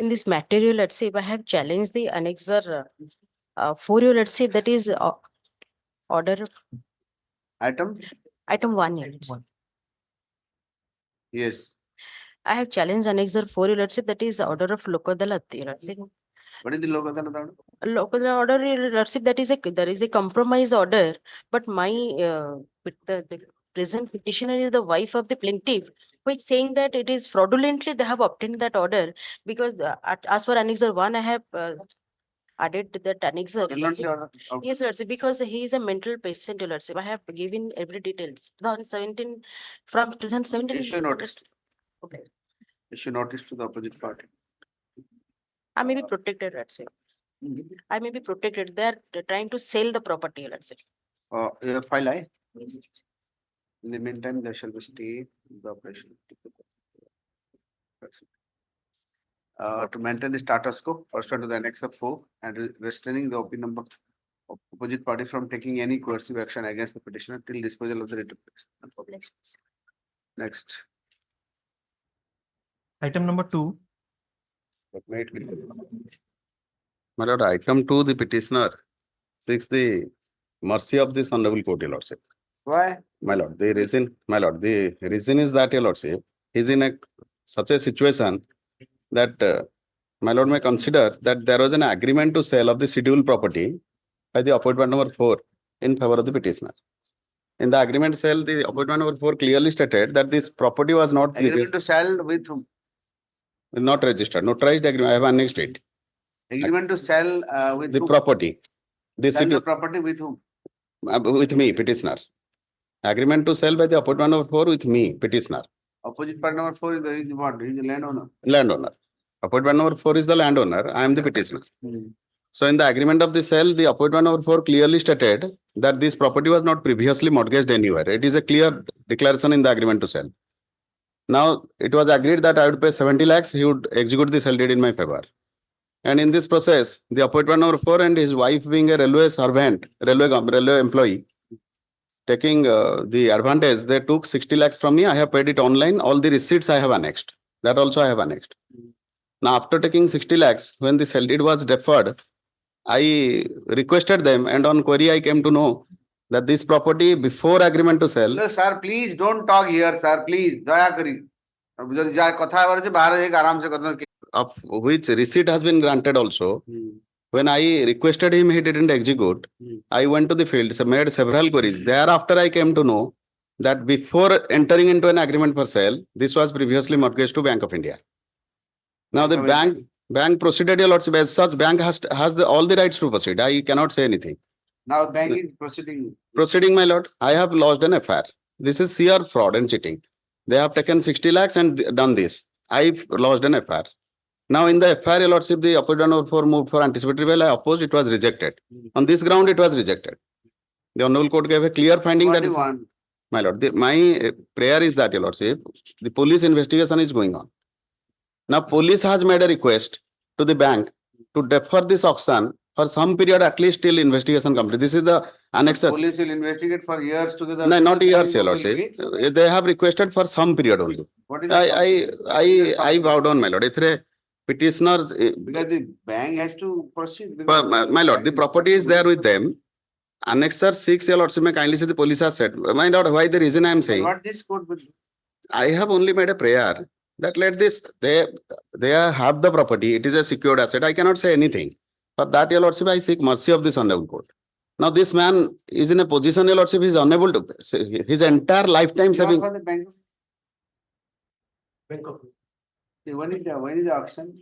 In this material, let's say if I have challenged the annexer 4, let's say that is order Item? item 1. Let's say. Yes. I have challenged annexer 4, let's say that is order of Lok Adalat, let's say. What is the Lok Adalat order? Local order, let's say that is there is a compromise order, but my the present petitioner is the wife of the plaintiff, who is saying that it is fraudulently they have obtained that order because as for annexer 1, I have added that annexer. Let's say. Yes, let's say because he is a mental patient. Let's say I have given every details. 2017 from 2017. Issue notice. Okay. Issue notice to the opposite party. I may be protected. Let's say. I may be protected. They're trying to sell the property, let's say. File I. In the meantime, there shall be stay the operation. To maintain the status quo, pursuant to the annex of 4 and restraining the opinion of opposite party from taking any coercive action against the petitioner till disposal of the writ of petition. Next. Item number 2. My lord, item 2, the petitioner seeks the mercy of this honorable court, your lordship. Why? My lord, the reason is that, your lordship, he is in such a situation that my lord may consider that there was an agreement to sale of the scheduled property by the appointment number 4 in favor of the petitioner. In the agreement sale, the appointment number 4 clearly stated that this property was not Agreement to sell with whom? not registered, notarized agreement. I have annexed it. Agreement to sell with The whom? property. This Sell the schedule- property with whom? with me, petitioner. Agreement to sell by the appointment number 4 with me, petitioner. Opposite party number 4 is what? He is the landowner. Landowner. Appointment number 4 is the landowner. I am the petitioner. So in the agreement of the sale, the appointment number 4 clearly stated that this property was not previously mortgaged anywhere. It is a clear declaration in the agreement to sell. Now it was agreed that I would pay 70 lakhs. He would execute the sale deed in my favor. And in this process, the appointment number 4 and his wife being a railway servant, railway employee, taking the advantage, they took 60 lakhs from me. I have paid it online. All the receipts I have annexed. That also I have annexed. Now, after taking 60 lakhs, when the sale deed was deferred, I requested them, and on query I came to know that this property before agreement to sell. No, sir, please don't talk here, sir. Please, daya kari. যদি যা কথা আবার হচ্ছে বাইরে থেকে আরামসে কথা Of which receipt has been granted also. When I requested him, he didn't execute. I went to the field, made several queries. Thereafter, I came to know that before entering into an agreement for sale, this was previously mortgaged to Bank of India. Now the bank proceeded, your lordship, as such, bank has all the rights to proceed. I cannot say anything. Now bank is proceeding. Proceeding, my lord, I have lodged an FIR. This is sheer fraud and cheating. They have taken 60 lakhs and done this. I've lodged an FIR. Now in the FIR, your lordship, the appointment number 4 moved for anticipatory bail. I opposed, it was rejected. On this ground, it was rejected. The honorable court gave a clear finding What that do you want? my lord, my prayer is that, your lordship, the police investigation is going on. Now police has made a request to the bank to defer this auction for some period, at least till investigation complete. This is the annexer. Police will investigate for years together. No, not years, your lordship. They have requested for some period only. What is that? I bow down, my lord. If petitioners, Because the bank has to proceed. my lord, the property is there with them. Annexer 6, your lordship, may kindly say the police has said. My lord, why the reason I am saying? What this court will do? I have only made a prayer that let this, they have the property. It is a secured asset. I cannot say anything. For that, your lordship, I seek mercy of this honorable court. Now this man is in a position, your lordship, he is unable to, his entire lifetime You are saving. for the bank. When is the auction?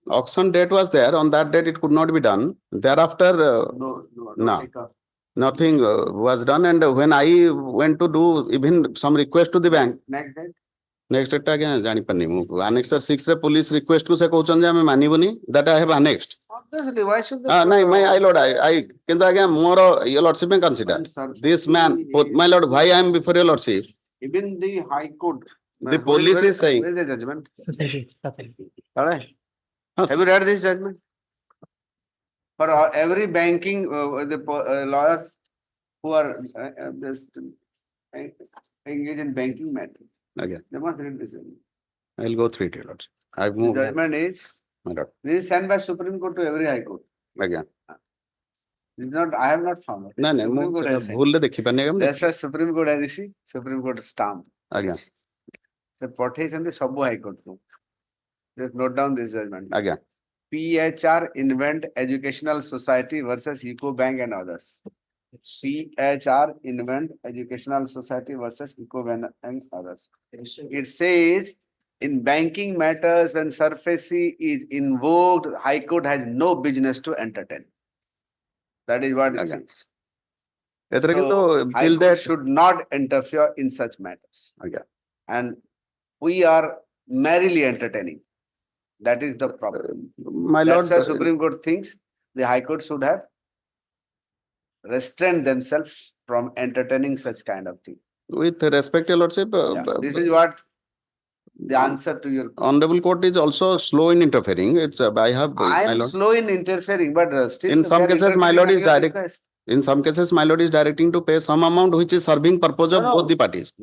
Auction date was there. On that date, it could not be done. Thereafter, no. Take off. Nothing was done. And when I went to do even some request to the bank, Next date? next date again, Jani Panni, Annexer 6 re police request to say Kouchan Jame Manibuni, that I have annexed. Obviously, why should the No, my lord, I can again more your lordship may consider. Sir, This man, my lord, why I am before your lordship? even the High Court. The police is saying. Where is the judgment? All Alright. Have you read this judgment? For every banking, lawyers who are engaged in banking matters, Again, they must read this judgment. I'll go through it, your lordship. I've The moved. judgment is My lord. This is sent by Supreme Court to every High Court. Again. This is not, I have not found it. No, no, Supreme Court has sent. भूल देखी पाने का That's why Supreme Court has this, Supreme Court stamp. Again. So पठेइछन्ति सब High Court को. Just note down this judgment. Again. PHR Invent Educational Society versus Eco Bank and others. PHR Invent Educational Society versus Eco Bank and others. It says in banking matters when surface is invoked, High Court has no business to entertain. That is what it Okay. says. एतरे So, किंतु High till Court that should not interfere in such matters. again. And we are merrily entertaining. That is the problem. My lord, That's why Supreme Court thinks the High Court should have restrained themselves from entertaining such kind of thing. with respect, your lordship, Yeah, this is what the answer to your. honorable court is also slow in interfering. It's I have I my am lord. slow in interfering, but still. In some they are cases, my lord is interfering on your direct. request. In some cases, my lord is directing to pay some amount which is serving purpose of No, no. both the parties.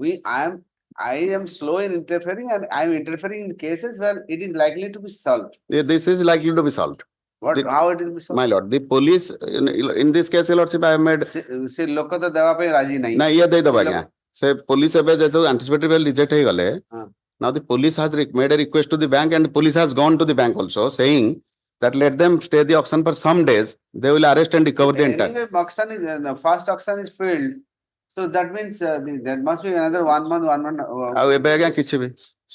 I am slow in interfering and I am interfering in cases where it is likely to be solved. This is likely to be solved. How it will be solved? My lord, the police in this case, your lordship, I have made. से लोक तो देवा पे राजी नहीं. ना ये दे दबा गया. से police एबे जेतो anticipatory bail reject हे गले. हाँ. Now the police has made a request to the bank and the police has gone to the bank also saying that let them stay the auction for some days. They will arrest and recover the entire. Anyway, auction is first auction is failed. So that means there must be another 1 month. ଆଉ ଏବେ ଆଜ୍ଞା କିଛି ବି.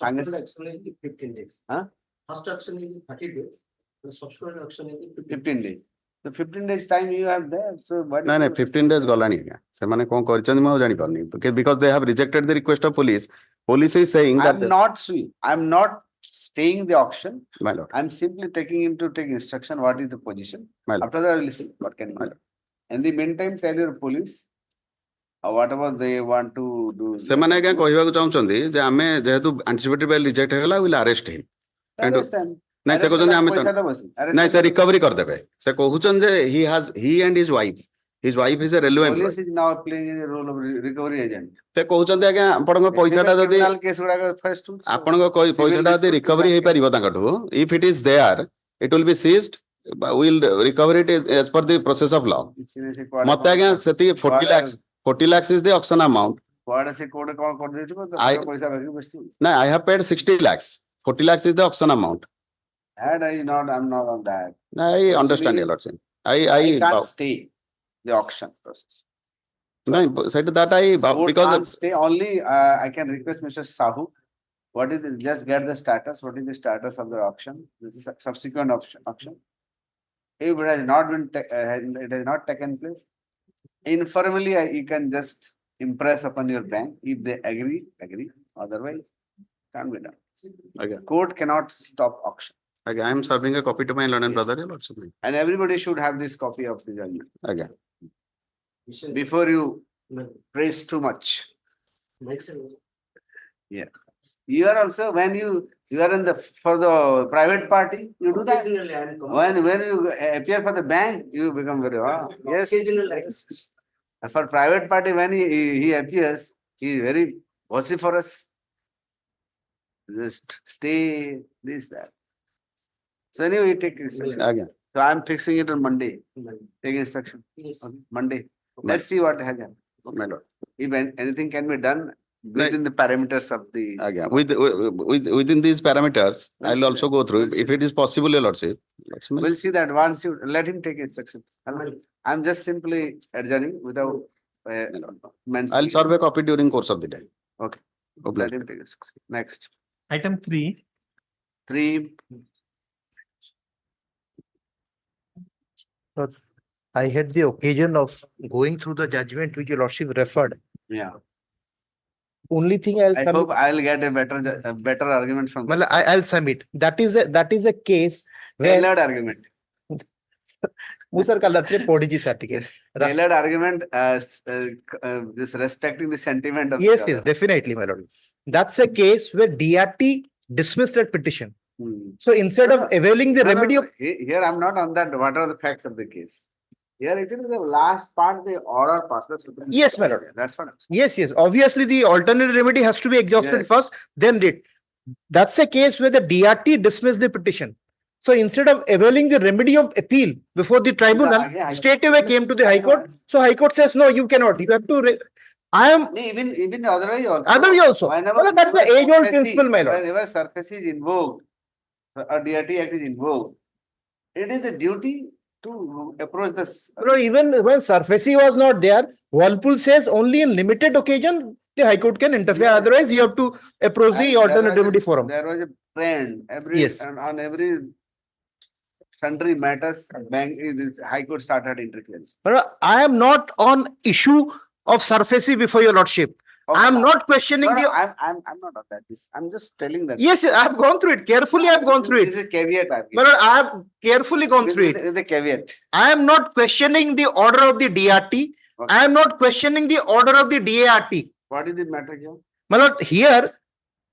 August. Subsequent action is 15 days. Huh? First action is 30 days. The subsequent action is 15 days. So 15 days time you have there. So what? ନାଇଁ ନାଇଁ 15 days ଗଲାଣି ଆଜ୍ଞା. ସେମାନେ କଣ କରିଛନ୍ତି ମୁଁ ଆଉ ଜାଣି ପାରୁନି. Because they have rejected the request of police. Police is saying I that am not suing. I am not staying the auction. my lord, I am simply taking him to take instruction. What is the position? my lord. After that, I will listen. What can be done? In the meantime, tell your police whatever they want to do. ସେମାନେ ଆଜ୍ଞା କହିବାକୁ ଚାହୁଁଛନ୍ତି ଯେ ଆମେ ଯେହେତୁ anticipatory bail reject ହେଇଗଲା will arrest him. Arrest them. ନାଇଁ ସେ କହୁଛନ୍ତି ଆମେ ପଇସା ଦବ ସେ। Arrest ନାଇଁ ସେ them. recovery କରିଦେବେ. ସେ କହୁଛନ୍ତି ଯେ he and his wife is a railway employee. Police is now playing a role of recovery agent. ସେ କହୁଛନ୍ତି ଆଜ୍ଞା ଆପଣଙ୍କ ପଇସାଟା ଯଦି Criminal case ଗୁଡାକ first to- ଆପଣଙ୍କ ପଇସାଟା ଯଦି recovery ହେଇପାରିବ ତାଙ୍କଠୁ if it is there it will be seized will recover it as per the process of law. ମତେ ଆଜ୍ଞା ସେତିକି 40 lakhs is the auction amount. କୁଆଡେ ସେ କୋଉଠି କଣ କରିଦେଇଥିବ ତ I- ପଇସା ବାକି ବସିଥିବ. No, I have paid 60 lakhs. 40 lakhs is the auction amount. That I'm not on that. I understand your lordship. I can't stay the auction process. No, said that Court because can't stay only, I can request Mr. Sahu. What is it? Just get the status. What is the status of the auction? The subsequent auction. If it has not been, it has not taken place. Informally, you can just impress upon your bank. If they agree. Otherwise, can't be done. again, Court cannot stop auction. I am serving a copy to my learned brother. Your lordship. And everybody should have this copy of the judgment. Again, Before you praise too much. You are also, when you are in for the private party, you do that. Occasionally, I am When you appear for the bank, you become very, yes. Occasionally. For private party, when he appears, he is very vociferous. Just stay, this, that. So anyway, you take instruction. again, So I am fixing it on Monday. Take instruction. Yes. on Monday. Let's see what happens. my lord. If anything can be done within the parameters of the. Again, within these parameters, We'll I'll see also that. go through We'll see if it is possible, your lordship. That's my- We'll see that once you let him take instruction. I'm just simply adjourning without mentioning. I'll serve a copy during course of the day. Okay. Okay. Let him take instruction. Next. Item 3, 3. I had the occasion of going through the judgment which your lordship referred. Yeah. Only thing I'll I submit, hope I'll get a better argument from well, this. I'll submit. That is a case where Tailored argument. Musar Kalatre Podiji certificate. Tailored argument as this respecting the sentiment of the Yes, other. yes, definitely, my lord. That's a case where DRT dismissed that petition. Hmm. So instead of availing the No, no, remedy no. of, Here I'm not on that. What are the facts of the case? Here it is the last part, the order passed by Supreme Yes, Court. my lord. That's what I'm saying. yes, yes, obviously the alternate remedy has to be exhausted Yes. first, then read. That's a case where the DRT dismissed the petition. So instead of availing the remedy of appeal before the tribunal, Yeah, straight away came to the High Court. So High Court says, no, you cannot. You have to. I am Even the other way also. other way also. Whenever Well, that's the age-old surface- principle, my lord. Whenever surface is invoked, or DRT Act is invoked, it is the duty to approach the. No, even when SURFACE was not there, Whirlpool says only in limited occasion the High Court can interfere. Yeah. Otherwise, you have to approach And the there alternate was a- remedy forum. There was a trend, Yes. on every sundry matters, High Court started interfering. But I am not on issue of SURFACE before your lordship. I am not questioning No, no, the. I'm not on that. I'm just telling that. Yes, I have gone through it. Carefully, I have gone through This it. is caveat. I've But given. I have carefully gone through it. With a caveat. I am not questioning the order of the DRT. Okay. I am not questioning the order of the DART. What is the matter here? My lord, here,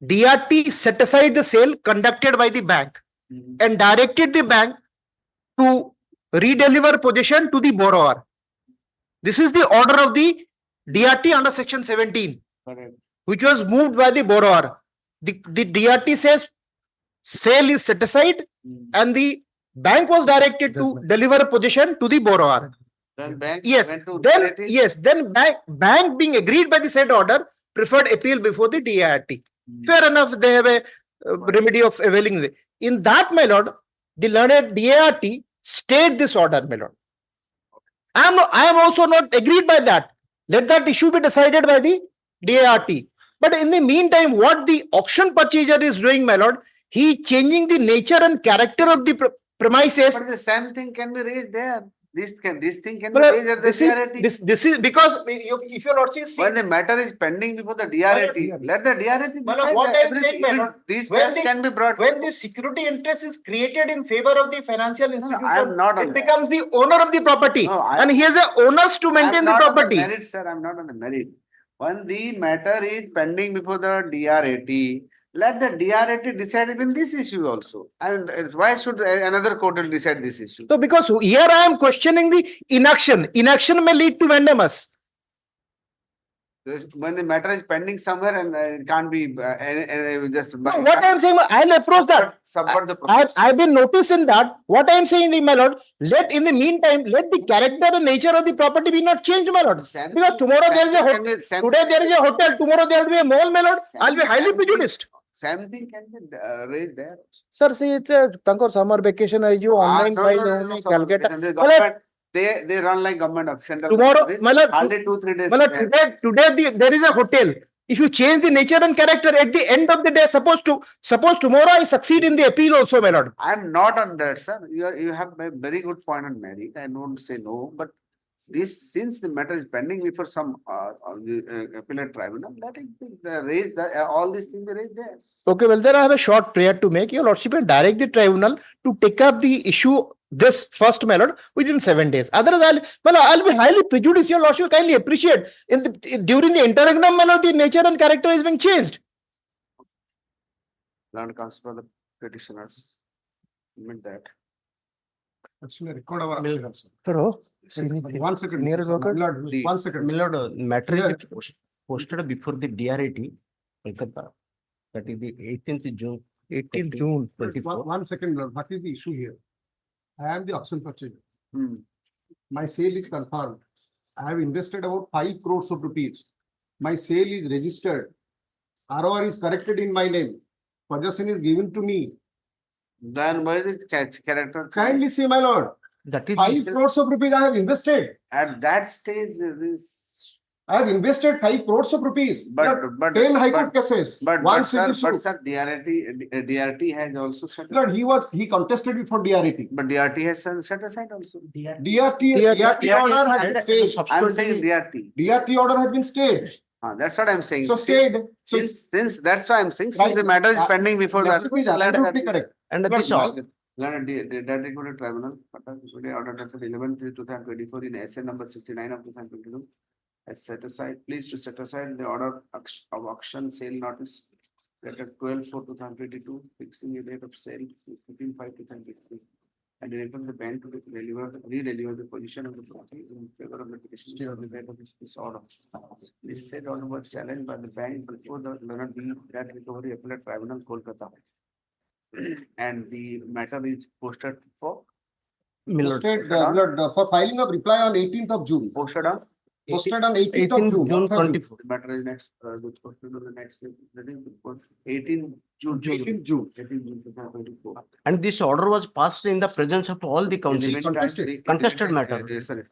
DRT set aside the sale conducted by the bank and directed the bank to redeliver possession to the borrower. This is the order of the DRT under section 17, Correct. which was moved by the borrower. The DRT says sale is set aside and the bank was directed to deliver possession to the borrower. Then bank Yes, went to then DRT. yes, then bank being agreed by the said order preferred appeal before the DART. Fair enough, they have a remedy of availing. In that, my lord, the learned DART stayed this order, my lord. I am also not agreed by that. Let that issue be decided by the DART. But in the meantime, what the auction purchaser is doing, my lord, he changing the nature and character of the premises. But the same thing can be raised there. This thing can be Well, raised at the DRT. this is because if your lordship see, When the matter is pending before the DRT, let the DRT Well, decide what that I'm saying, everything. my Even lord, these when matters the- can be brought. when the security interest is created in favor of the financial institution, I'm not on it that. becomes the owner of the property, No, and he has a onus to maintain I'm the not on the property. merit, sir. I'm not on the merit. When the matter is pending before the DRT, let the DRT decide even this issue also. And why should another court will decide this issue? So, because here I am questioning the inaction. Inaction may lead to mandamus. When the matter is pending somewhere and it can't be just. No, what I am saying, I'll approach that. Subvert the process. I've been noticing that. What I am saying, my lord, let in the meantime, let the character and nature of the property be not changed, my lord. Same Because thing- tomorrow there is a same thing hotel. can be- same- Today there is a hotel. Tomorrow there will be a mall, my lord. I'll be highly same thing- prejudiced. Same thing can be raised there. Sir, see, it's a tankor summer vacation. You online No, file no, no, only no, calculate. the government, they run like government of central. Tomorrow, office, my lord, hardly 2-3 days. Well, today there is a hotel. If you change the nature and character at the end of the day, suppose tomorrow I succeed in the appeal also, my lord. I'm not on that, sir. You have a very good point on merit. I don't say no, but since the matter is pending before some appellate tribunal, let it be raised. All these things be raised there. Okay, well, then I have a short prayer to make. Your lordship and direct the tribunal to take up the issue this first, my lord, within 7 days. Otherwise, I'll be highly prejudiced. Your lordship kindly appreciate during the interregnum, my lord, the nature and character is being changed. Learned counsel for the petitioners. Admit that. Actually, record our appeal also. Hello. One second. Senior advocate. My lord, The- 1 second. My lord, matter Yeah. is posted before the DRT, Kolkata. That is the 18th June 18th June. 24. 1 second, Lord. What is the issue here? I am the auction purchaser. Hmm. My sale is confirmed. I have invested about 5 crores of rupees. My sale is registered. ROR is corrected in my name. Possession is given to me. Then what is the character? Kindly see, my lord, That is 5 crores of rupees I have invested. At that stage, this. I have invested 5 crores of rupees. But 10 High Court cases. But One sir, civil suit. DRT has also set. Lord, he contested before DRT. But DRT has set aside also. DRT order has been stayed. I'm saying DRT. DRT order has been stayed. That's what I'm saying. So stayed. So Since that's why I'm saying, since Right. the matter is pending before that. Lordship is absolutely correct. and But this all. Decretal Tribunal, today order dated 11/3/2024 in SA number 69 of 2022. Has set aside, please to set aside the order of auction sale notice dated 12/4/2022, fixing the date of sale 15/5/2023. And directed the bank to redeliver the position of the property in favor of the petition of the date of this order. This said order was challenged by the bank before the learned deed that recovery appellate tribunal, Kolkata. And the matter is posted for, Milord, Posted, for filing of reply on 18th of June. posted on, Posted on 18th of 18 June. June not 30. 24. the matter is next, posted on the next, that is, 18 June. 18th June. 18 June 2024. And this order was passed in the presence of all the In the councils. meantime, Contested. the- Contested in the matter. meantime, sorry,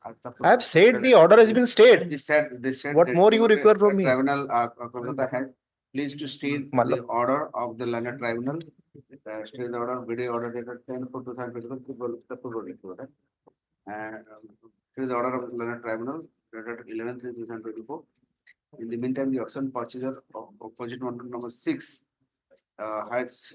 I have said the order has been stayed. They said. What that more you the require from me? Tribunal, Kolkata has pleased to state the Matlab. order of the learned tribunal. State the order, video order dated 10/4/2024. And it is the order of the learned tribunal dated 11/3/2024. In the meantime, the auction procedure of opposite one number 6 has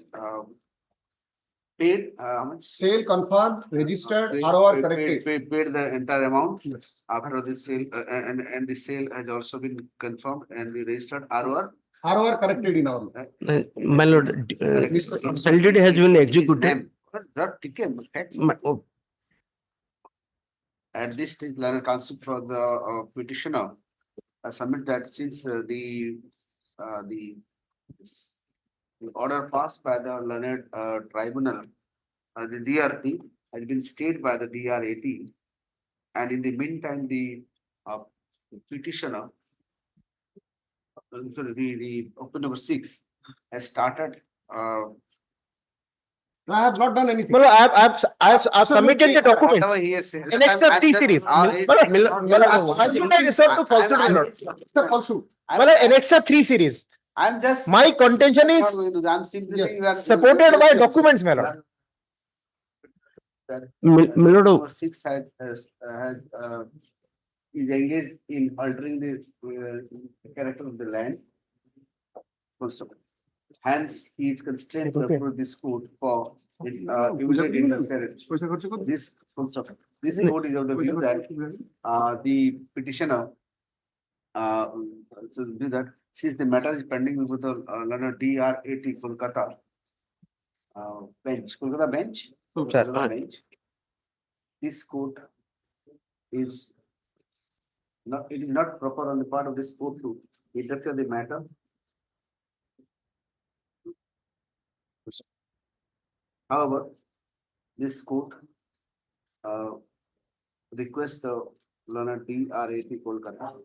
paid how much? Sale confirmed, registered, Paid- ROR paid- corrected. Paid the entire amount Yes. after the sale, and the sale has also been confirmed and the registered ROR. ROR corrected in our. My lord, sale deed has been executed. Not taken, but tax. Oh, At this stage, learned counsel for the petitioner submit that since the this- the order passed by the learned tribunal, the DRT has been stayed by the DRAT. And in the meantime, the petitioner, sorry, the open number 6 has started I have not done anything. Well, I've submitted the documents. whatever he has said. In excess I'm T just- series. I'm- Well, I'm- why should I resort to falsehood, my lord? Mr. Falsu, Well, Annexa 3 series. I'm just. My contention I'm is not going to- I'm simply Yes. saying you are- supported by documents, my lord. my lord, Number 6 is engaged in altering the character of the land. Full stop. Hence, he is constrained to Okay. approve this code for immediate interference. This full stop. This code is of the view that the petitioner so do that since the matter is pending before the learner DRAT Kolkata bench, Kolkata bench. Kolkata bench. This court is not, it is not proper on the part of this court to interfere the matter. However, this court requests the learner DRAT Kolkata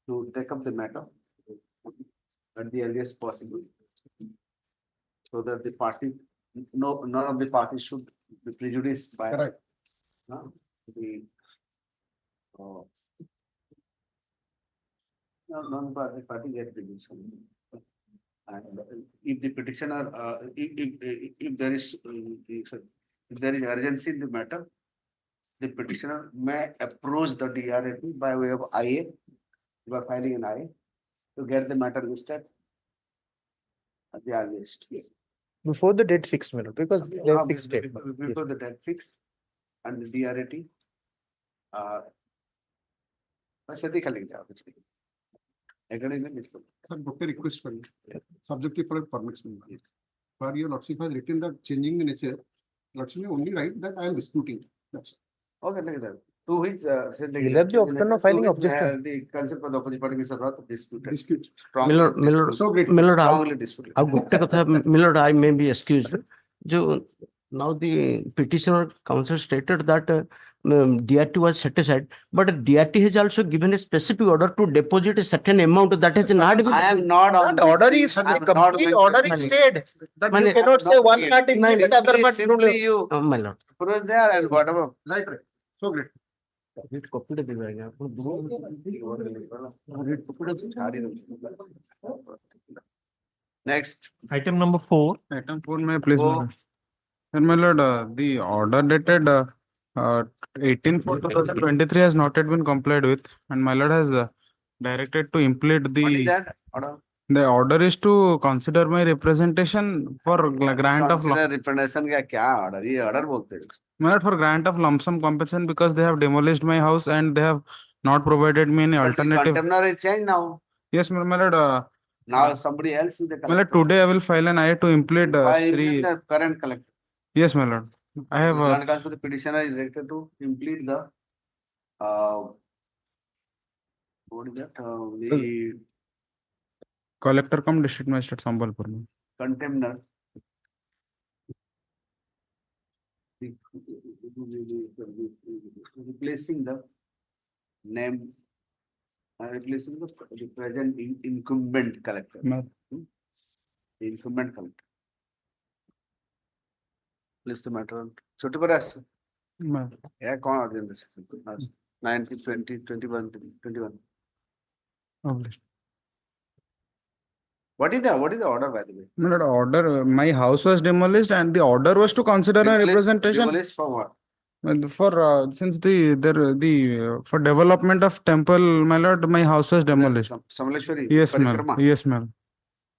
to take up the matter at the earliest possible. So that the party, none of the parties should be prejudiced by correct. the non-party get prejudiced. And if the petitioner, if there is, if there is urgency in the matter, the petitioner may approach the DRAT by way of IA, by filing an IA to get the matter listed at the earliest. Before the date fixed, my lord, because they have fixed date. Before the date fixed and the DRAT. बस यदि खाली जाओ कुछ नहीं agreement is full. Sir, doctor request for you. Subjective for permits. For your lordship has written that changing the nature, lordship may only write that I am disputing. That's all. Okay, like that. To which You'll have the option of filing objection. The concept of the opposite party is about dispute. Dispute. Strongly Milord, disputed. Milord, So great. my lord, Strongly disputed. अब गुप्ता कथा Milord, I may be excused. जो now the petitioner counsel stated that DRT was set aside, but DRT has also given a specific order to deposit a certain amount that has not been. I am not on. That order is, I the am not complete going to- order is stayed. That Mani- you cannot say one part immediate, other part. Simply you My lord. put it there and whatever. Right, right. So great. Copy दे देगा Next. Item number 4. Item 4, may I please? Four. my lord? And my lord, the order dated 18/4/2023 has not yet been complied with, and my lord has directed to implement What is the. that? Order. The order is to consider my representation for grant of. Consider representation का क्या order? ये order बोलते हैं. My lord, for grant of lump sum compensation because they have demolished my house and they have not provided me any But the alternative. contemner is changed now. Yes, my lord. Now somebody else is the My lord, collector. today I will file an IA to implement Why Shri. the current collector? Yes, my lord. I have. Land Council, the petitioner is directed to implement the what is that? The Collector cum district magistrate Sambalpur. contemner Replacing the name, replacing the present incumbent collector. Ma'am. The incumbent collector. Place the matter on. Chotu paras. Ma'am. Yeah, कौन order this? 19, 20, 21, 21. Obliged. What is the order, by the way? My lord, order, my house was demolished and the order was to consider a Replace- representation demolish for what? for, since for development of temple, my lord, my house was demolished. Samaleshwari. Yes, ma'am. Parikrama. Yes, ma'am.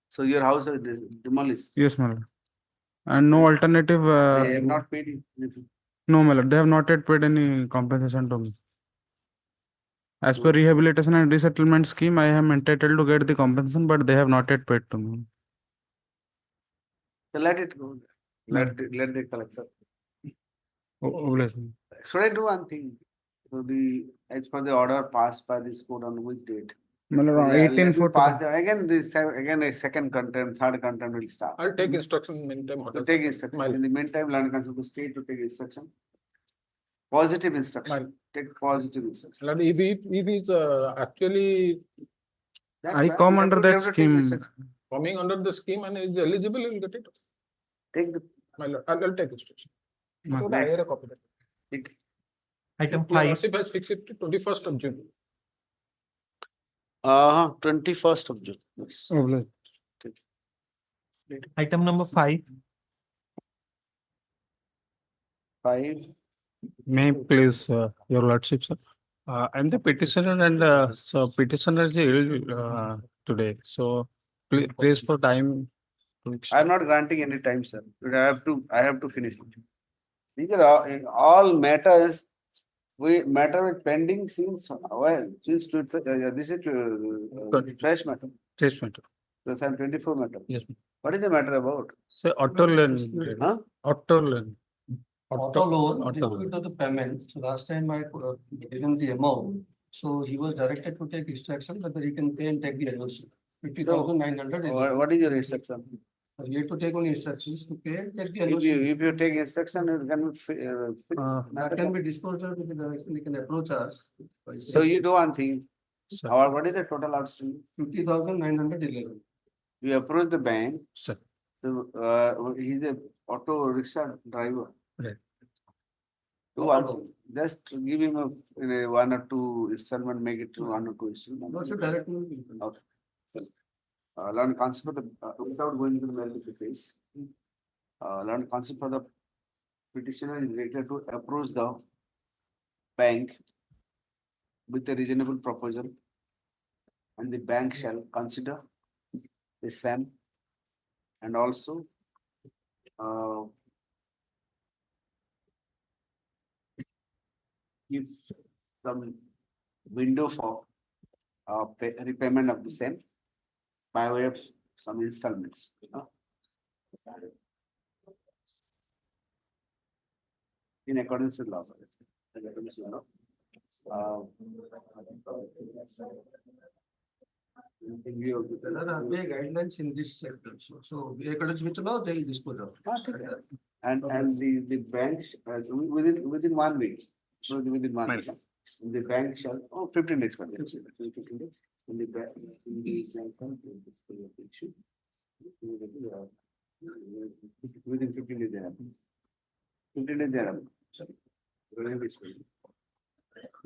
So your house is demolished. Yes, my lord. And no alternative, They have not paid anything. no, my lord, they have not yet paid any compensation to me. As per rehabilitation and resettlement scheme, I am entitled to get the compensation, but they have not yet paid to me. So let it go. Let the collector. Obliged. Should I do one thing? So as per the order passed by this court on which date? My lord, Let me 1840. pass the- Again, a second contempt, third contempt will start. I'll take instruction in meantime. To take instruction. In the meantime, land council the state to take instruction. Positive instruction. Take positive instruction. Lord, if he is actually That's I fine. come You under have that to take scheme. instruction. coming under the scheme and is eligible, he will get it. Take the. My lord, I'll take instruction. Ma'am. Lord, I hear a copy. take- Item Your 5, lordship has fixed it to 21st of June. 21st of June. Yes. Obliged. item number 5, 5. May I please, your lordship, sir. I'm the petitioner and so petitioner is ill today, so please for time. I'm not granting any time, sir. But I have to finish it. These are all matters, matter with pending since, since this is fresh matter. Statement. So I'm 24 matter. Yes. What is the matter about? So auto loan. Huh? Auto loan. Auto loan, Auto dispute loan. of the payment. So last time I given the amount. So he was directed to take instruction whether he can pay and take the annuity. 50,900. What is your instruction? You have to take on instructions to pay and take the If annuity. you take instruction, it can That can be disposed of with the direction, they can approach us. So you do one thing. Sir. What is the total outstanding? 50,911. You approach the bank. Sir. So he's a auto rickshaw driver. Right. Do one thing. Just give him a 1 or 2 installment, make it to 1 or 2 installment. Also directly. Okay. Learn concept of without going into the merit of the case. Learn concept of the petitioner is related to approach the bank with a reasonable proposal, and the bank shall consider the same and also give some window for repayment of the same by way of some installments. In accordance with law. In accordance with law. In view of There are RBI guidelines in this sector. So we accordance with the law, they will dispose of. And the banks within 1 week. So within 1 week. The bank shall 15 days. 15 days. In the bank. Within 15 days they happen. 15 days they happen.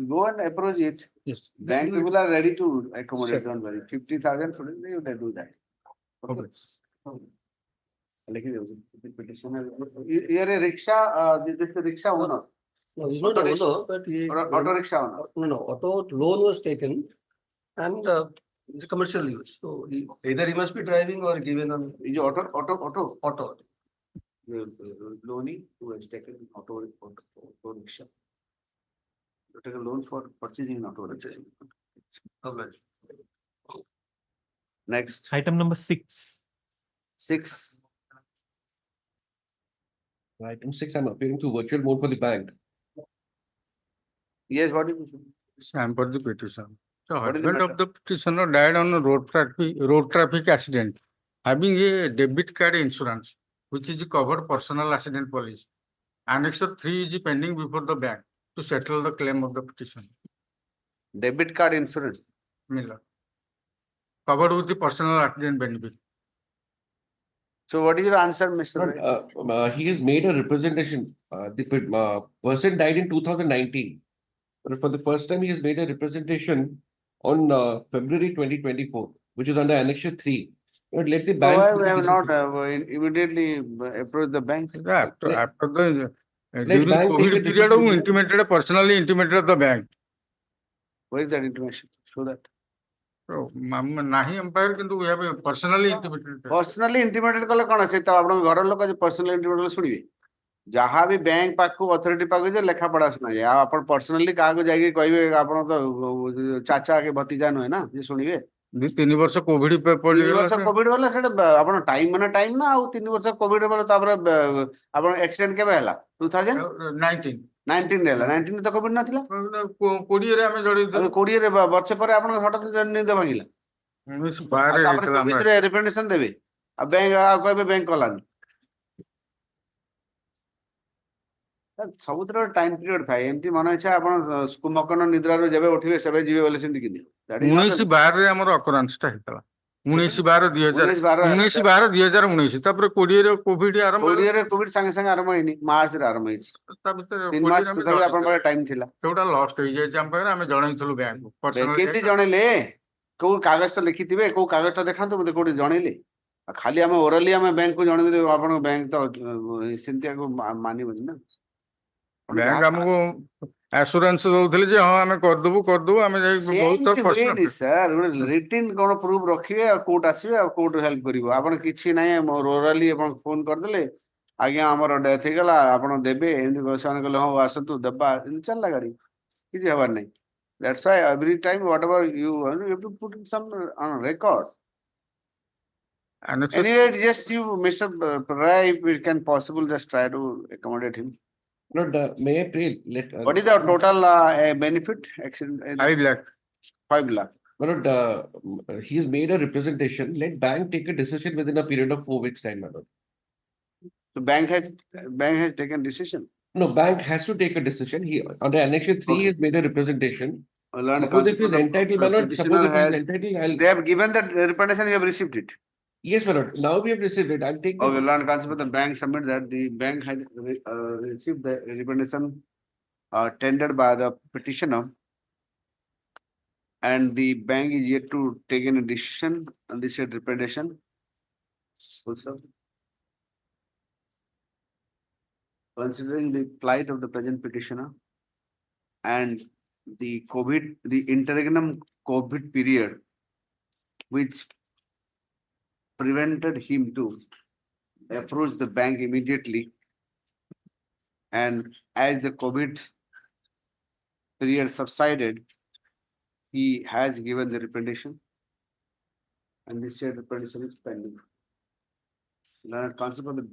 Go and approach it. Yes. Bank people are ready to accommodate, don't worry. 50,000 for it, they would do that. Okay. Like the petitioner, you are a rickshaw, this is the rickshaw owner, No, he's not Auto a rickshaw. owner, but he. auto rickshaw owner. No, auto loan was taken and it's a commercial use. So either he must be driving or given on Is it auto. auto. The loanee who has taken auto rickshaw. To take a loan for purchasing an auto rickshaw. Next, item number 6, 6. Item 6, I'm appearing to virtual mode for the bank. Yes, what is this? Sam for the petition. The What is the husband of matter? the petitioner died on a road traffic accident, having a debit card insurance, which is a covered personal accident policy. Annexure 3 is pending before the bank to settle the claim of the petition. Debit card insurance. Miller. Covered with the personal accident benefit. So what is your answer, Mr. But, Rai? he has made a representation. The person died in 2019. But for the first time, he has made a representation on February 2024, which is under Annexure 3. But let the So bank. why we have not immediately approached the bank? After the Let during bank take a COVID period, we decision. personally intimated the bank. Where is that information? Show that. So, nahi umpire, kintu we have personally intimated. Personally intimated kala kona se to apna ghar lok je personally intimated sunibe. Jaha bhi bank pakku authority pakku je lekha pada suna je. Apan personally kaha ko jaigi koibe apna to chacha ke bhatija no hai na je sunibe. This 3 ବର୍ଷ Covid ତିନି ବର୍ଷ Covid ବେଲେ ସେଟା ଆପଣ time ମାନେ time ନା ଆଉ 3 ବର୍ଷ କୋଭିଡ ବେଲେ ତାପରେ ଆପଣ ଆକ୍ସିଡେଣ୍ଟ କେବେ ହେଲା 19 2019 ରେ ହେଲା 19 ରେ ତ କୋଭିଡ ନଥିଲା 20 ରେ ଆମେ ଜଡିତ 20 ରେ ବର୍ଷେ ପରେ ଆପଣ ହଠାତ୍ ନିଦ ଭାଙ୍ଗିଲା ତାପରେ 24 ରେ ରିପ୍ରେଜେଣ୍ଟେସନ ଦେବେ ଆଉ ବ୍ୟାଙ୍କ ଆଉ କହିବେ ବ୍ୟାଙ୍କ କଲାନି ସବୁଥିର ଟାଇମ ପିରିୟଡ ଥାଏ ଏମିତି ମନେ ଇଚ୍ଛା ଆପଣ ମକନ ନିଦ୍ରାରୁ ଯେବେ ଉଠିବେ ସେବେ ଯିବେ ବୋଲି ସେମିତି କିଛି 19/12 ରେ ଆମର ଅକରାନ୍ସ ଟା ହେଇଥିଲା 19/12/2000 19/12/2019 ତାପରେ 20 ରେ କୋଭିଡ ଆରମ୍ଭ 20 ରେ କୋଭିଡ ସାଙ୍ଗେ ସାଙ୍ଗେ ଆରମ୍ଭ ହେଇନି ମାର୍ଚ୍ଚ ରେ ଆରମ୍ଭ ହେଇଛି ତା ଭିତରେ 3 ମାସ ତଥାପି ଆପଣଙ୍କର ଟାଇମ ଥିଲା ସେଟା ଲଷ୍ଟ ହେଇଯାଇଛି ଆମ ପାଖରେ ଆମେ ଜଣେଇଥିଲୁ ବ୍ୟାଙ୍କକୁ କେମିତି ଜଣେଇଲେ କୋଉ କାଗଜ ତ ଲେଖିଥିବେ କୋଉ କାଗଜ ଟା ଦେଖାନ୍ତୁ ବୋଧେ କୋଉଠି ଜଣେଇଲେ ଖାଲି ଆମେ ଓରାଲି ଆମେ ବ୍ୟାଙ୍କକୁ ଜଣେଇଦେଲେ ଆପଣଙ୍କ ବ୍ୟାଙ୍କ ତ ସେମିତିଆକୁ ମାନିବନି ନା ବ୍ୟାଙ୍କ ଆମକୁ ଆସୁରାନ୍ସ ଦଉଥିଲେ ଯେ ହଁ ଆମେ କରିଦବୁ ଆମେ ଯାଇ ବହୁତ ହୁଏନି ସାର୍ ରିଟିନ କଣ ପ୍ରୁଫ ରଖିବେ ଆଉ କୋର୍ଟ ଆସିବେ ଆଉ କୋର୍ଟ ହେଲ୍ପ କରିବ ଆପଣ କିଛି ନାହିଁ ଓରାଲି ଆପଣ ଫୋନ କରିଦେଲେ ଆଜ୍ଞା ଆମର ଡେଥ ହେଇଗଲା ଆପଣ ଦେବେ ଏମିତି ସେମାନେ କହିଲେ ହଁ ଆସନ୍ତୁ ଦେବା ଏମିତି ଚାଲିଲା ଗାଡି କିଛି ହବାର ନାହିଁ that's why every time whatever you have to put some on record anyway just you Mr. Rai if it can possible just try to accommodate him. No, may I pray? What is the total benefit? 5 lakh. 5 lakh. But he's made a representation. Let bank take a decision within a period of 4 weeks time, madam. So bank has taken decision. No, bank has to take a decision. He under Annexure 3 has made a representation. Suppose if he is entitled, madam, suppose if he is entitled, they have given that representation. You have received it. Yes, madam. Now we have received it. I'm taking. Okay, learn concept. The bank submit that the bank has received the representation tendered by the petitioner, and the bank is yet to take any decision on this representation. Also, considering the plight of the present petitioner and the interregnum COVID period, which prevented him to approach the bank immediately. And as the COVID period subsided, he has given the representation. And this said representation is pending. The concept of the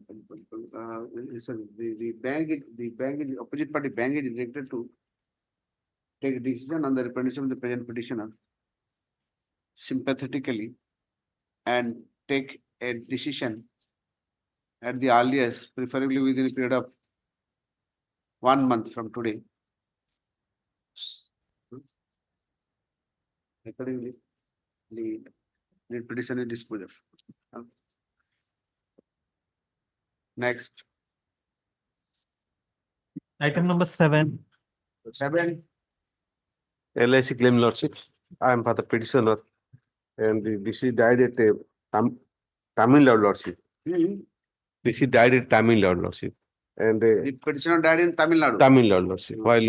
bank is opposite party bank is directed to take a decision on the representation of the present petitioner sympathetically and take a decision at the earliest, preferably within a period of 1 month from today. Accordingly, the petition is disposed of. Next. Item number 7. 7. LIC claim lordship. I am for the petitioner and the DC died at Tamil Nadu lordship. DC died at Tamil Nadu lordship. And the petitioner died in Tamil Nadu. Tamil Nadu lordship while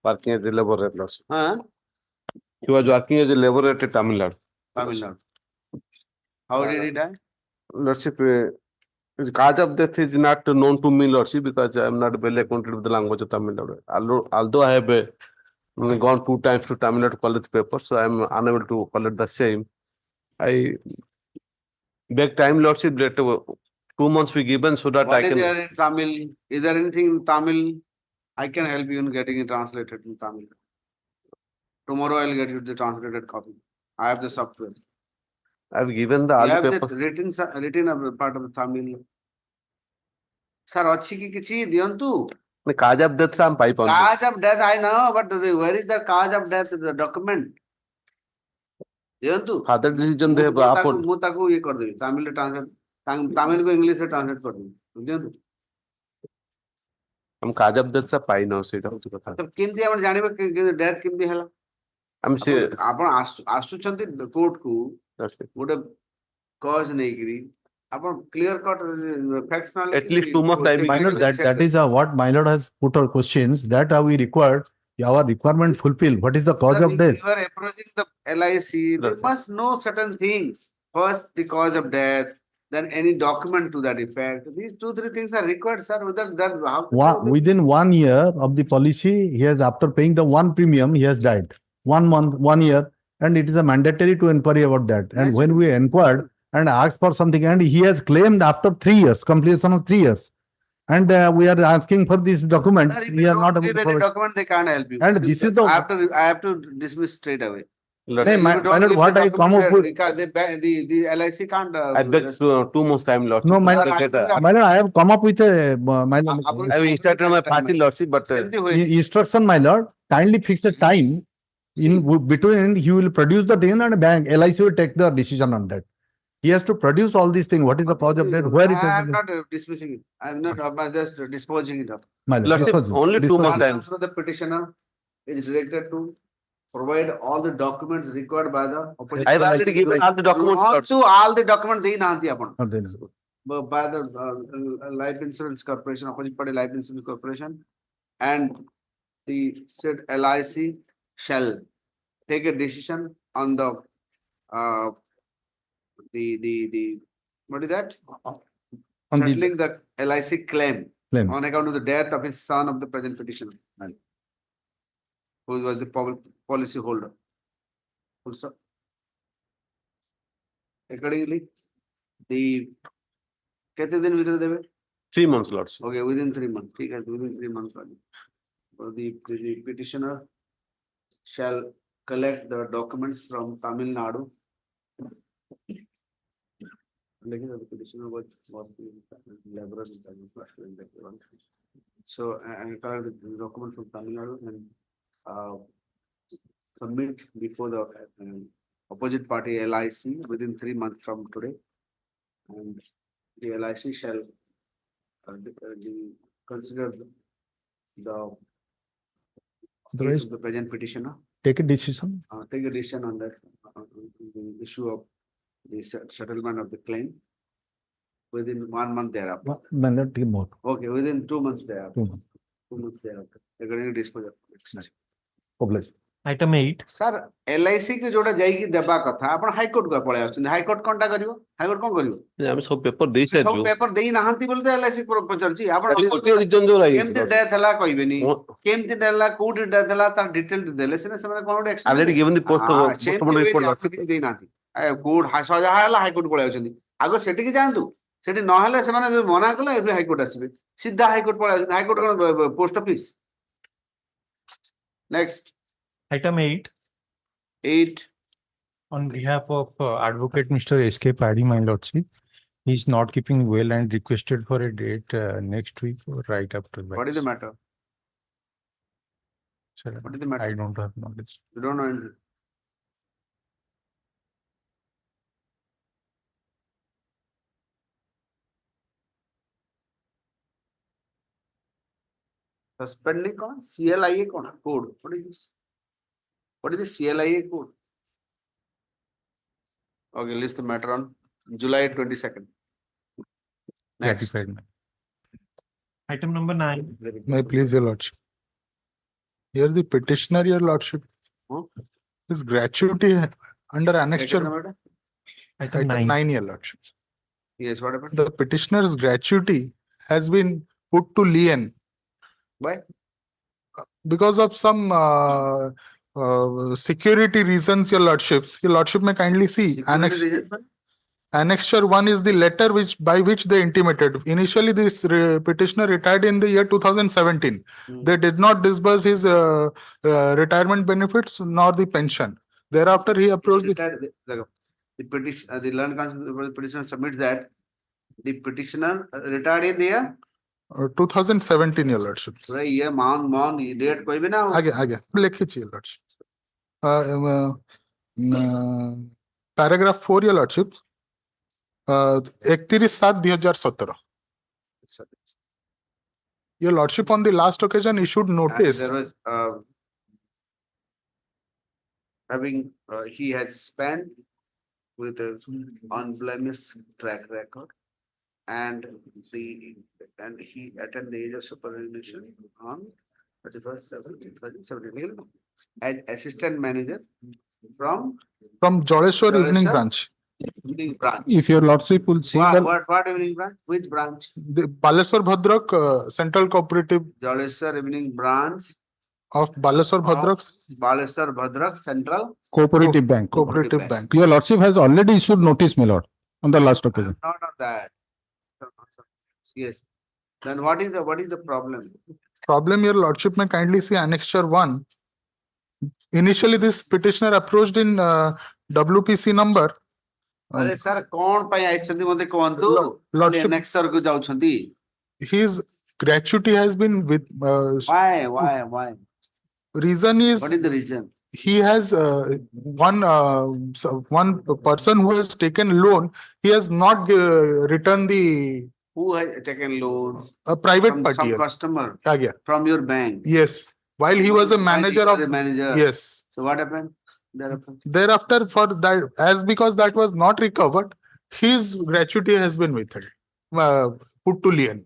working as a laborer at lordship. He was working as a laborer at Tamil Nadu. Tamil Nadu. How did he die? Lordship, the cause of death is not known to me, lordship, because I am not well acquainted with the language of Tamil Nadu. Although I have gone 2 times to Tamil Nadu to collect papers, so I am unable to collect the same. I beg time, lordship, let 2 months be given so that What I can. Is there in Tamil? Is there anything in Tamil? I can help you in getting it translated in Tamil. Tomorrow I'll get you the translated copy. I have the software. I've given the You all have paper. the written part of the Tamil. Sir, अच्छी की किसी दियंतु The cause of death I'm pipe on. Cause of death, I know, but where is the cause of death, the document? दियंतु Father decision they have upon. मु ताकू ये कर देबी तमिल रे translate Tamil को English रे ट्रांसलेट कर देबी दियंतु हम cause of death पाई न सेटा होती कथा. तब केमती हम जानिबे कि डेथ केमती हला I'm sure. आपण आसुचंती कोर्ट को गोटे कॉज नहीं करी आपण क्लियर कट फैक्ट्स ना At least 2 months time. My lord, that is what my lord has put our questions that we required our requirement fulfilled. What is the cause of death? If you are approaching the LIC, they must know certain things. First, the cause of death, then any document to that effect. These 2-3 things are required, sir. Without that, how Within 1 year of the policy, he has, after paying the one premium, he has died. 1 month, 1 year, and it is a mandatory to inquiry about that. And when we inquired and asked for something, and he has claimed after 3 years, completion of 3 years. And we are asking for these documents. Sir, if We you are don't not able give to any provide. document, they can't help you. And this is the- I have to dismiss straight away. Lord, Hey, If my you don't lord, give what the I come up document, with. the LIC can't. I beg 2 months time, Lord. No, my Sir, lord, I have come up with a, my lord, Approach- I will instruct my party lordship, but କେମିତି ହୁଏ? instruction, my lord, kindly fix a time in between, he will produce the thing and bank, LIC will take the decision on that. He has to produce all these things. What is the cause of death? Where it I am is? not dismissing it. I am not, I'm just disposing it of. My lord, Lordship, disposal, only 2 disposal. months time. Answer of the petitioner is directed to provide all the documents required by the opposition. I have already given all the documents. Not Lord. to all the documents they nahanti upon. Not then. By the Life Insurance Corporation, opposite party Life Insurance Corporation, and the said LIC shall take a decision on the what is that? On the Settling the LIC claim claim. on account of the death of his son of the present petitioner, who was the policy holder. Full stop. Accordingly, the कितने दिन भीतर देवे? 3 months, Lord. Okay, within 3 months. ठीक है, within 3 months. The petitioner shall collect the documents from Tamil Nadu. The petitioner was laborer. So, and collect the document from Tamil Nadu and submit before the opposite party LIC within 3 months from today. And the LIC shall consider the case of the present petitioner. Take a decision. Take a decision on that, the issue of the settlement of the claim within 1 month thereafter. My lord, take more. Okay, within 2 months thereafter. 2 months. 2 months thereafter. According to disposal. Obliged. Item 8. Sir, LIC की जोड़ा जाएगी देबा कथा आपण high court को पळे आछन high court कोनटा करिवो high court कोन करिवो हम सब पेपर दे से सब पेपर देई नाहंती बोलते LIC को पचरची आपण कोटी रीजन जो रही केमते डेथ हला कहबेनी केमते डेला कोड डेथ हला तार डिटेल देले से समय कोन action already given the postmortem report. देई नाथि कोड सजा हला हाई कोर्ट पळे आछन आगो सेठी की जानतु सेठी न हले से माने मना कला एबे हाई कोर्ट आसीबे सीधा हाई कोर्ट पळे high court cone post office next Item 8. 8 On behalf of Advocate Mr. S.K. Parry, my lordship, he is not keeping well and requested for a date next week or right after. what is the matter? Sir, What is the matter? I don't have knowledge. You don't know anything. Suspending con CLIA con code. What is this? What is the CLIA code? Okay, list the matter on July 22nd. Next. Gratified, ma'am. Item number 9. May I please, your lordship. Here the petitioner, your lordship, is gratuity under annexure Item item 9. 9, your lordship. Yes, what happened? The petitioner's gratuity has been put to lien Why? because of some security reasons, your lordships. Your lordship may kindly see. Annexure 1 is the letter by which they intimated. Initially, this petitioner retired in the year 2017. They did not disburse his retirement benefits nor the pension. Thereafter, he approached the petition. The learned counsel petitioner submits that the petitioner retired in the year 2017 your lordship. पूरा ये मान ये date कोई भी ना हो। आगे लिखी चाहिए lordship. Paragraph 4 your lordship. 31/7/2017. Your lordship on the last occasion issued And notice. there was he has spent with a unblemished track record, and he attended the age of superannuation on 31/7/2017 as assistant manager from Joleshwar Evening Joleshwar Branch. evening branch. If your lordship will see the What evening branch? Which branch? The Baleswar Bhadrak Central Cooperative Joleshwar evening branch of Baleswar Bhadrak Baleswar Bhadrak Central Cooperative Bank. Cooperative Bank. Your lordship has already issued notice, my lord, on the last occasion. Not on that. Yes. Then what is the problem? Problem, your lordship may kindly see annexure 1. Initially, this petitioner approached in WPC number. अरे sir कौन ପାଇଁ ଆଇଛନ୍ତି ମତେ କୁହନ୍ତୁ Lordship- next sir କୁ ଯାଉଛନ୍ତି His gratuity has been with. why Reason is what is the reason? he has one person who has taken loan. He has not returned the Who has taken loans a private from party. some customer Yeah. from your bank? Yes, while he was a While he manager was of. a manager. Yes. So what happened? Thereafter, for that, because that was not recovered, his gratuity has been withheld, put to lien.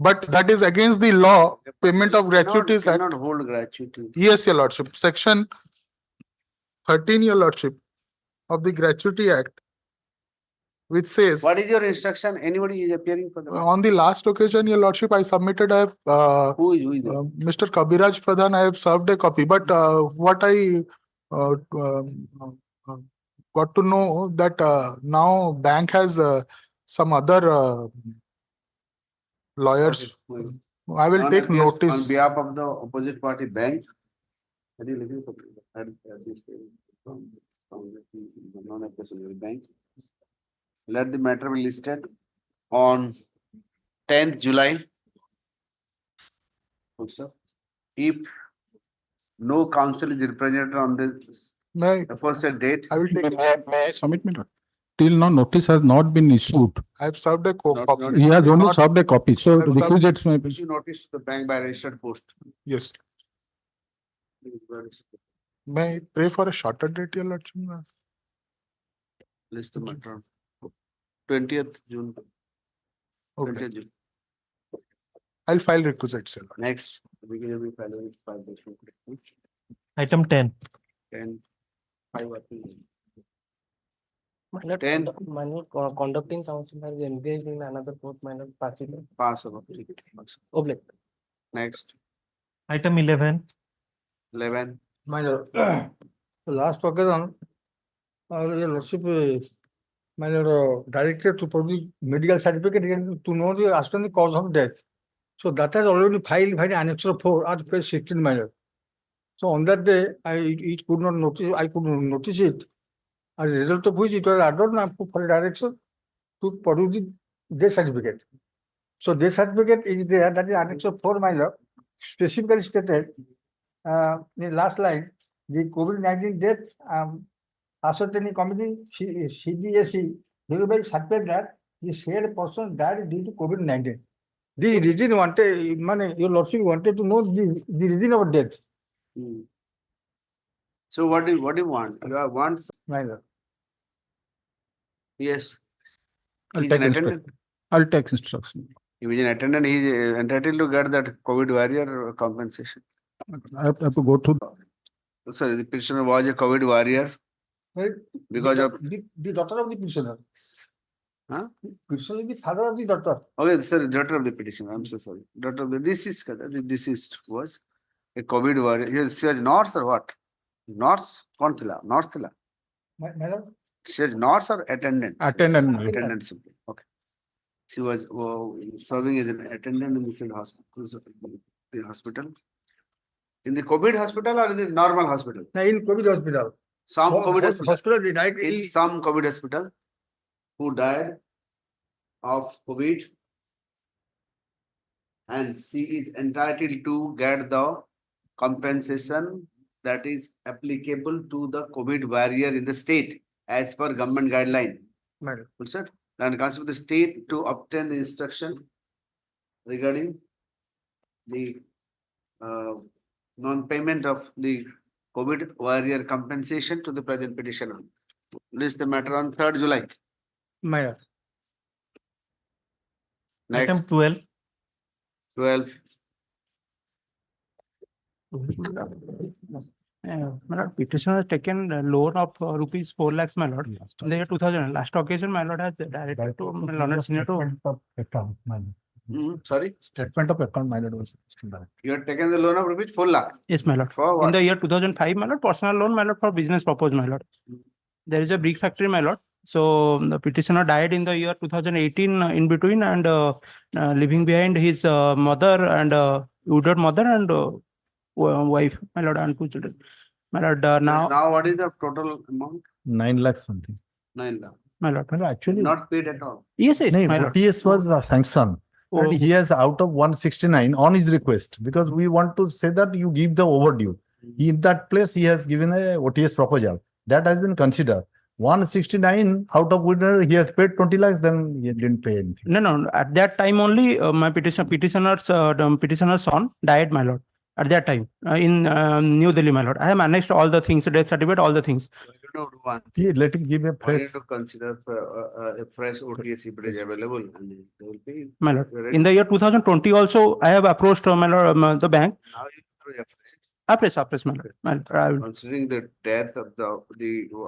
But that is against the law. Payment of gratuities. Cannot hold gratuity. Yes, your lordship. Section 13, your lordship, of the Gratuity Act, which says. What is your instruction? Anybody is appearing for the On the last occasion, your lordship, I submitted. I have who is it? Mr. Kabiraj Pradhan. I have served a copy, but what I got to know that now bank has some other lawyers. I will take notice. On behalf of the opposite party bank. Are you looking for from the non-oppositional bank? Let the matter be listed on 10th July. Also, if no counsel is represented on this aforesaid date, I will take. May I submit, my lord? Till now, notice has not been issued. I have served a copy. He has only served a copy, so I've served- requisites may be. issue notice to the bank by registered post. Yes. May I pray for a shorter date, your lordship? List the matter on 20th June. Okay. 20th June. I'll file requisites, sir. Next, we can file it 5 days. Item 10. 10, 5 working days. Minor 10. conducting counsel has engaged in another court minor possible. Pass over. Oblique. Next, Item 11. 11. My lord, last occasion, your lordship, my lord, directed to produce medical certificate to know the ascertain cause of death. So that has already filed by the annexure 4 at page 16, my lord. So on that day, I could not notice it. As a result of which it was ordered for a direction to produce the death certificate. So death certificate is there, that is annexure 4, my lord, specifically stated. In the last line, the COVID-19 death ascertaining committee CDAC hereby certified that the said person died due to COVID-19. The reason wanted, your lordship wanted to know the reason of death. So what do you want? You want? My lord. Yes. I'll He's take an instruction. attendant. I'll take instruction. If he's an attendant, he is entitled to get that COVID warrior compensation. I have to go through. Sorry, the petitioner was a COVID warrior because of. The daughter of the petitioner. Huh? Petitioner is the father of the daughter. Okay, sir, daughter of the petitioner. I'm so sorry. Daughter of the deceased was a COVID warrior. She was nurse or what? Nurse? Kaun thila? Nurse thila? Madam? She was nurse or attendant? Attendant. Attendant simply. Okay. She was serving as an attendant in the hospital. In the COVID hospital or in the normal hospital? No, in COVID hospital. Some COVID hospital. They died In some COVID hospital who died of COVID and she is entitled to get the compensation that is applicable to the COVID warrior in the state as per government guideline. Madam. Understood? And consider the state to obtain the instruction regarding the non-payment of the COVID warrior compensation to the present petitioner. List the matter on 3rd July. Madam. Item Next, 12. 12. My lord, petitioner has taken a loan of rupees 4 lakhs, my lord. In the year 2000, last occasion, my lord has directed to my lord senior to Sorry, Statement of account, my lord, was. you have taken the loan of rupees 4 lakh. yes, my lord. For In what? the year 2005, my lord, personal loan, my lord, for business purpose, my lord. There is a brick factory, my lord. So the petitioner died in the year 2018 in between and leaving behind his mother and widowed mother and wife, my lord, and 2 children. My lord, now, Now what is the total amount? 9 lakhs something. 9 lakh. my lord. And actually, Not paid at all. Yes, yes, no, my lord. OTS was sanctioned. And Oh. he has out of 169 on his request, because we want to say that you give the overdue. In that place, he has given a OTS proposal. That has been considered. 169 out of which he has paid 20 lakhs, then he didn't pay anything. No. At that time only, my petitioner's son died, my lord. At that time, in New Delhi, my lord. I have managed all the things, death certificate, all the things. You know one He let him give a Why fresh. need to consider a fresh OTS if it is available and they will pay. My lord. You're ready. In the year 2020 also, I have approached my lord, the bank. Now you throw your fresh. Appraise, my lord. My lord, I will- Considering the death of the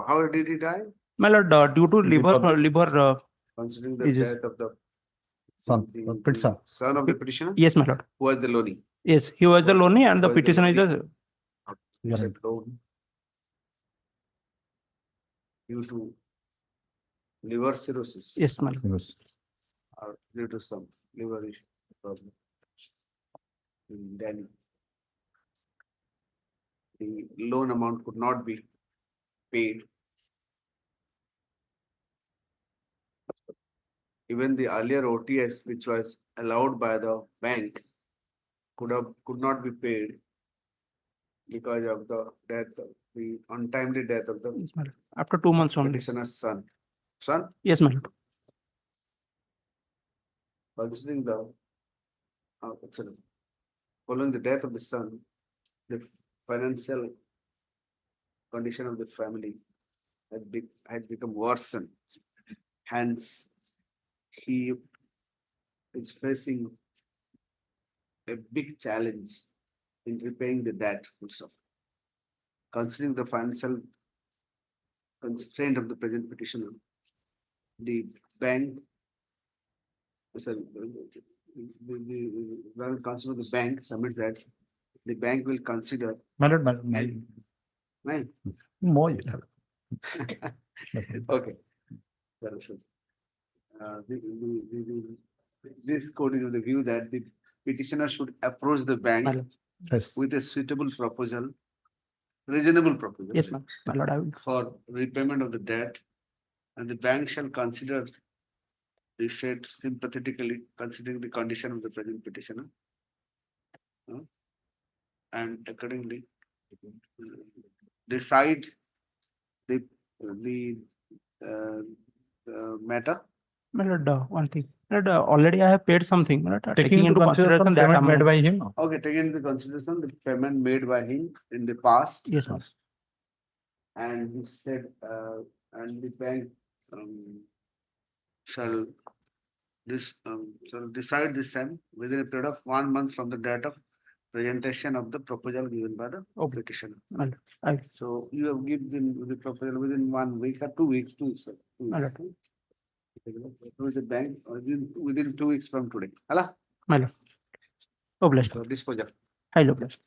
how did he die? my lord, due to liver, Considering the Is it- death of the Son, the petitioner. son of the petitioner, yes, my lord. who was the loanee? Yes, he was the loanee and the Who was the petitioner is loanee? the, He said loan due to liver cirrhosis. yes, my lord. Yes. Or due to some liver issue problem in Delhi. The loan amount could not be paid. Even the earlier OTS, which was allowed by the bank, could not be paid because of the the untimely death of the Yes, my lord. After 2 months only. petitioner's son. Son, Yes, my lord. considering the sorry, following the death of the son, the financial condition of the family had become worsened. Hence, he is facing a big challenge in repaying the debt. Full stop. Considering the financial constraint of the present petitioner, the bank, sorry, the counsel of the bank submits that the bank will consider. My lord, Right? more. Okay. This code is of the view that the petitioner should approach the bank My lord. Yes. with a suitable proposal, reasonable proposal. Yes, ma'am. My lord, I will. For repayment of the debt, and the bank shall consider, they said sympathetically, considering the condition of the present petitioner. And accordingly, decide the matter. My lord, one thing. My lord, already I have paid something. My lord, Taking into consideration that payment made amount. by him. Okay, taking into consideration the payment made by him in the past. Yes, ma'am. And he said, and the bank shall decide this time within a period of 1 month from the date of presentation of the proposal given by the petitioner. My lord, I will. So you have given the proposal within 1 week or 2 weeks, 2 weeks. 2 My weeks. lord. With the bank within 2 weeks from today. Hello? My lord. Oh, blessed. So disposal. Hello, blessed.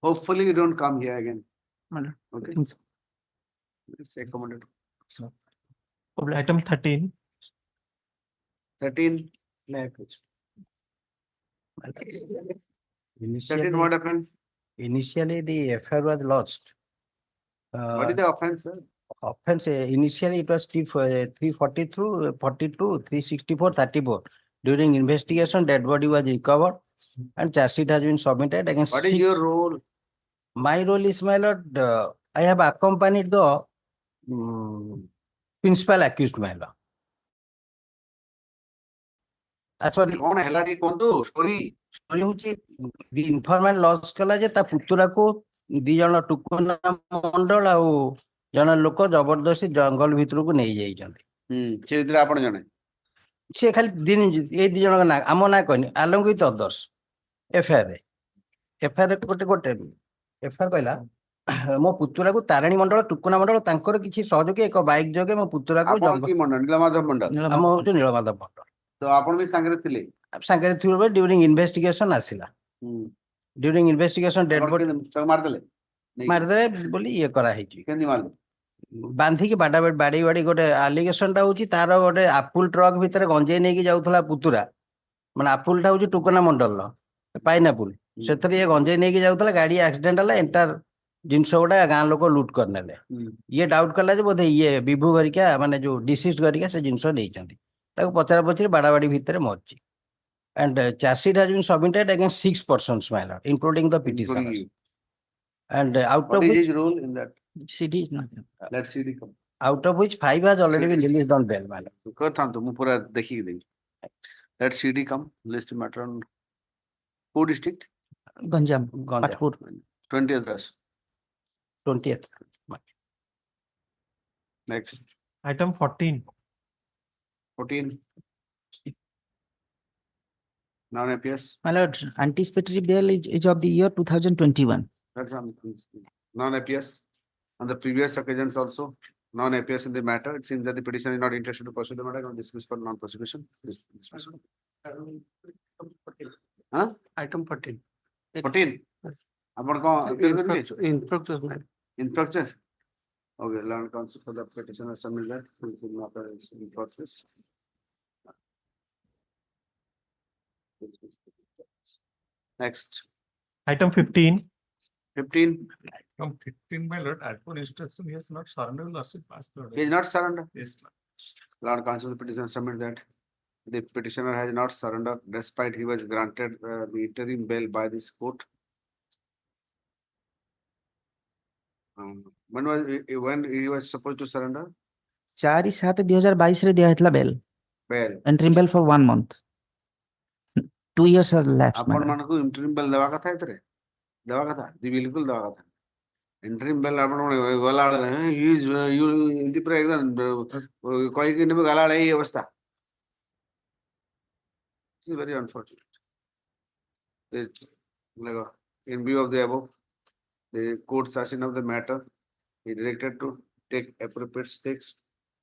Hopefully you don't come here again. My lord. Okay. Things. It's accommoded. Item 13. 13. 13, what happened? Initially, the FIR was lost. What is the offense, sir? Offense, initially it was 340 through 42, 364, 34. During investigation, dead body was recovered and charge sheet has been submitted against. What is your role? My role is, my lord, I have accompanied the principal accused, my lord. As for कौन है हेला ठीक कौन तो story story होची the informant loss कला जे ता पुतुरा को दी जन टुकुना मंडल आउ जन लोक जबरदस्ती जंगल भितर को नहीं जाई जंती से इधर आपण जने से खाली दिन ए दी जन ना आमो ना कहनी along with others एफआईआर गोटे गोटे एफआईआर कहला मो पुतुरा को तारिणी मंडल टुकुना मंडल तांकर किछि सहयोगी एक बाइक जोगे मो पुतुरा को आपण की मंडल नीलमाधव मंडल हम होचे नीलमाधव मंडल तो आपण भी संगे थिले संगे थिले ड्यूरिंग इन्वेस्टिगेशन आसिला ड्यूरिंग इन्वेस्टिगेशन डेड बॉडी मार दे बोली ये करा है जी केनी मार बांधी की बाडा बाड़ी बाड़ी गोटे एलिगेशन टा होची तार गोटे आपुल ट्रक भितर गंजे नै की जाउथला पुतुरा माने आपुल टा होची टुकुना मंडल पाइनापुल सेथरे ये गंजे नै की जाउथला गाड़ी एक्सीडेंट हला एंटर जिनस गोटा गां लोक लूट करनेले ये डाउट कला जे बोधे ये विभू गरिका माने जो डिसीज गरिका से जिनस नै चंती ताको पचरा पचरी बाडा बाड़ी भितर मरची and charge sheet has been submitted against 6 persons, my lord, including the petitioner. And out of which which his role in that CD is not. let CD come Out of which 5 has already been released on bail, my lord. करता हूं तो मु पूरा देखि दे let CD come list the matter on who district Ganjam, Ganjam. Patpur. 20th address 20th. next Item 14. 14 non-APS My lord, anticipatory bail is of the year 2021. that's non-APS on the previous occasions also non-APS in the matter. It seems that the petitioner is not interested to pursue the matter and dismiss for non-prosecution. Huh? Item 14. 14 आपण को Infructuous matter. Infructuous. Okay, learn counsel for the petitioner submit that since the matter is in process. Next Item 15. 15 From 15, my lord, at for instruction, he has not surrendered lordship past the order. he is not surrender. Yes, ma'am. Lord counsel the petitioner submit that the petitioner has not surrendered despite he was granted the interim bail by this court. When he was supposed to surrender? 4/7/2022 रे दिया हेतला bail. Bail. Interim bail for 1 month. 2 years has lapsed. आपण मानको interim bail देवा कथा इतरे देवा कथा दी बिल्कुल देवा कथा interim bail आपण गला he is you इंति पर एकदम कोई कि ने गला ये अवस्था is very unfortunate. In view of the above, the court's assessment of the matter, he directed to take appropriate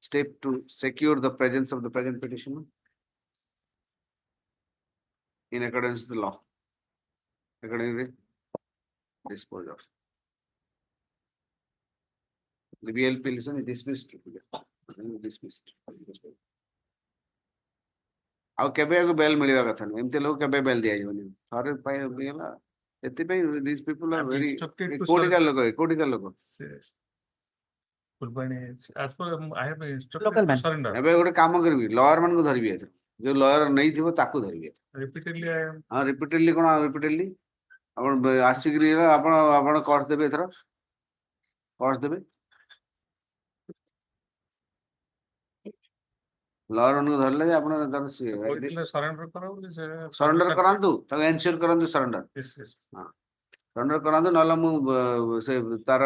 step to secure the presence of the present petitioner in accordance with the law. Accordingly, dispose of. The BLP listen is dismissed. Dismissed. ଆଉ କେବେ ଆକୁ bail ମିଳିବା କଥା ନୁହେଁ ଏମିତି ଲୋକ କେବେ bail ଦିଆଯିବନି ଥରେ ପାଇଁ ହେଲା ଏଥିପାଇଁ these people are very କୋଟିକା ଲୋକ As per I have instructed to surrender. ଏବେ ଗୋଟେ କାମ କରିବି ଲୟର ମାନଙ୍କୁ ଧରିବି ଏଥର ଯୋଉ ଲୟର ନେଇଥିବ ତାକୁ ଧରିବି Repeatedly, I am. ହଁ ରିପିଟେଡଲି କଣ ରିପିଟେଡଲି ଆପଣ ଆସିକିରି ଆପଣ କର୍ସ ଦେବେ ଏଥର କର୍ସ ଦେବେ लॉयर ମାନଙ୍କୁ ଧରିଲେ ଯେ ଆପଣ ତାର ସରେଣ୍ଡର କରାନ୍ତୁ ତାକୁ ଏନସିଓର କରନ୍ତୁ ସରେଣ୍ଡର ସରେଣ୍ଡର କରାନ୍ତୁ ନହେଲେ ମୁଁ ସେ ତାର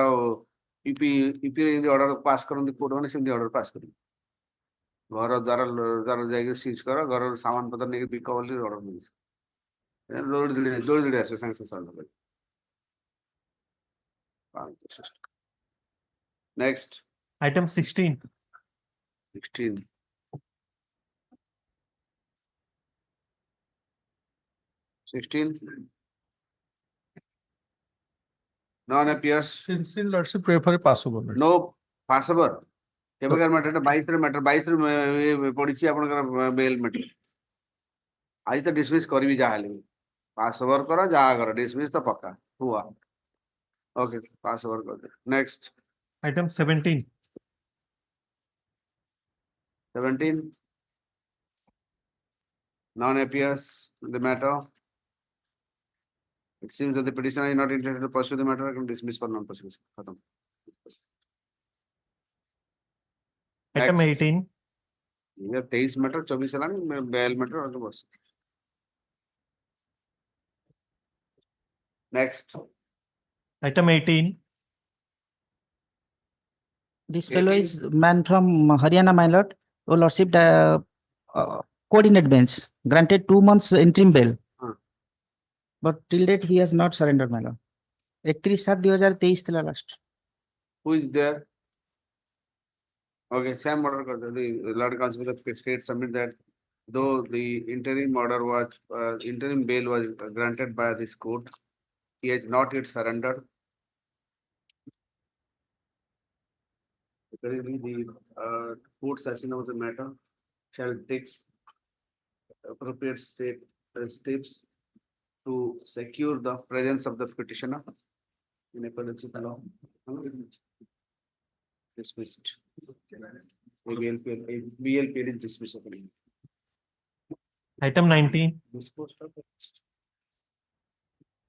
ଇପି ଯେମିତି ଅର୍ଡର ପାସ୍ କରନ୍ତି କୋର୍ଟ ମାନେ ସେମିତି ଅର୍ଡର ପାସ୍ କରିବି ଘର ଦ୍ୱାର ଯାଇକି ସିଜ୍ କର ଘରର ସାମାନ ପତ୍ର ନେଇକି ବିକ ବୋଲି ଅର୍ଡର ମିଳିଛି ଦୌଡ଼ି ଆସିବ ସାଙ୍ଗେ ସାଙ୍ଗେ ସରେଣ୍ଡର କରିବି next Item 16. 16 non-appears. Sincere lordship pray for a passover. No passover. केबेकार मैटर 22 रे पड़ीची आपनकर बेल मैटर आज तो डिसमिस करबी जाहाले पासओवर करो जा करो डिसमिस तो पक्का हुआ ओके पासओवर कर दे next Item 17. 17 None appears in the matter. It seems that the petitioner is not intended to pursue the matter. I can dismiss for non-pursuance. Khatam. Item Next. 18. ये 23 matter, 24 चलाने, 42 matter और तो बस. Next. Item 18. This fellow is man from Haryana, my lord. Oh, lordship, coordinate bench granted 2 months interim bail. But till date he has not surrendered, my lord. 31/7/2023 thila last. Who is there? Okay, same order. The Lord Counsel of the state submit that though the interim order was, interim bail was granted by this court, he has not yet surrendered. Accordingly, the court session of the matter shall take appropriate steps to secure the presence of the petitioner in accordance with the law. Dismissed. BLP is dismissed. Item 19.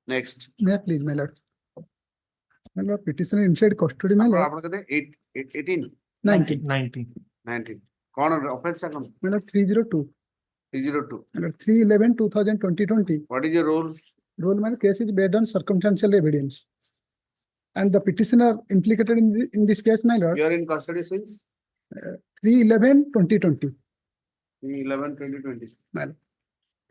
Next. May I please, my lord? My lord, petitioner inside custody, my lord. 18. 19. 19. Corner offense account. My lord, 302. 302. My lord, 3/11/2020. What is your role? Role, my case is based on circumstantial evidence. And the petitioner implicated in this case, my lord. You are in custody since? 3/11/2020. 3/11/2020. My lord.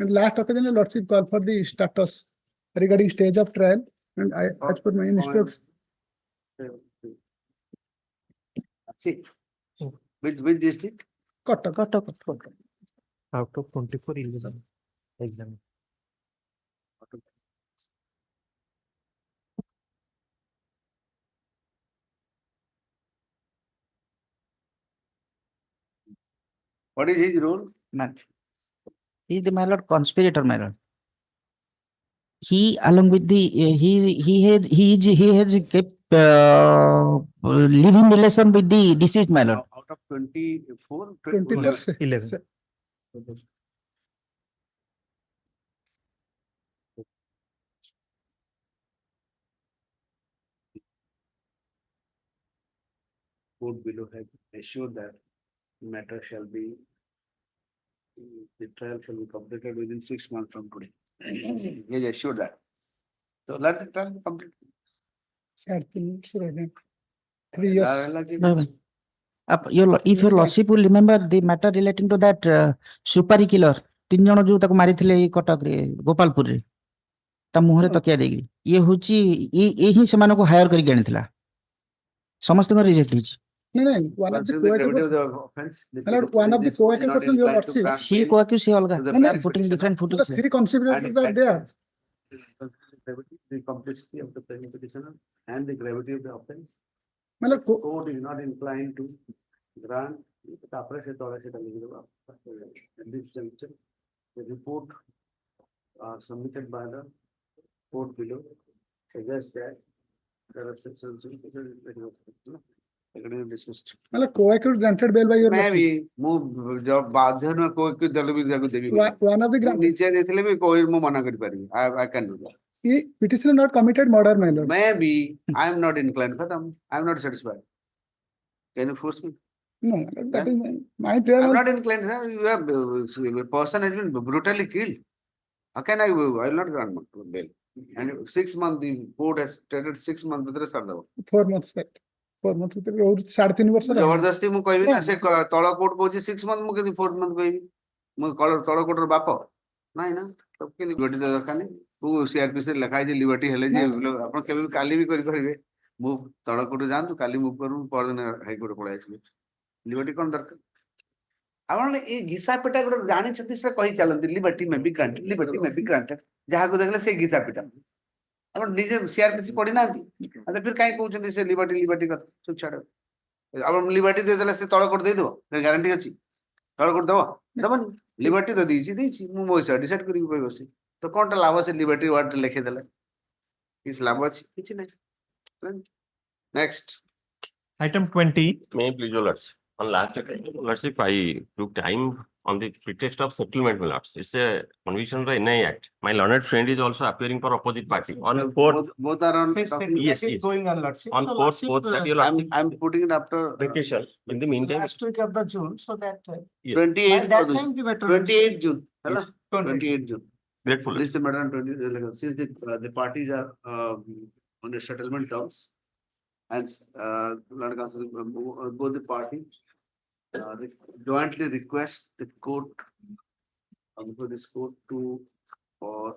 And last occasion, the lordship called for the status regarding stage of trial. And I, as per my instructions. See, which district? Kotak. Out of 24 eligible exam. What is his role? He is the, my lord, conspirator, my lord. He, along with the, he has kept living relation with the deceased, my lord. Out of 24, 11. Court below has assured that matter shall be, the trial shall be completed within 6 months from today. He has assured that. So let the trial be completed. 3 years. No. If your lordship will remember the matter relating to that Supari killer, 3 ଜଣ ଯୋଉ ତାକୁ ମାରିଥିଲେ ଏଇ କଟକରେ ଗୋପାଳପୁରରେ ତା ମୁହଁରେ ତକିଆ ଦେଇକି ଇଏ ହଉଛି ଇଏ ହିଁ ସେମାନଙ୍କୁ ହାୟର କରିକି ଆଣିଥିଲା ସମସ୍ତଙ୍କ ରିଜେକ୍ଟ ହେଇଛି One of the co-accusers, your lordship. She co-accused, she olga. Putting different footings. Three considerations are there. The complexity of the present petitioner and the gravity of the offence. My lord, Court is not inclined to grant at this juncture. The report submitted by the court below suggests that there are sections dismissed. My lord, co-accused granted bail by your lordship. Maybe move job बाध्य न कोई क्यों दल भी जागो देवी One of the granted. नीचे देते भी कोई मु मना कर पारी. I can do that. Petitioner not committed murder, my lord. Maybe I am not inclined. Khatam. I am not satisfied. Can you force me? No, that is my prayer. I am was- not inclined, sir. You have a person has been brutally killed. How can I will not grant bail? And 6 months, the court has stated 6 months with the 4 months, right? 4 months with the 3.5 वर्ष रहा। जबरदस्ती मु कहबी ना से तळ court कहूची 6 months मु केदी 4 months कहबी मु तळ कोर्ट रो बाप नाही ना तब केदी गोटी दे दरकार नहीं तू सीआरपी से लिखाई जे लिबर्टी हेले जे आपण केबे काली भी करि करबे मु तळ कोर्ट जानतु काली मु करू परदिन हाई कोर्ट पळाइ आछबे लिबर्टी कोन दरकार आपण ए घिसा पेटा गोटे जानि छथि से कहि चलंती लिबर्टी में भी ग्रांटेड जहा को देखले से घिसा पेटा आपण निजे सीआरपीसी पढि नांती अते फिर काई कहउछन्ती से लिबर्टी कथा सब छाड़ अब लिबर्टी दे देला से तळ कोर्ट दे दो गारंटी अछि तळ कोर्ट दबो दबन लिबर्टी तो दीची मु मोइसा डिसाइड करि पय बसी तो कोनटा लाभ से लिबर्टी वर्ड लिखे देला इस लाभ अछि किछि नै next Item 20. May I please your lordship? On last, lordship, I took time on the pretext of settlement, my lords. It's a conviction of the NI Act. My learned friend is also appearing for opposite party on a court. Both are on. Yes, yes. Going on, lordship. On court, that your lordship. I'm putting it after. Vacation. In the meantime. Last week of the June, so that. Yes. 28th. By that time, the matter. 28th June. Yes. 28th June. Grateful. This is the matter on 20, since the parties are on the settlement terms. And Lord Counsel, both the parties jointly request the court, before this court to, or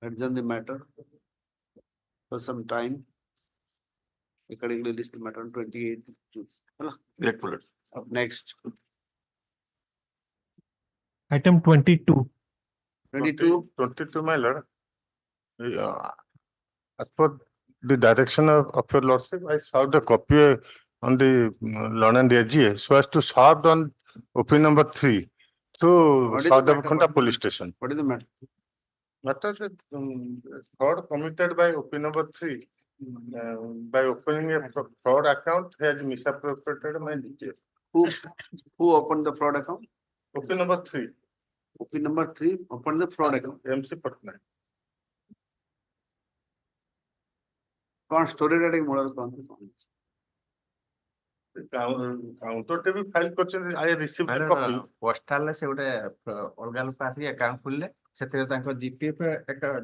adjourn the matter for some time. Accordingly, list the matter on 28th June. Grateful. Up next. Item 22. 22, my lord. As per the direction of your lordship, I served a copy on the learned AGA so as to serve on opinion number 3 to What is the South matter? Dakota Police Station. What is the matter? Matter that fraud committed by opinion number 3 by opening a fraud account has misappropriated my details. Who opened the fraud account? Opinion number 3. Opinion number 3 opened the fraud account. MC Patna. कौन story rating model कौन Counter to be file question. I received a copy. Postal se ଗୋଟେ ଅଲଗା ଲୋକ ଆସିକି account ଖୋଲିଲେ ସେଥିରେ ତାଙ୍କ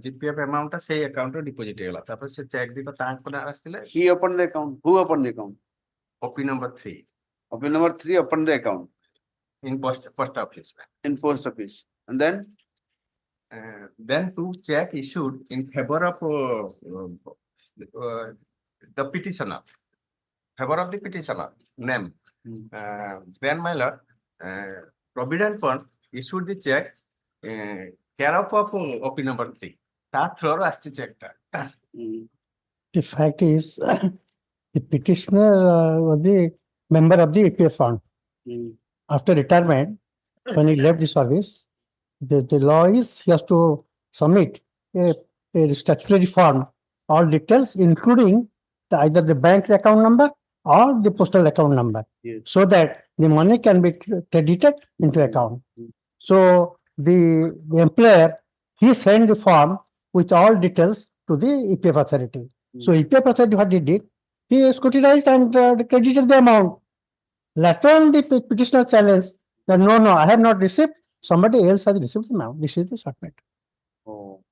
GPF amount ସେଇ ଆକାଉଣ୍ଟରେ ଡିପୋଜିଟ୍ ହେଇଗଲା ତାପରେ ସେ ଚେକ୍ ଦିଟା ତାଙ୍କ ନାଁ ଆସିଥିଲେ he opened the account. Who opened the account? OP number 3 OP number 3 opened the account in post office. In post office, and then two check issued in favor of the petitioner, favor of the petitioner name. Then my lord, Provident Fund issued the check care of OP number 3. That throw us to check that. The fact is, the petitioner was the member of the EPF fund. After retirement, when he left the service, the law is he has to submit a statutory form, all details, including either the bank account number or the postal account number, so that the money can be credited into account. So the employer, he sent the form with all details to the EPF authority. So EPF authority, what he did, he scrutinized and credited the amount. Later on, the petitioner challenged that no, I have not received. Somebody else has received the amount. This is the statement. oh,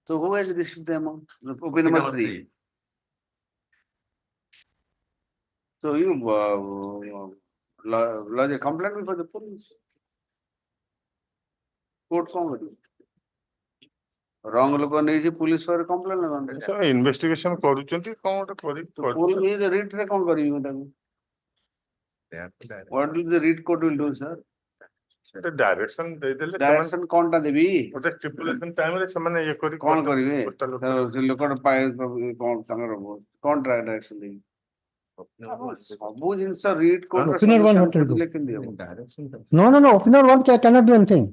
so who has received the amount? OP number 3. So you lodge a complaint before the police. Court form. Wrong look on easy police for a complaint. So investigation କରୁଛନ୍ତି କଣ ଗୋଟେ Police the read ରେ କଣ କରିବି ମୁଁ ତାକୁ? What will the read court will do, sir? direction ଦେଇଦେଲେ Direction କଣଟା ଦେବି? ଗୋଟେ stipulation time ରେ ସେମାନେ ଇଏ କରି କଣ କରିବେ? ସେ ଲୋକଟା ପାଏ କଣ ତାଙ୍କର କଣ direction ଦେବି? ସବୁ ଜିନିଷ read court ର Opinion one, solution what will do? ଖୋଜିଲେ କେମିତି ହବ? No. Opinion one cannot do anything.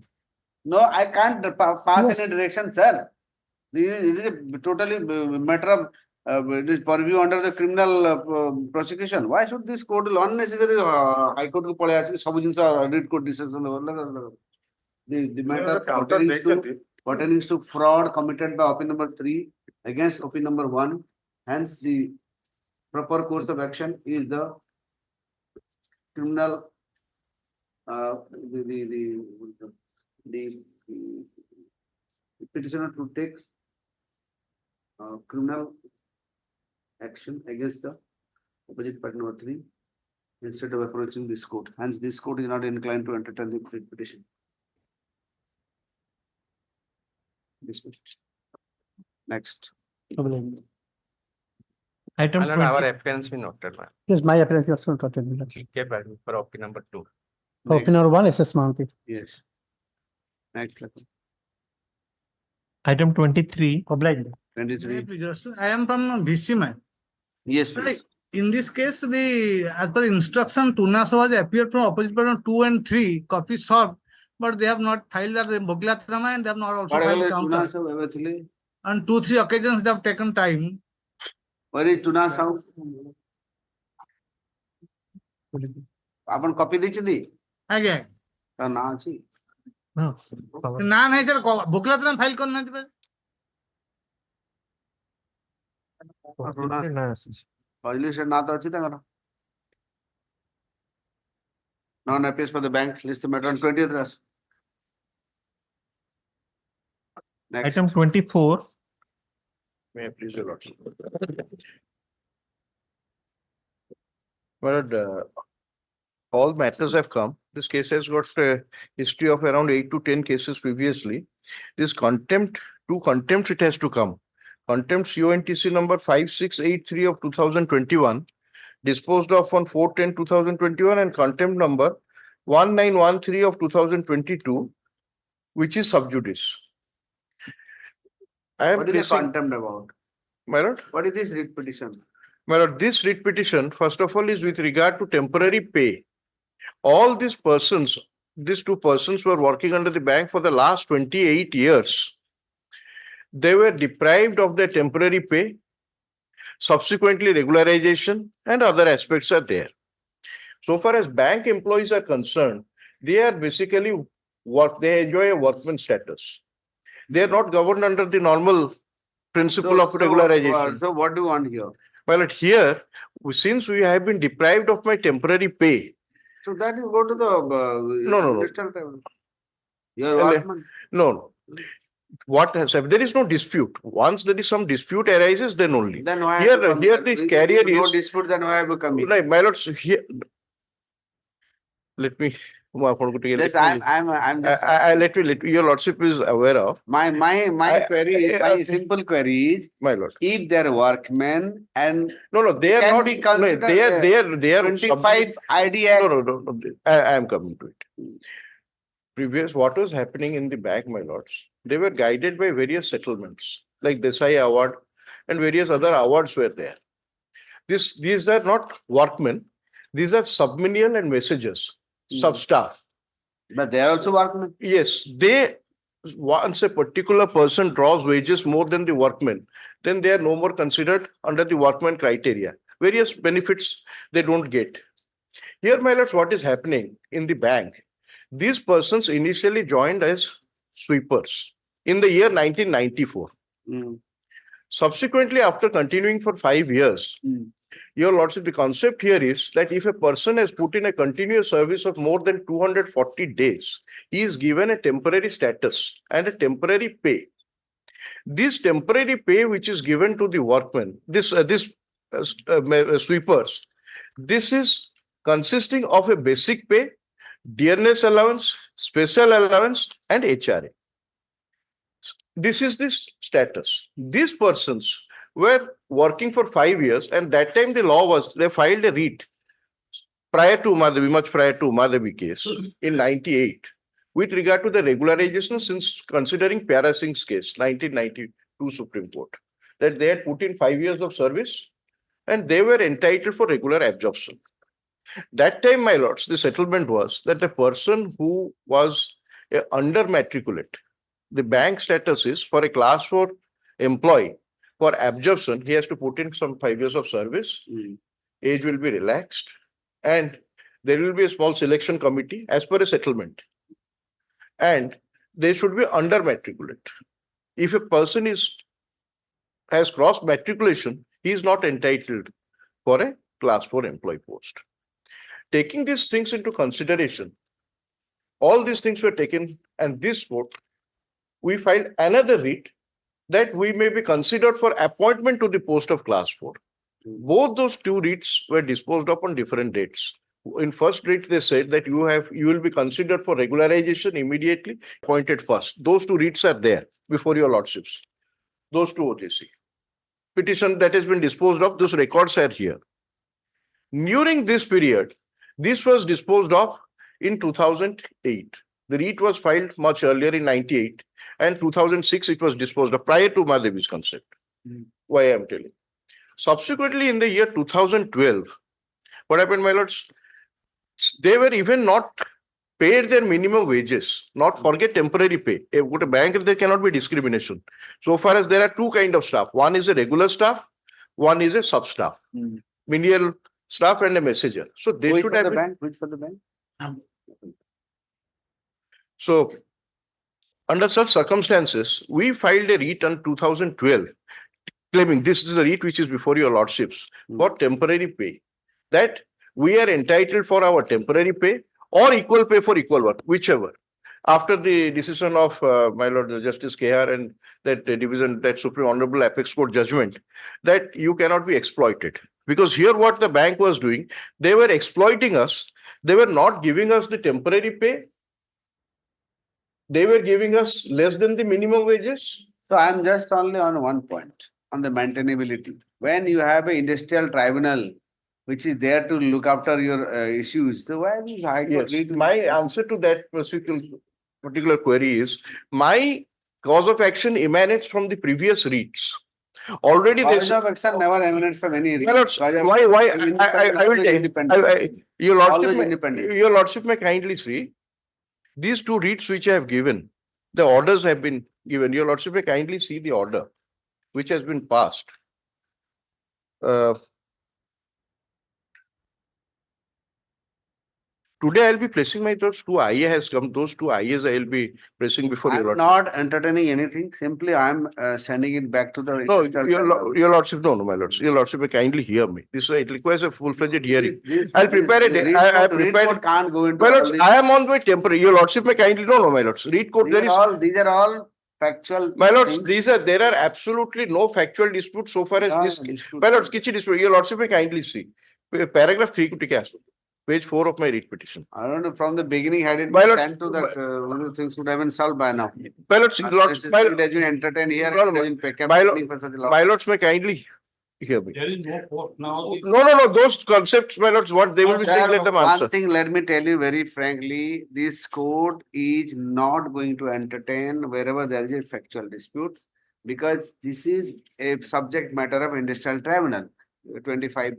No, I can't pass any direction, sir. It is a totally matter of it is purview under the criminal prosecution. Why should this court unnecessary High Court को पढ़े आके सब जिनिस read court decision the matter pertaining to fraud committed by OP number 3 against OP number 1. Hence, the proper course of action is the criminal the petitioner to take criminal action against the opposite party number 3 instead of approaching this court. Hence, this court is not inclined to entertain the petition. Dismissed. Next. Item My lord, our appearance be noted. Yes, my appearance is also noted. Okay, for OP number 2. Opinion number 1, SS Mounty. Yes. Next. Item 23. 23. I am from VC. Yes, please. In this case, as per instruction, Tunas was appeared from opposite party 2 and 3 copies served, but they have not filed their Boglatrama and they have not also filed counter. On 2-3 occasions they have taken time. Where is Tuna sound? Upon copy the Again. now see. Na nahi sir, booklet na file karna thi. Resolution na to achhi tangara. Non appears for the bank list the matter on 20th. Next. Item 24. May I please your lordship? Well, all matters have come. This case has got a history of around 8 to 10 cases previously. This contempt, it has to come. Contempt CONTC number 5683 of 2021, disposed of on 4/10/2021, and contempt number 1913 of 2022, which is sub judice. What is the contempt about? My lord? What is this writ petition? My lord, this writ petition, first of all, is with regard to temporary pay. All these persons, these two persons were working under the bank for the last 28 years. They were deprived of their temporary pay. Subsequently, regularization and other aspects are there. So far as bank employees are concerned, they are basically they enjoy a workman status. They are not governed under the normal principle of regularization. So what do you want here? Well, here, since we have been deprived of my temporary pay. So that you go to the No. Your workman. No. What has happened? There is no dispute. Once there is some dispute arises, then only. Then why Here the carrier is no dispute, then why have you come here? No, my lords, here. Let me. Yes, I'm just. Let me. Your lordship is aware of. My query, my simple query is, my lord, if they're workmen and no, they are not. Be considered they are 25 IDA. No. I am coming to it. Previous, what was happening in the bank, my lords? They were guided by various settlements, like Desai Award and various other awards were there. These are not workmen. These are submenial and messengers, sub-staff. But they are also workmen. Yes, once a particular person draws wages more than the workmen, then they are no more considered under the workman criteria. Various benefits they don't get. Here, my lords, what is happening in the bank? These persons initially joined as sweepers in the year 1994. Subsequently, after continuing for 5 years, your lordship, the concept here is that if a person has put in a continuous service of more than 240 days, he is given a temporary status and a temporary pay. This temporary pay which is given to the workmen, sweepers, this is consisting of a basic pay, dearness allowance, special allowance, and HRA. This is this status. These persons were working for 5 years, and that time the law was, they filed a writ prior to Madhavi, much prior to Madhavi case in 98, with regard to the regularization, since considering Pyara Singh's case, 1992 Supreme Court, that they had put in 5 years of service and they were entitled for regular absorption. That time, my lords, the settlement was that the person who was under matriculate, the bank status is for a class 4 employee, for absorption, he has to put in some 5 years of service, age will be relaxed, and there will be a small selection committee as per a settlement. And they should be under matriculate. If a person has crossed matriculation, he is not entitled for a class 4 employee post. Taking these things into consideration, all these things were taken, and this court, we filed another writ that we may be considered for appointment to the post of class 4. Both those two writs were disposed of on different dates. In first writ, they said that you will be considered for regularization immediately, appointed first. Those two writs are there before your lordships. Those two OTC. Petition that has been disposed of, those records are here. During this period, this was disposed of in 2008. The writ was filed much earlier in 98, and 2006 it was disposed of prior to Madhavi's concept. Why I am telling. Subsequently, in the year 2012, what happened, my lords? They were even not paid their minimum wages, not forget temporary pay. With a bank, there cannot be discrimination. So far as there are two kinds of staff. One is a regular staff, one is a sub-staff, menial staff and a messenger. So they Which should for have the been. bank, which for the bank? So under such circumstances, we filed a writ on 2012 claiming this is the writ which is before your lordships for temporary pay, that we are entitled for our temporary pay or equal pay for equal work, whichever. After the decision of my Lord Justice KR and that division, that Supreme Honorable Apex Court judgment, that you cannot be exploited. Because here what the bank was doing, they were exploiting us. They were not giving us the temporary pay. They were giving us less than the minimum wages. So I'm just only on one point, on the maintainability. When you have an industrial tribunal which is there to look after your issues, so why is High Court? Yes, my answer to that particular query is, my cause of action emanates from the previous writs. Already Cause this of action never emanates from any writ. My lords, why I will tell your lordship may kindly see these two writs which I have given. The orders have been given. Your lordship may kindly see the order which has been passed. Today I'll be placing my those two IA has come. Those two IAs I'll be placing before your I'm lordship. not entertaining anything. Simply I'm sending it back to the. No, your lordship, no, my lords. Your lordship may kindly hear me. This it requires a full-fledged hearing. I'll prepare a. I prepared. Can't go into. My lords, I am on my temporary. Your lordship may kindly no, my lords. Read code. These are all factual. My lords, there are absolutely no factual disputes so far as this. My lords, kitchen dispute. Your lordship may kindly see paragraph 3 to page 4 of my writ petition. I don't know, from the beginning, had it My been lords, sent to that, one of the things would have been solved by now. My lords, It has been entertained here. My lords may kindly hear me. There is no court now. No. Those concepts, my lords, what they will be saying, let them answer. One thing, let me tell you very frankly, this court is not going to entertain wherever there is a factual dispute, because this is a subject matter of industrial tribunal, 25.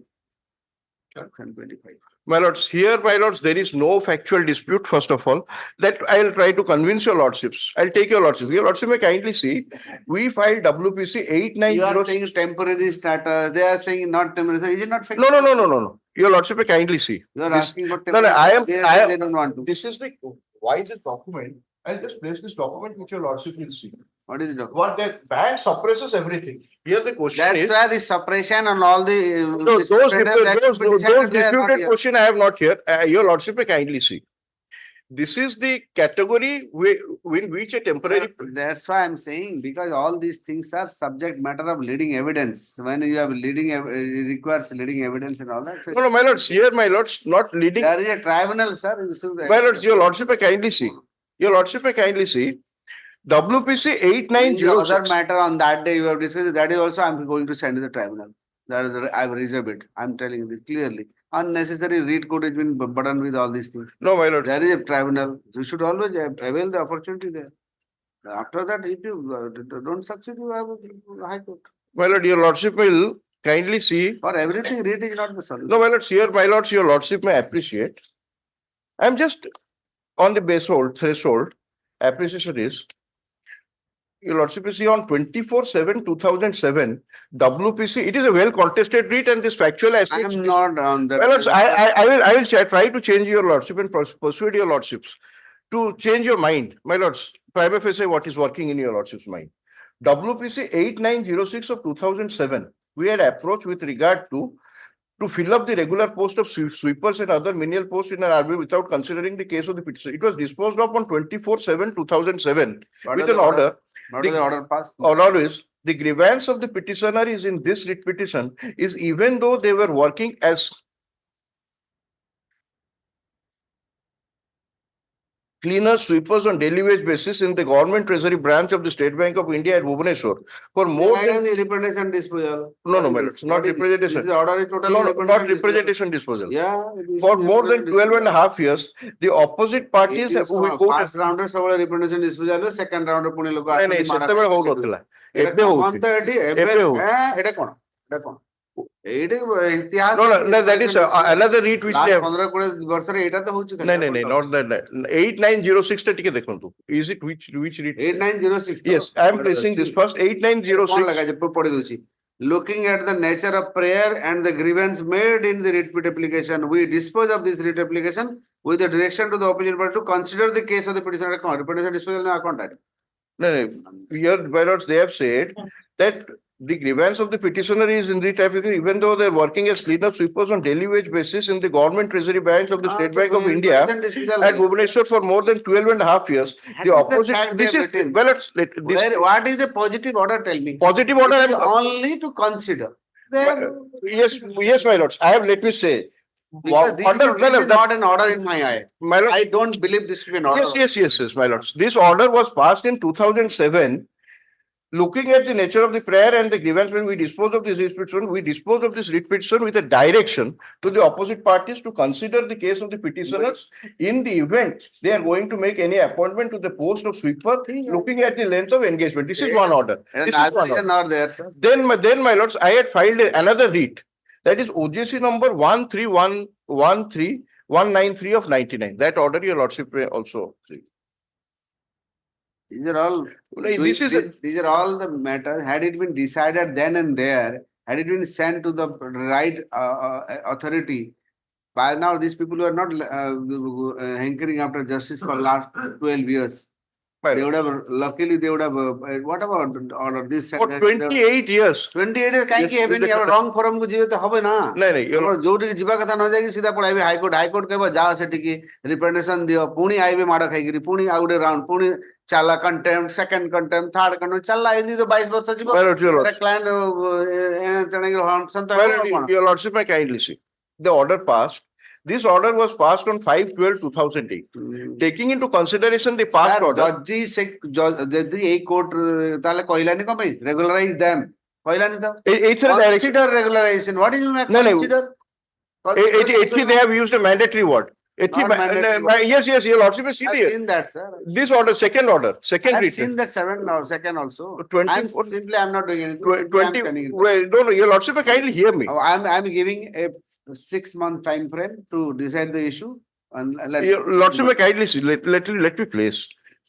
My lords, here, my lords, there is no factual dispute, first of all, that I'll try to convince your lordships. I'll take your lordship. Your lordship may kindly see, we filed WPC 890. You are saying temporary status, they are saying not temporary, so is it not factual? No. Your lordship may kindly see. You are This- asking about No, temporary. they don't want to. This is the, why this document? I'll just place this document which your lordship will see. What is it? What that bank suppresses everything. Here the question That's is. why the suppression and all the. No, those disputed question I have not here. Your lordship may kindly see. This is the category in which a temporary. That's why I'm saying, because all these things are subject matter of leading evidence. When you have requires leading evidence and all that. So No, my lords, here, my lords, not leading. there is a tribunal, sir. My lords, your lordship may kindly see. Your lordship may kindly see. WPC The 8906. other matter on that day you have discussed, that is also I'm going to send to the tribunal. That is, I've reserved it. I'm telling you clearly. Unnecessary read code has been burdened with all these things. No, my lord. There is a tribunal. You should always avail the opportunity there. After that, if you don't succeed, you have a high court. My lord, your lordship will kindly see. For everything, read is not the solution. No, my lords, here, my lords, your lordship may appreciate. I'm just on the threshold, appreciation is. Your lordship is on 24/7/2007 WPC. It is a well contested writ and this factual I am not on that. My lords, I will try to change your lordship and persuade your lordships to change your mind. My lords, prima facie what is working in your lordship's mind. WPC 8906 of 2007, we had approached with regard to fill up the regular post of sweepers and other menial posts in an RB without considering the case of the petition. It was disposed of on 24/7/2007 with an order. What is the order passed? Order is the grievance of the petitioner is in this writ petition is even though they were working as cleaners, sweepers on daily wage basis in the government treasury branch of the State Bank of India at Bhubaneswar for more than the representation disposal. No, my lords, not representation. This order is totally No, not representation disposal. Yeah. For more than 12.5 years, the opposite parties have First rounder ସବୁବେଳେ representation disposal, second rounder ପୁଣି ଲୋକ ନାଇଁ ସେତେବେଳେ ହଉନଥିଲା ଏବେ ହଉଛି ଏଇଟା କଣ? ଏଇଟା କଣ? ଏଇଟା ଇତିହାସ No, that is another read which they have. 15-20 ବର୍ଷରେ ଏଇଟା ତ ହଉଛି ନାଇଁ not that 8906 ଟା ଟିକେ ଦେଖନ୍ତୁ. Is it which read? 8906 Yes, I am placing this first 8906. କଣ ଲେଖା ଅଛି ପଢି ଦଉଛି. looking at the nature of prayer and the grievance made in the writ application, we dispose of this writ application with the direction to the opposite party to consider the case of the petitioner account. Repetition disposal no account. No, here, my lords, they have said that the grievance of the petitioner is in the traffic, even though they're working as cleanup sweepers on daily wage basis in the government treasury banks of the State Bank of India at Bhubaneswar for more than 12.5 years. The opposite, this is, What is the positive order? Tell me. Positive order This is only to consider. Yes, my lords, let me say. Because this is not an order in my eye. My lord, I don't believe this to be an order. Yes, my lords. This order was passed in 2007. Looking at the nature of the prayer and the grievance, when we dispose of this writ petition, we dispose of this writ petition with a direction to the opposite parties to consider the case of the petitioners in the event they are going to make any appointment to the post of sweeper, looking at the length of engagement. This is one order. This is one order. Then, my lords, I had filed another writ. That is OJC number 1313193 of 99. That order, your lordship may also see. These are all these are all the matters. Had it been decided then and there, had it been sent to the right authority, by now these people were not hankering after justice for last 12 years. They would have, luckily they would have, what about order this? For 28 years. 28 years, kaiki hebenni, our wrong forum ko jibe to hobe na. Jodi jiba katha na jayegi, sida padaibe High Court. High Court kehba jao setiki representation dio, puni aibe mada khaigiri, puni out round, puni chala contempt, second contempt, third contempt, challa endi to 22 varsha jiba. Client your lordship may kindly see. The order passed. This order was passed on 5/12/2008. Taking into consideration the past order. Judge court tale koilani ko bhai regularize them. Koilani to. Consider regularization. What is mean consider? They have used a mandatory word. Yes, your lordship has seen that, sir. This order, second order, second I've seen that second also. I'm not doing anything. No, your lordship kindly hear me. I'm giving a 6-month time frame to decide the issue. And your lordship may kindly see. Let me place.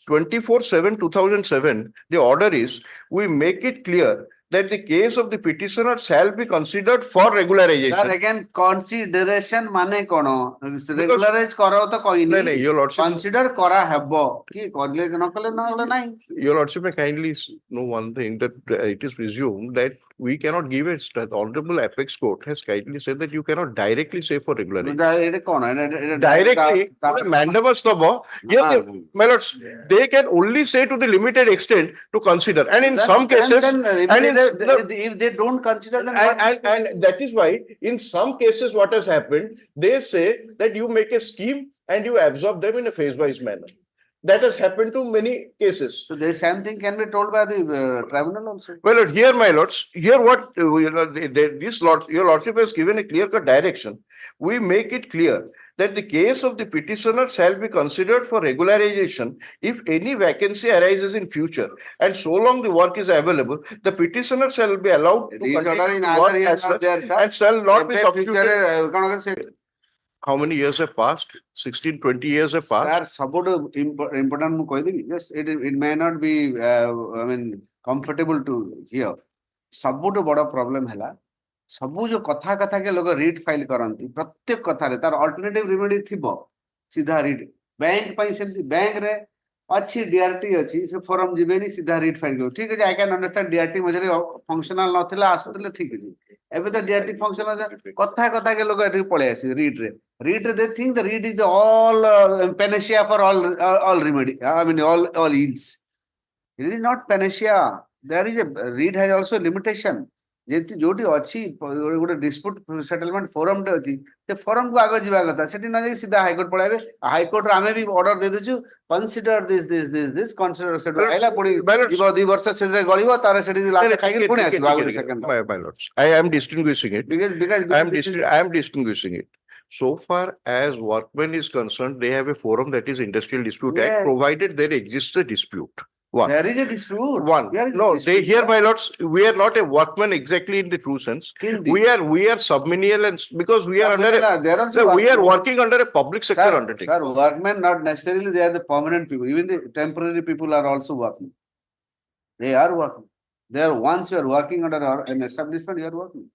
24/7/2007. The order is we make it clear that the case of the petitioner shall be considered for regularization. Sir, again, consideration mane kono? Regularize karo to koi nahi. Your lordship. Consider kora habbo. Ki korle no kale nahi. Your lordship may kindly know one thing, that it is presumed that we cannot give it. Honorable Apex Court has kindly said that you cannot directly say for regularization. Directly, mandamus tobo. Yes, my lords, they can only say to the limited extent to consider, and in some cases, if they don't consider them, and that is why in some cases what has happened, they say that you make a scheme and you absorb them in a phase-wise manner. That has happened to many cases. So the same thing can be told by the tribunal also. Well, here, my lords, here what your lordship has given a clear-cut direction. We make it clear that the case of the petitioner shall be considered for regularization if any vacancy arises in future, and so long the work is available, the petitioner shall be allowed to continue to work and shall not be substituted. How many years have passed? 16, 20 years have passed. Sir, important yes, it may not be comfortable to hear. Sabuto bada problem hela. Sabu jo katha ke logo read file karanti. Pratyek katha re tar alternative remedy thibo. Sidha read. Bank pai semti bank re achi DRT achi. Se forum jibeni sidha read file go. ठीक है जी, I can understand DRT मझे functional न थिला आसु थिले ठीक है जी. एबे तो DRT functional है. कथा के लोग एठी पळे आसी read रे. Read they think the read is the all panacea for all remedy. I mean all ills. It is not panacea. There is a read has also a limitation. जोटी अच्छी गोटे डिस्प्यूट सेटलमेंट फोरम टे अच्छी से forum को आगे जीवा कथा सेठी न जाई सीधा हाई कोर्ट पळाबे हाई कोर्ट रे आमे भी ऑर्डर दे देछु कंसीडर दिस कंसीडर सेटल आइला पड़ी जीवा 2 वर्ष से गळिबो तारे सेठी लाटे खाइके पुणी आसी आगे second my lords, I am distinguishing it because I am distinguishing it. So far as workmen is concerned, they have a forum, that is Industrial Dispute Act, provided there exists a dispute. One. There is a dispute. One. No, they here, my lords, we are not a workman exactly in the true sense. We are submenial, and because we are we are working under a public sector undertaking. Sir, workmen not necessarily they are the permanent people. Even the temporary people are also working. They are working. There, once you are working under an establishment, you are working.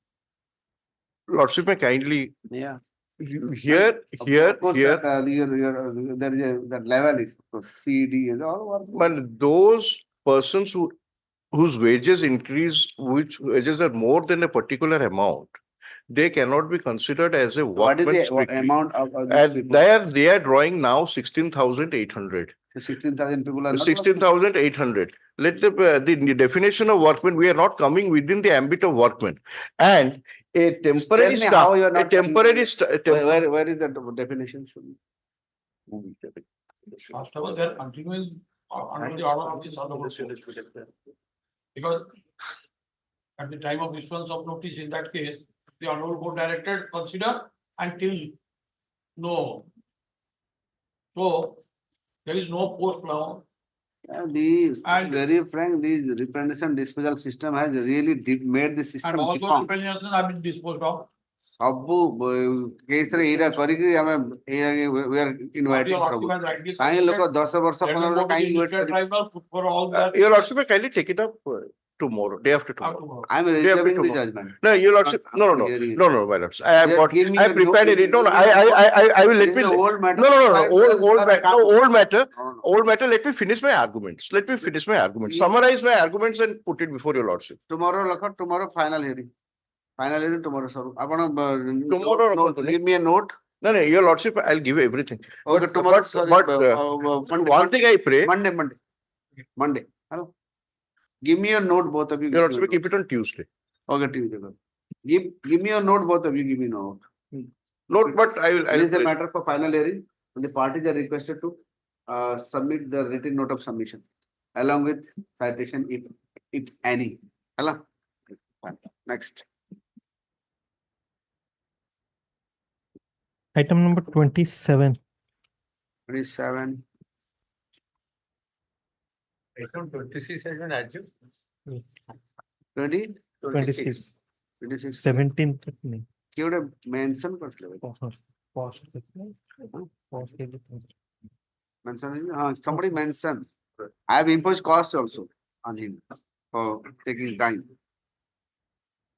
Lordship may kindly, Yeah. here, Of course, here. that, there is that level is, of course, C, D is all working. But those persons whose wages increase, which wages are more than a particular amount, they cannot be considered as a What is workman the strictly. amount of these And people? they are drawing now 16,800. 16,000 people are not 16,800. Let the definition of workman, we are not coming within the ambit of workman. And a temporary Tell me how you are not coming- Where is the definition? First of all, they are continuing under the order of this honorable court. Because at the time of issuance of notice, in that case, the honorable court directed consider until no. So there is no post now. Very frank, the representation disposal system has really made the system. And all those defunct. representations have been disposed of. ସବୁ case ରେ ଏଇଟା କରିକି ଆମେ we are inviting trouble. କାହିଁ ଲୋକ 10 ବର୍ଷ 15 ବର୍ଷ କାହିଁ wait କରିବେ? Your Lordship may kindly take it up tomorrow, day after tomorrow. I am Day after reserving the tomorrow. judgment. No, Your Lordship, no, my lords. I have got, give me I your prepared note. it. No, I will let This me. is an old matter. Old matter. Let me finish my arguments. Summarize my arguments and put it before Your Lordship. Tomorrow final hearing. Final hearing tomorrow, sir. Tomorrow, give me a note. No, Your Lordship, I'll give everything. Okay, tomorrow, sorry. One thing I pray. Monday. Hello. Give me your note, both of you. Your Lordship, keep it on Tuesday. Okay, Tuesday. Give me your note, both of you. Give me a note. Note, but I will. This is the matter for final hearing. And the parties are requested to submit the written note of submission along with citation, if any. Hello. Next. Item number 27. 27. Item 26 has been adjourned. 20? 26. 26. 17th May. Give a mention. Somebody mentioned. I have imposed cost also on him for taking time.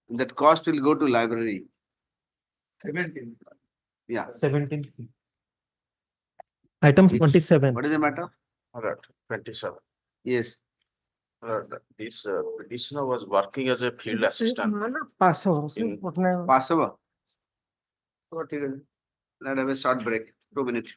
That cost will go to library. 17. Yeah. 17th. Item 27. What is the matter? All right, 27. Yes. This petitioner was working as a field assistant. Passover. So, let's have a short break. 2 minutes.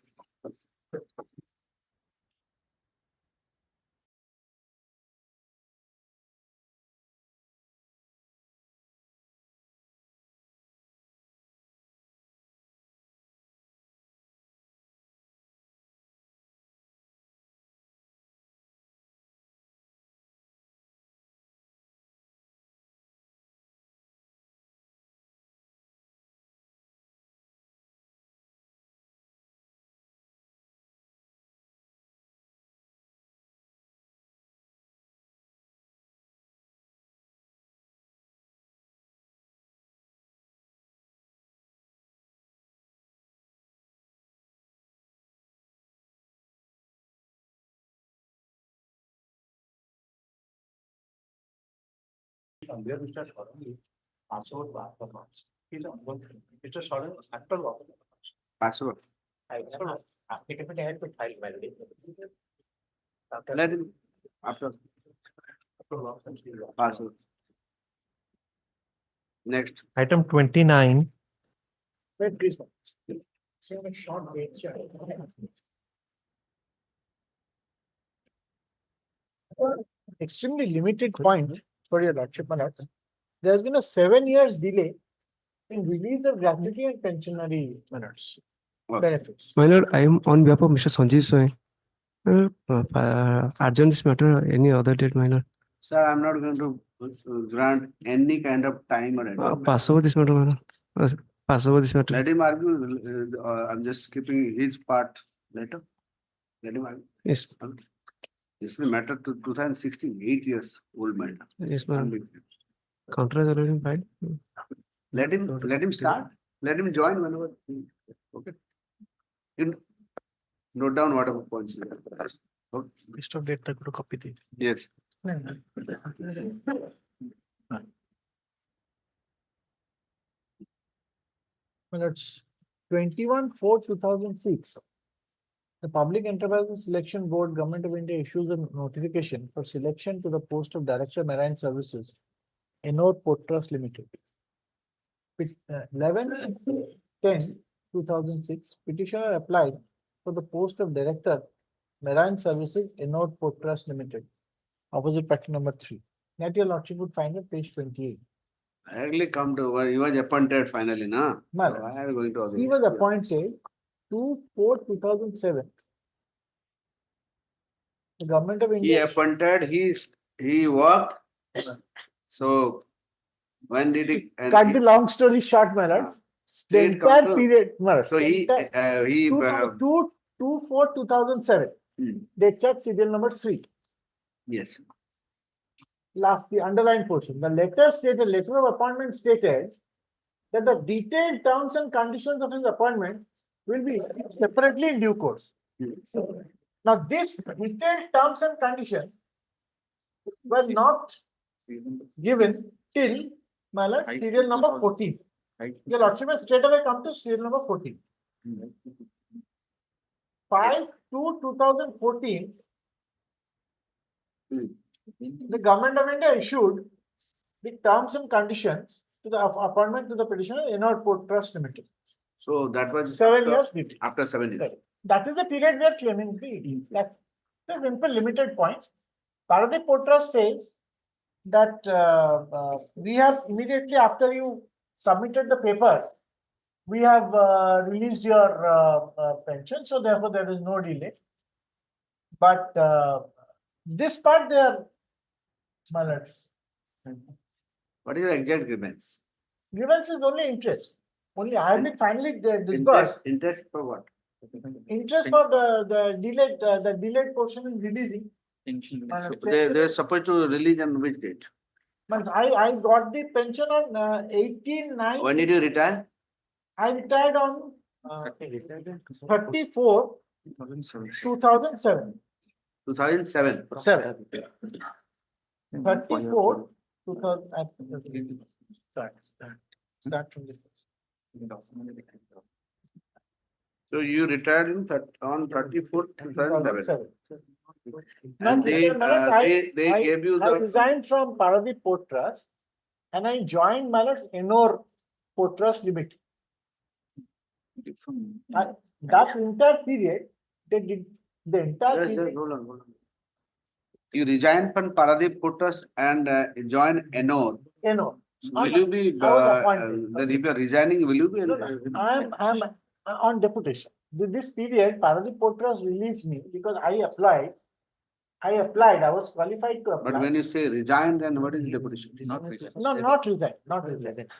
Where Mr. Sharma password he's on Mr. Sharma after Passover. Affidavit had to file validation. Let him after Passover. Next. Item 29. Wait, please. See a short wait. Extremely limited point for your Lordship, my lord. There has been a 7 years delay in release of gratuity and pensionary benefits. My lord, I am on behalf of Mr. Sanjeev Soy. Adjourn this matter any other date, my lord. Sir, I'm not going to grant any kind of time or anything. Pass over this matter, my lord. Pass over this matter. Let him argue. I'm just keeping his part later. Let him argue. Yes. This is the matter to 2016, 8 years old matter. Yes, ma'am. Counter has already been filed. Let him start. Let him join whenever. Okay. You note down whatever points you have. List of date, copy. Yes. Well, it's 21/4/2006. The Public Enterprises Selection Board, Government of India issues a notification for selection to the post of Director Marine Services, Ennore Port Trust Limited. 11/10/2006, petitioner applied for the post of Director Marine Services, Ennore Port Trust Limited, opposite party number 3. That your lordship would find at page 28. I really come to, he was appointed finally, na? No, So why are we going to he was appointed 2/4/2007. The Government of He India. appointed, he worked. So when did he? and Cut he- the long story short, my lords. The State entire Council- period, my lords, So he, he, 2/4/2007. They checked serial number 3. yes. Last, the underlined portion. The letter stated, letter of appointment stated that the detailed terms and conditions of his appointment will be separately in due course. Now, this detailed terms and conditions were not given till, my lord, serial number 14. Your lordship has straight away come to serial number 14. 5/2/2014. The Government of India issued the terms and conditions to the appointment to the petitioner, Ennore Port Trust Limited. So that was 7 years. after 7 years. That is the period we are claiming. That's the simple limited point. Paradip Port Trust says that we have immediately after you submitted the papers, we have released your pension. So therefore, there is no delay. But this part they are, my lords. What is your exact grievance? Grievance is only interest. Only I have been finally disbursed. Interest for what? Interest for the delayed portion in releasing. They're supposed to release on which date? But I got the pension on 18/9. When did you retire? I retired on 34/2007. 2007. 34/2000. Start from the first. So you retired on 34/2007. And They gave you I the. resigned from Paradip Port Trust and I joined my lords Ennore Port Trust Limited. That entire period, they did the entire period. Hold on. You resigned from Paradip Port Trust and joined Ennore. Ennore. Will you be, then if you are resigning, will you be? I am on deputation. This period, Paradip Port Trust relieved me because I applied. I was qualified to apply. But when you say resigned, then what is deputation? Not resigned. No, not resigned.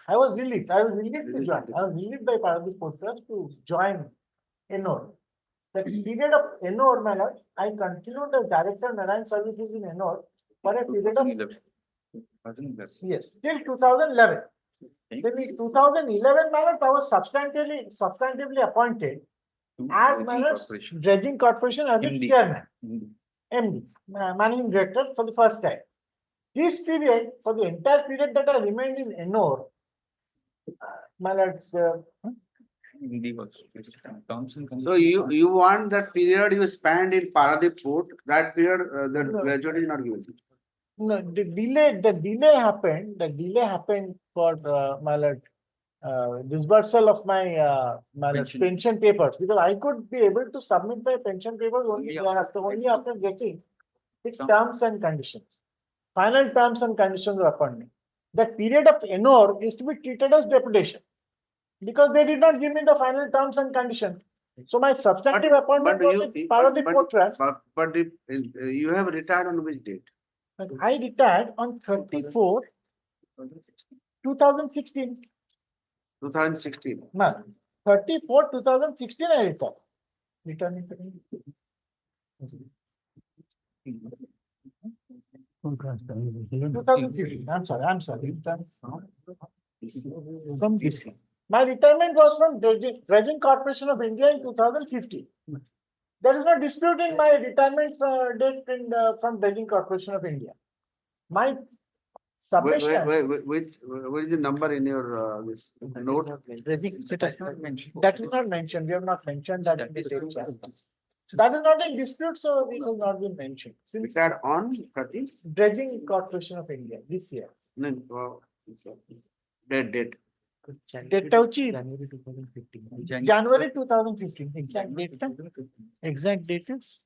I was relieved. I was relieved to join. I was relieved by Paradip Port Trust to join Ennore. The period of Ennore, my lord, I continued as Director Marine Services in Ennore for a period of yes, till 2011. Then in 2011, my lord, I was substantively appointed as my lord, Dredging Corporation as its chairman. MD, Managing Director for the first time. This period, for the entire period that I remained in Ennore, my lords. So you want that period you spent in Paradip Port, that period the gratuity is not given. No, the delay happened for my lord, disbursal of my pension papers, because I could be able to submit my pension papers only after getting the terms and conditions, final terms and conditions of appointment. That period of Ennore is to be treated as deputation because they did not give me the final terms and conditions. So my substantive appointment was part of the Port Trust. But you have retired on which date? I retired on 34/2016. 2016. No, 34/2016 I retired. Returning to 2015. I'm sorry. From DC. My retirement was from Dredging Corporation of India in 2015. There is no dispute in my retirement date from Dredging Corporation of India. My Wait, submission. what is the number in your this note? That is not mentioned. We have not mentioned that in the date just. So that is not in dispute, so it will not be mentioned. Is Since that on 30? Dredging Corporation of India this year. No, date. Date Tauchi. January 2015. Exact date. Exact date is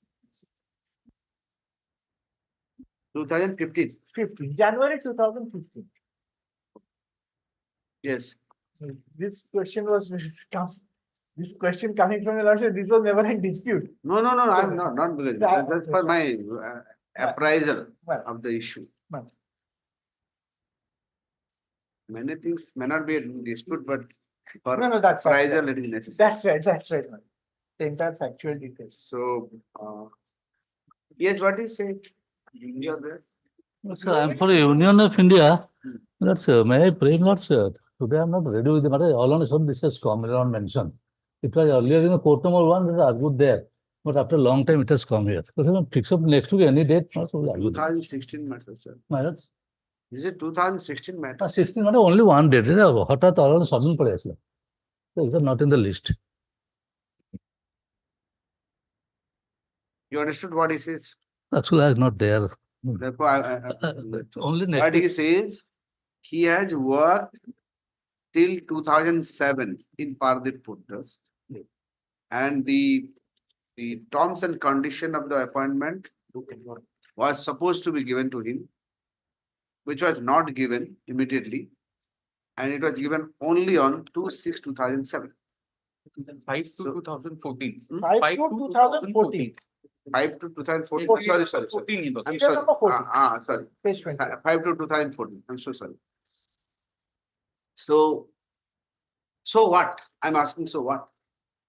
2015. 15. January 2015. Yes. This question was this question coming from a lawyer. This was never in dispute. No, I'm not because that's for my appraisal Well. of the issue. Well. Many things may not be in dispute, but for No, that's appraisal right. it is necessary. That's right. The entire factual details. So, yes, what is it? You're there. Sir, I'm for the Union of India. That's may I pray not, sir. Today I'm not ready with the matter. All on a sudden this has come around mentioned. It was earlier in the court number 1, it was argued there. But after a long time it has come here. So we can fix up next week any date. No, so we'll argue there. 2016 matter, sir. My lords. Is it 2016 matter? 16 matter only one date. Hatat all on a sudden pade asla. So it was not in the list. You understood what he says? Actually, is not there. Therefore, Only what next he week. says, he has worked till 2007 in Paradip Port Trust. And the terms and condition of the appointment was supposed to be given to him, which was not given immediately. And it was given only on 2/6/2007. 5 to 2014. 5 to 2014. 5 to 2014. 14. Sorry. 14 I'm Page sorry. number 14. Sorry. Page 20. 5 to 2014. I'm so sorry. So what? I'm asking, so what?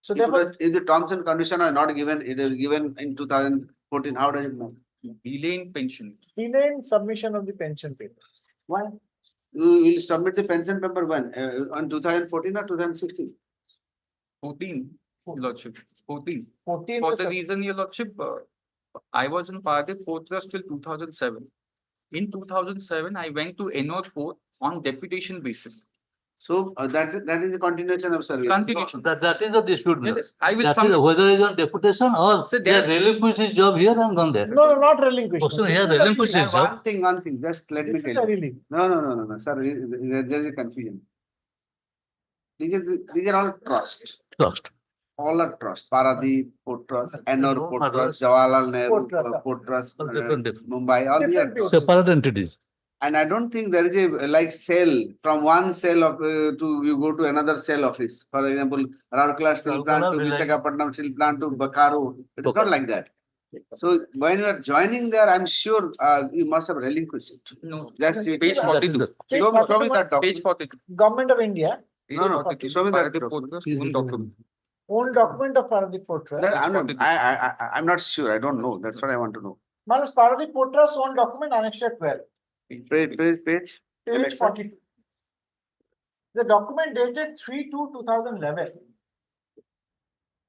So therefore, If the terms and conditions are not given, it is given in 2014, how does it know? Delay in pension. delay in submission of the pension papers. Why? You will submit the pension paper when? On 2014 or 2016? 14, Your Lordship. 14. 14 For was the a- reason, Your Lordship, I was in Paradip Port Trust till 2007. In 2007, I went to Ennore Port on deputation basis. So that is the continuation of service. Continuation. That is the dispute. my lord. I will That submit. is whether it is on deputation or So they have there- relinquished his job here and gone there. No, not relinquishment. Question, he This has is a relinquished relief. his job. One thing, just let me This tell is a you. relief. No, sir, there is a confusion. These are all trust. Trust. All are trust. Paradip Port Trust, Ennore Port Port Trust, Trust. Jawaharlal Nehru Port Trust. Port Trust, Different. Mumbai, all these are Different trust. Separate entities. And I don't think there is a like cell from one cell of to you go to another cell office. For example, Rourkela steel plant to Reliance. Visakhapatnam steel plant to Bakaru. It is not Bokaro. like that. So when you are joining there, I'm sure you must have relinquished it. No. Just it. Page 42. Page Show me 41, that document. Page 42. Government of India, No, show me that Paradip Port Trust, own document. own document of Paradip Port Trust. I'm not sure. I don't know. That's what I want to know. Manus Paradip Port Trust own document annexure 12. Page. Page 42. The document dated 3/2/2011.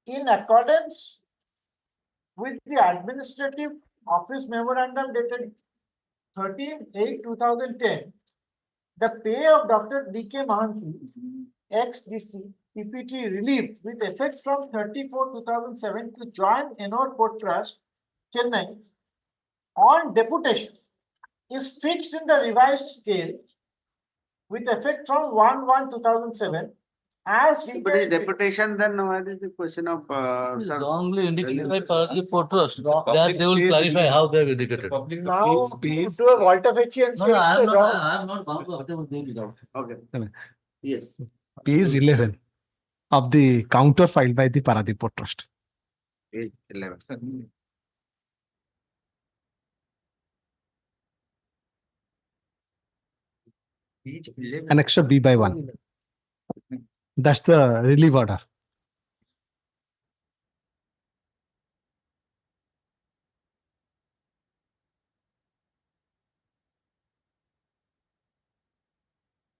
In accordance with the administrative office memorandum dated 13/8/2010, the pay of Dr. D.K. Mahanti, ex-DC, PPT relief with effect from 30/4/2007 to join Ennore Port Trust, Chennai, on deputation is fixed in the revised scale with effect from 1/1/2007 as But detailed. deputation, then what is the question of sir? Wrongly indicated by Paradip Port Trust. Wrong. That they will clarify how they have indicated. Now to a vault of HE and No, say I it's am wrong. not gone to whatever they without. Okay. Yes. Page 11 of the counter filed by the Paradip Port Trust. Page 11. Page 11. Annexure B/1. That's the relief order.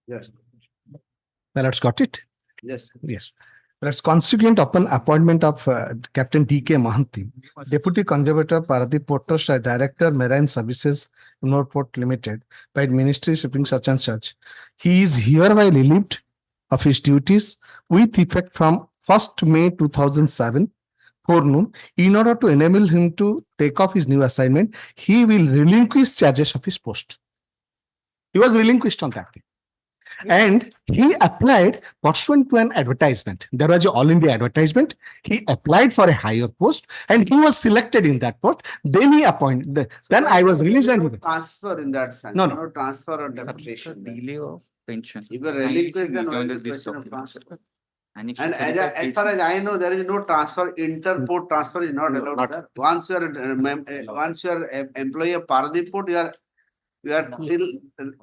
Yes. My lords got it? Yes. Yes. That's consequent upon appointment of Captain D.K. Mahanti, Deputy Conservator, Paradip Port Trust, Director, Marine Services, Port Limited, by Ministry Shipping such and such. He is hereby relieved of his duties with effect from 1st May 2007, forenoon. In order to enable him to take up his new assignment, he will relinquish charges of his post. He was relinquished on that day. And he applied pursuant to an advertisement. There was an all India advertisement. He applied for a higher post and he was selected in that post. Then he appointed. Then I was released and transfer in that sense. No, no. Transfer or deportation. Delay of pension. If you relinquish, then only the question of transfer. And as far as I know, there is no transfer. Inter-port transfer is not allowed. Sir. Once you are employee of Paradip Port, you are till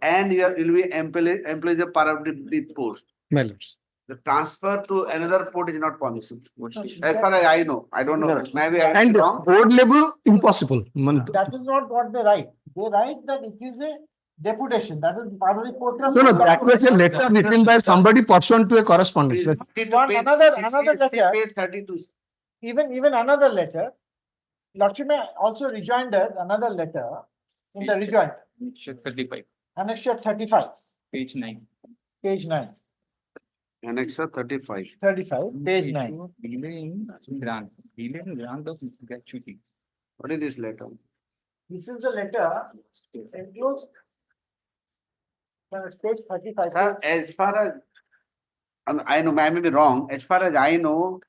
and you will be employee of Paradip Post. The transfer to another port is not possible. As far as I know, I don't know. Maybe I am and wrong. board level impossible. That is not what they write. They write that it is a deputation. That is part of the port. No, no, that was a letter written by somebody pursuant to a correspondence. Another letter. Page 32. Even another letter. Lakshmi also rejoined another letter in the rejoinder. Annexure 35. Annexure 35. Page 9. Page 9. Annexure 35. 35. Page 9. Delay in grant. Delay in grant of gratuity. What is this letter? This is the letter enclosed. It's page 35. Sir, as far as I know, I may be wrong. As far as I know,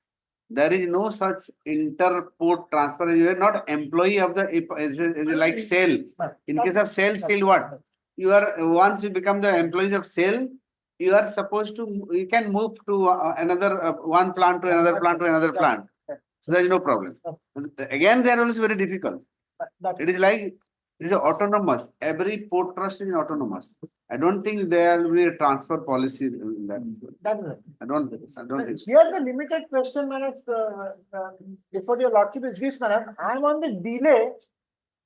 there is no such inter-port transfer. You are not employee of the, is like sale. In case of sale, still what? You are, once you become the employee of sale, you are supposed to, you can move to another, one plant to another plant to another plant. So there is no problem. Again, they are also very difficult. It is like, it is autonomous. Every port trust is autonomous. I don't think there will be a transfer policy in that. That's right. I don't think. Here the limited question, madam, before your lordship is this, madam. I am on the delay.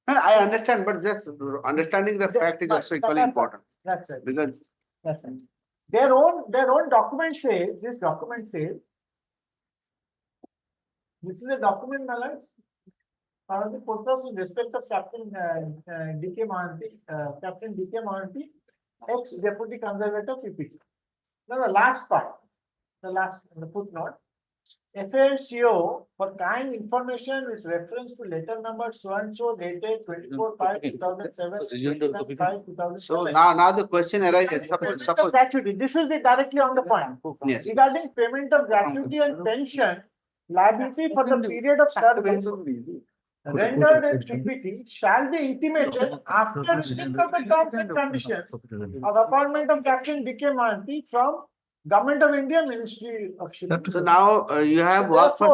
I understand, but just understanding the fact is also equally important. That's it. Because that's it. Their own document says, this document says, this is a document, madam. The purpose in respect of Captain D.K. Mahanti, ex-deputy conservator PPT. Now the last part, the footnote. FACO for kind information with reference to letter number so and so dated 24/5/2007. So now the question arises. Suppose Gratuity. This is directly on the point. Yes. Regarding payment of gratuity and pension liability for the period of service rendered in PPT shall be intimated after receipt of the terms and conditions of appointment of Captain D.K. Mahanti from Government of India, Ministry of Shipping. so now you have worked for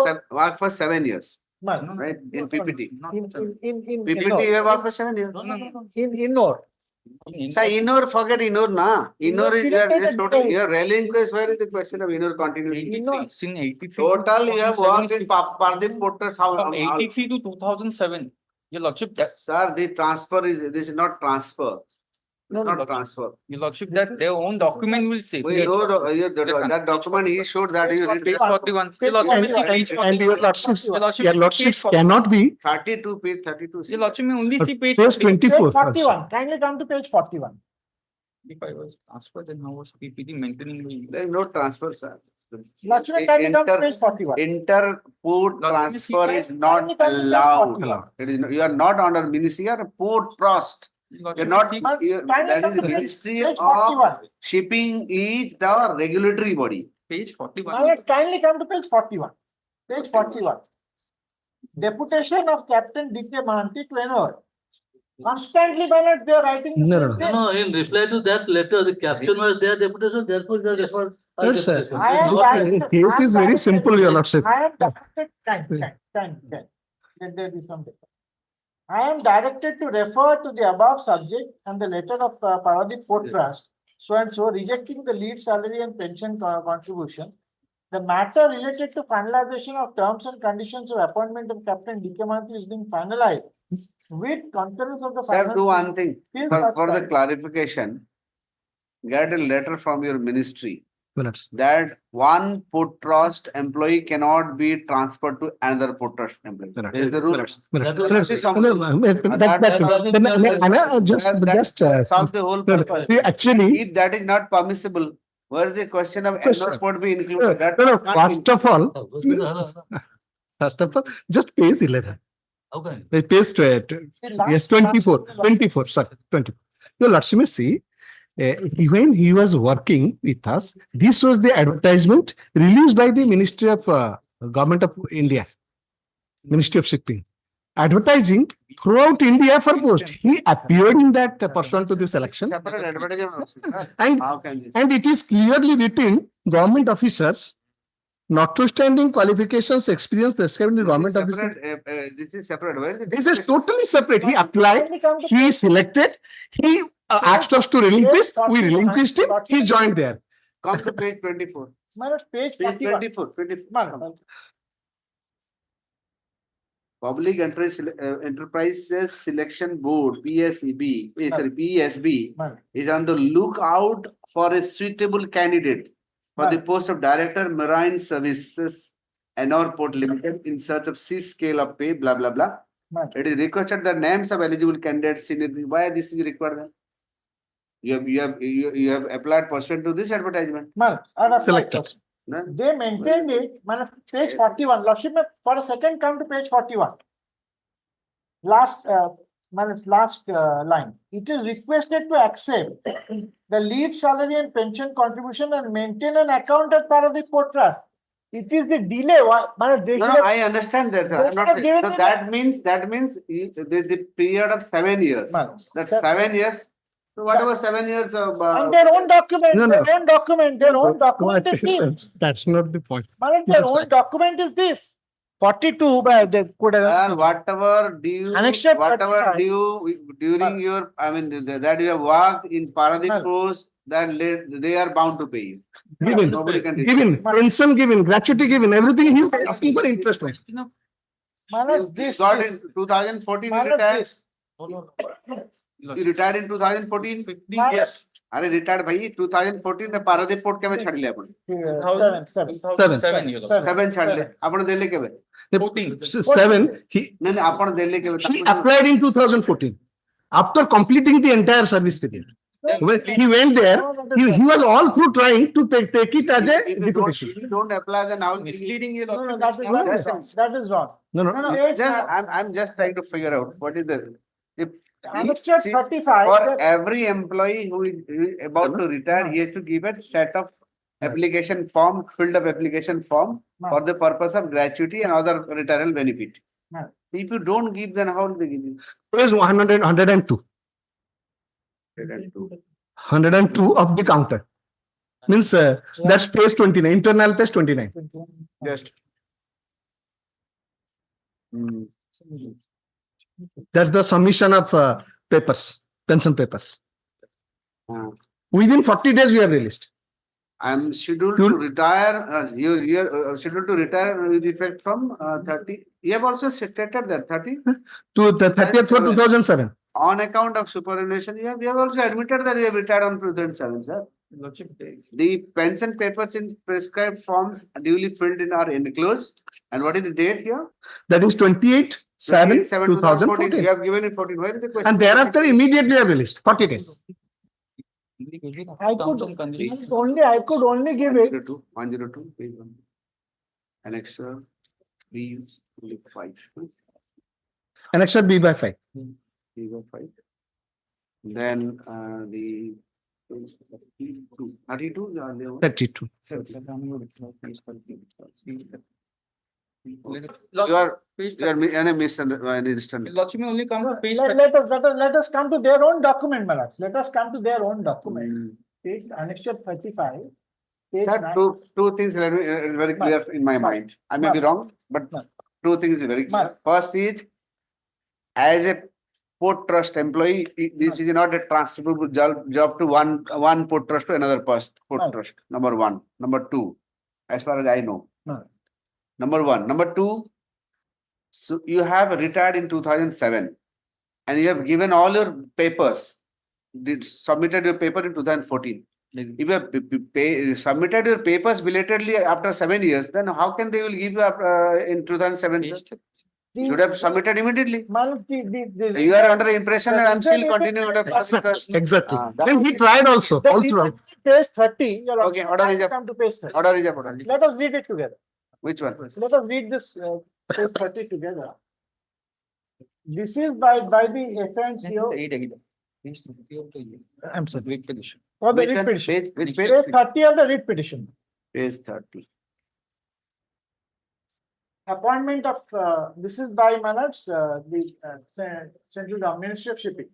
7 years, right? In PPT. In PPT you have worked for 7 years. In Innor. So Innor, forget Innor na. Innor is total. You are relinquished. Where is the question of Innor continuity? Total you have worked in Paradip Port Trust. From 83 to 2007. Your lordship, Sir, the transfer is, this is not transfer. No, not transfer. Your lordship, that their own document will say. We know that document he showed that you read Page 41. Your lordship, page And your lordships cannot be 32, page 32. Your lordship may only see page Page 24. 41. Kindly come to page 41. If I was transferred, then how was PPT maintaining the? There is no transfer, sir. Lordship, kindly come to page 41. Inter-port transfer is not allowed. It is, you are not under ministry, you are a port trust. You're not, that is the Ministry of Shipping is the regulatory body. Page 41. Now let's kindly come to page 41. Page 41. Deputation of Captain D.K. Mahanti to Ennore. Constantly, Bernard, they are writing the same thing. No, in reply to that letter, the captain was there, deputation, therefore they are referred. Yes, sir. The case is very simple, your lordship. I am directed, Let there be some data. I am directed to refer to the above subject and the letter of Paradip Port Trust, so and so, rejecting the leave salary and pension contribution. The matter related to finalization of terms and conditions of appointment of Captain D.K. Mahanti is being finalized with concurrence of the Sir, do one thing for the clarification. Get a letter from your ministry Minutes. that one port trust employee cannot be transferred to another port trust employee. Is the rule? Solve the whole purpose. Actually, If that is not permissible, where is the question of another port be included? That no, not first of all, just page 11. Okay. Page 24, sorry, 24. Your Lordship may see, when he was working with us, this was the advertisement released by the Ministry of Government of India, Ministry of Shipping, advertising throughout India for post. He appeared in that pursuant to this election. separate advertisement. And, How can this? and it is clearly written, government officers, notwithstanding qualifications, experience prescribed in the government officer. This is separate. Where is it? This is totally separate. He applied, he selected, he asked us to relinquish, we relinquished him, he joined there. Come to page 24. Page Page 24. Public Enterprises Selection Board, PSEB, sorry, PSB, is on the lookout for a suitable candidate for the post of Director Marine Services, Ennore Port Limited, in search of C scale of pay, blah, blah, blah. It is requested the names of eligible candidates. Seniority. Why this is required? You have applied pursuant to this advertisement. Selected. They maintained it, page 41. Lordship, for a second, come to page 41. Last line. It is requested to accept the leave salary and pension contribution and maintain an account as part of the port trust. It is the delay. No, I understand that, sir. I'm not saying. So that means the period of 7 years. That's 7 years. So whatever 7 years of and their own document, their own document is this. That's not the point. Their own document is this. 42 by they could have. And whatever during your, that you have worked in Paradip Post, that they are bound to pay you. Given, Nobody can given, pension given, gratuity given, everything he's asking for interest rate. This got in 2014 you retired. You retired in 2014? Yes. Are retired bhai 2014 में Paradip port के में छाड़ लिया अपन 7 छाड़ ले अपन दिल्ली के में 7 he अपन दिल्ली के में he applied in 2014 after completing the entire service period. When he went there, he was all through trying to take it as a deputation. You don't apply the now Misleading you. That is wrong. No. I'm just trying to figure out what is the See, 35. For every employee who is about to retire, he has to give a set of application form, filled up application form for the purpose of gratuity and other retirement benefit. If you don't give, then how will they give you? Page 102. 102 of the counter. Means that's page 29, internal page 29. Just. That's the submission of papers, pension papers. Within 40 days, you are released. I am scheduled to retire. You're scheduled to retire with effect from 30. You have also stated that 30 to the 30th for 2007. On account of superannuation, you have also admitted that you have retired on 2007, sir. The pension papers in prescribed forms duly filled in are enclosed. And what is the date here? That is 28/7/2014. You have given it 14. Where is the question? And thereafter, immediately you are released. 40 days. I could only give it. 102, page 1. Annexure B5. Annexure B/5. B/5. Then the 32. 32. You are misunderstanding. Only come to page. Let us come to their own document, Malak. Let us come to their own document. Page annexure 35. Sir, two things is very clear in my mind. I may be wrong, but two things is very clear. First is, as a port trust employee, this is not a transferable job to one port trust to another port trust. Number one. Number two, as far as I know. Number one. Number two, so you have retired in 2007 and you have given all your papers, submitted your paper in 2014. If you have submitted your papers belatedly after 7 years, then how can they will give you in 2007? Sir? You should have submitted immediately. You are under the impression that I'm still continuing under. Exactly. Then he tried also. All throughout. Page 30. Your Okay, order is up. Come to page 30. Order is up. Order. Let us read it together. Which one? Let us read this page 30 together. This is by the offense here. I'm sorry, writ petition. For the Which writ one? petition. Which Page page? 30 of the writ petition. Page 30. Appointment of, this is by Manoj, the Central Government Ministry of Shipping.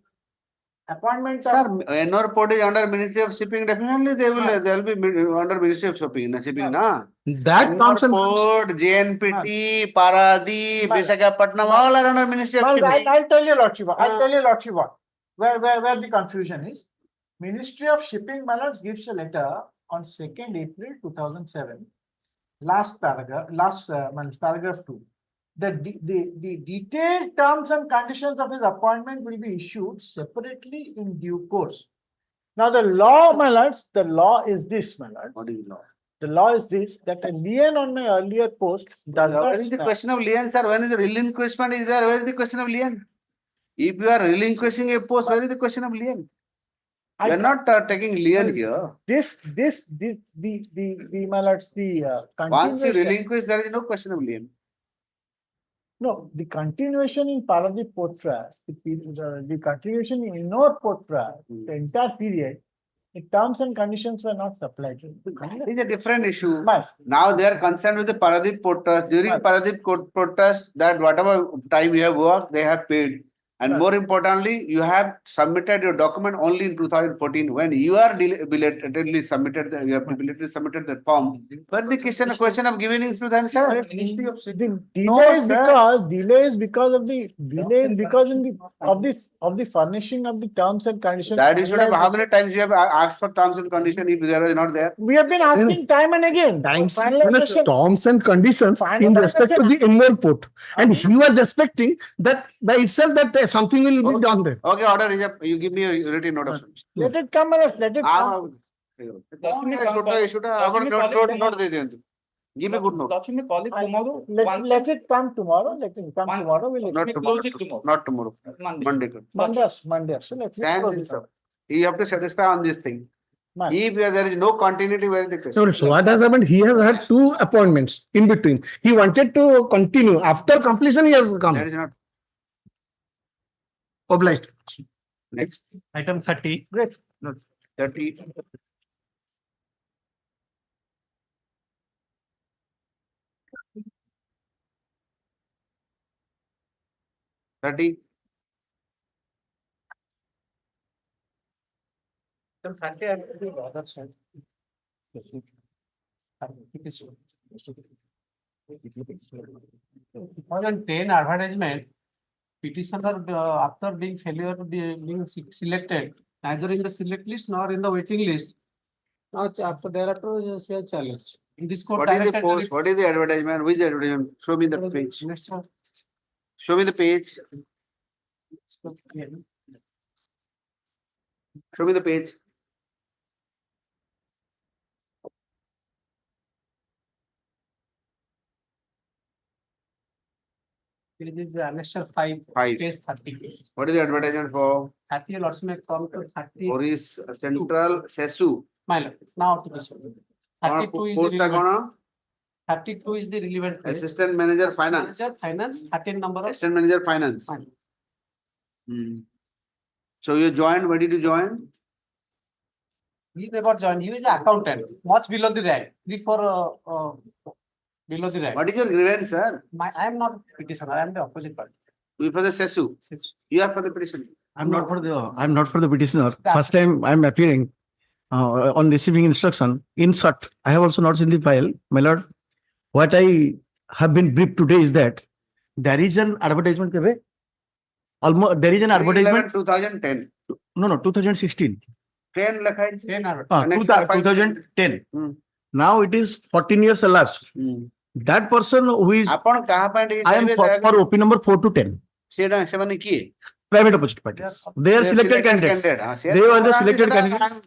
Appointment of. Sir, NOR port is under Ministry of Shipping. Definitely they will be under Ministry of Shipping. Na? That NOR comes and port, JNPT, Paradip, Visakhapatnam, all are under Ministry of Shipping. I'll tell you, Lord Shiva. I'll tell you, Lord Shiva, where the confusion is. Ministry of Shipping, Manoj, gives a letter on 2nd April 2007. Last paragraph, paragraph 2. The detailed terms and conditions of his appointment will be issued separately in due course. Now, the law, my lords, the law is this, my lord. What is law? The law is this, that a lien on my earlier post does not Where is the stand. question of lien, sir? When is the relinquishment is there? Where is the question of lien? If you are relinquishing a post, where is the question of lien? We are not taking lien here. My lords, Once you continuation. relinquish, there is no question of lien. No, the continuation in Paradip Port Trust, the continuation in Ennore Port Trust, the entire period, the terms and conditions were not supplied. It's a different issue. Now they are concerned with the Paradip Port Trust. During Paradip Port Trust, that whatever time you have worked, they have paid. And more importantly, you have submitted your document only in 2014. When you are belatedly submitted, you have belatedly submitted the form. But the question of giving it to the answer. Delay is because of the furnishing of the terms and conditions. That you should have. How many times you have asked for terms and conditions if there is not there? We have been asking time and again. Terms and conditions in respect to the Ennore port. And he was expecting that by itself that something will be done there. Okay, order is up. You give me a written note of. Let it come, let it come. Give me good note. Let it come tomorrow. Let it come tomorrow. Not tomorrow. Monday. Monday. So let's close it up. You have to satisfy on this thing. If there is no continuity, where is the question? So what has happened? He has had 2 appointments in between. He wanted to continue. After completion, he has come. That is not. Obliged. Next. Item 30. Great. No, 30. Advertisement. Petitioner, after being failure to being selected, neither in the select list nor in the waiting list. Now, after thereafter, she has challenged. In this court, What is the post? What is the advertisement? Which advertisement? Show me the page. Show me the page. Show me the page. It is annexure 5, Five. page 30. What is the advertisement for? 30 lots may come to 30. Orissa Central Sesu. My lord, now to this. 32 is Post the relevant. 32 is the relevant. place. Assistant Manager Finance. Manager Finance, 13 number of. Assistant Manager Finance. So you joined, when did you join? He never joined. He is an accountant, much below the rank. 3 for below the rank. What is your grievance, sir? I am not petitioner. I am the opposite party. You for the Sesu. You are for the petition. I'm not for the petitioner. First time I'm appearing on receiving instruction. In short, I have also not seen the file. My lord, what I have been briefed today is that there is an advertisement. Almost there is an advertisement. 2010. No, 2016. 10 lakh. 2010. Now it is 14 years elapsed. That person who is, I am for OP number 4 to 10. private opposite parties. They are selected candidates. They were the selected candidates.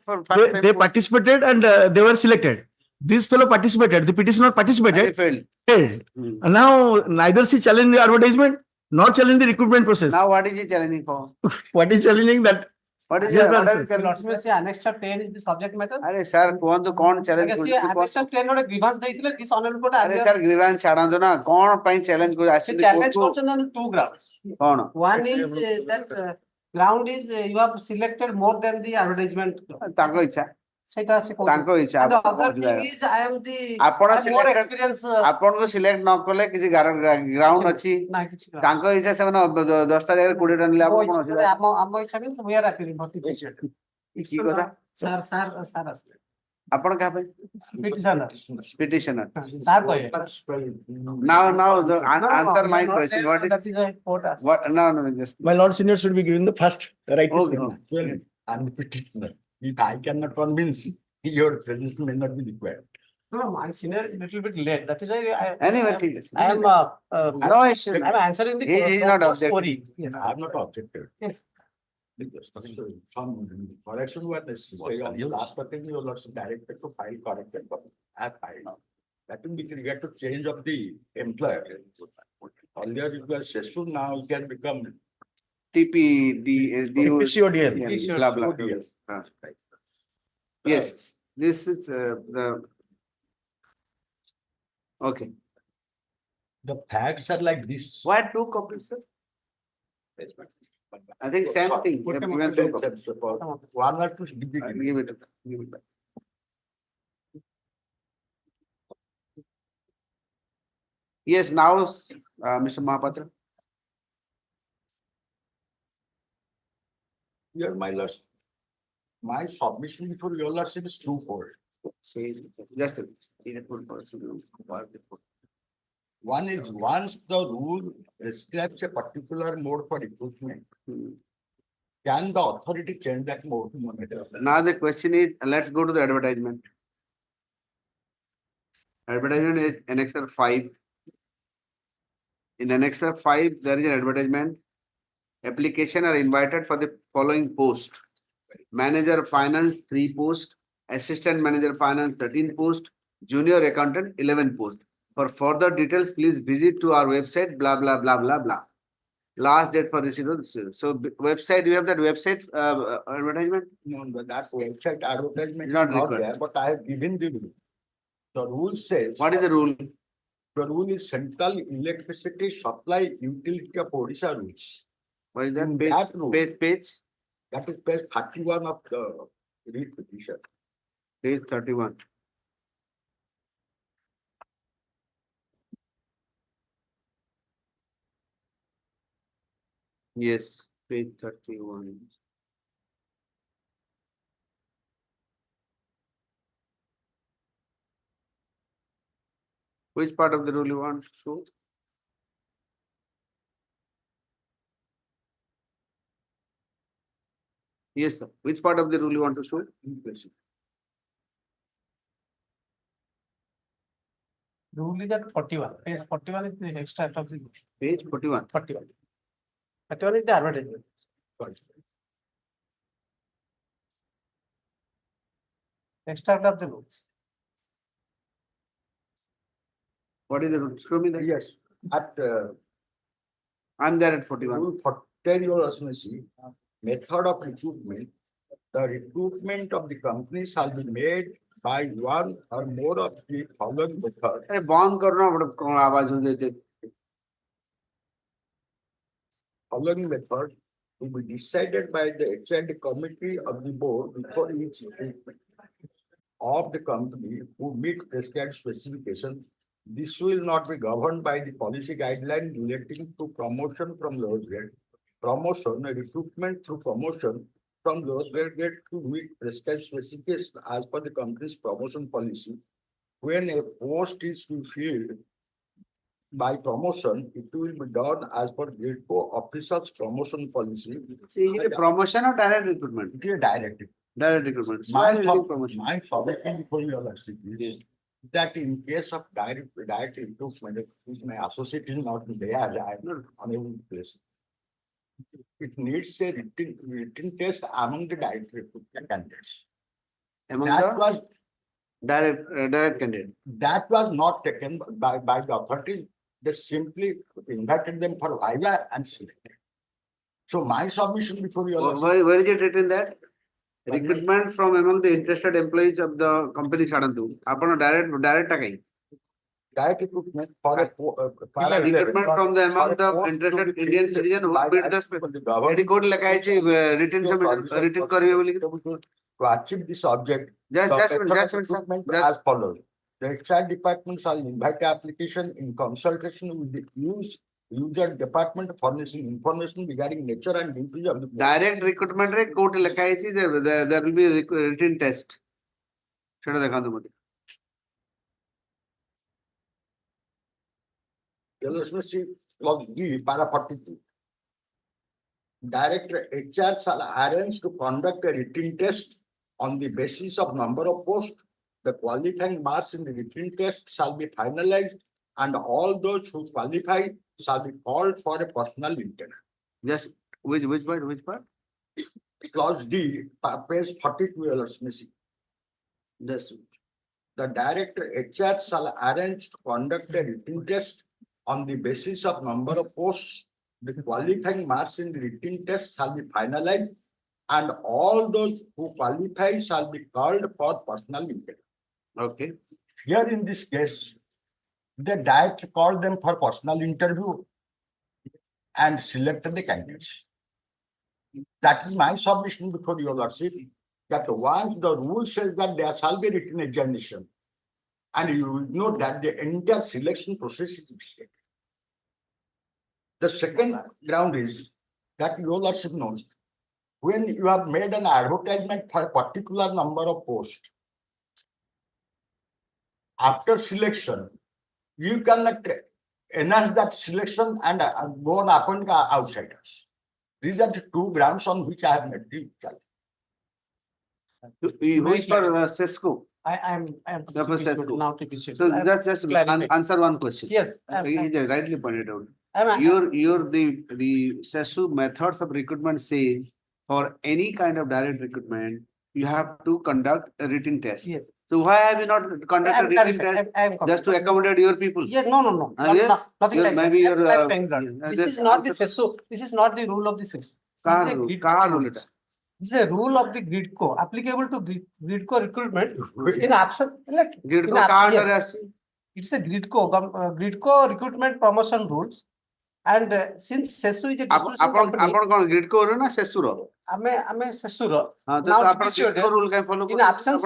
They participated and they were selected. This fellow participated, the petitioner participated, failed. And now neither she challenged the advertisement nor challenged the recruitment process. Now what is he challenging for? What is challenging that? What is Yes, what sir. are you challenging? Lordship, Annexure 10 is the subject matter. अरे sir कौन तो कौन challenge I guess Annexure 10 ଗୋଟେ grievance ଦେଇଥିଲେ this honorable court अरे sir grievance छाड़ांतो ना कौन ପାଇଁ चैलेंज को आसी challenge କରୁଛନ୍ତି on 2 grounds. कौन One is that ground is you have selected more than the advertisement. ताको इच्छा सेटा से ताको इच्छा And the other thing is I am the आपण I have more select experience. आपण को सिलेक्ट न कले किसी ग्राउंड अछि ना किछि ताको इच्छा से माने 10टा जगह 20 टन ले आपण कोन अछि ଆମ इच्छा means we are appealing for the petition. की কথা sir asle आपण का पे petitioner sir kohe now the answer my question what is that is a court asked. what no just My lord senior should be given the first right to speak. Well, I'm the petitioner. If I cannot convince, your presence may not be required. No, my senior is a little bit late. That is why anyway I am no issue I am answering the he is not story. objective Yes. I have not objected. Yes. Because some correction was necessary. On your last party, you were also directed to file corrected, but I have filed. That will be regard to change of the employer. Earlier it was session, now it can become TPCODL blah blah ODL. yes this is the okay The facts are like this. why 2 copies sir I think same thing you have given 2 copies. One or two give it. Give it give it back. Yes, now Mr. Mahapatra. Here, my lordship. My submission before your lordship is twofold. Just a minute. One is once the rule prescribes a particular mode for recruitment, can the authority change that mode? Now the question is, let's go to the advertisement. Advertisement is Annexure 5. In Annexure 5, there is an advertisement. Application are invited for the following post. Manager Finance 3 post, Assistant Manager Finance 13 post, Junior Accountant 11 post. For further details, please visit to our website, blah, blah, blah, blah, blah. Last date for receipt. So website, you have that website advertisement? No, that website advertisement is Not not required. there, but I have given the rule. The rule says. What is the rule? The rule is Central Electricity Supply Utility of Odisha rules. What is that? In Page, that rule, page? that is page 31 of the read petition. Page 31. Yes, page 31. Which part of the rule you want to show? Yes, sir. Which part of the rule you want to show? Rule is at 41. Page 41 is the extract of the Page 41. 41. 41 is the advertisement. Extract of the rules. What is the rule? Show me that. Yes, at I'm there at 41. rule 40, your Excellency, method of recruitment. The recruitment of the company shall be made by one or more of the following method. अरे बंद करो ना बड़ा आवाज हो जाती है. Following method will be decided by the HRD committee of the board before each recruitment of the company who meet prescribed specifications. This will not be governed by the policy guideline relating to promotion from lowest grade, promotion, recruitment through promotion from lowest grade to meet prescribed specifications as per the company's promotion policy. When a post is filled by promotion, it will be done as per grade 4 officers promotion policy. See, is it a promotion or direct recruitment? It is a direct. Direct recruitment. So My I will do promotion. suggestion before you are is that in case of direct recruitment, which my associate is not there, I am not unable to place. it needs a written test among the direct candidates. Among That the was, direct candidate. that was not taken by the authorities. They simply invited them for viva and selected. So my submission before you. Where is it written that? Recruitment from among the interested employees of the company Chadantu. Upon direct taking. Direct recruitment for a Recruitment from the among the interested Indian citizen who bid the any code written to achieve this object. Just As follows. The HR department shall invite the application in consultation with the user department furnishing information regarding nature and duties of the direct recruitment re code there will be a written test. Clause D, para 42. Director HR shall arrange to conduct a written test on the basis of number of posts. The qualifying marks in the written test shall be finalized, and all those who qualify shall be called for a personal interview. Yes, which part? Clause D, page 42, missing. Yes. The director HR shall arrange to conduct a written test on the basis of number of posts. The qualifying marks in the written test shall be finalized, and all those who qualify shall be called for personal interview. Okay. Here in this case, the director called them for personal interview and selected the candidates. That is my submission before your lordship, that once the rule says that there shall be written examination, and you know that the entire selection process is initiated. The second ground is that your lordship knows, when you have made an advertisement for a particular number of posts, after selection, you cannot enhance that selection and go on appointing outsiders. These are the two grounds on which I have made the challenge. Who is for SESCO? I am For SESCO. now TPC. So just answer one question. Yes. He rightly pointed out. I'm- The SESU methods of recruitment says for any kind of direct recruitment, you have to conduct a written test. Yes. So why have you not conducted a written test just to accommodate your people? Yes, no. Yes, Nothing like maybe that. your I'm saying that. This is not the SESU. This is not the rule of the SESU. Kaha rule it? This is a rule of the GRIDCO applicable to GRIDCO recruitment in absence. It's a GRIDCO recruitment promotion rules. And since SESU is a distribution company, GRIDCO na SESU ro? ame SESU ro. Now DPC rule can follow. in absence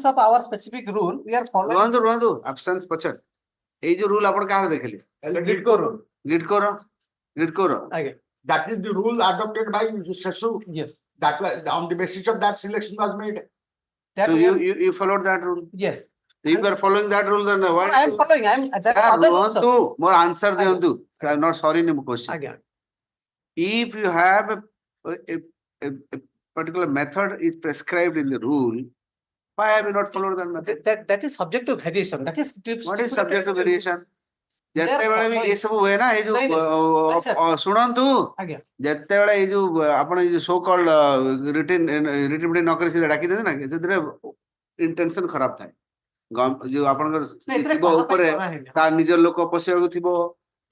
of our specific rule, we are following. Absence pachad. Ei jo rule apn kahar dekheli? GRIDCO rule. GRIDCO ro. That is the rule adopted by SESU. Yes. That was on the basis of that selection was made. So you followed that rule? Yes. If you are following that rule, then why? I am following. I am. More answer deyantu. I am not sorry in the question. Again. If you have a particular method is prescribed in the rule, why have you not followed that method? That is subject to variation. That is what is subject to variation? ଯେତେବେଳେ ବି ଏସବୁ ହୁଏ ନା ଏଇ ଯୋଉ ଶୁଣନ୍ତୁ ଯେତେବେଳେ ଏଇ ଯୋଉ ଆପଣ ଏଇ ଯୋଉ ସୋ କଲ୍ଡ ରିଟିନ୍ ନ କରି ସେ ଡାକି ଦିଅନ୍ତି ନା ସେଥିରେ ଇଣ୍ଟେନସନ ଖରାପ ଥାଏ ଯୋଉ ଆପଣଙ୍କର ଥିବ ଉପରେ ତା ନିଜର ଲୋକ ପଶିବାକୁ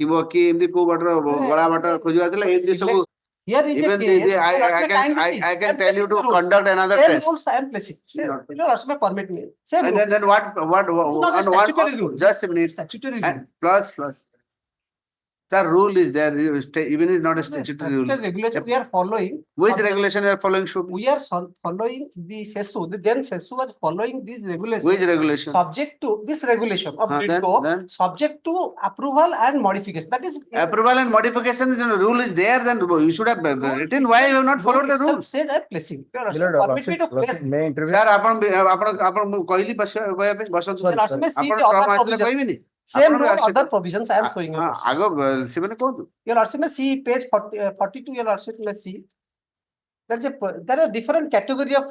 ଥିବ କି ଏମିତି କୋଉ ବାଟର ଗଳା ବାଟ ଖୋଜିବାର ଥିଲା ଏମିତି ସବୁ. Even I can tell you to conduct another test. Rules I am placing. Permit me. And then what? Just a minute. Statutory and plus. The rule is there. Even is not a statutory rule. Regulation we are following. Which regulation you are following? We are following the SESU. Then SESU was following these regulations. Which regulation? Subject to this regulation of GRIDCO, subject to approval and modification. That is approval and modification. The rule is there. Then you should have written. Why you have not followed the rule? Says I am placing. Permit me to place. Sir, ଆପଣ କହିଲି ବସନ୍ତୁ. Same rule, other provisions I am showing you. Your Lordship may see page 42. Your Lordship may see there are different category of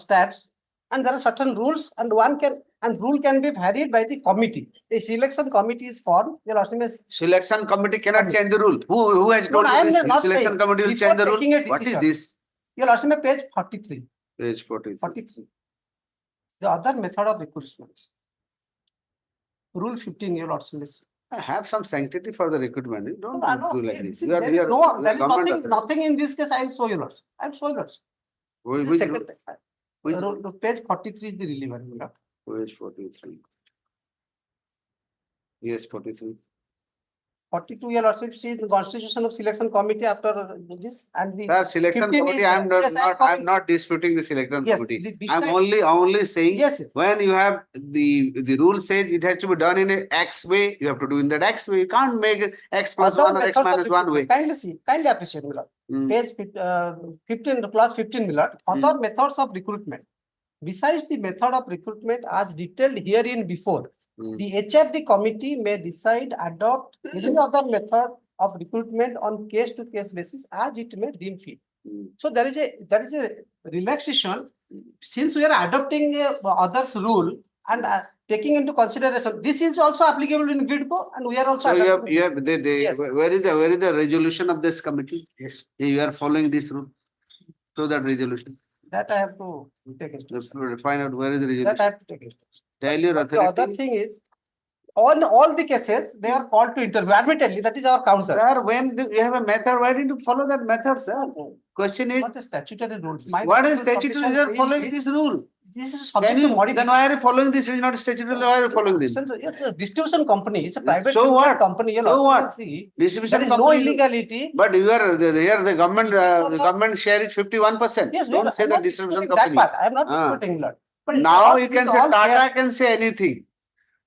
steps, and there are certain rules, and one can and rule can be varied by the committee. A selection committee is formed. Your lordship is Selection committee cannot change the rule. Who has No, told no, I you am this? not Selection saying. committee will change the Before taking a rule? What is decision. this? Your lordship, page 43. Page 43. 43. The other method of recruitment. Rule 15, your lordship is. Have some sanctity for the recruitment. You don't No, do like this. see, You are, there you is are, no, you there are is government nothing, authority. nothing in this case. I will show you, lordship. I will show you, lordship. Which- This is which second. Which- The page 43 is the relevant. Lord. Page 43. Yes, 43. 42, your lordship, see the constitution of selection committee after this and the. Sir, selection 15 committee, is- I am not, yes, I am not disputing the selection Yes, committee. the I am beside- only saying, Yes, yes. when you have the rule says it has to be done in a X way, you have to do in that X way. You can't make it X plus Other 1 or X methods of minus 1 way. recruitment. Kindly see, kindly appreciate, my lord. Page 15 plus 15, my lord. Other methods of recruitment. Besides the method of recruitment as detailed herein before, the HRD committee may decide adopt any other method of recruitment on case to case basis as it may deem fit. So there is a relaxation since we are adopting others rule and taking into consideration this is also applicable in GRIDCO and we are also So adopting. you have, Yes. where is the resolution of this committee? Yes. You are following this rule. So that resolution. That I have to take it. Find out where is the resolution. That I have to take it. Tell your The authority. other thing is, all the cases, they are called to interview. Admittedly, that is our counter. Sir, when you have a method, why didn't you follow that method, sir? Question is, What is statutory rules? what is statutory? You are following this rule. This is Can subject to you, then modification. why are you following this? It is not statutory. Why are you following this? Since it's a distribution company, it's a private So limited what? company. You So know, what? see, Distribution there is no company- illegality. But you are here. The government, Yes or the not? government share is 51%. Yes, Don't say I'm the not distribution disputing that company. part. I am not Ah. disputing that. But it's Now all- you can it's say all Tata fair. can say anything.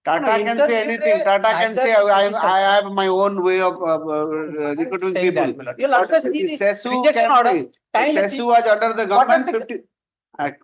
Tata No, can say interview anything. is Tata can neither say petition. I have my own way of recruiting saying people. that, my lord. Your lordship, But see the Sesu rejection can order. say. Kindly Sesu see. was under the What are government the- 50.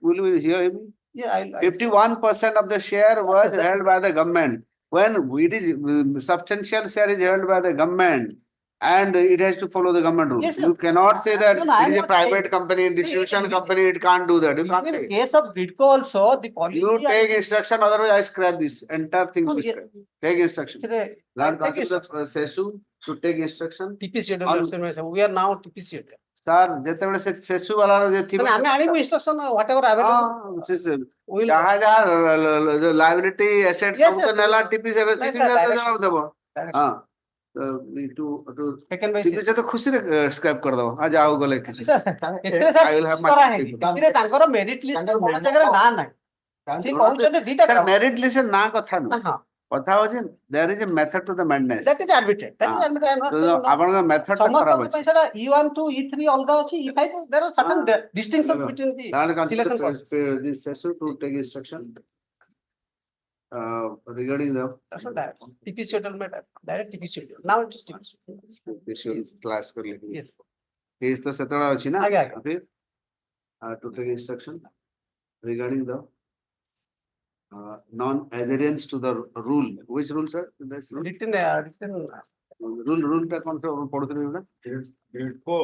Will you hear me? Yeah, I'll. 51% of the share was yes, held by the government. When it is substantial share is held by the government and it has to follow the government rules. Yes, yes. You cannot say that No, no, I it am is a not private saying- company, distribution company, it can't do that. You can't say. In case of GRIDCO also, the policy. You take instruction, otherwise I scrap this entire thing. No, to yeah. scrap. Take instruction. Today, Land take Council of Sesu to take instruction. TPC On- we are now TPC. Sir, ଯେତେବେଳେ ସେ ସେସୁ ବାଲାର ଯେ ଥିବ ଆମେ ଆଣିବୁ instruction whatever available. We'll- ଯାହା ଯାହା liability asset Yes, ସବୁ ତ yes. ନେଲା ଟିପି ସେ Like that, ଜବାବ ଦେବ Direct. ହଁ Taken by ଟିପି ସେ ତ ଖୁସିରେ ସ୍କ୍ରାପ୍ କରିଦବ ହଁ ଯାହା ହଉ ଗଲେ କିଛି ଏଥିରେ I will have my କରାହେଇନି people. ଏଥିରେ ତାଙ୍କର ମେରିଟ ଲିଷ୍ଟ ଗୋଟେ ଜାଗାରେ ନାଁ ନାହିଁ ସେ କହୁଛନ୍ତି ଦିଟା ସାର୍ ground. ମେରିଟ୍ ଲିଷ୍ଟ ନାଁ କଥା ନୁହଁ ହଁ କଥା ହଉଛି there is a method to the madness that is admitted. That is admitted. I am not saying no. ଆପଣଙ୍କ ମେଥଡ୍ ଟା ଖରାପ ସମସ୍ତଙ୍କ ଅଛି ପାଇଁ ସେଟା E1 to E3 ଅଲଗା ଅଛି E5 there are certain distinctions between the selection process. the session to take instruction regarding the That's not direct. TPC settlement direct TPC settlement. Now it is TPC. class कर लेंगे Yes. case तो सेतड़ा अछि ना आगे, आगे. फिर to take instruction regarding the non-adherence to the rule. Which rule, sir? This rule? Written Rule टा कौन सा पढ़ते रहे ना? GRIDCO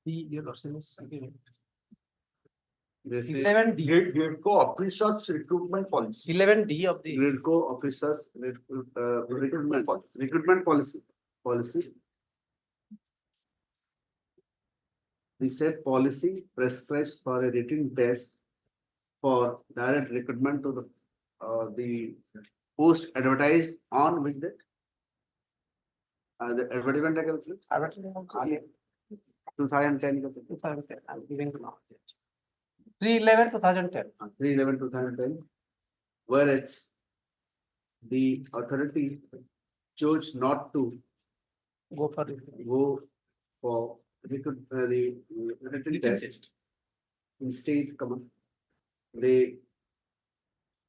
your lordship is This is 11D. GRIDCO officers recruitment policy. 11D of the GRIDCO officers recruitment policy. The said policy prescribes for a written test for direct recruitment to the post advertised on which date? The advertisement I can say 2010. I'm giving you now. 3/11/2010. 3/11/2010, whereas the authority chose not to Go for it. go for the written test. Instead, they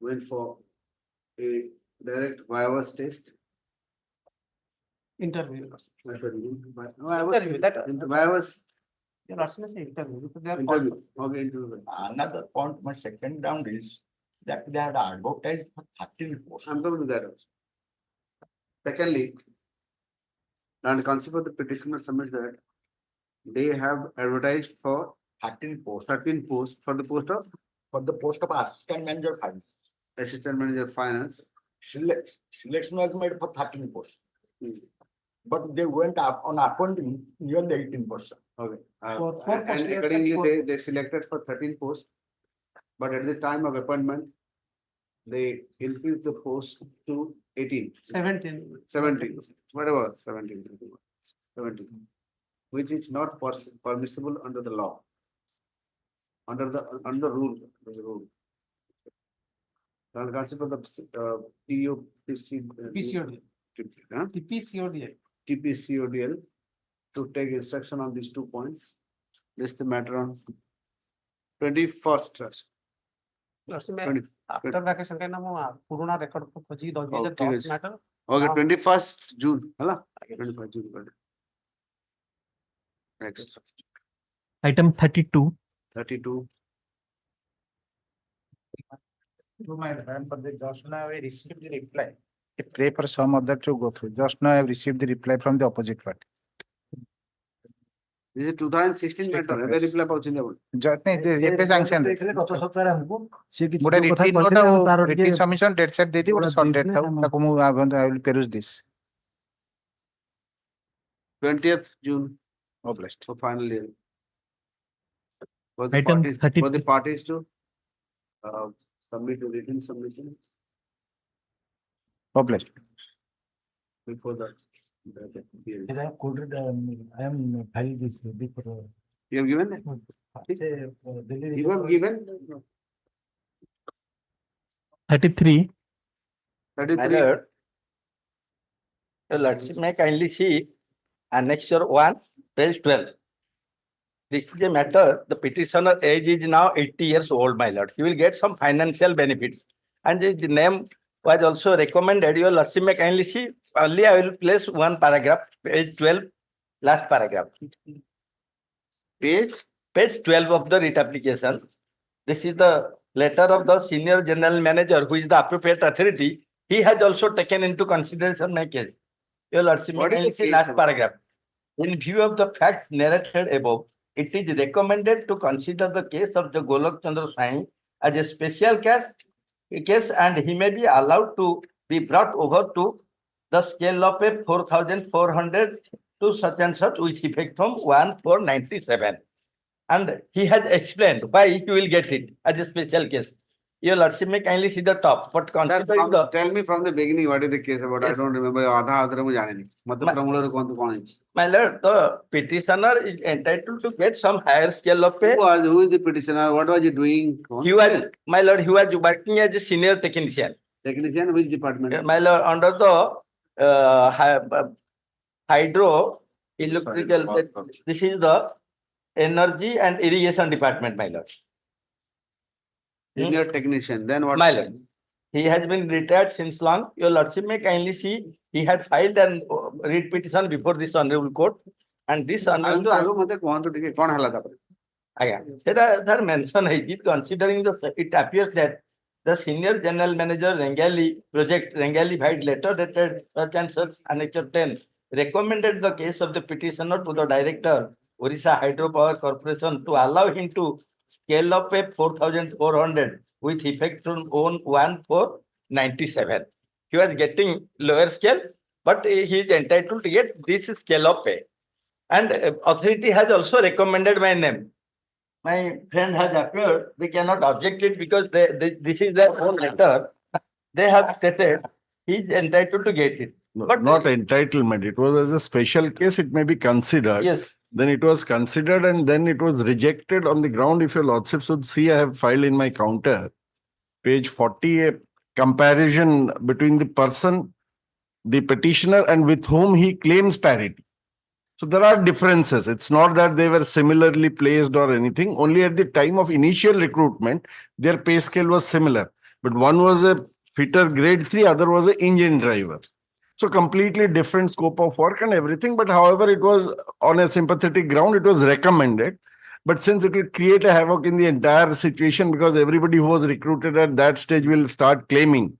went for a direct Viva's test. Interview. No, I was, Interview, that- Viva's You're not saying interview, because they are interview. called. Okay, interview. Another point, my second round is that they had advertised for 13 posts. I'm coming to that also. Secondly, and concept of the petitioner submits that they have advertised for 13 posts. 13 posts for the post of For the post of assistant manager finance. assistant manager finance. Selection was made for 13 posts. Hmm. But they went up on appointing nearly 18%. Okay. For And posts, they accordingly, accept they selected for 13 posts. But at the time of appointment, they increased the post to 18. 17. 17, whatever, 17, which is not permissible under the law. Under the rule. The concept of the TPC. PCOD. Huh? TPCOD. TPCODL to take instruction on these 2 points. List the matter on 21st. After vacation, kind of Puruna record for Koji, the matter. Okay, 21st June. Hala? 21st June. Next. Item 32. 32. To my friend, but they just now I received the reply. I pray for some other to go through. Just now I have received the reply from the opposite party. This is 2016 matter. Ever reply pouchindi apun. Just now, sanction. But written submission date set dedi, what short date tha, I will peruse this. 20th June Oh, blessed. for final year. For Item the parties to submit a written submission Oh, blessed. before that. I have quoted, I am filed this before. You have given it? You have given? 33. 33. Your Lordship may kindly see Annexure 1, page 12. This is a matter, the petitioner age is now 80 years old, my lord. He will get some financial benefits. And the name was also recommended. Your Lordship may kindly see, only I will place one paragraph, page 12, last paragraph. Page 12 of the writ application. This is the letter of the senior general manager, who is the appropriate authority. He has also taken into consideration my case. Your Lordship, What is the may see case last about? paragraph. In view of the facts narrated above, it is recommended to consider the case of the Golok Chandra Sai as a special case, and he may be allowed to be brought over to the scale of a 4,400 to such and such with effect from 1/4/97. And he has explained why he will get it as a special case. Your Lordship may kindly see the top, but considering the Tell me from the beginning what is the case about. I Yes. don't remember. Adha adhara mu jane nahi. Matlab pramular kon is. my lord, the petitioner is entitled to get some higher scale of pay. Who is the petitioner? What was he doing? He was, my lord, he was working as a senior technician. Technician, which department? My lord, under the hydro electrical, this is the energy and irrigation department, my lord. Senior technician. Then what? My lord, he has been retired since long. Your Lordship may kindly see, he had filed an writ petition before this honorable court, and this honorable court. That mention is considering it appears that the senior general manager Rengali project Rengali filed letter dated such and such annexure 10 recommended the case of the petitioner to the director Orissa Hydropower Corporation to allow him to scale up a 4,400 with effect from 1/4/97. He was getting lower scale, but he is entitled to get this scale of pay. And authority has also recommended my name. My friend has appeared, they cannot object it because this is their own letter. They have stated he is entitled to get it. No, But not entitlement. It was as a special case, it may be considered. Yes. Then it was considered and then it was rejected on the ground. If your lordship should see, I have filed in my counter, page 40, a comparison between the person, the petitioner, and with whom he claims parity. So there are differences. It's not that they were similarly placed or anything. Only at the time of initial recruitment, their pay scale was similar. But one was a fitter grade 3, other was an engine driver. So completely different scope of work and everything. But however, it was on a sympathetic ground, it was recommended. But since it will create a havoc in the entire situation, because everybody who was recruited at that stage will start claiming.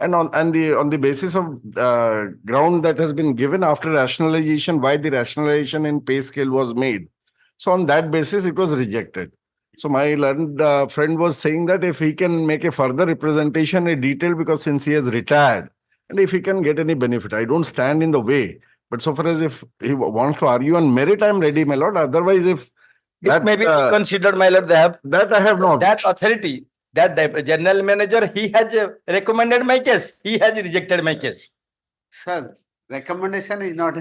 And on the basis of ground that has been given after rationalization, why the rationalization in pay scale was made. So on that basis, it was rejected. So my learned friend was saying that if he can make a further representation in detail, because since he has retired, and if he can get any benefit, I don't stand in the way. But so far as if he wants to argue on merit, I'm ready, my lord. Otherwise, if that may be considered, my lord, they have that I have not. That authority, that the general manager, he has recommended my case. He has rejected my case. Sir, recommendation is not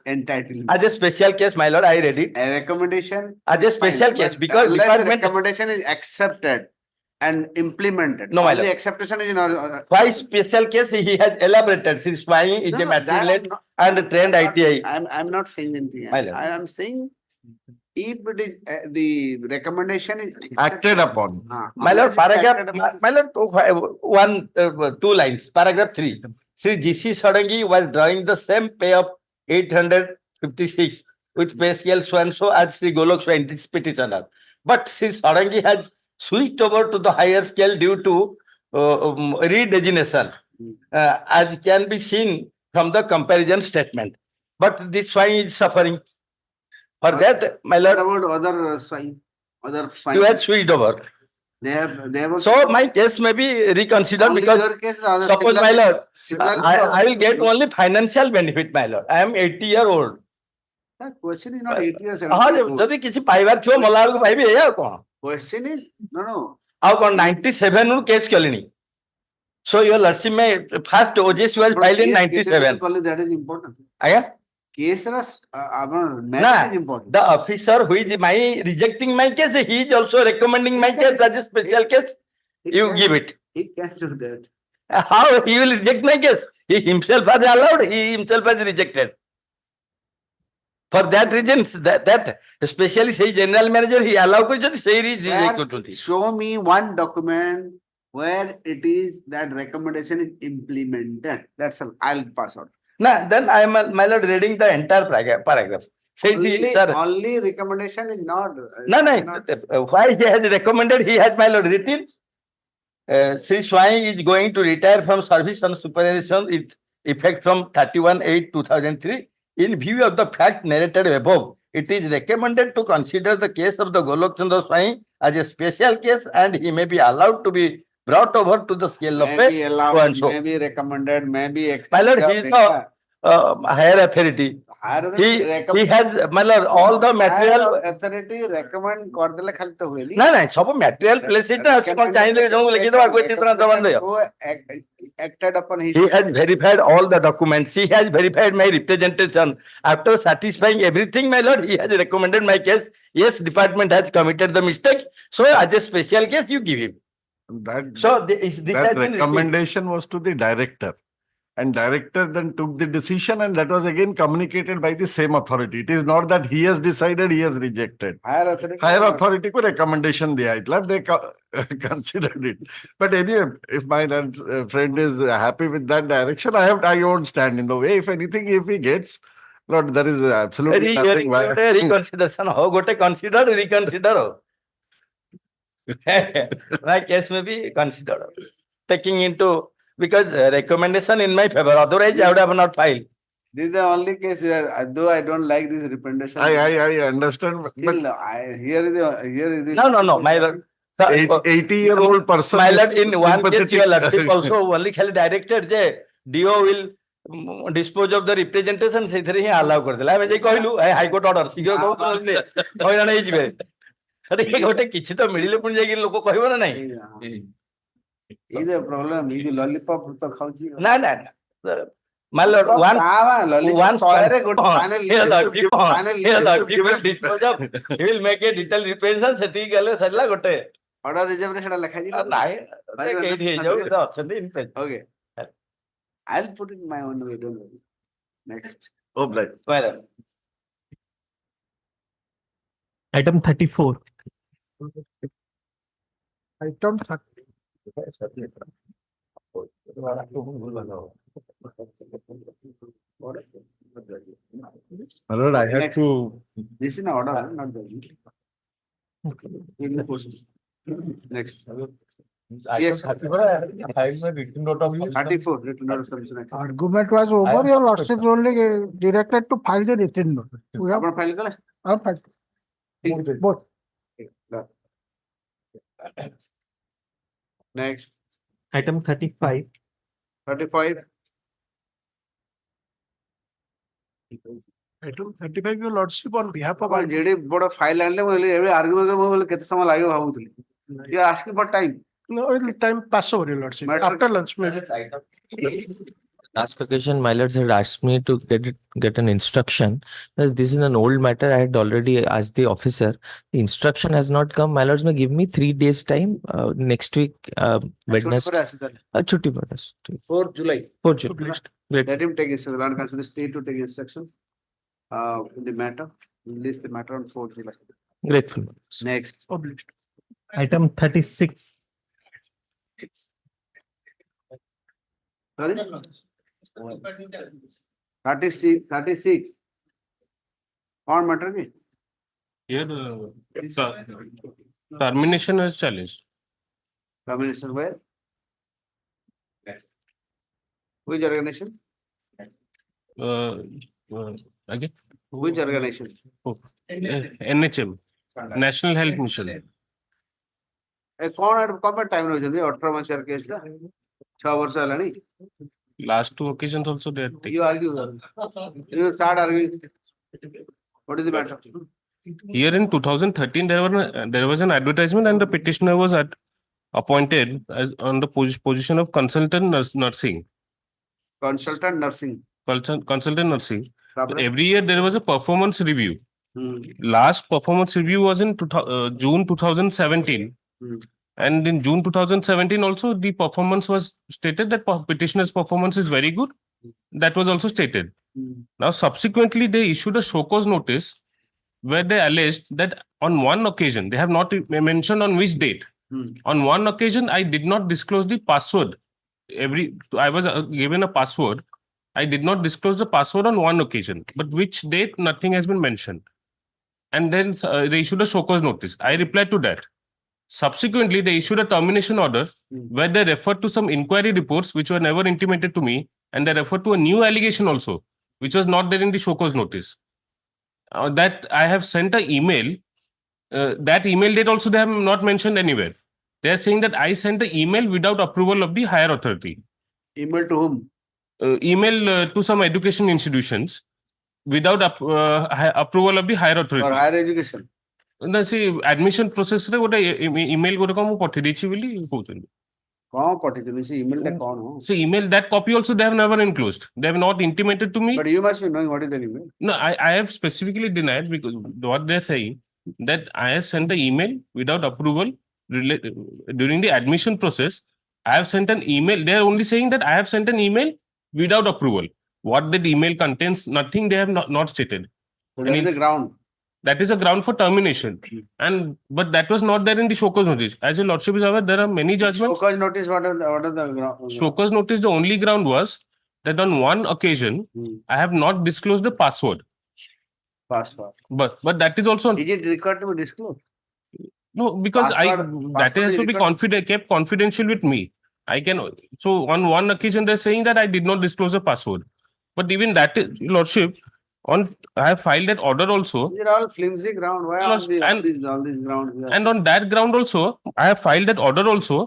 entitled. As a special case, my lord, I read it. A recommendation as a special fine, case, but because unless the department recommendation is accepted and implemented. No, my Only lord. acceptation is not. Why special case he has elaborated, since why is a matriculate and trained ITI. I'm not saying anything. My lord. I am saying if it is the recommendation is acted upon. My lord, paragraph, my lord, two lines, paragraph 3. Sri G.C. Sadangi was drawing the same pay of 856 with pay scale so and so as Sri Golok Scientist petitioner. But Sri Sadangi has switched over to the higher scale due to redesignation, as can be seen from the comparison statement. But this swine is suffering. For that, my lord, what about other swine? Other swine? you have switched over. They have. So my case may be reconsidered Only because your case, other suppose, my lord, similarly I will get only financial benefit, my lord. I am 80-year-old. The question is not 80 years. ଯଦି କିଛି ପାଇବାର ଥିବ ମଲା ବେଳକୁ ପାଇବି ଏଇଆ ଆଉ କଣ? Question is no. ଆଉ କଣ 97 ରୁ କେସ୍ କଲିଣି? So your lordship may first OJS was filed in 97. That is important. ଆଜ୍ଞା? Case Nah, is important. the officer who is rejecting my case, he is also recommending my case as a special case. You give it. He can't do that. How he will reject my case? He himself has allowed, he himself has rejected. For that reason, that especially say general manager, he allowed to say reject. Show me one document where it is that recommendation is implemented. That's all. I'll pass out. Nah, then I am, my lord, reading the entire paragraph. Say Only recommendation is not. No. Why he has recommended, he has, my lord, written. Sri Swai is going to retire from service on superannuation with effect from 31/8/2003. In view of the fact narrated above, it is recommended to consider the case of the Golok Chandra Swai as a special case, and he may be allowed to be brought over to the scale of Maybe allowed, so. maybe recommended, maybe. My lord, he is the higher authority. He has, my lord, all the material. Authority recommend kordele khalte hue ni. No, सब material places na उसको चाहिए जो लेके तो आगे इतना दबन दे. Acted upon his. He has verified all the documents. He has verified my representation. After satisfying everything, my lord, he has recommended my case. Yes, department has committed the mistake. So, as a special case, you give him. That recommendation was to the director. And director then took the decision, and that was again communicated by the same authority. It is not that he has decided, he has rejected. Higher authority को recommendation दिया. Itla they considered it. But anyway, if my friend is happy with that direction, I won't stand in the way. If anything, if he gets, Lord, there is absolutely nothing. Reconsideration हो, गोटे consider, reconsider. My case may be considered. Taking into. Because recommendation in my favor, otherwise I would have not filed. This is the only case where, though I don't like this recommendation. I understand. Still, here is the. No, my lord. 80-year-old person. My lord, in one case, your lordship also only directed that DO will dispose of the representation. Say that he allow कर दिला. मैं जे कहलू, High Court order. सीधे कहूँ तो नहीं, कोई ना नहीं जिबे. अरे ये गोटे किसी तो मिडिले पुन जाएगी लोगों को कहबो ना नहीं. Is the problem? Is the lollipop to khauchi? No. My lord, he will make a detailed representation. सेती गले सजला गोटे. Order reservation lekha ji. नहीं. Okay. I'll put it in my own way. Don't worry. Next. Hon'Ble. Well. Item 34. Item 30. My lord, I had Next. to. This is an order, not the. Next. Yes. 34, written note of submission. Argument was over, your lordship only directed to file the written note. We have File kala? filed. Both. Next. Item 35. 35. Item 35, your lordship, on behalf of. ଆପଣ ଯେଡେ ବଡ file ଆଣିଲେ ମୁଁ ଏବେ argue କରିବି ମୁଁ କେତେ ସମୟ ଲାଗିବ ଭାବୁଥିଲି you are asking for time. No, it'll time pass over, your lordship. After lunch, maybe. Last occasion, my lords had asked me to get an instruction. As this is an old matter, I had already asked the officer. The instruction has not come. My lords may give me 3 days time. Next week, Wednesday. Chutti for us. 4th July. 4th July. Great. Let him take instruction. Let him the state to take instruction. In the matter, release the matter on 4th July. Grateful. Next. Published. Item 36. Sorry? 36. On matter me. Here, termination is challenged. Termination where? Which organization? Again? Which organization? NHM, National Health Mission. कौन time नौଛନ୍ତି 18 ମାସ case ଟା 6 ବର୍ଷ ହେଲାଣି Last 2 occasions also they are taken. you argue you start arguing what is the matter Here in 2013 there was an advertisement and the petitioner was appointed on the position of consultant nursing. Consultant nursing. Every year there was a performance review. Last performance review was in June 2017. And in June 2017 also the performance was stated that petitioner's performance is very good. That was also stated. Now subsequently they issued a show cause notice where they alleged that on one occasion, they have not mentioned on which date. On one occasion I did not disclose the password. I was given a password. I did not disclose the password on one occasion, but which date nothing has been mentioned. And then they issued a show cause notice. I replied to that. Subsequently, they issued a termination order where they referred to some inquiry reports which were never intimated to me, and they referred to a new allegation also, which was not there in the show cause notice. That I have sent an email. That email date also they have not mentioned anywhere. They are saying that I sent the email without approval of the higher authority. Email to whom? Email to some education institutions without approval of the higher authority. For higher education. ନା ସେ admission process ରେ ଗୋଟେ email ଗୋଟେ କଣ ମୁଁ ପଠେଇ ଦେଇଛି ବୋଲି କହୁଛନ୍ତି କଣ ପଠେଇଛନ୍ତି ସେ email ଟା କଣ ସେ email that copy also they have never enclosed. They have not intimated to me. But you must be knowing what is the email. No, I have specifically denied because what they are saying that I have sent the email without approval during the admission process. I have sent an email. They are only saying that I have sent an email without approval. What that email contains, nothing they have not stated. So that is the ground. That is a ground for termination, but that was not there in the show cause notice. As your lordship is aware, there are many judgments. Show cause notice. What are the ground? Show cause notice. The only ground was that on one occasion I have not disclosed the password. Password. But that is also. Is it required to be disclosed? No, because that has to be kept confidential with me. I can. So on one occasion they're saying that I did not disclose the password, but even that is, lordship. I have filed that order also. These are all flimsy ground. Why are all these grounds? And on that ground also, I have filed that order also.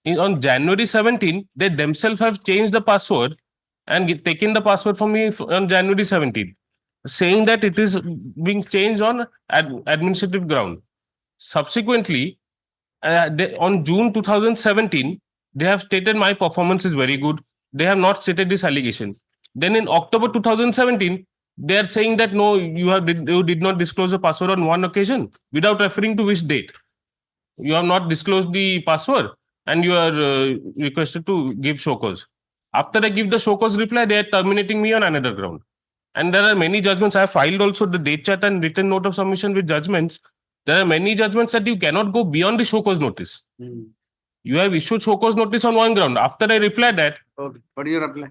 On January 17, they themselves have changed the password and taken the password from me on January 17, saying that it is being changed on administrative ground. Subsequently, on June 2017, they have stated my performance is very good. They have not stated this allegation. Then in October 2017, they are saying that no, you did not disclose the password on one occasion without referring to which date. You have not disclosed the password and you are requested to give show cause. After I give the show cause reply, they are terminating me on another ground. And there are many judgments. I have filed also the date chart and written note of submission with judgments. There are many judgments that you cannot go beyond the show cause notice. You have issued show cause notice on one ground. After I replied that, Okay, what is your reply?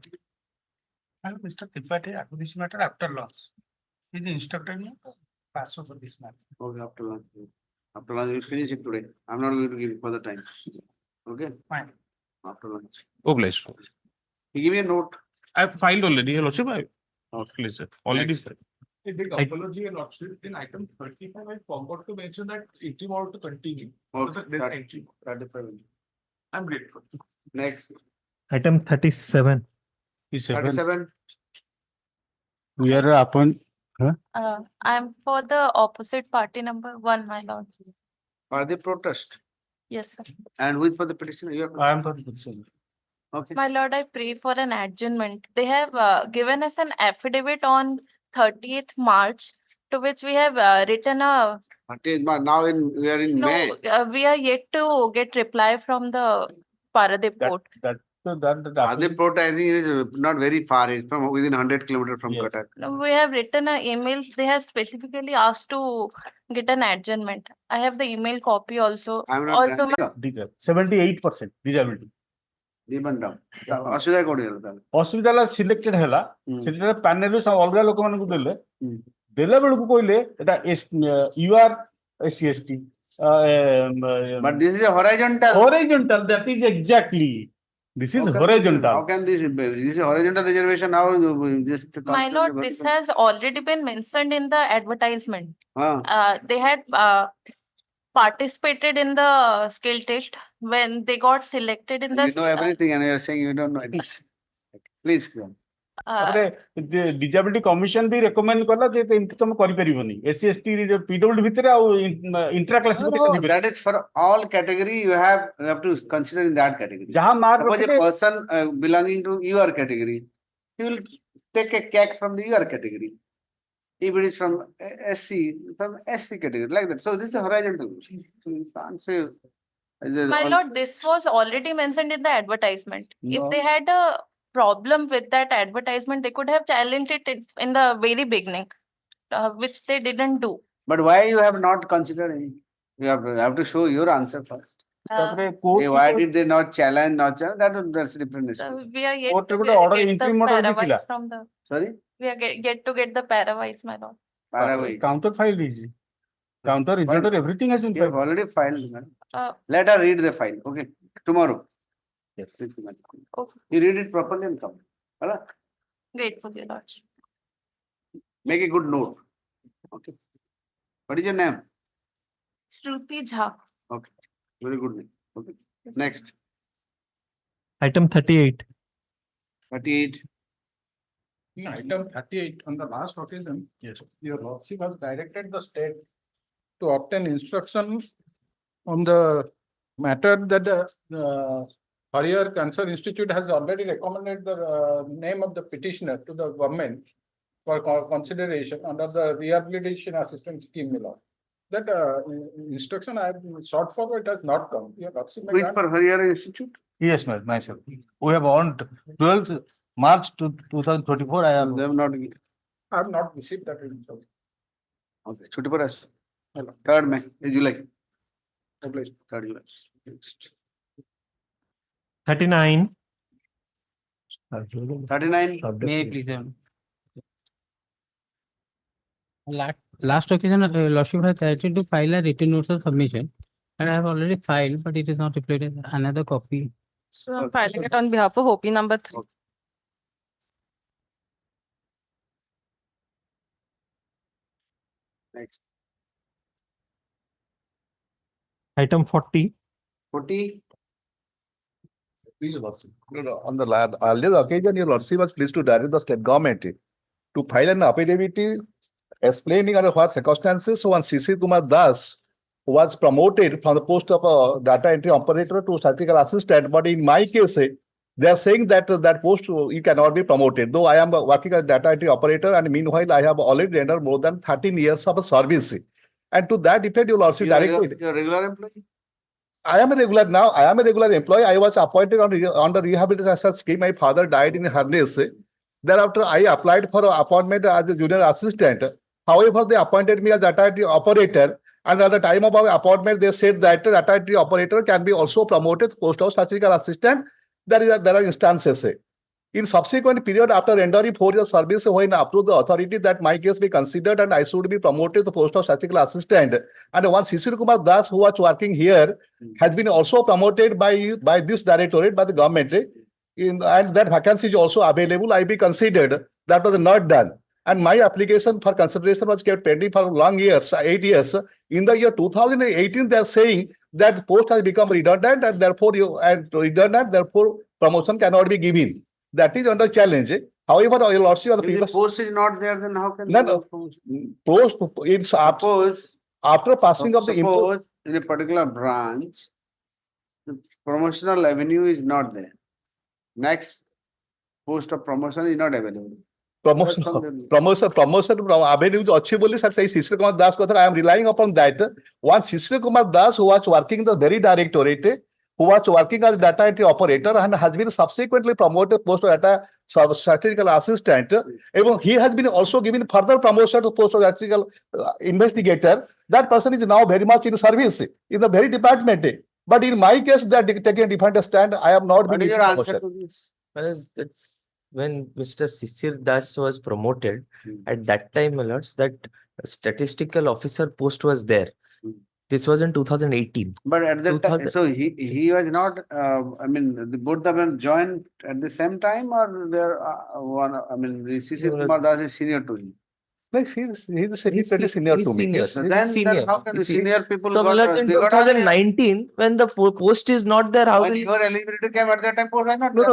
Mr. Tripathi, this matter after launch. He is instructed me to pass over this matter. Okay, after lunch. After lunch, we'll finish it today. I'm not going to give you further time. Okay? Fine. After lunch. oh bless. You give me a note. I have filed already. Your Lordship, I please, sir. Already Next. filed. A big apology, Your Lordship. In item 35, I forgot to mention that entry mode to continue. Okay, There's that- entry. 35. I'm grateful. Next, Item 37. 37. We are upon, I'm for the opposite party number 1, my lord. For the protest. Yes, sir. And with for the petitioner, you are. I am for the petition. Okay. My lord, I pray for an adjournment. They have given us an affidavit on 30th March, to which we have written a, But now we are in no, May. we are yet to get reply from the Paradip court. The port, I think, is not very far. It's from within 100 kilometers from Cuttack. No, we have written a emails. They have specifically asked to get an adjournment. I have the email copy also. I'm not Also, granting. 78% disability. Ribbon down. ଅସୁବିଧା କୋଉଠି ହେଲା ତାହେଲେ? ଅସୁବିଧା ହେଲା selected ହେଲା ସେଟା panel ଅଲଗା ଲୋକମାନଙ୍କୁ ଦେଲେ ଦେଲା ବେଳକୁ କହିଲେ ଏଟା you are SC/ST. But this is a horizontal. Horizontal, that is exactly. This is horizontal. How can this is a horizontal reservation? How this? my lord, this has already been mentioned in the advertisement. Ah. They had participated in the skill test when they got selected in the. You know everything and you are saying you don't know it. Please go on. Disability commission भी recommend कला जे एंत तुम करि परिबनी SC/ST PWD भितरे आ intra classification That is for all category. You have to consider in that category. जहां mark Suppose a person belonging to your category, he will take a CAC from the your category. If it is from SC category, like that. So this is a horizontal. So you can't say. My lord, this was already mentioned in the advertisement. If No. they had a problem with that advertisement, they could have challenged it in the very beginning, which they didn't do. But why you have not considered it? You have to show your answer first. Why did they not challenge? That's a different issue. So we are yet Court to ଗୋଟେ get order the entry model parawise ଦେଇଥିଲା from the. Sorry? We are get to get the parawise, my lord. Paraguay. counter file is counter register everything has been You have already filed. Madam. Uh, Let her read the file. Okay. Tomorrow. Yes. Okay. You read it properly and come. Alright? Grateful, your lordship. Make a good note. Okay. What is your name? Shruti Jha. Okay. Very good name. Okay. Next. Item 38. 38. In item 38, on the last occasion, yes, your lordship has directed the state to obtain instruction on the matter that the Higher Cancer Institute has already recommended the name of the petitioner to the government for consideration under the rehabilitation assistance scheme. That instruction I have sought for, it has not come. Your lordship may Which grant- for Higher Institute? yes ma'am myself we have on 12th March 2024 I am They have not. I have not received that instruction. Okay. Chutti for us. 3rd May. July. 3rd July. Next. 39. 39. May I please? Last occasion, lordship has directed to file a written notice of submission, and I have already filed, but it is not replied as another copy. So I'm filing it on behalf of OP number 3. Next. Item 40. 40. On the earlier occasion, your lordship was pleased to direct the state government to file an affidavit explaining under what circumstances one CC Kumar Das was promoted from the post of a data entry operator to statistical assistant. But in my case, they are saying that that post you cannot be promoted. Though I am working as a data entry operator, and meanwhile I have already rendered more than 13 years of service. And to that effect, your lordship directed. You're a regular employee? I am a regular now. I am a regular employee. I was appointed on the rehabilitation scheme. My father died in harness. Thereafter, I applied for appointment as a junior assistant. However, they appointed me as data entry operator. And at the time of our appointment, they said that the data entry operator can be also promoted to post of statistical assistant. There are instances. In subsequent period after rendering 4 years service, when approved the authority that my case be considered and I should be promoted to the post of statistical assistant. And one Sisir Kumar Das, who was working here, has been also promoted by this directorate, by the government. And that vacancy is also available. I be considered. That was not done. And my application for consideration was kept pending for long years, 8 years. In the year 2018, they are saying that the post has become redundant and therefore promotion cannot be given. That is under challenge. However, your lordship, the If the previous post is not there, then how can? no, post it's after passing of the Suppose in a particular branch, the promotional avenue is not there. Next post of promotion is not available. promotion avenue अच्छी बोली sir सही शिशिर कुमार दास को I am relying upon that. One Shishi Kumar Das who was working in the very directorate, who was working as data entry operator and has been subsequently promoted post of data statistical assistant. Even he has been also given further promotion to post of statistical investigator. That person is now very much in service in the very department. But in my case, they are taking a different stand. I have not been. What is your answer to this? That's when Mr. Sisir Das was promoted, at that time, my lords, that statistical officer post was there. This was in 2018. But at that time, so he was not. I mean, both of them joined at the same time, or there one. I mean, Sisir Kumar Das is senior to him. Like he's pretty senior to me. Senior. Yes. So then how can the senior people So, got? my lords, in they got 2019, when the post is not there, how when will you? your eligibility came at that time, post was not No.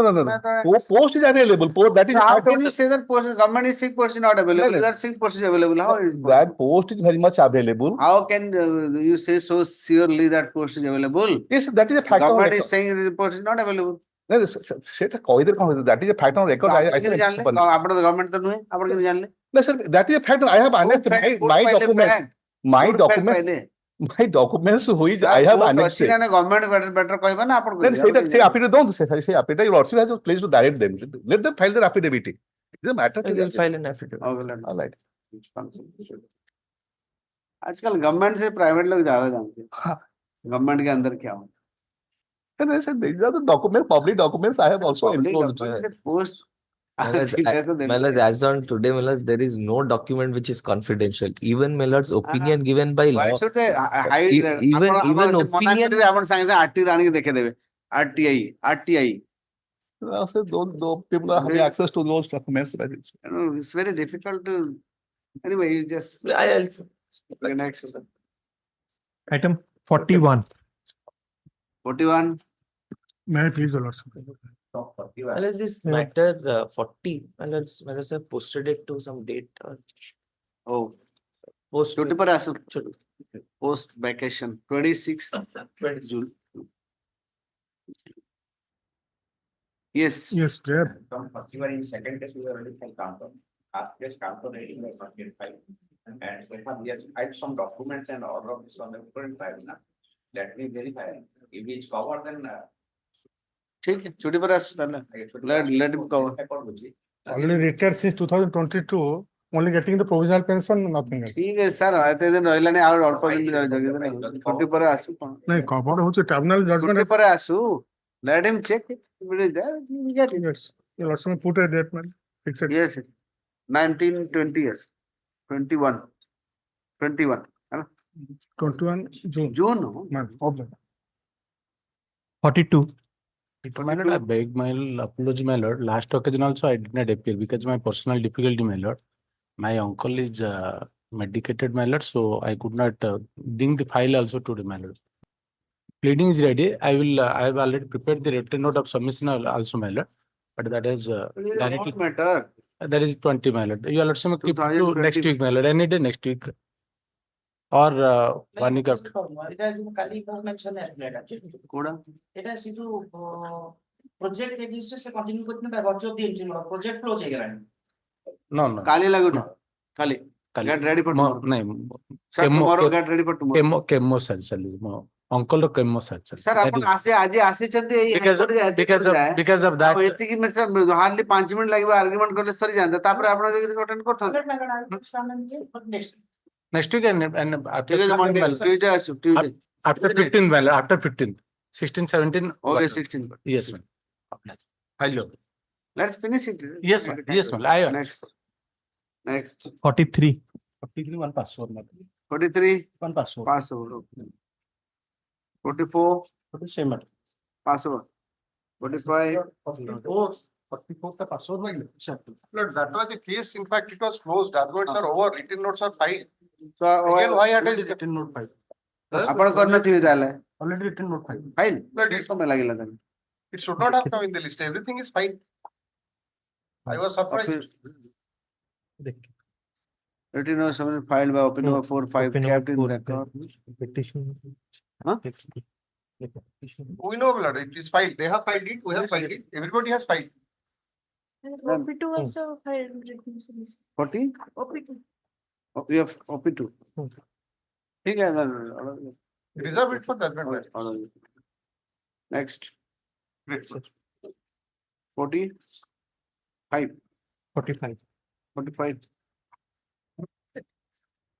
Post is available. Post that is. So how can you say that post government is sick, post is not available? No. You are sick, post is available. How is That post is very much available. How can you say so surely that post is available? Yes, that is a fact. Government is saying the post is not available. No, that is a fact on record. I Government to know. No, sir, that is a fact. I have annexed my documents. My documents, which I have annexed. Government better କହିବ ନା ଆପଣ Then say affidavit, don't say affidavit. Your lordship has a place to direct them. Let them file their affidavit. It is a matter. I will file an affidavit. All right. आजकल government से private लोग ज्यादा जानते हैं government के अंदर क्या होता And I said, these are the documents, public documents I have also enclosed. post As on today, there is no document which is confidential. Even Millard's opinion given by law. Why should they hide that? Even opinion. आपण सांगितलं RT राणी के देखे देवे RTI. So those people are having access to those documents. It's very difficult to. Anyway, you just. Next. Item 41. 41. May I please, Lord? Well, is this matter 40? Well, let's have posted it to some date. Oh, Post. post vacation 26th June. Yes. Yes, clear. In second case, we already filed Counsel. Yes, Counsel rating was not yet filed. And we have filed some documents and all of this on the current file. Let me verify. If it's covered, then. ठीक है छुट्टी पर let him cover. Already retired since 2022, only getting the provisional pension, nothing else. ठीक है sir आते दिन ରହିଲା नहीं और अल्प दिन जगह छुट्टी पर आसु नहीं cover होचे tribunal judgment. छुट्टी पर आसु let him check it if it is there we get it. Yes, you also put a date, man. Fix it. Yes 19 20 years 21 है ना 21 June. June Man, okay. 42. My lord, I beg my apology, my lord. Last occasion also I did not appear because my personal difficulty, my lord. My uncle is medicated, my lord, so I could not bring the file also today, my lord. Pleading is ready. I have already prepared the written note of submission also, my lord. But that is directly matter. That is 20, my lord. You will also keep to next week, my lord. Any day next week. Or one week after. এটা শুধু project এগেইনস্টে সে continue করতে না গচ of the entry project close হয়ে গেল No. Kali lagudu. Kali. Get ready for tomorrow. No. Sir, tomorrow get ready for tomorrow. Chemo surgery. Uncle ର chemo surgery. Sir, ଆପଣ ଆଜି ଆସିଛନ୍ତି because of that. ଏତିକି ହାର୍ଡଲି 5 ମିନିଟ ଲାଗିବ argument କଲେ ସରି ଯାଆନ୍ତା ତାପରେ ଆପଣ ଅଟେଣ୍ଡ କରୁଛନ୍ତି Next week and after ठीक है Monday Tuesday Tuesday after 15th, my lord, after 15th, 16, 17. okay 16 Yes, ma'am. Hello. let's finish it Yes, ma'am. Yes, ma'am. next 43. 43 one password. 43 One password. password 44 Same matter. password 45 44 the password. Lord, that was the case. In fact, it was closed. Arguments are over. Written notes are filed. so Again, why attach the Written note 5. आपण करण्याची विधान Already written note 5. File But किती समय लागेल आता it should not have come in the list. Everything is fine. I was surprised. written or something filed by open number 4 5 kept in record Petition. huh We know, Lord, it is filed. They have filed it. We have filed it. Everybody has filed. OP2 also filed redundancy. 40 OP2. we have op2 ठीक है Reserve it for judgment. next Great, sir. 45 45. 45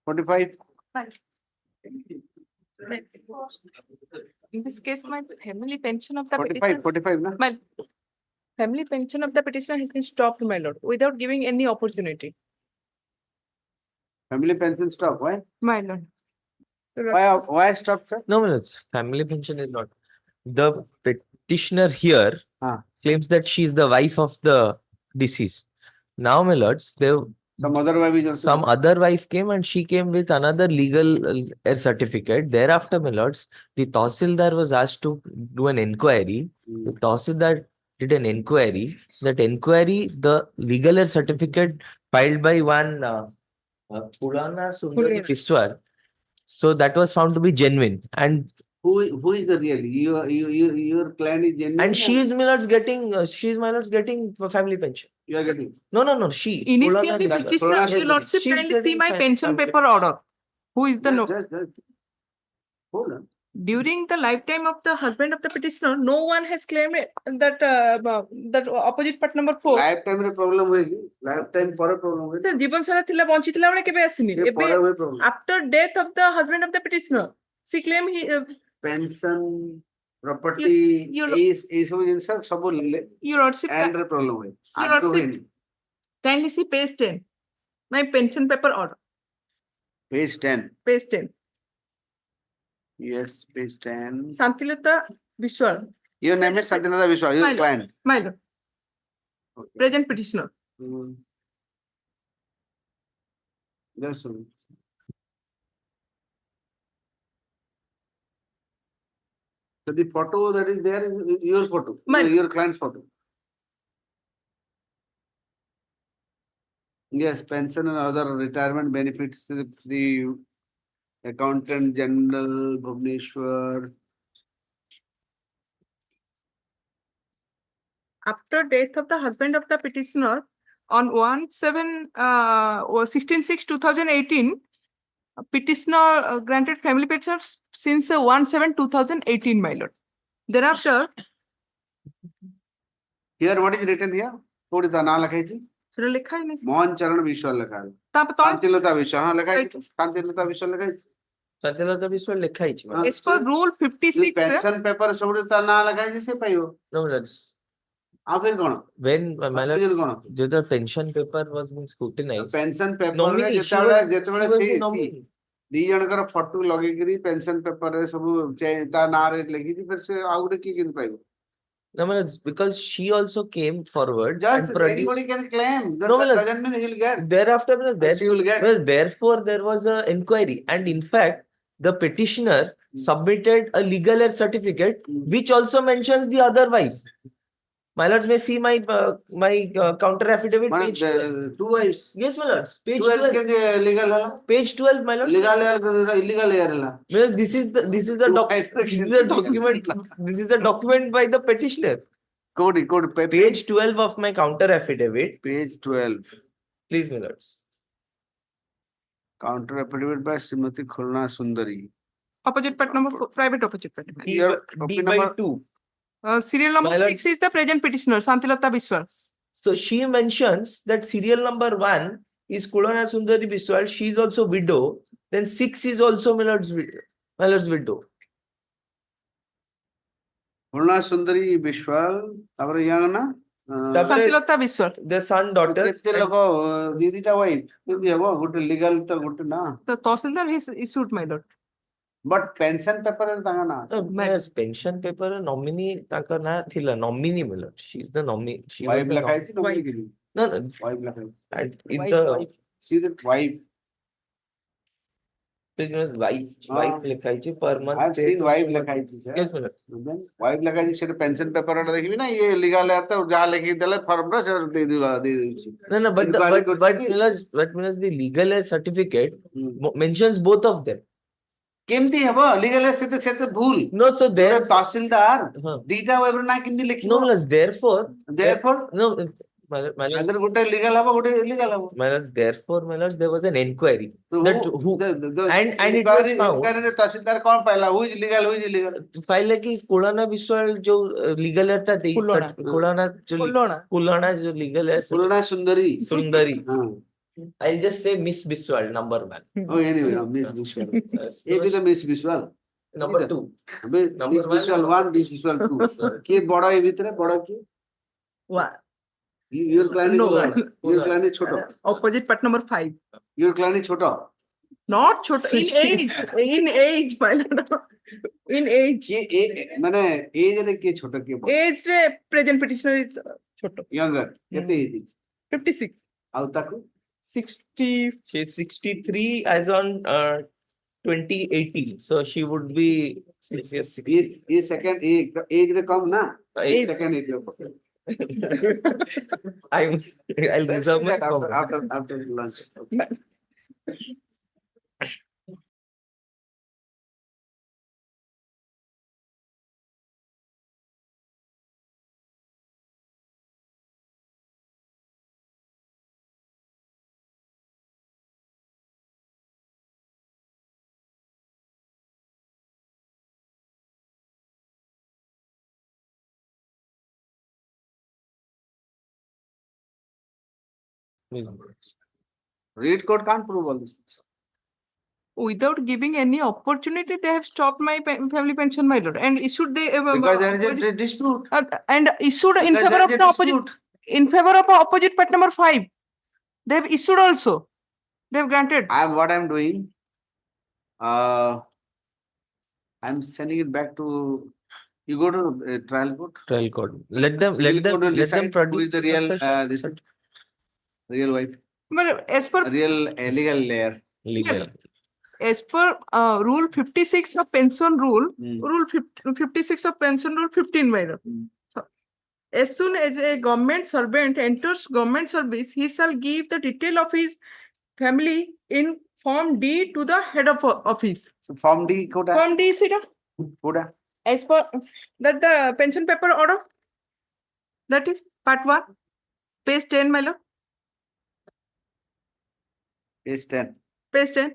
45 Fine. In this case, my family pension of the 45 petitioner, 45 na my family pension of the petitioner has been stopped, my lord, without giving any opportunity, family pension stop why my lord. why stop sir No, it's family pension is not. The petitioner here claims that she is the wife of the deceased. Now, my lords, some other wife is also some other wife came and she came with another legal heir certificate. Thereafter, my lords, the Tahsildar was asked to do an inquiry. The Tahsildar did an inquiry. That inquiry, the legal heir certificate filed by one Purana Sundari Biswar. So that was found to be genuine. And who is the real your client is genuine and she is, my lords, getting family pension. you are getting No. She. Initially, petitioner, your lordship, She's kindly see getting my pension family paper order. Who is the no? just hold on During the lifetime of the husband of the petitioner, no one has claimed that that opposite part number 4. lifetime रे problem होएगी lifetime पर problem होएगी Sir, जीवन सारा थिला बंचितला बेले केबे आसिनी ये पर हुए problem after death of the husband of the petitioner, she claim he pension property is सब जिन सब ले your lordship, and रे problem हुए your lordship, kindly see page 10, my pension paper order, page 10 page 10. yes page 10 Santilata Vishwal, your name is Santilata Vishwal your client my lord, present petitioner. Just a minute. So the photo that is there is your photo, your client's photo. Yes, pension and other retirement benefits, the accountant general Bhubaneswar. After death of the husband of the petitioner on 16/6/2018, petitioner granted family pension since 1/7/2018, my lord. Thereafter, here what is written here? What is the नाम लिखा है जी? Sir लिखा है नहीं मोहन चरण विश्वाल लिखा है तब तो शांतिलता विश्वाल हाँ लिखा है शांतिलता विश्वाल लिखा है Santilata Biswal लिखा है as per rule 56 pension paper सब ता नाम लिखा है जिसे पाइयो No, that's आप फिर कौन when my lord, कौन the pension paper was being scrutinized. Pension paper रे Nominee, she जेतेबेले was the से nominee. दी जनकर फोटो लगे करी पेंशन पेपर रे सब ता नाम रे लगी थी फिर से आउट की किन पाइयो No, my lords, because she also came forward just and produced. anybody can claim that No, my lords. doesn't mean he will get Thereafter, my lords, she will get therefore there was a inquiry, and in fact, the petitioner submitted a legal heir certificate, which also mentions the other wife. My lords may see my counter affidavit page 12. two wives Yes, my lords. Page two wives 12. के legal है Page 12, my lords. legal है illegal है ला Because this is the document. This is a document by the petitioner. Code Page 12 of my counter affidavit. page 12 Please, my lords. counter affidavit by Srimati Khulna Sundari. opposite part number 4, private opposite part. D by 2. Serial number 6 is the present petitioner, Santilata Biswal. So she mentions that serial number 1 is Khulna Sundari Biswal. She is also widow. then 6 is also my lord's widow. Purna Sundari Bishwal, our young na? Santilata Biswal. The son, daughter. Kete loko, didi ta wife. Didi habo, good legal to good na. The Tahsildar is issued, my lord. But pension paper is tanga na. Yes, pension paper nominee taka na thila nominee my lord. She is the nominee. She was Wife the lakai thi Wife. nominee. no, Wife lakai. and in Wife, the wife. She is wife. business wife लिखाई थी per month. I've seen wife lakai thi. Yes, my lord. Then wife lakai thi se pension paper order dekhi na ye legal er ta jaha lekhi dele form ra se de dula de dichi. No, but Inquiry but korchi ki? means the legal aid certificate mentions both of them. केमती हबो legal से भूल No, so there. तहसीलदार हाँ. दीटा weber ना किंदी लिखिबो No, means therefore. No, my lord, other Gute legal हबो गुटे illegal हबो my lords, therefore, my lords, there was an inquiry. तो That who and it was found. करे तहसीलदार कौन पहला who is legal who is illegal file है कि कुलाना विश्वाल जो legal है था कुलाना जो लीगल है पुलना सुंदरी सुंदरी. I'll just say Miss Biswal, number 1. Oh, anyway, Miss Biswal. एक भी तो Miss Biswal. Number 2. Miss Biswal 1, Miss Biswal 2. के बड़ा है भीतर बड़ा की? One. Your client is No. bड़ा. Your client is छोटा. Opposite part number 5. Your client is छोटा. Not chota, in age, my lord. In age. ये माने age रे के छोटा के बड़ा. Age रे present petitioner is chota. Younger. कितने age? 56. आउ तक? 60. She's 63 as on 2018. So she would be 6 years. ये second age रे कम ना? Second age रे. I'll reserve my comment. After lunch. Read code can't prove all this. Without giving any opportunity, they have stopped my family pension, my lord, and issued the Because there is a dispute. And issued in Because favor there of is a the opposite dispute. in favor of opposite part number 5. They have issued also. They have granted. What I'm doing, I'm sending it back to. You go to trial court. Trial court. Let them decide produce who is the real this real wife. But as per Real legal layer. Legal. As per rule 56 of pension rule, rule 56 of pension rule 15, my lord. So, as soon as a government servant enters government service, he shall give the detail of his family in Form D to the head of office. So Form D koda. Form D, Sita. Koda. As per that the pension paper order, that is part 1, page 10, my lord. Page 10. Page 10.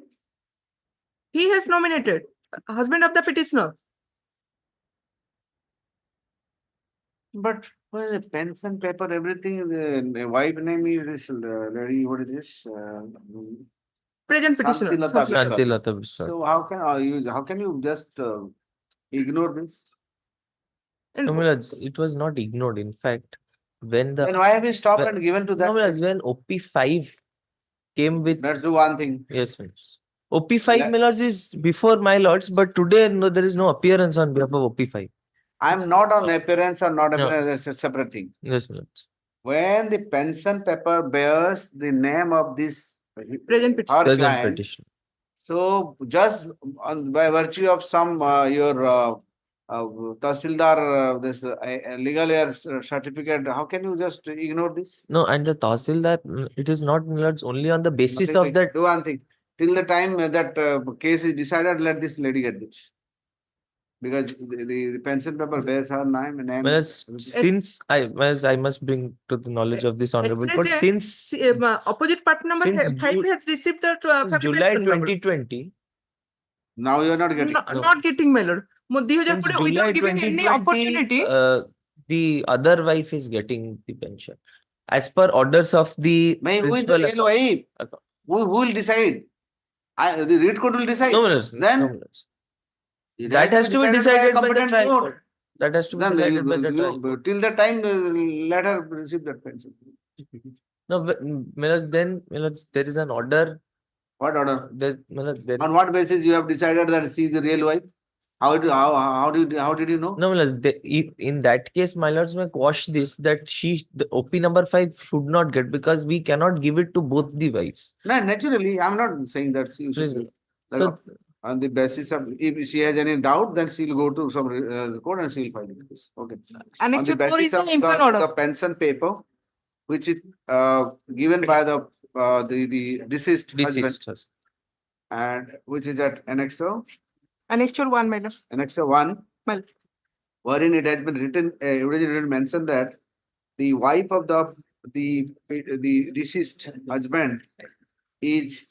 He has nominated husband of the petitioner. But what is the pension paper, everything, the wife name is this lady, what is this? Present petitioner. Santilata Biswal. So how can you just ignore this? No, my lords, it was not ignored. In fact, when the Then why have you stopped and given to that? no, my lords, when OP5 came with Let's do one thing. yes, my lords. OP5, my lords, is before my lords, but today no, there is no appearance on behalf of OP5. I'm not on appearance or not appearance, it's a separate thing. Yes, my lords. When the pension paper bears the name of this Present petitioner. her Present client, petition. so just by virtue of some your Tahsildar this legal air certificate, how can you just ignore this? No, and the Tahsildar, it is not, my lords, only on the basis of that. Do one thing. Till the time that case is decided, let this lady get this. Because the pension paper bears her name. Well, since I must bring to the knowledge of this honorable court, since opposite part number since 5 has received the since July 2020. Now you are not getting. Not getting, my lord. Since July Without giving any 2020, opportunity. The other wife is getting the pension. As per orders of the Who is the principal real wife? Who will decide? The read court will decide. No, my lords. Then No, my lords. it That has to be by a decided by the competent trial court. court. That has to be Then decided by the trial court. till the time, let her receive that pension. No, but my lords, then, my lords, there is an order. What order? There, my lords, there On what basis you have decided that she is the real wife? How did you know? No, my lords, in that case, my lords may quash this, that the OP number 5 should not get, because we cannot give it to both the wives. No, naturally, I'm not saying that she Please, should. so- On the basis of, if she has any doubt, then she'll go to some court and she'll file this. Okay. On the Annexure 4 basis is of the impugned order. the pension paper, which is given by the deceased husband, Deceased. and which is at Annexure Annexure 1, madam. 1, Well, wherein it has been written, originally mentioned that the wife of the deceased husband is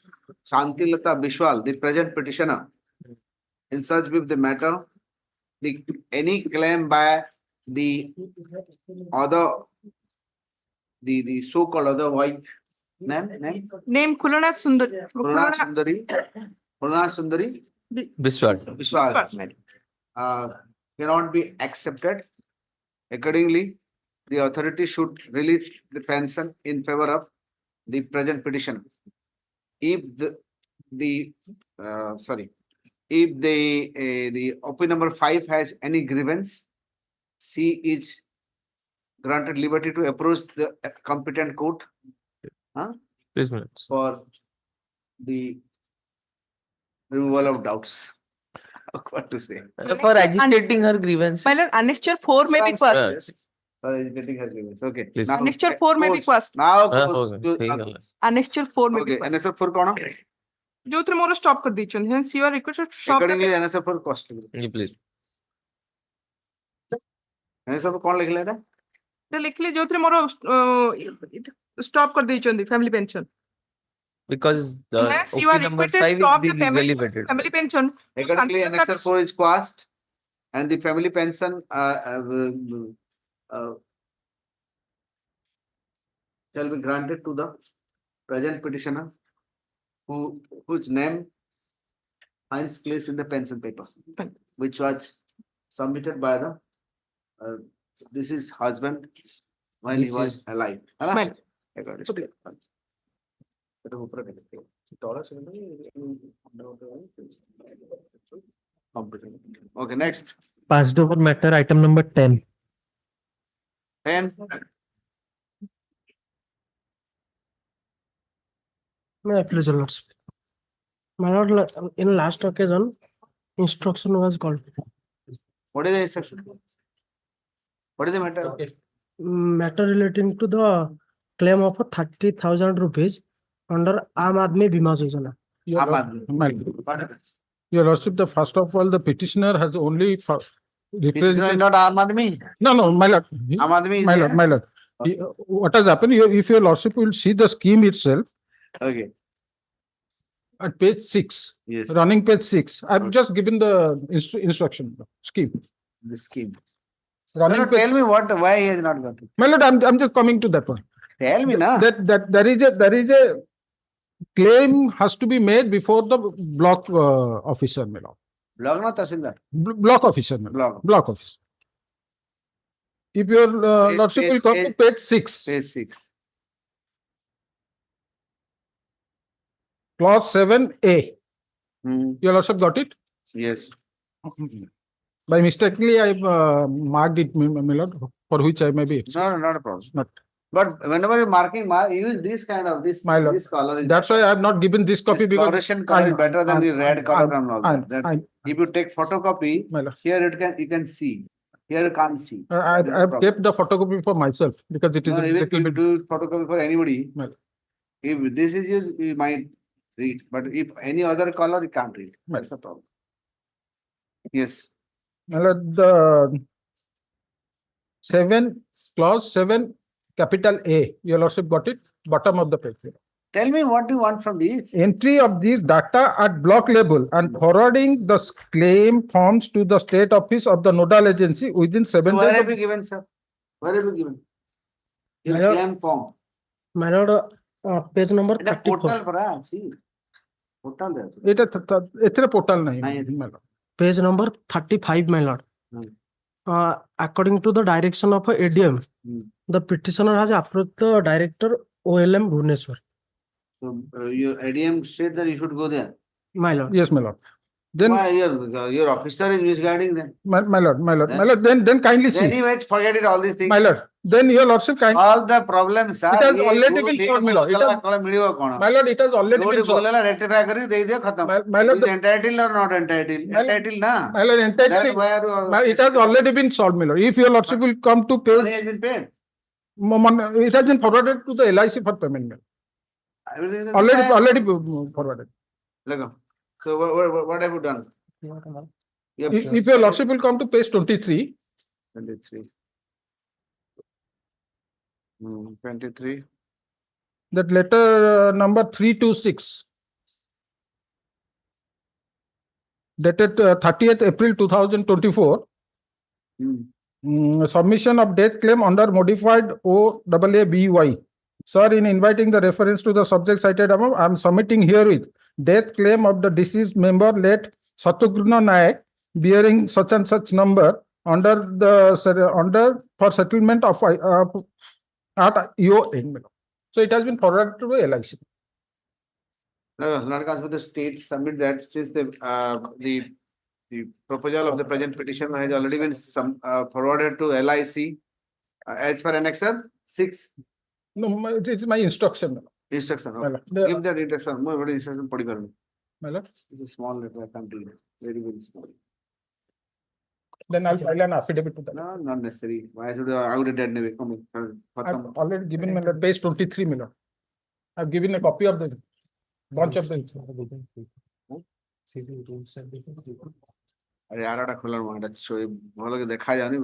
Shantilata Bishwal, the present petitioner. In such with the matter, any claim by the other, the so-called other wife, name? name Khulana Sundari. Khulana Sundari Biswal. Bishwal, Madam. cannot be accepted. Accordingly, the authority should release the pension in favor of the present petitioner. If if the OP number 5 has any grievance, she is granted liberty to approach the competent court Please, my lords. for the removal of doubts. What to say? For agitating her grievance. My lord, Annexure 4 may be quashed. Agitating her grievance. Okay. Please. Now, Annexure 4 may be quashed. now Annexure 4 may be quashed. Annexure 4 कौन है? ଯୋଉଥିରେ ମୋର stop କରିଦେଇଛନ୍ତି, hence you are requested to stop. Accordingly, Annexure 4 cost. Please. Annexure 4 कौन लिख लेगा? लिखले ଯୋଉଥିରେ ମୋର stop କରିଦେଇଛନ୍ତି family pension. Because the Yes, you are OP number requested 5 to stop is the the legally vetted. family pension. Accordingly, Annexure 4 is quashed, and the family pension shall be granted to the present petitioner whose name finds place in the pension paper, which was submitted by the this is husband when he was alive. है ना? Okay, next. Passed over matter item number 10. 10. My pleasure, lords. My lord, in last occasion, instruction was called. What is the instruction? What is the matter? Matter relating to the claim of 30,000 rupees under Aam Aadmi Bima Yojana. Your Lordship, first of all, the petitioner has only Petitioner is not Aam Aadmi. No, my lord. Aam Aadmi is My there. lord, my lord. What has happened, if your Lordship will see the scheme itself, Okay. at page 6, Yes. running page 6, I've just given the instruction, scheme. The scheme. Running No, page- tell me why he has not got it. My lord, I'm just coming to that one. Tell me na. That there is a claim has to be made before the block officer, my lord. Block na Tahsildar. Block officer, my lord. Block. Block officer. If your Lordship will come to page 6. Page 6. Clause 7A. Your Lordship got it? Yes. By mistakenly, I marked it, my lord, for which I may be. No, not a problem. Not. But whenever you're marking, use this kind of this color. That's why I have not given this copy because Fluorescent color is better than the red color and all that. If you take photocopy, here you can see. Here you can't see. I have kept the photocopy for myself because it is No, a even little if you bit. do photocopy for anybody, if this is used, you might read. But if any other color, you can't read. That's the problem. Yes. The 7, clause 7, capital A. Your Lordship got it? Bottom of the page. Tell me what you want from these. Entry of these data at block level and forwarding the claim forms to the state office of the nodal agency within 7 So where days. have you given, sir? Where have you given? Your My lord- claim form. My lord, page number The 34. portal, see. Total there. এটা এতে portal নাই নাই, my lord. Page number 35, my lord. According to the direction of ADM, the petitioner has approached the director OLM Bhubaneswar. So your ADM said that you should go there. My lord. Yes, my lord. Then Why your officer is misguiding them? my lord, then kindly Then see. you forget it, all these things. My lord, then your lordship kind. All the problems are. It has already been solved, my lord. My lord, it has already been solved. Rectify kari de diyo khatam. My lord, Is entitled or not entitled? Entitled na. My lord, entitled. Then why are you? It has already been solved, my lord. If your lordship will come to pay, Money has been paid. it has been forwarded to the LIC for payment. My lord. Everything is Already forwarded. Look. So what have you done? If your lordship will come to page 23. 23. 23. That letter number 326. Dated 30th April 2024. Submission of death claim under modified OAABY. Sir, in inviting the reference to the subject cited above, I am submitting herewith death claim of the deceased member late Satugruna Nayak bearing such and such number under for settlement of at EON. So it has been forwarded to the LIC. Not as with the state submit that since the proposal of the present petition has already been forwarded to LIC as per annexure 6. No, it is my instruction. Instruction. My lord. Give that instruction. More instruction. My lord. It's a small letter. I can't do it. Very, very small. Then I'll file an affidavit to that. No, not necessary. Why should I would have done it? I've already given my lord, page 23, my lord. I've given a copy of the bunch of the. अरे यार आड़ा खुला मांगड़ा show भलो के देखा जानी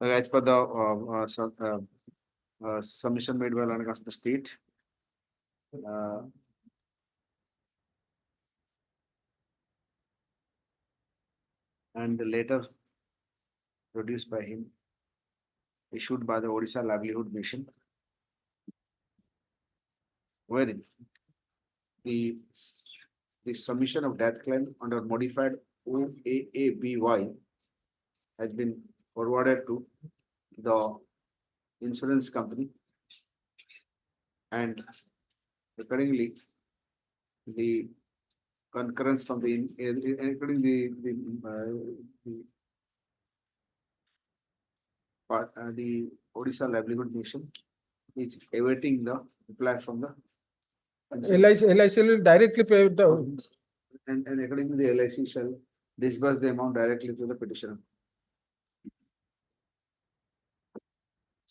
as per the submission made by the state. And the letter produced by him, issued by the Odisha Livelihood Mission, wherein the submission of death claim under modified OAABY has been forwarded to the insurance company, and accordingly the concurrence from the including the Odisha Livelihood Mission is awaiting the reply from the LIC will directly pay the. And according to the LIC shall disburse the amount directly to the petitioner.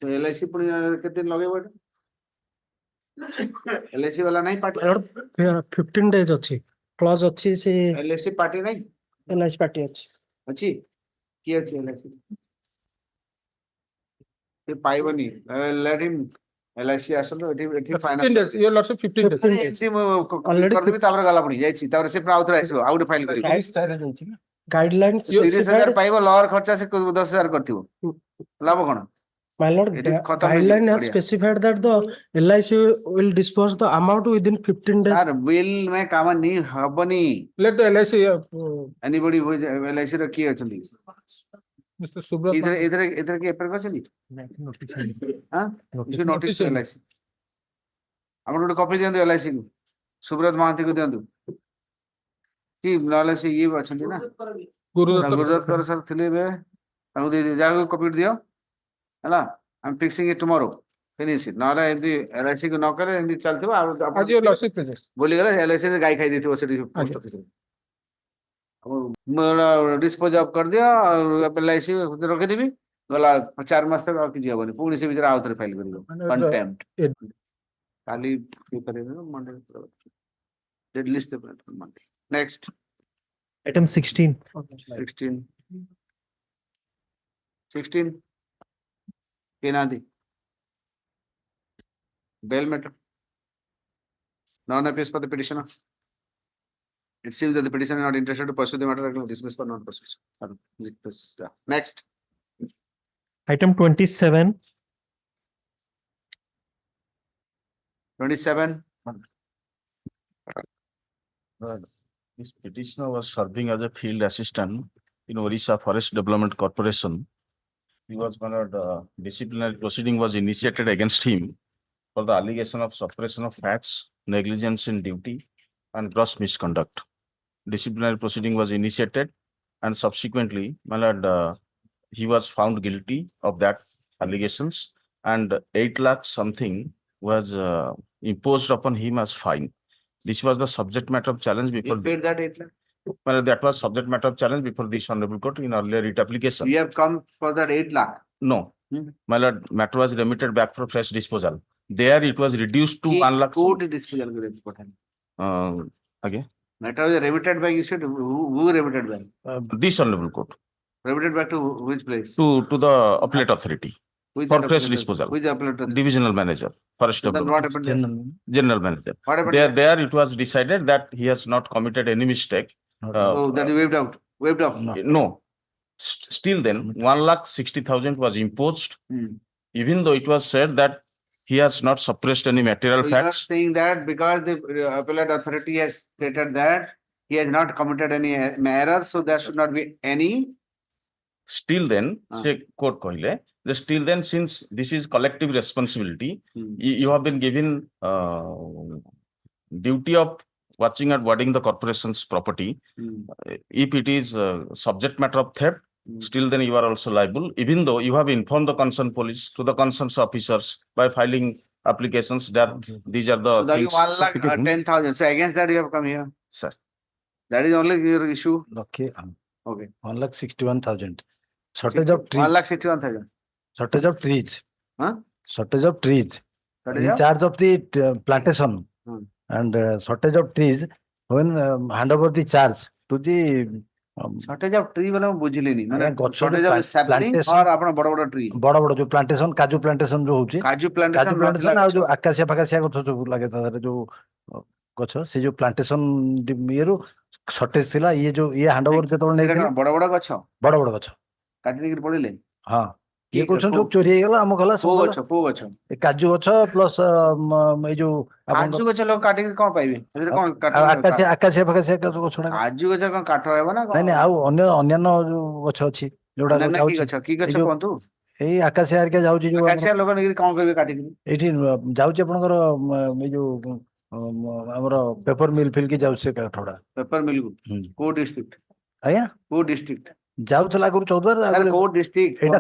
So LIC put कितने लगे बड़े? LIC वाला नहीं party? 15 days अच्छी. Clause अच्छी से. LIC party नहीं? LIC party अच्छी. अच्छी? क्या अच्छी LIC? ये पाई बनी. Let him LIC आसन तो it final. 15 days. Your lordship 15 days. Already कर देवी तावर गाला पड़ी जाइए तावर से प्राउत रहे इसको आउट फाइल करी. Guidelines. 30,000 पाइबो लॉर खर्चा से 10,000 करती हो. लाभ कौन? My lord, guideline has specified that the LIC will disburse the amount within 15 days. Sir, bill में काम नहीं हबनी. Let the LIC. Anybody who LIC रो किया चली. Mr. Subrat. इधर की अप्लाई कर चली. हाँ? इसे notice LIC. हम लोग कॉपी देंगे LIC को. सुब्रत महांती को देंगे. कि LIC ये बात चली ना. गुरुदत्त कर सर थिले में. हम दे जाओ कॉपी दियो. Hello, I'm fixing it tomorrow. Finish it. Now if the LIC को न करे, इन्हें चलते हो आप. आज ये लॉसिक प्रोजेक्ट. बोलिएगा LIC ने गाय खाई दी थी वो सिटी पोस्ट ऑफिस में. अब डिस्पोज ऑफ कर दिया और LIC रख दी भी. गला 4 मास तक आप कीजिए बनी. पूरी से बिचारा आउटर फाइल करियो. Contempt. खाली ये करेगा मंडे. Dead list पे Monday. Next. Item 16. 16. Kenadi. Bail matter. Non-appeals for the petitioner. It seems that the petitioner is not interested to pursue the matter and will dismiss for non-pursuit. Next. Item 27. 27. This petitioner was serving as a field assistant in Orissa Forest Development Corporation. He was disciplinary proceeding was initiated against him for the allegation of suppression of facts, negligence in duty, and gross misconduct. Disciplinary proceeding was initiated, and subsequently, my lord, he was found guilty of that allegations, and 8 lakh something was imposed upon him as fine. This was the subject matter of challenge before. You paid that 8 lakh? Well, that was subject matter of challenge before this honorable court in earlier writ application. We have come for that 8 lakh. No, my lord, matter was remitted back for fresh disposal. There it was reduced to 1 lakh. Court disposal. Again. Matter was remitted back. You said who remitted back? This honorable court. Remitted back to which place? To the appellate authority. Which For appellate fresh authority? disposal. Which appellate authority? Divisional manager. Forest Then Development. what happened there? General manager. What happened There it was decided that he has not committed any mistake. Oh, that he waived out. Waived off. No. Still then, 1,60,000 was imposed, even though it was said that he has not suppressed any material So you are facts. saying that because the appellate authority has stated that he has not committed any error, so there should not be any. Still then, say court koile, still then, since this is collective responsibility, you have been given duty of watching and warding the corporation's property. If it is subject matter of theft, still then you are also liable, even though you have informed the concerned police to the concerned officers by filing applications that these are the So you things. 1,10,000. So against that you have come here. Sir. That is only your issue. Okay. Okay. 1,61,000. Shortage of trees. 1,61,000. Shortage of trees. Huh? Shortage of trees. Shortage In of? charge of the plantation and shortage of trees when hand over the charge to the shortage of tree वाला मैं बुझिली नहीं मैंने गछ shortage of sapling और अपना बड़ा बड़ा tree बड़ा जो प्लांटेशन काजू प्लांटेशन जो होची काजू plantation और जो आकाशिया फकाशिया गछ जो लागे ता जो गछ से जो प्लांटेशन येरो शॉर्टेज थिला ये जो ये हैंड ओवर जेतोल नै बड़ा बड़ा गछ गछ काटी निकरी पड़िले हां ये क्वेश्चन जो चोरी हे गेला हम गला सब पो गछ ए काजू गछ प्लस ए जो काजू गछ लोग काटी के कोन पाइबे एदरे कोन आकाशिया फकाशिया गछ छोड़ा काजू गछ कोन काठ हेबो ना नहीं नहीं आउ अन्य जो गछ अछि जोडा की गछ कोंतु ए आकाशिया के जाउची जो आकाशिया लोग निकरी कोन करबे काटी के एठी जाउची आपनकर ए जो हमरो पेपर मिल फिल की जाउची काठोडा पेपर मिल को डिस्ट्रिक्ट आया को डिस्ट्रिक्ट जाउचला गुरु 14 को डिस्ट्रिक्ट एटा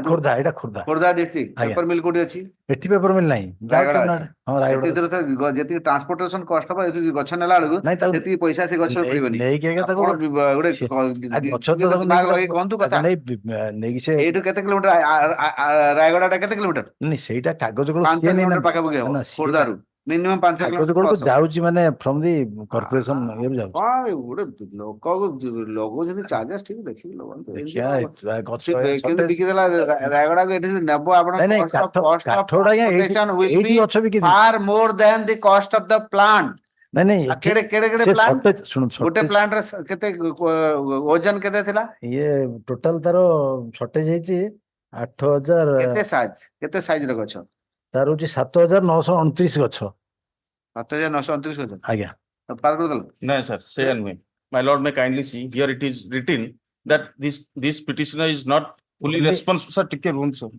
खुर्दा खुर्दा डिस्ट्रिक्ट पेपर मिल कोडी अछि एठी पेपर मिल नाही हां रायगढ़ जति ट्रांसपोर्टेशन कॉस्ट पर एति गछ नेला लागु एति पैसा से गछ पड़िबनी नै के ताको गुडे गछ तो दिमाग लगे कोन तू कथा नै नै कि से एटु केते किलोमीटर रायगढ़ केते किलोमीटर नै सेटा कागज को 5 किलोमीटर पाका बगे हो खुर्दारू मिनिमम 5 किलोमीटर को जाउची माने फ्रॉम दी कॉर्पोरेशन ये जाउ हां गुडे लोग जति चार्जेस ठीक देखि लोगन क्या गछ केते बिकी देला रायगढ़ को एठी नेबो आपण cost of transportation will be far more than the cost of the plant नहीं नहीं केड़े केड़े केड़े प्लांट सुन गोटे प्लांट रे केते वजन केते थिला ये टोटल तारो शॉर्टेज है जी 8000 केते साइज रे गछ तारो जी 7929 गछ 7929 गछ आज्ञा पार कर दल No sir, say and me. My lord may kindly see here it is written that this petitioner is not fully responsible. Sir, take a room sir.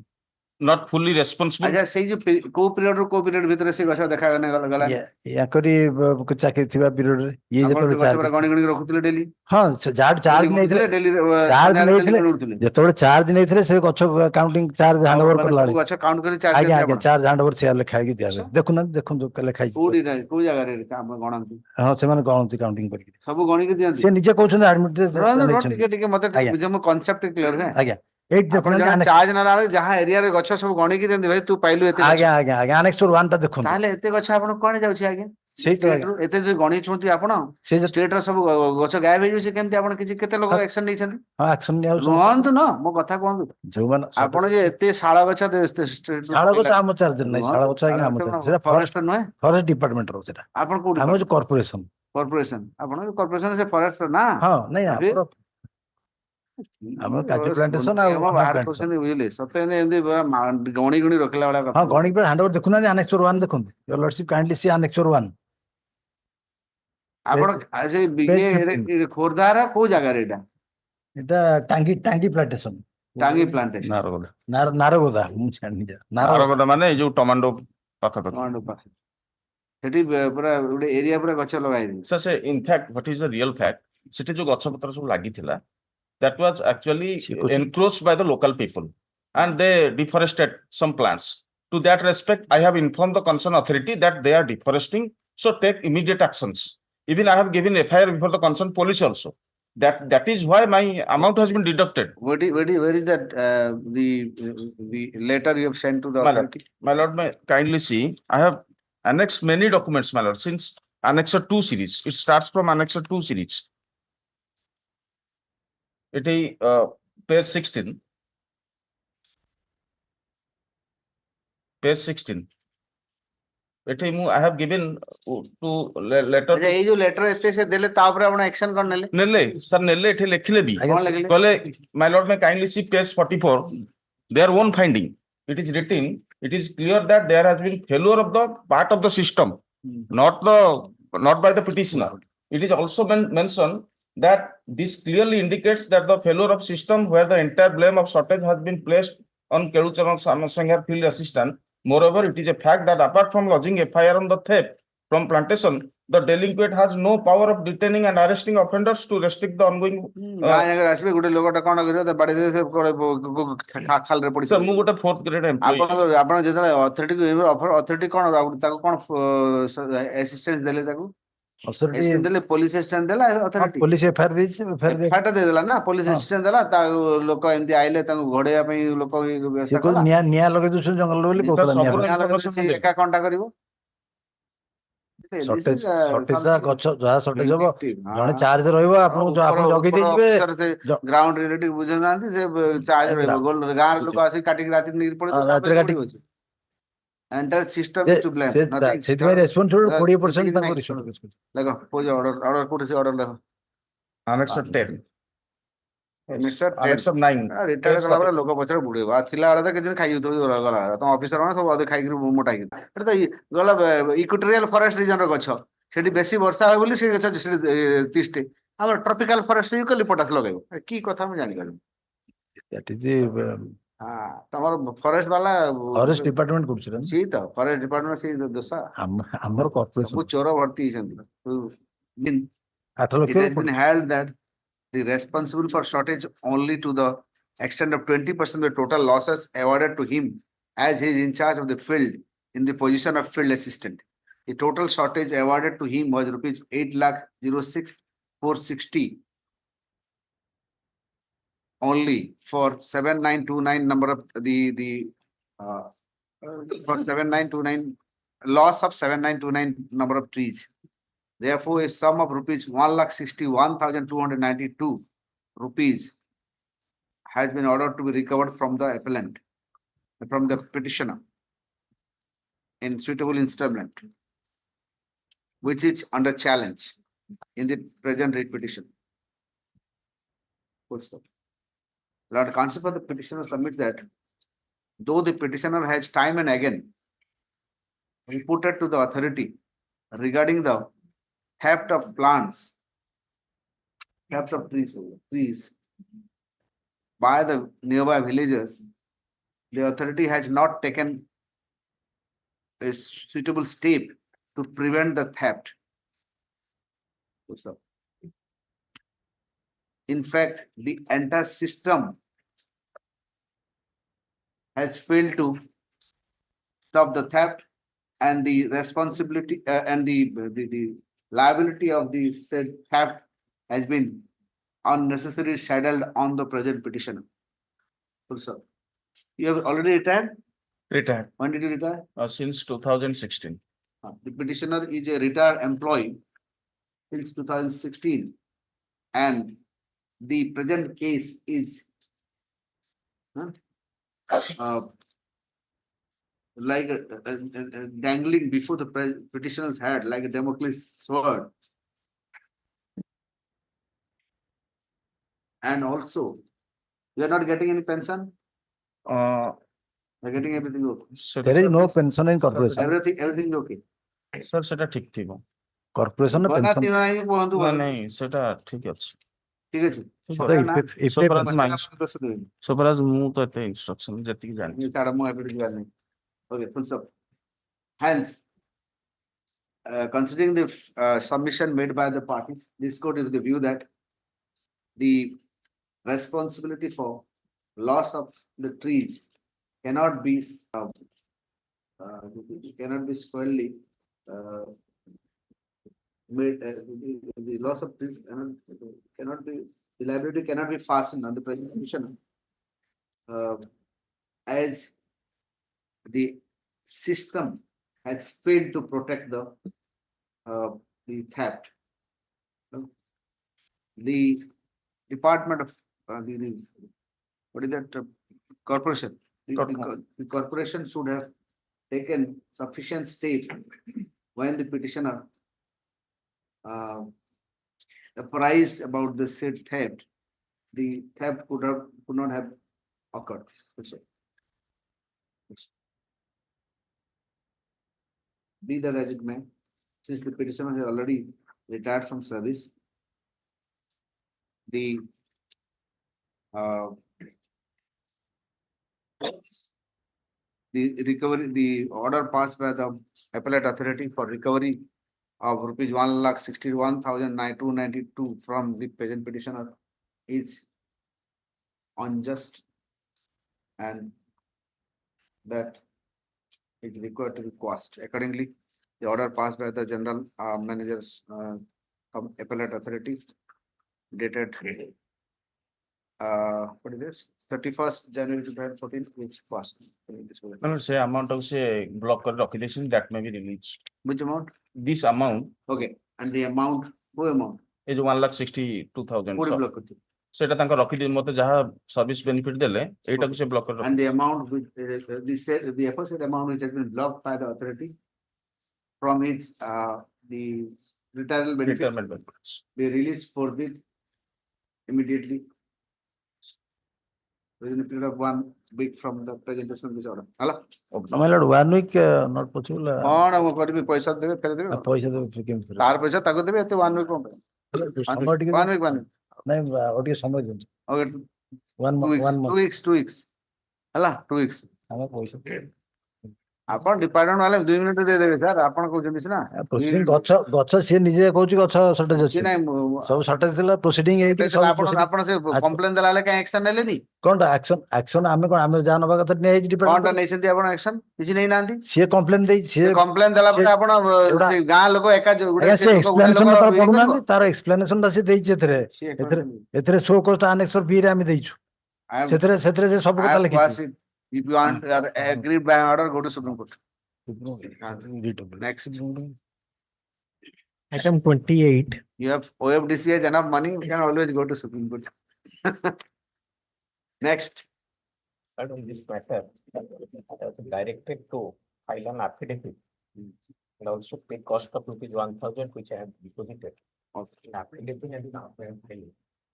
Not fully responsible. अच्छा से जो को पीरियड भीतर से गछ देखा गला या करी चाकरी थिबा पीरियड रे ये जेतोले चार्ज गणी गणी रखुतले डेली हां चार्ज नै थिले डेली चार्ज नै थिले जेतोले चार्ज नै थिले से गछ काउंटिंग चार्ज हैंड ओवर करला गछ काउंट करी चार्ज आगे चार्ज हैंड ओवर से लिखा कि दिया देखु जो लिखा कोडी को जगह रे काम गणंती हां से माने गणंती काउंटिंग करी सब गणी के दियंती से निजे कहउछन एडमिट टिके मते जम कांसेप्ट क्लियर है आज्ञा एक देखो चार्ज ना जहां एरिया रे गछ सब गणी के देंदी भाई तू पाइलु एते आज्ञा आनेक्स 1 ता देखो ताले एते गछ आपण कोन जाउछि आगे ସେଇ ତ State ରୁ ଏତେ ଯୋଉ ଗଣିଛନ୍ତି ଆପଣ ସେ ଷ୍ଟେଟ ର ସବୁ ଗଛ ଗାୟବ ହେଇଯାଉଛି କେମିତି ଆପଣ କିଛି କେତେ ଲୋକ ଆକ୍ସନ ନେଇଛନ୍ତି? ହଁ ଆକ୍ସନ ନିଆଯାଉଛି ରୁହନ୍ତୁ ନା ମୋ କଥା କୁହନ୍ତୁ। ଯୋଉମାନେ ଆପଣ ଯେ ଏତେ ଶାଳ ଗଛ ଶାଳ ଗଛ ଆମ ଚାର୍ଜ ନାହିଁ, ଶାଳ ଗଛ ଆଜ୍ଞା ଆମ ଚାର୍ଜ, ସେଟା ଫରେଷ୍ଟ ନୁହେଁ ଫରେଷ୍ଟ ଡିପାର୍ଟମେଣ୍ଟ ର ସେଟା, ଆପଣ କୋଉଠି ଆମେ ହଉଛି କର୍ପୋରେସନ। କର୍ପୋରେସନ ଆପଣ କର୍ପୋରେସନ ସେ ଫରେଷ୍ଟ ନା ହଁ ନାଇଁ ଆବେ, ଆମର ଆମେ କାଜୁ ପ୍ଲାଣ୍ଟେସନ ଆଉ ନିୟମ ଅନ୍ୟ ବାହାର ପ୍ଲାଣ୍ଟେସନ। କରୁଛନ୍ତି ବୁଝିଲେ ସତେ ଏମିତି ପୁରା ଗଣି ଗଣି ରଖିଲା ଭଳିଆ କଥା। ହଁ ଗଣିକ ହ୍ୟାଣ୍ଡ ଓଭର ଦେଖୁନାହାନ୍ତି ଆନେକ୍ସର 1 ଦେଖନ୍ତୁ, ୟୋର ଲର୍ଡସିପ କାଇଣ୍ଡଲି ସି ଆନେକ୍ସର 1। ଆପଣ ସେ ଖୋର୍ଦ୍ଧାର କୋଉ ଜାଗାରେ ଏଇଟା? ଏଟା ଟାଙ୍ଗି ଟାଙ୍ଗି ପ୍ଲାଣ୍ଟେସନ, ଟାଙ୍ଗି ପ୍ଲାଣ୍ଟେସନ ନାରଗୋଦା। ନାରଗୋଦା, ମୁଁ ଜାଣିନି ନାରଗୋଦା ମାନେ ଏଇ ଯୋଉ ଟମାଣ୍ଡୋ ପାଖାପାଖି। ସେଠି ପୁରା ଗୋଟେ ଏରିଆ ପୁରା ଗଛ ଲଗା ହେଇଛି। So say in fact what is the real fact? ସେଠି ଯୋଉ ଗଛ ପତ୍ର ସବୁ ଲାଗିଥିଲା that was actually encroached by the local people and they deforested some plants. To that respect, I have informed the concerned authority that they are deforesting, so take immediate actions. Even I have given FIR before the concerned police also. That is why my amount has been deducted. Where is that the letter you have sent to the authority? My lord, may kindly see, I have annexed many documents, my lord, since Annexer 2 series. It starts from Annexer 2 series. It is page 16. Page 16. It is I have given to letter. ଏଇ ଯୋଉ letter ଏତେ ସେ ଦେଲେ ତା ଉପରେ ଆପଣ action କଣ ନେଲେ? ନେଲେ sir ନେଲେ ଏଠି ଲେଖିଲେ ବି କହିଲେ my lord may kindly see page 44 their own finding. It is written, it is clear that there has been failure of the part of the system, not by the petitioner. It is also mentioned that this clearly indicates that the failure of system where the entire blame of shortage has been placed on Keducharan Sangha field assistant. Moreover, it is a fact that apart from lodging FIR on the theft from plantation, the delinquent has no power of detaining and arresting offenders to restrict the ongoing. ଆସିବେ ଗୋଟେ ଲୋକଟା କଣ କରିବ ତା ବାଡି ଦେବେ ଖାଲରେ ପଡିଛି। Sir, ମୁଁ ଗୋଟେ 4th grade employee. ଆପଣ ଯେତେବେଳେ ଅଥରିଟି ଅଥରିଟି କଣ ତାକୁ କଣ ଆସିଷ୍ଟାନ୍ସ ଦେଲେ ତାକୁ? ଦେଲେ ପୋଲିସ ଆସିଷ୍ଟାନ୍ସ ଦେଲା ଅଥରିଟି? ପୋଲିସ FIR ଦେଇଛି, FIR ଟା ଦେଇଦେଲା ନା, ପୋଲିସ ଆସିଷ୍ଟାନ୍ସ ଦେଲା, ତା ଲୋକ ଏମିତି ଆଇଲେ ତାଙ୍କୁ ଘୋଡେଇବା ପାଇଁ ଲୋକ ବ୍ୟବସ୍ଥା କଲା। ନିଆଁ ଲଗେଇ ଦଉଛନ୍ତି ଜଙ୍ଗଲ ବୋଲି ଏକା କଣଟା କରିବ? ସର୍ଟେଜ ଗଛ ଯାହା ସର୍ଟେଜ ହବ, ଜଣେ ଚାର୍ଜ ରହିବ, ଆପଣଙ୍କୁ ଆପଣ ଜଗି ଦେଇଯିବେ। ଗ୍ରାଉଣ୍ଡ ରିଲେଟିଭ ବୁଝୁନାହାନ୍ତି, ସେ ଚାର୍ଜ ରହିବ, ଗାଁର ଲୋକ ଆସିକି କାଟିକି ରାତିରେ ନେଇକି ପଳେଇବ। Entire system is to blame. ସେଥିପାଇଁ ରେସ୍ପନ୍ସିବଲ୍ 20% ତାଙ୍କୁ ଦେଖ ଅର୍ଡର କୋଉଠି ସେ ଅର୍ଡର ଦେଖ। Annexer 10. Annexer 9. ରିଟାୟାର୍ଡ କଲା ପରେ ଲୋକ ପଛରେ ବୁଡେଇବ। ଆଉ ଥିଲା ବେଳେ ତ କିଛି ଖାଇଯାଉଥିବ ଗଲା ତମ ଅଫିସର ମାନେ ସବୁ ଅଧେ ଖାଇକିରି ମୋଟା ହେଇକି ଏଟା ତ ଗଲା ଇକ୍ୱେଟୋରିଆଲ ଫରେଷ୍ଟ ରିଜନର ଗଛ, ସେଠି ବେଶୀ ବର୍ଷା ହୁଏ ବୋଲି ସେ ଗଛ ସେଠି 30ଟି। ଆମର ଟ୍ରପିକାଲ ଫରେଷ୍ଟ ୟୁକାଲିପଟାସ ଲଗେଇବ, କି କଥା ମୁଁ ଜାଣିପାରିବି। ତମର ଫରେଷ୍ଟ ବାଲା ଫରେଷ୍ଟ ଡିପାର୍ଟମେଣ୍ଟ କରୁଛି ସେଇ ତ ଫରେଷ୍ଟ ଡିପାର୍ଟମେଣ୍ଟ ସେଇ ଦୋଷ। ଆମର ସବୁ ଚୋର ଭର୍ତ୍ତି ହେଇଛନ୍ତି। It has been held that the responsible for shortage only to the extent of 20% of the total losses awarded to him as he is in charge of the field in the position of field assistant. The total shortage awarded to him was rupees 8,06,460 only for 7929 number of for 7929 loss of 7929 number of trees. Therefore, a sum of rupees 1,61,292 rupees has been ordered to be recovered from the appellant, from the petitioner in suitable installment, which is under challenge in the present writ petition. Lord Counsel for the petitioner submits that though the petitioner has time and again reported to the authority regarding the theft of plants, theft of trees by the nearby villagers, the authority has not taken a suitable step to prevent the theft. In fact, the entire system has failed to stop the theft, and the responsibility and the liability of the said theft has been unnecessarily saddled on the present petitioner. Also, you have already retired? Retired. When did you retire? Since 2016. The petitioner is a retired employee since 2016 and the present case is like dangling before the petitioner's head like a Damocles sword. And also, you are not getting any pension? You're getting everything okay? There is no pension in corporation. Everything okay? Sir, সেটা ঠিক থিব Corporation ର pension না ନାଇଁ ସେଟା ଠିକ ଅଛି ঠিক আছে ସୋପରାଜ ମୁଁ ତ ଏତେ ଇନଷ୍ଟ୍ରକ୍ସନ ଯେତିକି ଜାଣିଛି ଛାଡ଼ ମୁଁ ଏବେ ଯିବାର ନାହିଁ okay full stop. Hence considering the submission made by the parties, this court is of the view that the responsibility for loss of the trees cannot be squarely made. The loss of trees cannot be, the liability cannot be fastened on the present petitioner as the system has failed to protect the theft. The Department of what is that corporation? The corporation should have taken sufficient step when the petitioner apprised about the said theft. The theft could not have occurred. Be that as it may, since the petitioner has already retired from service, the recovery, the order passed by the appellate authority for recovery of rupees 1,61,292 from the present petitioner is unjust and that is required to be quashed. Accordingly, the order passed by the General Manager's appellate authority dated what is this? 31st January 2014 is passed. ସେ amount of say block କରି ରଖିଦେଇଛନ୍ତି that may be released. Which amount? This amount. Okay, and the amount, who amount? ଏ ଯୋଉ 1,62,000 କୋଉଠି block କରିଛି? ସେଟା ତାଙ୍କ ରଖିଦେଇ ମତେ ଯାହା ସର୍ଭିସ ବେନିଫିଟ ଦେଲେ ଏଇଟାକୁ ସେ ବ୍ଲକ କରି And the amount which the aforesaid amount which has been blocked by the authority from its the retirement benefits be released forthwith immediately within a period of 1 week from the presentation of this order. Hello? My lord, 1 week not possible. କଣ ମୁଁ କରିବି ପଇସା ଦେବେ ଫେରେ ଦେବେ ପଇସା ଦେବେ କେମିତି ତାର ପଇସା ତାକୁ ଦେବେ ଏତେ 1 week କଣ ପାଇଁ one week ନାଇଁ ଆଉ ଟିକେ ସମୟ ଦିଅନ୍ତୁ okay 2 weeks ହେଲା 2 weeks ଆମେ ପଇସା ଆପଣ ଡିପାର୍ଟମେଣ୍ଟ ବାଲା 2 ମିନିଟ ଦେଇଦେବେ ସାର୍ ଆପଣ କହୁଛନ୍ତି ସିନା ଗଛ ସିଏ ନିଜେ କହୁଛି ଗଛ ସର୍ଟେଜ ଅଛି ସବୁ ସର୍ଟେଜ ଥିଲା ପ୍ରୋସିଡିଂ ହେଇକି ଆପଣ ସେ କମ୍ପ୍ଲେନ ଦେଲା ବେଳେ କାଇଁ ଆକ୍ସନ ନେଲେନି କଣଟା ଆକ୍ସନ ଆମେ କଣ ଆମେ ଯାହା ନବା କଥା ନିଆ ହେଇଛି କଣଟା ନେଇଛନ୍ତି ଆପଣ ଆକ୍ସନ କିଛି ନେଇନାହାନ୍ତି ସିଏ କମ୍ପ୍ଲେନ ଦେଇଛି ସିଏ କମ୍ପ୍ଲେନ ଦେଲା ପରେ ଆପଣ ଗାଁ ଲୋକ ଏକା ସେ ଏକ୍ସପ୍ଲାନେସନ ତାର ପଢୁନାହାନ୍ତି ତାର ଏକ୍ସପ୍ଲାନେସନ ଟା ସେ ଦେଇଛି ଏଥିରେ ଶୋ କଷ୍ଟ ଆନେକ୍ସର ବି ରେ ଆମେ ଦେଇଛୁ ସେଥିରେ ସେ ସବୁ କଥା ଲେଖିଛି If you want agreed by order, go to Supreme Court. Next. Item 28. You have OFDC has enough money, you can always go to Supreme Court. Next. On this matter, I was directed to file an affidavit and also pay cost of rupees 1,000 which I have deposited. In affidavit and in filing.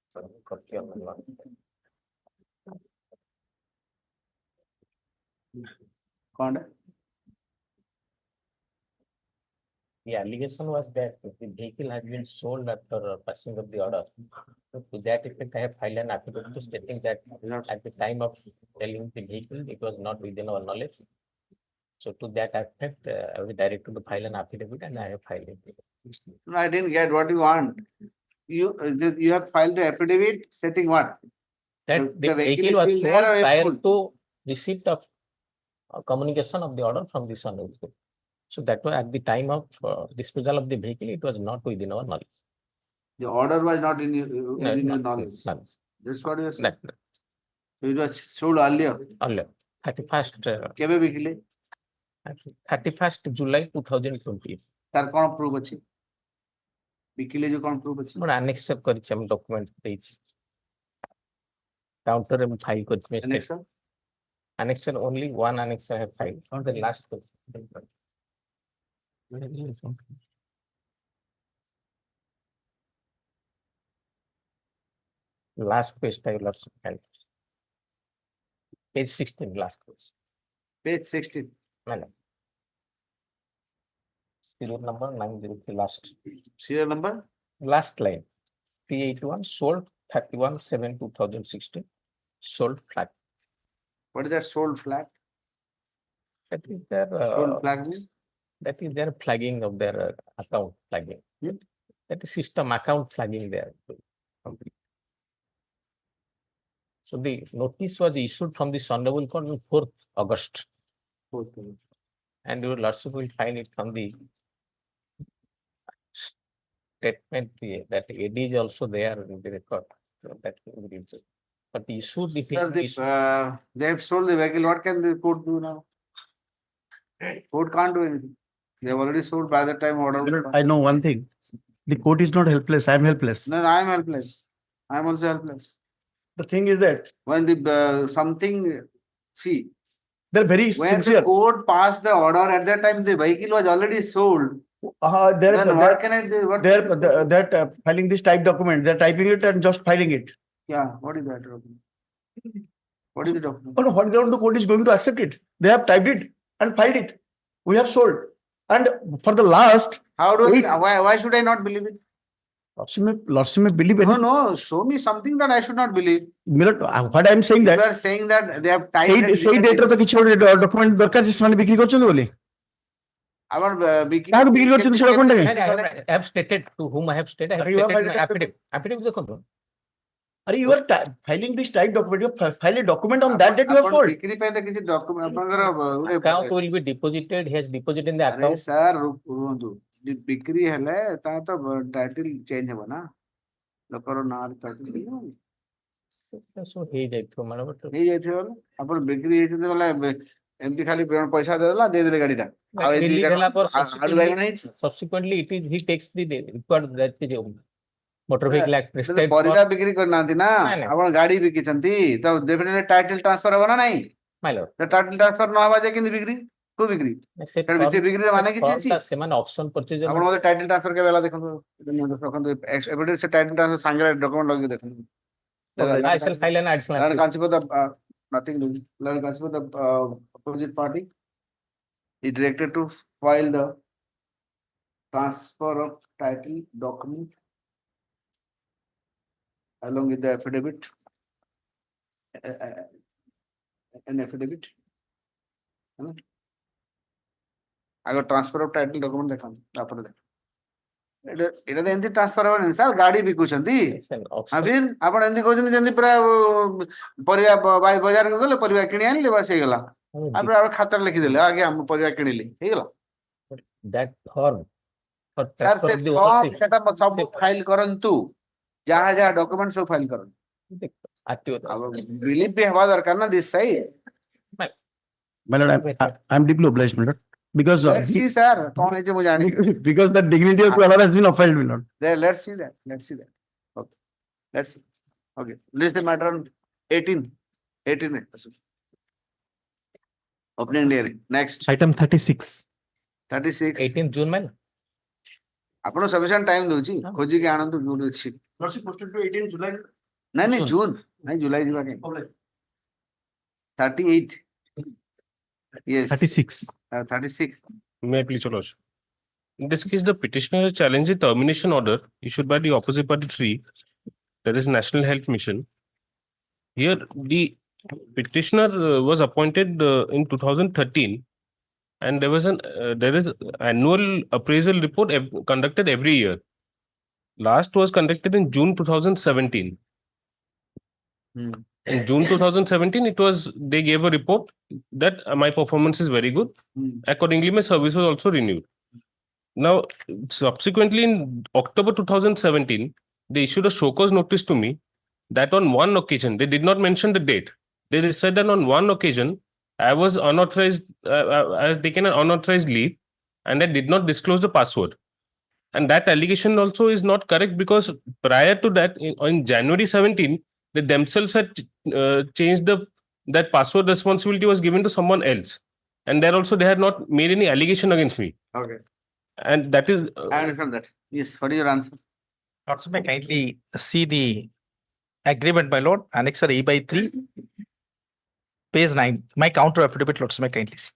So, copy of my one. The allegation was that the vehicle has been sold after passing of the order. So to that effect, I have filed an affidavit stating that at the time of selling the vehicle, it was not within our knowledge. So to that effect, I was directed to file an affidavit and I have filed it. No, I didn't get what you want. You have filed the affidavit stating what? That the vehicle was sold prior to receipt of communication of the order from this honorable. So that was at the time of disposal of the vehicle, it was not within our knowledge. The order was not within your knowledge. That's what you are saying. So it was sold earlier. 31st. କେବେ ବିକିଲେ? 31st July 2020 ତାର କଣ proof ଅଛି? ବିକିଲେ ଯୋଉ କଣ proof ଅଛି? ମୋର annexure କରିଛି ଆମ document ଦେଇଛି counter ରେ ମୁଁ file କରିଛି Annexure? annexure only one annexure I have filed on the last page. Last page I will also file. Page 16 last page. Page 16. Madam. Serial number 903 last. Serial number? Last line. P81 sold 31/7/2016. Sold flat. What is that sold flat? That is their Sold flag means? that is their flagging of their account flagging. That is system account flagging there. So the notice was issued from the Hon'Ble Court on 4th August. And your lordship will find it from the statement that AD is also there in the record. So that will be interesting. But the issue Sir, they have sold the vehicle. What can the court do now? Court can't do anything. They have already sold by the time order. I know one thing. The court is not helpless. I am helpless. No, I am helpless. I am also helpless. The thing is that When the something, see, they're very when sincere. the court passed the order, at that time the vehicle was already sold. Then what can I do? What They're filing this type document. They're typing it and just filing it. Yeah, what is that document? What is the document? On what ground the court is going to accept it? They have typed it and filed it. We have sold. And for the last. How do why should I not believe it? Lordship may believe it. No, show me something that I should not believe. What I am saying that. You are saying that they have typed it. Say date to କିଛି ଗୋଟେ document ଦରକାର ଯେ ସେମାନେ ବିକ୍ରି କରୁଛନ୍ତି ବୋଲି। Our କାହାକୁ ବିକ୍ରି କରୁଛନ୍ତି ସେଟା କଣ I have stated to whom I have stated. I have stated my affidavit. Affidavit ଦେଖନ୍ତୁ। Are you are filing this type document? You file a document on that date you have sold. ବିକ୍ରି ପାଇଁ ତ କିଛି document ଆପଣଙ୍କର Account will be deposited. He has deposited in the account. sir ରୁହନ୍ତୁ ବିକ୍ରି ହେଲେ ତା ତ ଟାଇଟଲ ଚେଞ୍ଜ ହେବ ନା ଲୋକର ନାଁ ଟାଇଟଲ So ହେଇଯାଇଥିବ madam. ହେଇଯାଇଥିବ ବୋଲେ ଆପଣ ବିକ୍ରି ହେଇଛନ୍ତି ବୋଲେ ଏମିତି ଖାଲି ପଇସା ଦେଇଦେଲା ଦେଇଦେଲେ ଗାଡିଟା ଆଉ Subsequently it is he takes the required that motor vehicle act prescribed ପରିବା ବିକ୍ରି କରିନାହାନ୍ତି ନା ଆପଣ ଗାଡି ବିକିଛନ୍ତି ତ ଡେଫିନେଟଲି ଟାଇଟଲ ଟ୍ରାନ୍ସଫର ହେବ ନା ନାହିଁ my lord. ଟାଇଟଲ ଟ୍ରାନ୍ସଫର ନ ହେବା ଯେ କେମିତି ବିକ୍ରି କୋଉ ବିକ୍ରି ବିକ୍ରି ମାନେ କିଛି ଅଛି ସେମାନେ ଅପସନ ପରଚେଜ ଆପଣ ମତେ ଟାଇଟଲ ଟ୍ରାନ୍ସଫର କେବେ ହେଲା ଦେଖନ୍ତୁ ଦେଖନ୍ତୁ ଏଭିଡେନ୍ସ ସେ ଟାଇଟଲ ଟ୍ରାନ୍ସଫର ସାଙ୍ଗରେ ଡକ୍ୟୁମେଣ୍ଟ ଲଗେଇ ଦେଖନ୍ତୁ I shall file an additional. Nothing doing. The opposite party is directed to file the transfer of title document along with the affidavit. An affidavit. I got transfer of title document after that. এটা তো ଏମିତି transfer ହବନି sir ଗାଡି ବିକୁଛନ୍ତି ଆପଣ ଏମିତି କହୁଛନ୍ତି ଯେମିତି ପୁରା ପରିବା ବଜାରକୁ ଗଲେ ପରିବା କିଣି ଆଣିଲେ ବାସ୍ ହେଇଗଲା ଆପଣ ଖାତାରେ ଲେଖିଦେଲେ ଆଜ୍ଞା ମୁଁ ପରିବା କିଣିଲି ହେଇଗଲା ସାର୍ ସେ ଫର୍ମ ସେଟା ସବୁ ଫାଇଲ କରନ୍ତୁ ଯାହା ଯାହା ଡକ୍ୟୁମେଣ୍ଟ ସବୁ ଫାଇଲ କରନ୍ତୁ ବିଲିଭ ବି ହେବା ଦରକାର ନା this side My lord, I'm deeply obliged, my lord. Because let's see, sir. Because the dignity of the order has been upheld, my lord. There, let's see that. Okay. Let's see. Okay. List the matter on 18. 18. Opening day. Next. Item 36. 36. 18th June, man. ଆପଣ sufficient time ଦଉଛି ଖୋଜିକି ଆଣନ୍ତୁ ଯୋଉଠି ଅଛି Lordship posted to 18 July. ନାଇଁ June ନାଇଁ ଜୁଲାଇ ଯିବା କାଇଁ 38. Yes. 36. 36. May I please, Your Lordship? In this case, the petitioner challenged the termination order issued by the opposite party 3, that is National Health Mission. Here, the petitioner was appointed in 2013, and there is annual appraisal report conducted every year. Last was conducted in June 2017. In June 2017, they gave a report that my performance is very good. Accordingly, my service was also renewed. Now, subsequently in October 2017, they issued a show cause notice to me that on one occasion, they did not mention the date. They said that on one occasion, I was unauthorized, I had taken an unauthorized leave and I did not disclose the password. And that allegation also is not correct because prior to that, in January 17, they themselves had changed that password responsibility was given to someone else. And there also they had not made any allegation against me. Okay. And that is. I understand that. Yes, what is your answer? Also, may kindly see the agreement, my lord, annexure E/3, page 9. My counter affidavit, lords, may kindly see.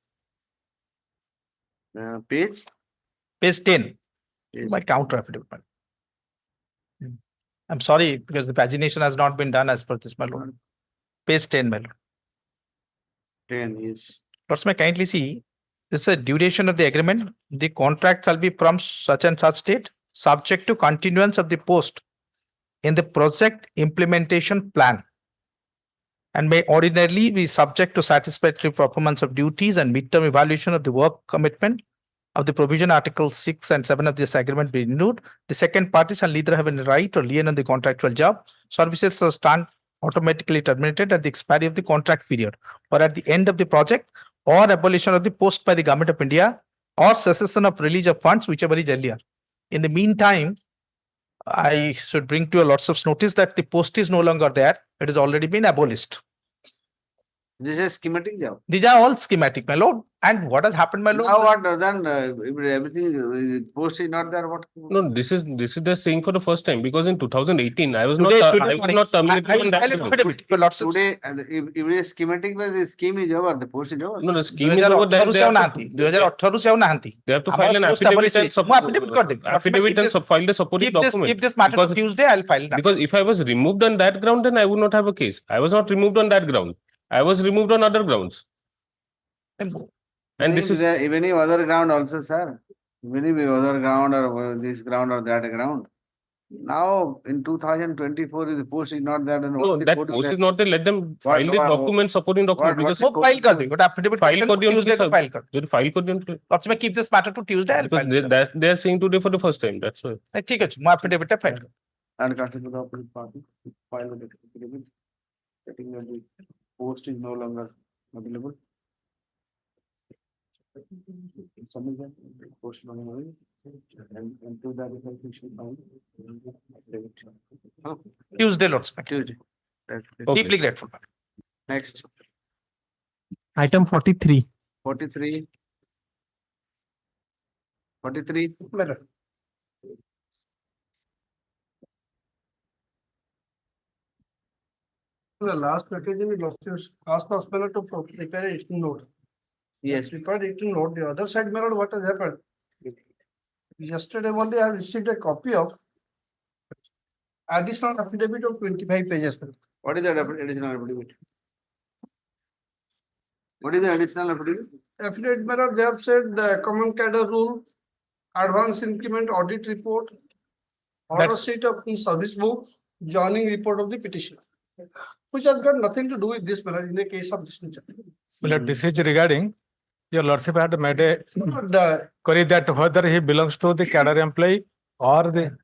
Page? Page 10. Yes. My counter affidavit. My lord. I'm sorry because the pagination has not been done as per this, my lord. Page 10, my lord. 10, yes. Lords, may kindly see. This is a duration of the agreement. The contract shall be from such and such date, subject to continuance of the post in the project implementation plan, and may ordinarily be subject to satisfactory performance of duties and midterm evaluation of the work commitment of the provision Article 6 and 7 of this agreement be renewed. The second party shall neither have any right or lien on the contractual job. Services shall stand automatically terminated at the expiry of the contract period or at the end of the project, or abolition of the post by the Government of India, or cessation of release of funds, whichever is earlier. In the meantime, I should bring to your lordship's notice that the post is no longer there. It has already been abolished. This is a schematic job. These are all schematic, my lord. And what has happened, my lord? Now what then if everything post is not there, what? No, this is the saying for the first time because in 2018 I was Today not terminated on that ground. Today, if it is schematic, the scheme is over, the post is over. No, the scheme is over. They have to file an affidavit and file the supporting document. Keep this matter to Tuesday, I'll file it. Because if I was removed on that ground, then I would not have a case. I was not removed on that ground. I was removed on other grounds. And this is even if other ground also, sir. Even if other ground or this ground or that ground. Now in 2024, the post is not there. Then no, that post is not there. Let them file the document, supporting document. Because file kar देंगे. But affidavit file कर दिया Tuesday को file कर. File कर दिया. Lots may keep this matter to Tuesday. I'll file. Because they are saying today for the first time. That's why. ठीक है, मैं affidavit file कर. And consider the opposite party file the affidavit stating that the post is no longer available. Submit that post no longer and to that effect we should file Tuesday, Lords. Tuesday. Deeply grateful. Next. Item 43. 43. 43. The last occasion, we asked the hospital to prepare a written note. Yes. Prepared written note. The other side, my lord, what has happened? Yesterday only I have received a copy of additional affidavit of 25 pages. What is that additional affidavit? What is the additional affidavit? Affidavit, my lord, they have said the common cadre rule, advance increment audit report, order sheet of service books, joining report of the petitioner, which has got nothing to do with this matter in a case of this nature. Well, this is regarding your lordship had made a query that whether he belongs to the cadre employee or the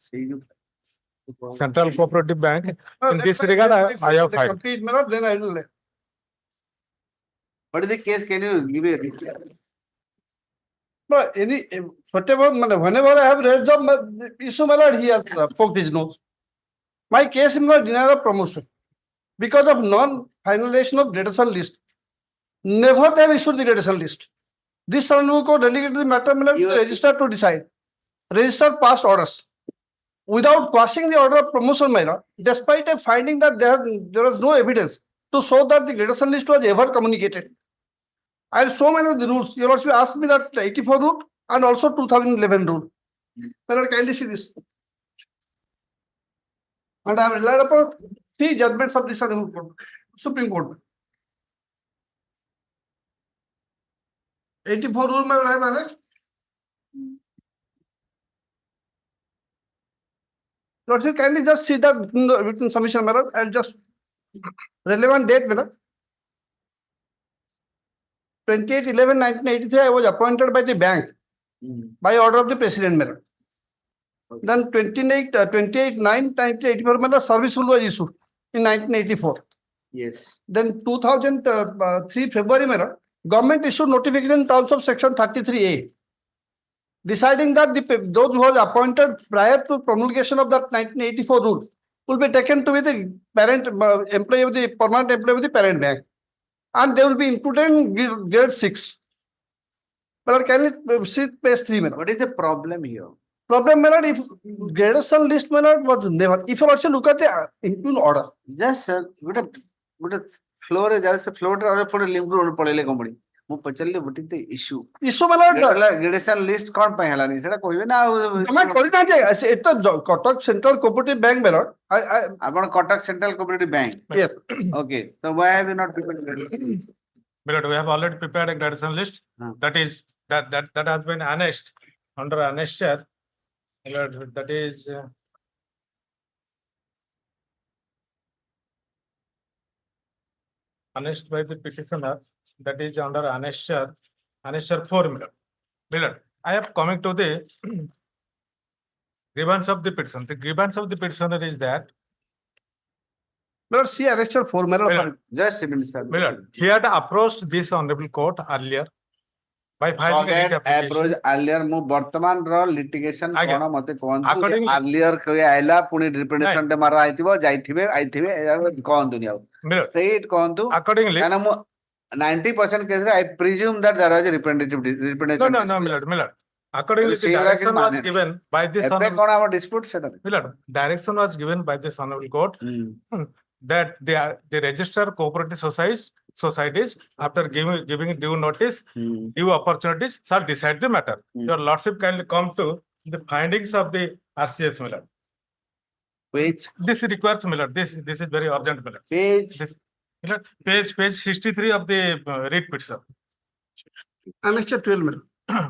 Central Cooperative Bank. In this regard, I have filed. Complete matter, then I will. What is the case? Can you give a? No, any whatever, whenever I have read the issue, my lord, he has poked his nose. My case involved denial of promotion because of non-finalization of reduction list. Never they have issued the reduction list. This Honorable Court delegated the matter to the registrar to decide. Registrar passed orders without passing the order of promotion, my lord, despite a finding that there was no evidence to show that the reduction list was ever communicated. I'll show my lord the rules. You also asked me that 84 rule and also 2011 rule. My lord, kindly see this. And I have relied upon 3 judgments of this Supreme Court. 84 rule, my lord, I have annexed. Lord, you kindly just see that written submission, my lord. I'll just relevant date, my lord. 28/11/1983, I was appointed by the bank by order of the president, my lord. Then 28/9/1984, service rule was issued in 1984. Yes. Then 2003 February, my lord, government issued notification in terms of section 33A, deciding that those who was appointed prior to promulgation of that 1984 rule will be taken to be the parent employee of the permanent employee of the parent bank, and they will be included in grade 6. But can you see page 3? What is the problem here? Problem, my lord, if gradation list, my lord, was never. If you also look at the impune order. Just sir, what a floor, there is a floor order for a limb to put a company. ମୁଁ ପଚାରିଲି what is the issue? Issue my lord. Gradation list କଣ ପାଇଁ ହେଲାନି ସେଟା କହିବେ ନା ଆଉ ଆମେ କରିନାହାନ୍ତି ଏଟା Cuttack central cooperative bank my lord. ଆପଣ Cuttack central cooperative bank? Yes. Okay, so why have you not prepared gradation? Because we have already prepared a gradation list that is that has been annexed under annexure. That is annexed by the petitioner. That is under annexure 4 million. I am coming to the grievance of the petition. The grievance of the petitioner is that Lord, see annexure 4 million. Just a minute, sir. He had approached this honorable court earlier by filing a writ application. Approach earlier ମୁଁ ବର୍ତ୍ତମାନ ର litigation ଆଜ୍ଞା। କଣ ମତେ କୁହନ୍ତୁ According- earlier କହି ଆଇଲା ପୁଣି representation ଟେ ମାରା ଆଇଥିବ ଯାଇଥିବେ କହନ୍ତୁନି ଆଉ straight କହନ୍ତୁ Accordingly, କାରଣ ମୁଁ 90% case ରେ I presume that there was a representation no, Millard. Accordingly, the ସେଇଗୁଡା direction କିଛି was ମାନେ given by this ଏବେ honorable କଣ ଆମ dispute ସେଟା Millard, direction was given by this honorable court that the registered cooperative societies after giving due notice, due opportunities shall decide the matter. Your lordship kindly come to the findings of the RCS, Millard. Page. This requires Millard. This is very urgent, Millard. Page. Millard, page 63 of the writ petition. Annexure 12 million.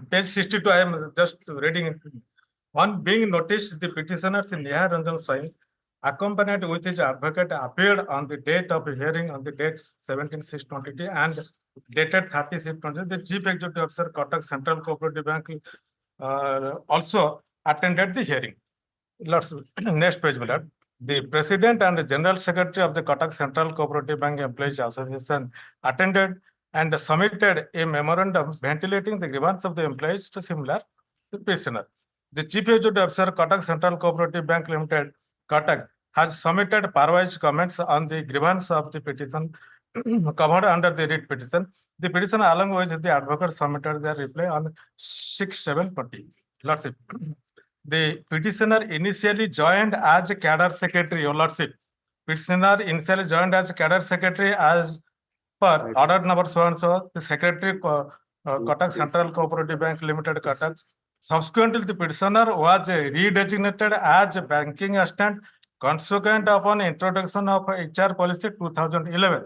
Page 62, I am just reading it. On being noticed, the petitioners in Nihar Ranjan Singh, accompanied with his advocate, appeared on the date of hearing on the date 17/6/2020 and dated 30/6/2020. The Chief Executive Officer, Kotak Central Cooperative Bank, also attended the hearing. Next page, Millard. The President and the General Secretary of the Kotak Central Cooperative Bank Employees Association attended and submitted a memorandum ventilating the grievance of the employees to similar to petitioner. The Chief Executive Officer, Kotak Central Cooperative Bank Limited, Kotak, has submitted pairwise comments on the grievance of the petition covered under the writ petition. The petitioner, along with the advocate, submitted their reply on 6/7/2020. Lordship, the petitioner initially joined as a cadre secretary. Your Lordship, petitioner initially joined as a cadre secretary as per order number so and so. The secretary, Kotak Central Cooperative Bank Limited, Kotak. Subsequently, the petitioner was redesignated as a banking assistant consequent upon introduction of HR policy 2011.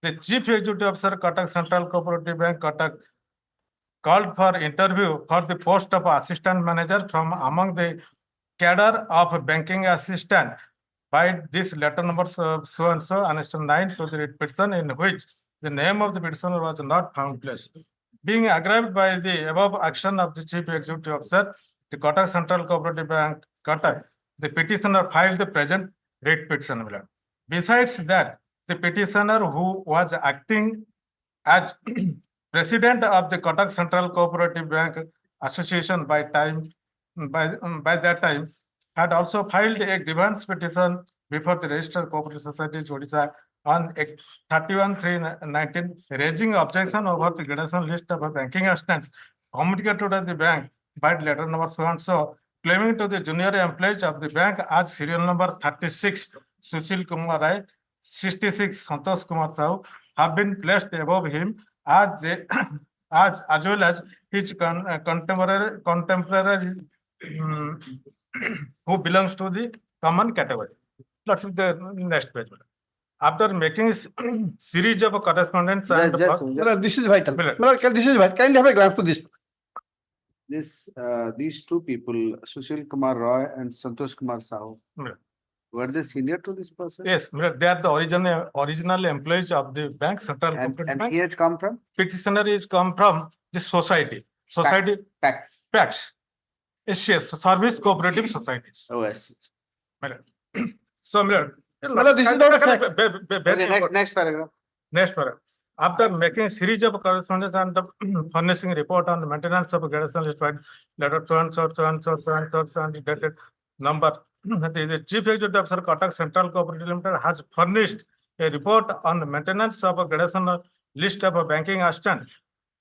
The Chief Executive Officer, Kotak Central Cooperative Bank, Kotak, called for interview for the post of assistant manager from among the cadre of banking assistant by this letter number so and so, annexure 9 to the petition, in which the name of the petitioner was not found placed. Being aggrieved by the above action of the Chief Executive Officer, the Kotak Central Cooperative Bank, Kotak, the petitioner filed the present writ petition. Besides that, the petitioner, who was acting as president of the Kotak Central Cooperative Bank Association by that time, had also filed a grievance petition before the Registered Cooperative Societies Odisha on 31/3/19, raising objection over the gradation list of banking assistants communicated to the bank by letter number so and so, claiming to the junior employees of the bank as serial number 36 Sushil Kumar Rai, 66 Santosh Kumar Sahu, have been placed above him as well as his contemporary who belongs to the common category. Let's see the next page. After making a series of correspondence and this is vital. This is vital. Kindly have a glance to this. These two people, Sushil Kumar Roy and Santosh Kumar Sahu, were they senior to this person? Yes, they are the original employees of the bank, Central Cooperative Bank. And he has come from? Petitioner is come from the society. PACS. Yes, Service Cooperative Societies. Oh, yes. So, this is not a fact. Okay, next paragraph. Next paragraph. After making series of correspondence and furnishing report on the maintenance of garrison list by letter so and so, so and so, so and so, so and dated number. The Chief Executive Officer Cuttack Central Cooperative Limited has furnished a report on the maintenance of a gradation list of a banking assistant.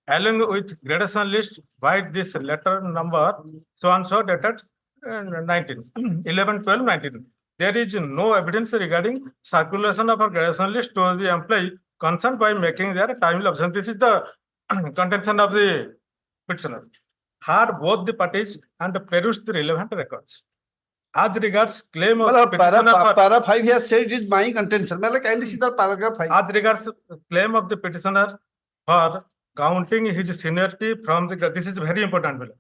Along with gradation list by this letter number so and so dated 11/12/19. There is no evidence regarding circulation of a gradation list to the employee concerned by making their timely absence. This is the contention of the petitioner. Had both the parties and perused the relevant records. As regards claim of petitioner for- Para 5 he has said it is my contention. Kindly see the paragraph 5. As regards claim of the petitioner for counting his seniority from the, this is very important,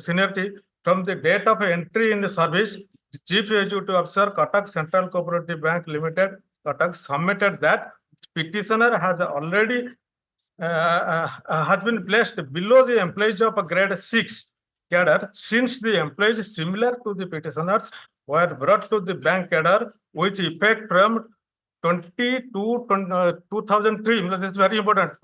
seniority from the date of entry in the service, the Chief Executive Officer, Cuttack Central Cooperative Bank Limited, Cuttack submitted that petitioner has already has been placed below the employees of a grade 6 cadre since the employees similar to the petitioners were brought to the bank cadre with effect from 2003. This is very important.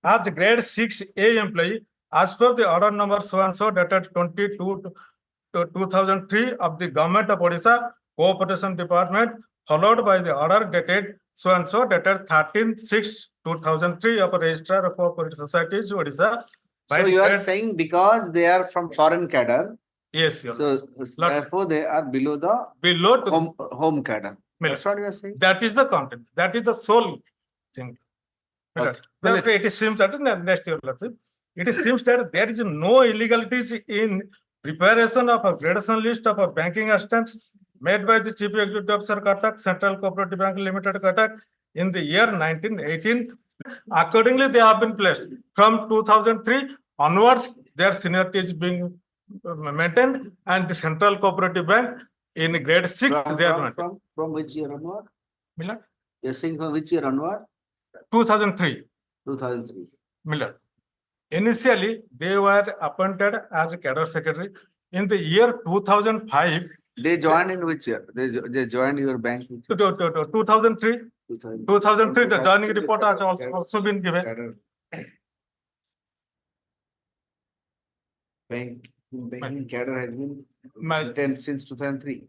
As the grade 6A employee, as per the order number so and so dated 22/2003 of the Government of Odisha Cooperation Department, followed by the order dated so and so dated 13/6/2003 of Registrar of Cooperative Societies Odisha. So you are saying because they are from foreign cadre. Yes, Your So therefore they are below the home cadre. That's what you are saying. That is the content. That is the sole thing. Okay. Therefore, it seems that next year, it seems that there is no illegalities in preparation of a gradation list of a banking assistants made by the Chief Executive Officer Cuttack Central Cooperative Bank Limited Cuttack in the year 1918. Accordingly, they have been placed from 2003 onwards. Their seniority is being maintained, and the Central Cooperative Bank in grade 6 they are maintained. From which year onward? Miller? You're saying from which year onward? 2003. 2003. Miller. Initially, they were appointed as a cadre secretary. In the year 2005, they joined in which year? They joined your bank? 2003. 2003, the joining report has also been given. Banking cadre has been maintained since 2003.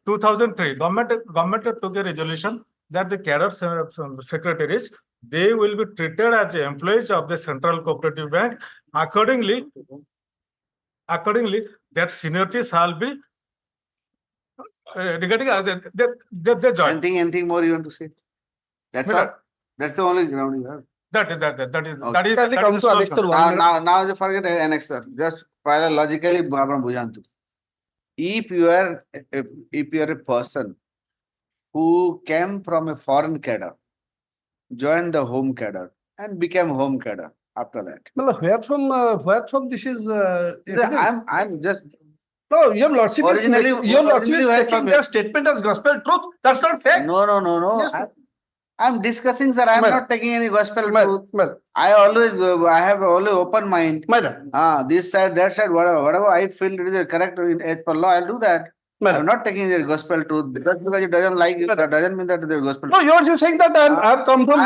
2003, government took a resolution that the cadre secretaries, they will be treated as employees of the Central Cooperative Bank. Accordingly, their seniority shall be regarding they join. Anything more you want to say? That's all. That's the only ground you have. That is now you forget annexer. Just logically, if you are a person who came from a foreign cadre, joined the home cadre and became home cadre after that. Where from this is? I'm just. No, your lordship is taking their statement as gospel truth. That's not fair. No. Yes, I'm discussing, sir. I'm not taking any gospel truth. I have always open mind. This side, that side, whatever I feel it is correct as per law, I'll do that. I'm not taking the gospel truth because it doesn't like it. That doesn't mean that the gospel. No, you're just saying that I have come from.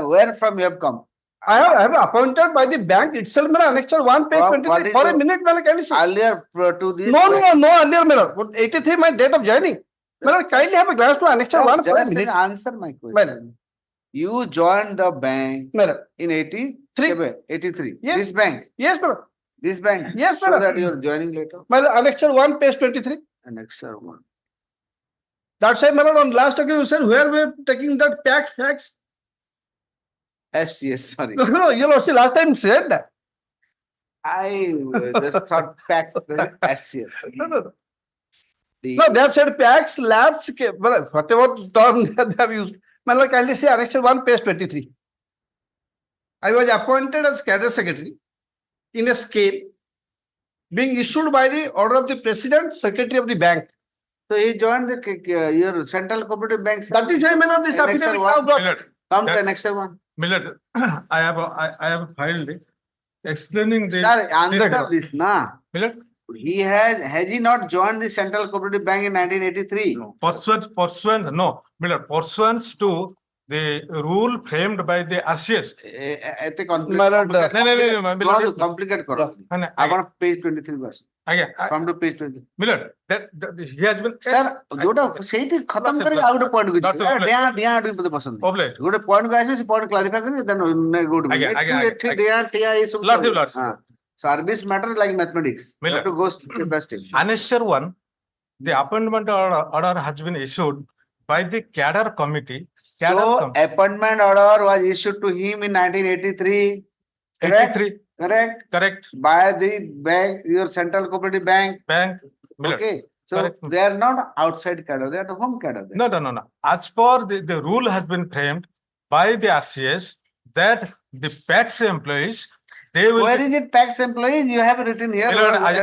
Where from you have come? I have appointed by the bank itself. Annexure 1 page 23 for a minute. Earlier to this. No, earlier. 83 my date of joining. Kindly have a glance to annexure 1 for a minute. Answer my question. You joined the bank in 83. Yes. This bank. Yes, brother. This bank. Yes, so brother. that you are joining later. Annexure 1 page 23. Annexure 1. That's why, on last occasion you said where we are taking that tax. Yes, sorry. No, you know, see, last time you said that. I just thought tax. Yes. No, they have said tax, labs, whatever term they have used. Kindly say annexure 1 page 23. I was appointed as cadre secretary in a scale being issued by the order of the president, secretary of the bank. So he joined your Central Cooperative Bank. That is why this affidavit now brought. Come to annexure 1. Millard, I have filed it explaining this. Sir, answer this, na. Millard, Has he not joined the Central Cooperative Bank in 1983? Pursuant, no, Miller, pursuant to the rule framed by the RCS. Complicate karo. Apan page 23 bas. Come to page 20. Miller, that he has been. Sir, jota seiti khatam kari out of point go. Dia do pade pasand. Good point go asbe se point clarify kari then go to me. Service matter like mathematics. You have to go step by step. Annexure 1, the appointment order has been issued by the cadre committee. So appointment order was issued to him in 1983. Correct? 83. Correct. By the bank, your Central Cooperative Bank. Miller. Okay. So Correct. they are not outside cadre, they are the home cadre. No. As per the rule has been framed by the RCS that the PAX employees, they will. Where is it PAX employees? You have written here. Miller, I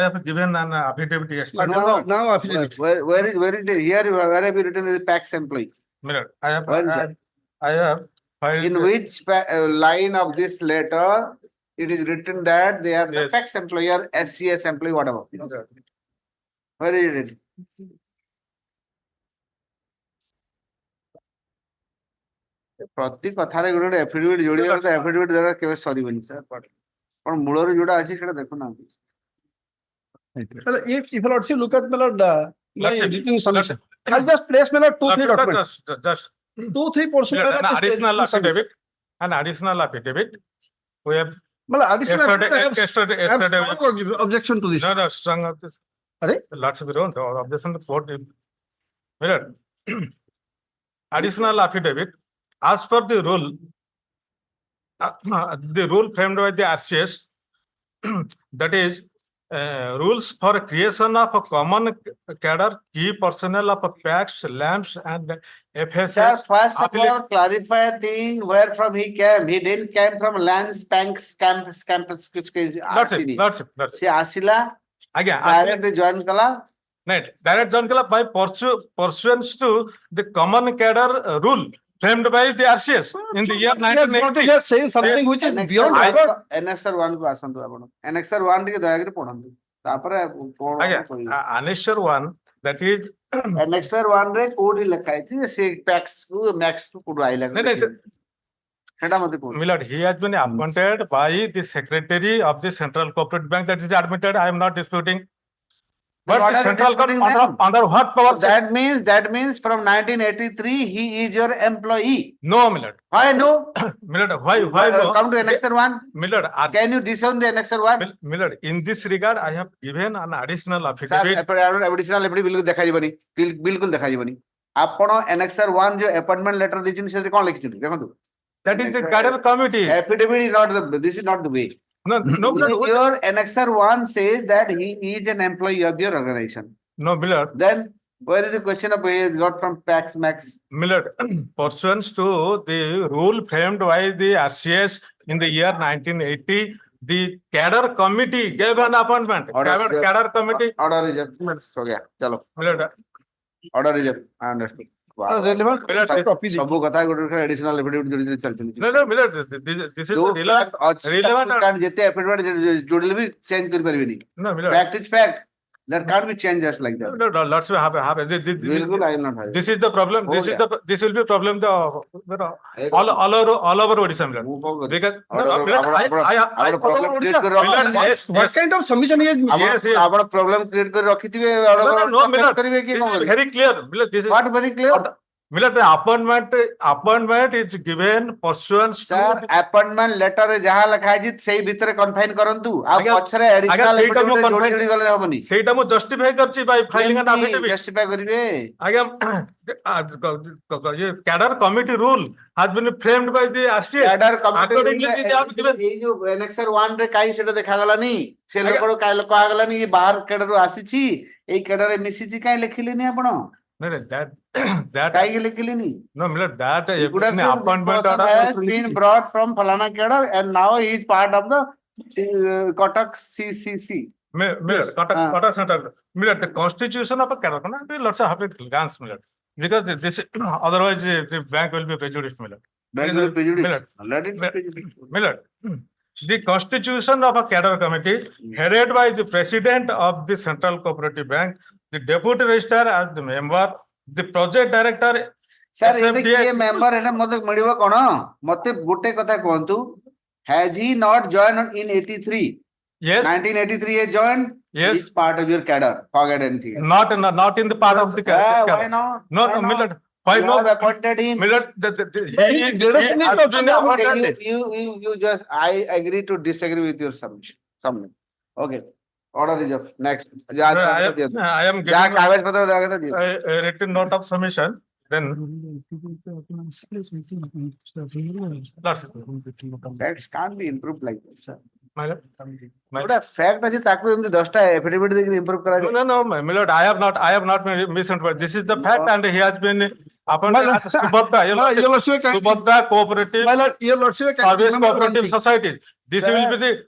have given an affidavit yesterday. Now affidavit. Where is it here? Where have you written the PAX employee? Miller, I have filed. In which line of this letter it is written that they are the PAX employee or SCS employee, whatever. Where is it written? प्रति कथारे गोटे affidavit जोड़िया तो affidavit द्वारा केबे सरीबनी sir पण Müller जोडा अछि सेटा देखो ना if lordship look at my editing submission, I'll just place 2-3 documents. Just 2-3 portion. An additional affidavit. We have. Additional objection to this. No, strong of this. Lots of don't objection to court. Miller, additional affidavit. As per the rule framed by the RCS, that is rules for creation of a common cadre, key personnel of PAX, LAMPS, and FSS. First of all, clarify a thing where from he came. He didn't came from Lance Banks campus. That's it. See, Asila. Again, direct join kala. Right. Direct join kala by pursuance to the common cadre rule framed by the RCS in the year 1980. He is saying something which is beyond record. Annexure 1 को आसंतु आपण Annexure 1 टिके दयागिरी पढंतु तापरे कोन Annexure 1 that is Annexure 1 रे code लिखाई थी से PAX को max को कोड आइला सेटा मते code Millard, he has been appointed by the secretary of the Central Cooperative Bank. That is admitted. I am not disputing. But the central under what power? That means from 1983 he is your employee. No, Millard. Why no? Millard, why no? Come to Annexure 1. Millard, can you disown the Annexure 1? Millard, in this regard, I have given an additional affidavit. Additional affidavit बिल्कुल देखा जीवनी, बिल्कुल देखा जीवनी. आपण Annexure 1 जो appointment letter दीजिन से कौन लिखी थी? देखो तो. That is the cadre committee. Affidavit is not this is not the way. No, your Annexure 1 says that he is an employee of your organization. No, Millard. Then where is the question of he got from PAX Max? Millard, pursuant to the rule framed by the RCS in the year 1980, the cadre committee gave an appointment. Cadre committee. Order rejected. So yeah, chalo. Millard. Order rejected. I understood. Relevant सब कथा गोटे additional affidavit जोड़ी चलती No, Millard, this is relevant. Can जेते affidavit जोड़ले भी change कर परिबेनी. No, Millard. Fact is fact. That can't be changed just like that. No, lots will happen. This is the problem. This will be a problem. All over Odisha. What kind of submission is? Yes. Our problem create कर रखी थी. No, very clear. What very clear? Millard, the appointment is given pursuant to appointment letter जहाँ लिखा है जी सही भीतर confine करंतु आप पछरे additional affidavit जोड़ी गले हबनी सेटा मु justify करछि by filing an affidavit justify करिवे आगे ये cadre committee rule has been framed by the RCS cadre committee accordingly they have given ये जो Annexure 1 रे काई सेटा देखा गलानी से लोकरो काई लोक आ गलानी ये बाहर cadre रो आसी छी ए cadre रे मिसी छी काई लिखिलेनी आपण No, that काई के लिखिलेनी no, Millard, that appointment order has been brought from Falana cadre and now he is part of the Kotak CCC. Millard, Kotak Center. Millard, the constitution of a cadre, lots of happy glance, Millard, because this otherwise the bank will be prejudiced, Millard. Bank will be prejudiced. Let it be prejudiced. Millard. the constitution of a cadre committee headed by the president of the Central Cooperative Bank, the deputy registrar as the member, the project director. Sir, ये किए member है ना मतलब मड़िवा कौन? मतलब गुट्टे कथा कौन तू? Has he not joined in 83? Yes. 1983 he joined. Yes. He's part of your cadre. Forget anything. Not in the part of the cadre. Why not? No, Why no, not? Millard. Why You have not? appointed him. Millard, You just, I agree to disagree with your submission. Okay. Order is up. Next. I am जा getting कागज पत्र दे आगे तो दियो. a written note of submission. Then Facts can't be improved like this, sir. my lord. But a fact is that you have 10 affidavit देके improve करा. No, my lord. I have not misinterpreted. This is the fact, and he has been appointed as Subhadra Cooperative Service Cooperative Society. This will be the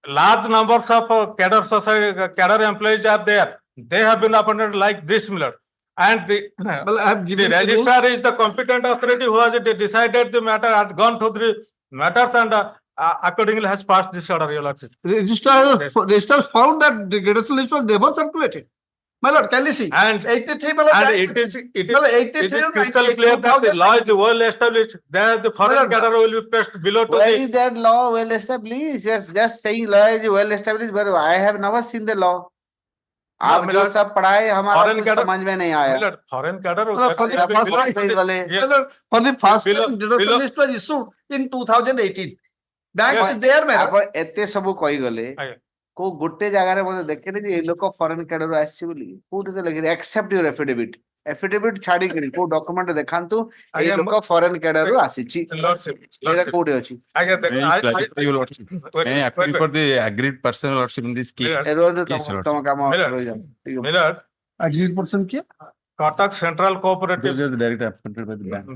large numbers of cadre society, cadre employees are there. They have been appointed like this, Millard. And the registrar is the competent authority who has decided the matter, had gone through the matters, and accordingly has passed this order, Your Lordship. Registrar found that the greatest list was never circulated. My lord, can you see? And 83 it is crystal clear that the law is well established. There the foreign cadre will be placed below to Why the. is that law well established? Just saying law is well established, but I have never seen the law. आप जो सब पढ़ाए हमारा कुछ समझ में नहीं आया. Foreign cadre. For the first time, the list was issued in 2018. Bank is there, man. आप एते सबू कोई गले. को गुट्टे जगह रे बोले देखे नहीं ये लोग को foreign cadre आसी बोली. Who does it like? Accept your affidavit. Affidavit छाड़ी करी. को document देखान तो ये लोग को foreign cadre आसी ची. ये कोड है ची. Your Lordship, may I appeal for the agreed person, Lordship, in this case? Millard, agreed person क्या? Cuttack Central Cooperative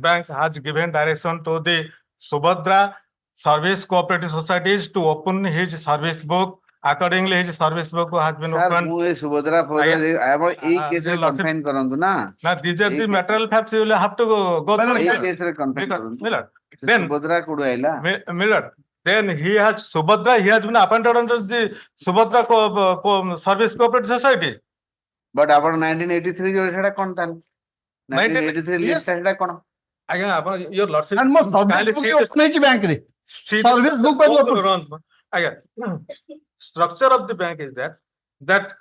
Bank has given direction to the Subhadra Service Cooperative Societies to open his service book. Accordingly, his service book has been opened. मुझे Subhadra photo I want एक case रे confine करंतु ना. Now, these are the material facts you will have to go through. एक case रे confine करंतु. Millard, then Subhadra कोड आइला. Millard, then he has Subhadra. He has been appointed under the Subhadra Service Cooperative Society. But about 1983 जो है कौन था? 1983 list है कौन? Again, your lordship. And more service book अपने ही बैंक रे. Service book पर open. Again, structure of the bank is that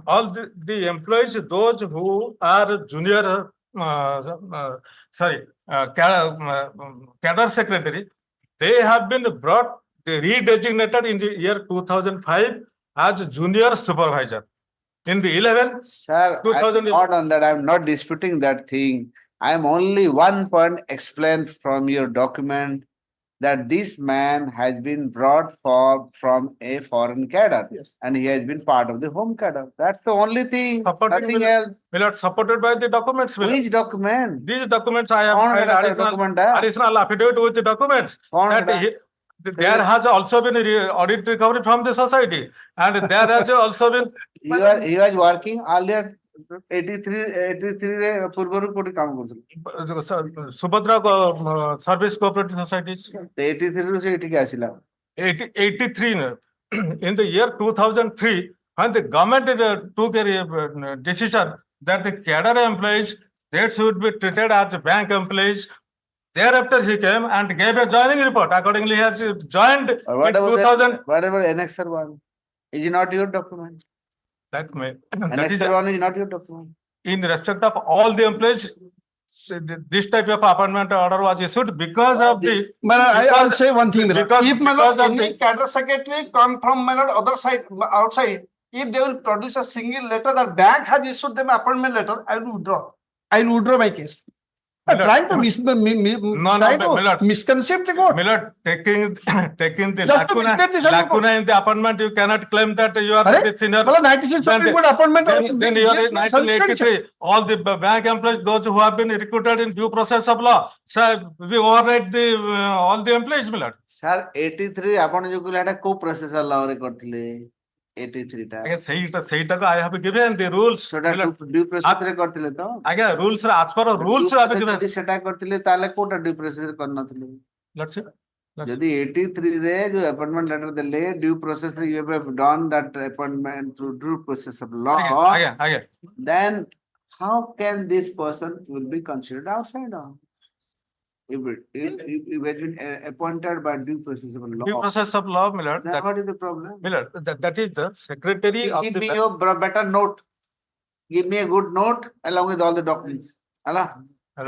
all the employees, those who are junior, cadre secretary, they have been brought, redesignated in the year 2005 as junior supervisor. In the 11, sir, I'm not on that. I'm not disputing that thing. I'm only one point explained from your document that this man has been brought from a foreign cadre, and he has been part of the home cadre. That's the only thing. Nothing else. Millard, supported by the documents. Which document? These documents I have additional affidavit with the documents. There has also been audit recovery from the society, and there has also been. He was working earlier. 83 पूर्वरु कोटी काम करছিল. Subhadra Service Cooperative Societies. 83 ରୁ ସେ ଏଠିକି ଆସିଲା. 83 in the year 2003, when the government took a decision that the cadre employees that should be treated as bank employees. Thereafter he came and gave a joining report. Accordingly, he has joined in 2000. Whatever Annexer 1 is not your document. That may. Annexer 1 is not your document. In respect of all the employees, this type of appointment order was issued because of the. I'll say one thing. If any cadre secretary come from other side, outside, if they will produce a single letter that bank has issued them appointment letter, I will withdraw. I will withdraw my case. Trying to misconcept the court. Millard, taking the lacuna in the appointment, you cannot claim that you are the senior. Then you are in 1983. All the bank employees, those who have been recruited in due process of law, sir, we override all the employees, Millard. Sir, 83 ଆପଣ ଯୋଉ କହିଲେ ଏଟା କୋ processor law ରେ କରିଥିଲେ 83 ଟା ସେଇଟା ତ I have given the rules. ସେଟା due process ରେ କରିଥିଲେ ତ? ଆଜ୍ଞା rules as per rules ରେ ଯଦି ସେଟା କରିଥିଲେ ତାହେଲେ କୋଟା due process ରେ କରିନଥିଲେ? Jadi 83 रे जो appointment letter देले due process रे you have done that appointment through due process of law. ଆଜ୍ଞା Then how can this person will be considered outside of? If it has been appointed by due process of law. due process of law, my lord. Then what is the problem? My lord, that is the secretary of Give the. me your better note. Give me a good note along with all the documents. Allah. But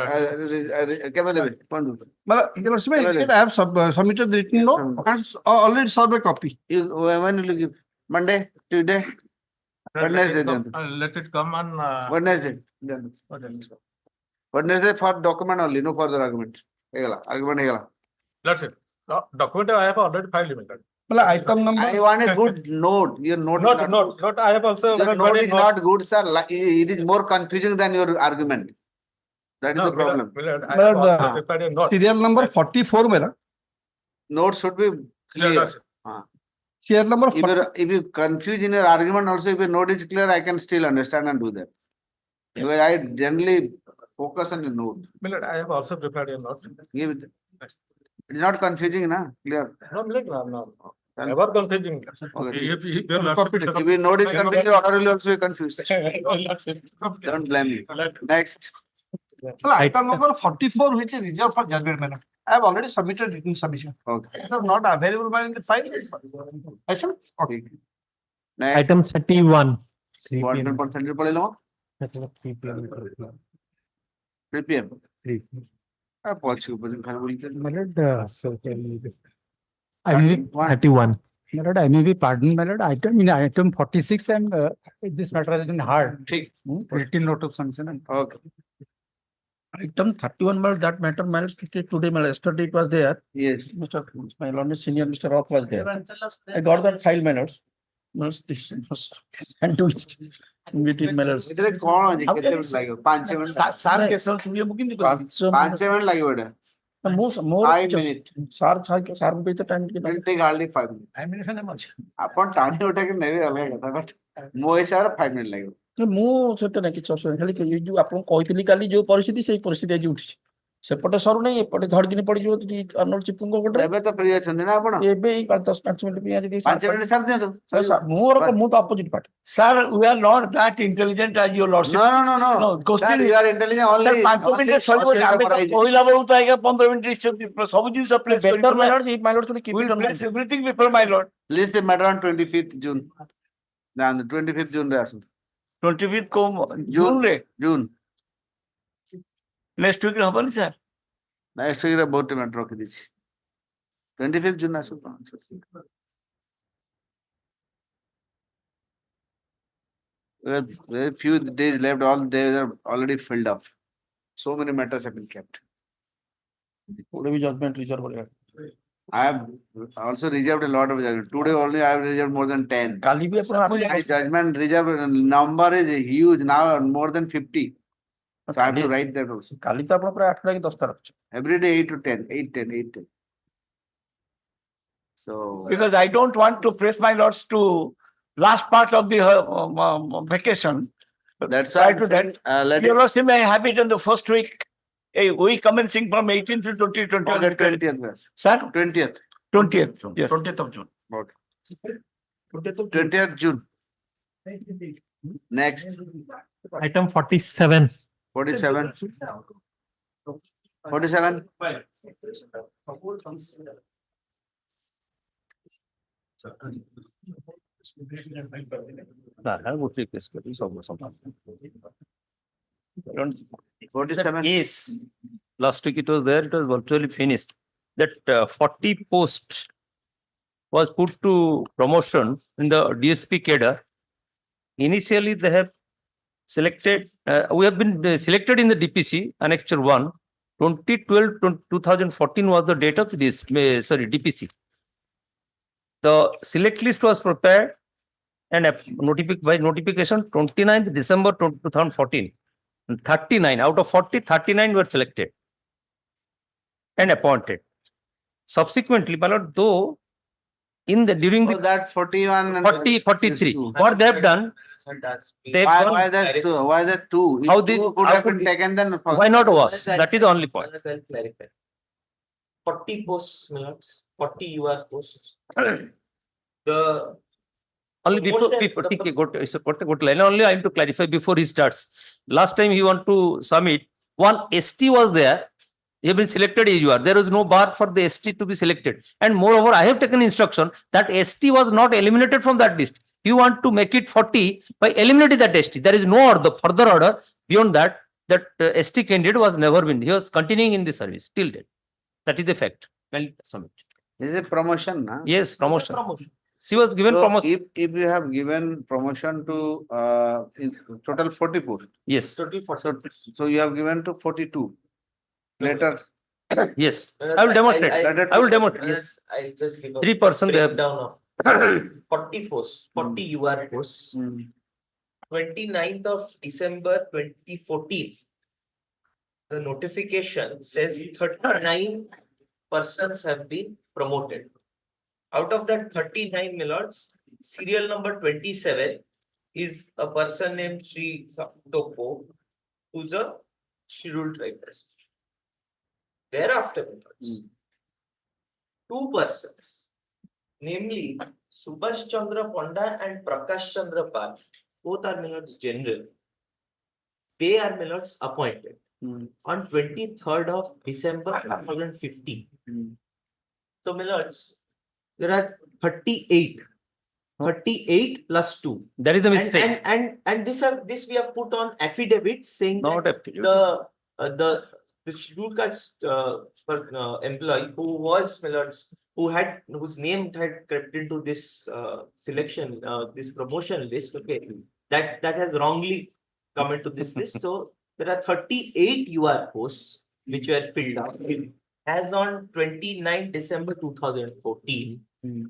Your Lordship, I have submitted the written note and already saw the copy. When will you give? Monday, Tuesday, Wednesday. Let it come on. Wednesday. Wednesday for document only, no further argument. Argument. That's it. Document I have already filed. My lord. Well, item number. I want a good note. Your note is Not. I have also. your note is not good, sir. It is more confusing than your argument. That is the problem. Serial number 44 mera. Note should be clear. Serial number if you confuse in your argument also, if your note is clear, I can still understand and do that. Because I generally focus on your note. I have also prepared a note. Give it. It is not confusing, na? Clear. No. Never confusing. If your note is confusing, your order will also be confused. Don't blame me. Next. Item number 44, which is reserved for judgment manner. I have already submitted written submission. Okay. It was not available in the file. I said, okay. Next. Item 31. 100% पढ़े लो. 3 PM. पहुंच के ऊपर खाना बोलते हैं. I may be 31. My lord, I may be pardoned, my lord. Item 46 and this matter has been heard. Written note of sanction. Okay. Item 31, my lord, that matter, my lord, today, my lord, yesterday it was there. Yes. My lord, senior Mr. Rock was there. I got that file, my lord. This was sandwiched between my lord. इतने कौन हो जिसके तेरे लगे 5 minute. सार के साथ तुम्हें बुकिंग दिखा. 5 मिनट लगे बेटा. More 5 minutes. Sir, पे तो time कितना? Will take hardly 5 minutes. 5 minutes है much. अपन टाइम उठा के नहीं अलग था but मोए सारा 5 minutes लगे. ମୁଁ ସେତେ ନାହିଁ କିଛି ଅସୁବିଧା ଖାଲି ଏଇ ଯୋଉ ଆପଣଙ୍କୁ କହିଥିଲି କାଲି ଯୋଉ ପରିସ୍ଥିତି ସେଇ ପରିସ୍ଥିତି ଆଜି ଉଠିଛି ସେପଟେ ସରୁ ନାହିଁ ଏପଟେ ଧଡକିନି ପଡିଯିବ ଅନଲ ଚିପୁଙ୍କ ଗୋଟେ ଏବେ ତ ଫ୍ରି ଅଛନ୍ତି ନା ଆପଣ ଏବେ ଏଇ 10 ମିନିଟ୍ ପାଇଁ ଆଜି 5 ମିନିଟ୍ ସାର ଦିଅନ୍ତୁ ମୁଁ ତ opposite party sir we are not that intelligent as your lordship no question you are intelligent only 5 minute ସରିବ ଆମେ ତ କହିଲା ବେଳକୁ ତ ଆଜ୍ଞା 15 ମିନିଟ୍ ସବୁ ଜିନିଷ place better my lord my lord should keep it on place everything before my lord list the matter on 25th June na 25th June ରେ ଆସନ୍ତୁ 25th को जून रे जून नेक्स्ट वीक रे हबनी सर नेक्स्ट वीक रे बहुत matter रखि दिछि 25th जून आसु very few days left, all days are already filled up. So many matters have been kept. Today judgment reserved. I have also reserved a lot of judgment. Today only I have reserved more than 10. My judgment reserve number is huge now, more than 50. So I have to write that also. Every day 8 to 10, 8, 10, 8, 10. So because I don't want to press my lords to last part of the vacation. That's why to that. Your lordship may have it in the first week. A week commencing from 18th to 20th. 20th. Sir? 20th. 20th. Yes. 20th of June. Okay. 20th June. Next. Item 47. 47. 47. Yes. Last week it was there, it was virtually finished. That 40 posts was put to promotion in the DSP cadre. Initially, they have selected, we have been selected in the DPC, Annexure 1. 2012-2014 was the date of this, DPC. The select list was prepared and by notification 29th December 2014. 39 out of 40, 39 were selected and appointed. Subsequently, my lord, though in the during the that 41 and 43, what they have done, why that two? Why that two? How If this two could have been taken, then why not was? That is the only point. 40 posts, my lords, 40 UR posts. The Only before, TK, go to line. Only I am to clarify before he starts. Last time he want to submit, one ST was there. He have been selected as UR. There was no bar for the ST to be selected. And moreover, I have taken instruction that ST was not eliminated from that list. You want to make it 40 by eliminating that ST. There is no order, further order beyond that, ST candidate was never been. He was continuing in the service till date. That is the fact. Well, submit. This is a promotion, na? Yes, promotion. She was given So promotion. if you have given promotion to in total 40 posts. Yes. So you have given to 42. Later. Yes, I will demonstrate. I will demonstrate. Yes. I just give a 3% they have. breakdown of 40 posts, 40 UR posts. 29th of December 2014. The notification says 39 persons have been promoted. Out of that 39 millards, serial number 27 is a person named Sri Topo, who's a scheduled tribe person. Thereafter, two persons, namely Subhash Chandra Ponda and Prakash Chandra Pal, both are millards general. They are millards appointed on 23rd of December 2015. So millards, there are 38. 38 plus 2. That is the mistake. And this we have put on affidavit saying Not that affidavit. the scheduled caste employee who was millards, whose name had crept into this selection, this promotion list, okay, that has wrongly come into this list. So there are 38 UR posts which were filled out as on 29 December 2014.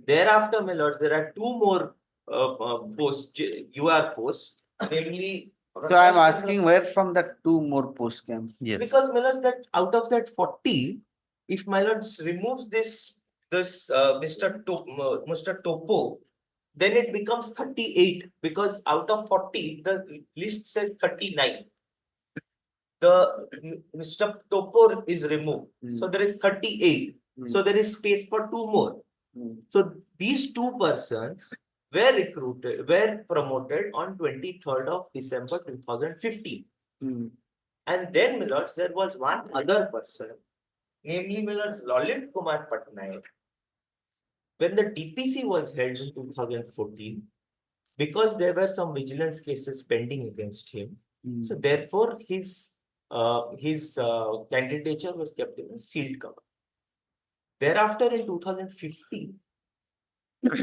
Thereafter, my lords, there are two more posts, UR posts, namely. So I am asking where from that two more posts came. Yes. Because, my lords, that out of that 40, if my lords removes this Mr. Topo, then it becomes 38 because out of 40, the list says 39. The Mr. Topo is removed. So there is 38. So there is space for two more. So these two persons were promoted on 23rd of December 2015. And then, my lords, there was one other person, namely, my lords, Lalit Kumar Patnaik. When the DPC was held in 2014, because there were some vigilance cases pending against him, so therefore his candidature was kept in a sealed cover. Thereafter, in 2015,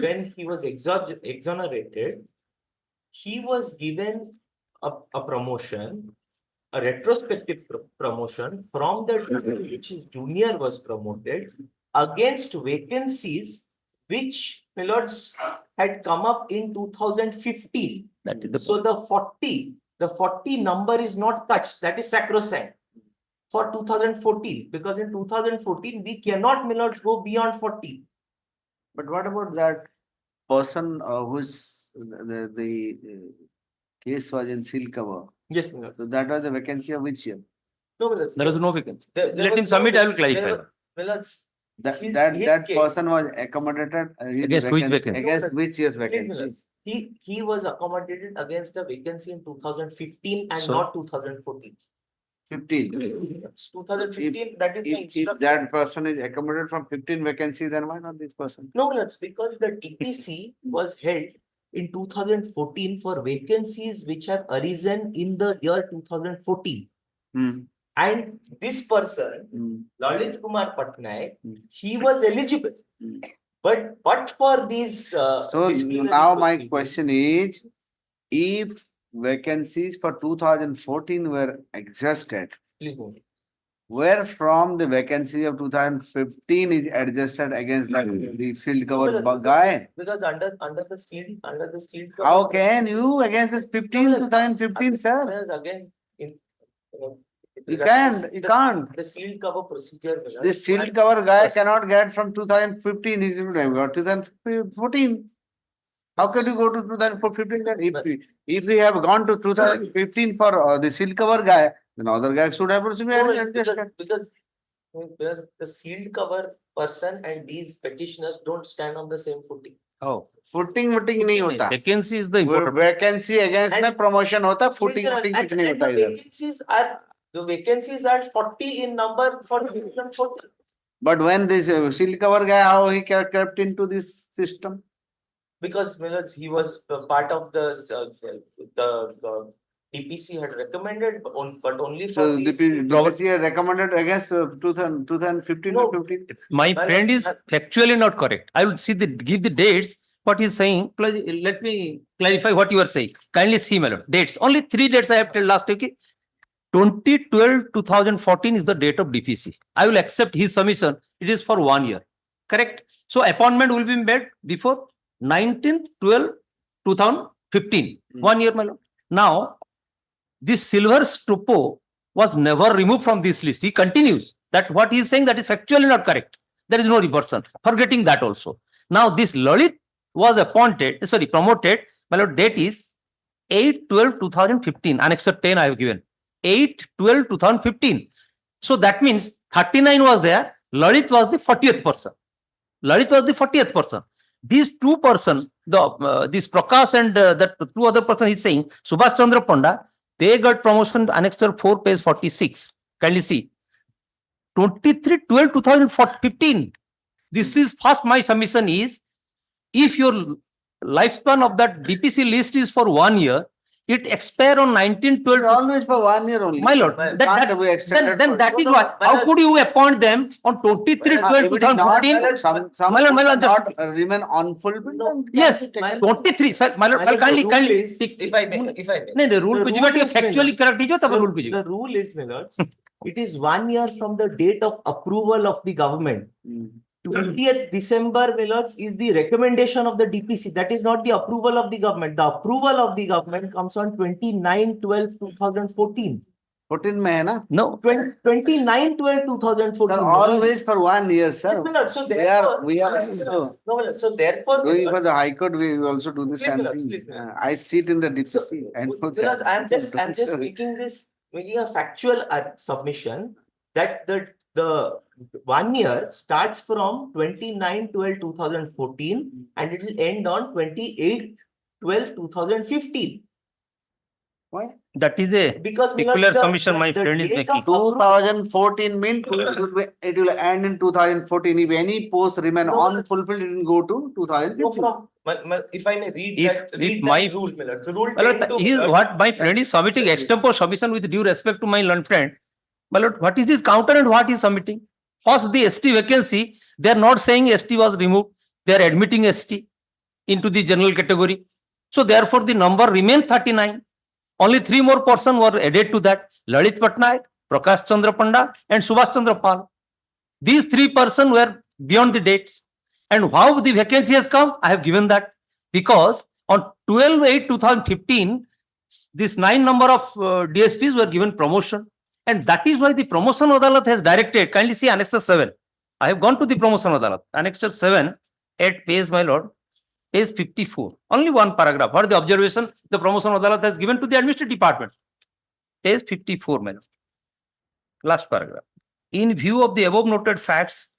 when he was exonerated, he was given a promotion, a retrospective promotion from the which his junior was promoted against vacancies which millards had come up in 2015. So the 40 number is not touched. That is sacrosanct for 2014, because in 2014 we cannot millards go beyond 40. But what about that person whose the case was in seal cover? Yes, milord. So that was the vacancy of which year? No, milords. There was no vacancy. Let him submit, I will clarify. Milords, That person was accommodated Against which vacancy? Against which year's Please, vacancy? milords. He was accommodated against a vacancy in 2015 and So- not 2014. 15. 2015, that is the If instruction. that person is accommodated from 15 vacancies, then why not this person? No, milords, because the DPC was held in 2014 for vacancies which have arisen in the year 2014. And this person, Lalit Kumar Patnaik, he was eligible. But for these. So now my question is, if vacancies for 2014 were exhausted, Please move. where from the vacancy of 2015 is adjusted against the field cover guy? Because under the sealed How can you against this 2015, sir? Because against You can't. The sealed cover procedure. This sealed cover guy cannot get from 2015, he should have got 2014. How can you go to 2015? Then if we have gone to 2015 for the sealed cover guy, then other guy should have also been adjusted. Because Because the sealed cover person and these petitioners don't stand on the same footing. Oh. Footing नहीं होता. Vacancy is the important. Vacancy against में promotion होता, footing And कुछ नहीं होता the इधर. vacancies are 40 in number for division 40. But when this seal cover guy, how he crept into this system? Because Millards, he was part of the DPC had recommended, but only for So these. DPC had recommended against 2015 No. or 15. My friend is factually not correct. I will see give the dates, what he's saying. Let me clarify what you are saying. Kindly see, my lord. Dates. Only 3 dates I have told last week. 2012-2014 is the date of DPC. I will accept his submission. It is for 1 year. Correct? So appointment will be made before 19/12/2015. 1 year, my lord. Now, this silver stupo was never removed from this list. He continues that what he is saying that is factually not correct. There is no reversion. Forgetting that also. Now, this Lalit was promoted. My lord, date is 8/12/2015. Annexure 10 I have given. 8/12/2015. So that means 39 was there. Lalit was the 40th person. Lalit was the 40th person. These 2 persons, this Prakash and that 2 other person is saying, Subhash Chandra Panda, they got promotion annexure 4 page 46. Kindly see. 23/12/2015. This is first my submission is, if your lifespan of that DPC list is for 1 year, it expire on 19/12. Always for 1 year only. My lord, then that is why. How could you appoint them on 23/12/2015? Some My lord, not remain unfulfilled. Yes, 23. Sir, my lord, kindly. If I may. No, the rule कुछ भी factually correct है तब rule कुछ. The rule is, my lords, it is 1 year from the date of approval of the government. 20th December, my lords, is the recommendation of the DPC. That is not the approval of the government. The approval of the government comes on 29/12/2014. 14 में है ना? No. 29/12/2014. Sir, always for 1 year, sir. Yes, my lord. So we are no, my lord. So therefore, going for the High Court. We also do the Please, same my lord, thing. please, my lord. I sit in the DPC. and because I'm just making a factual submission that the 1 year starts from 29/12/2014 and it will end on 28/12/2015. Why? That is a Because peculiar submission my friend is making. 2014 means it will end in 2014. If any post remain unfulfilled, it will go to 2015. If I may read If that my rule, my lord. So rule my lord, 10 he is what my friend is submitting extempore submission with due respect to my learned friend. My lord, what is this counter and what is submitting? First, the ST vacancy, they are not saying ST was removed. They are admitting ST into the general category. So therefore, the number remained 39. Only 3 more persons were added to that. Lalit Patnaik, Prakash Chandra Panda, and Subhash Chandra Pal. These 3 persons were beyond the dates. And how the vacancy has come, I have given that. Because on 12/8/2015, this 9 number of DSPs were given promotion. And that is why the promotion Adalat has directed. Kindly see Annexure 7. I have gone to the promotion Adalat. Annexure 7 at page, my lord, page 54. Only 1 paragraph. What is the observation the promotion Adalat has given to the administrative department? Page 54, my lord. Last paragraph. In view of the above noted facts,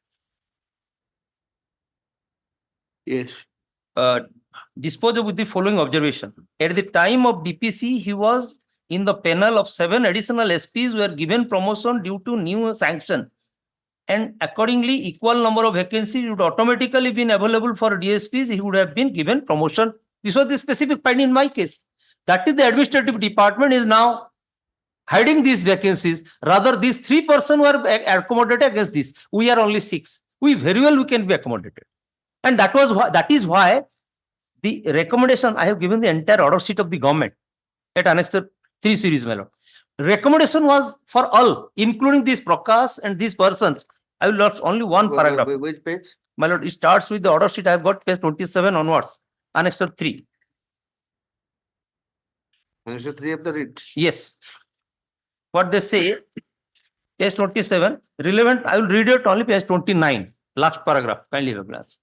yes, dispose with the following observation. At the time of DPC, he was in the panel of 7 additional SPs were given promotion due to new sanction. And accordingly, equal number of vacancies would automatically been available for DSPs. He would have been given promotion. This was the specific finding in my case. That is the administrative department is now hiding these vacancies. Rather, these 3 persons were accommodated against this. We are only 6. We can be accommodated. And that is why the recommendation, I have given the entire order sheet of the government at Annexure 3 series, my lord. Recommendation was for all, including these Prakash and these persons. I will not only 1 paragraph. Which page? My lord, it starts with the order sheet. I have got page 27 onwards. Annexure 3. Annexure 3 of the writ. Yes. What they say, page 27, relevant. I will read it only page 29, last paragraph. Kindly have a glance.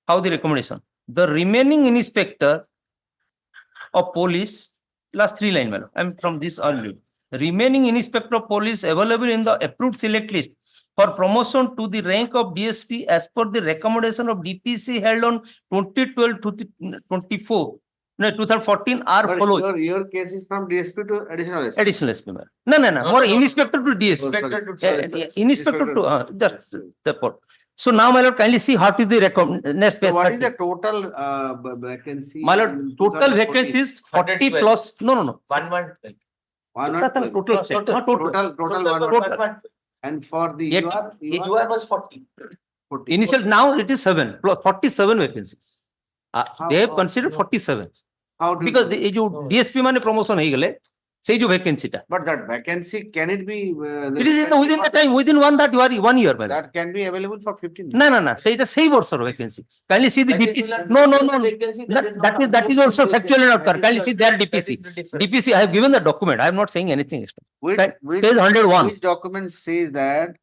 How the recommendation? The remaining inspector of police, last 3 line, I'm from this early. Remaining inspector of police available in the approved select list for promotion to the rank of DSP as per the recommendation of DPC held on 2012 to 24, no, 2014 are But following. your case is from DSP to additional SP. Additional SP. No, more inspector to DSP. Inspector Inspector to, just the port. So now, my lord, kindly see what is the next page. So what is the total vacancy? My lord, in total 2014? vacancies 40 plus, no. 112. Total. And for the Yet- UR was 40. Initial, now it is 7, plus 47 vacancies. They have considered 47. How do you Because do the DSP mane promotion hai gale, sei jo vacancy ta. But that vacancy, can it be? It is within the time, within one year. My lord. That can be available for 15 days. No. Say the same words of vacancy. Kindly see the DPC. No. That is also factual and not correct. Kindly see their DPC. DPC, I have given the document. I am not saying anything extra. Page 101. Which document says that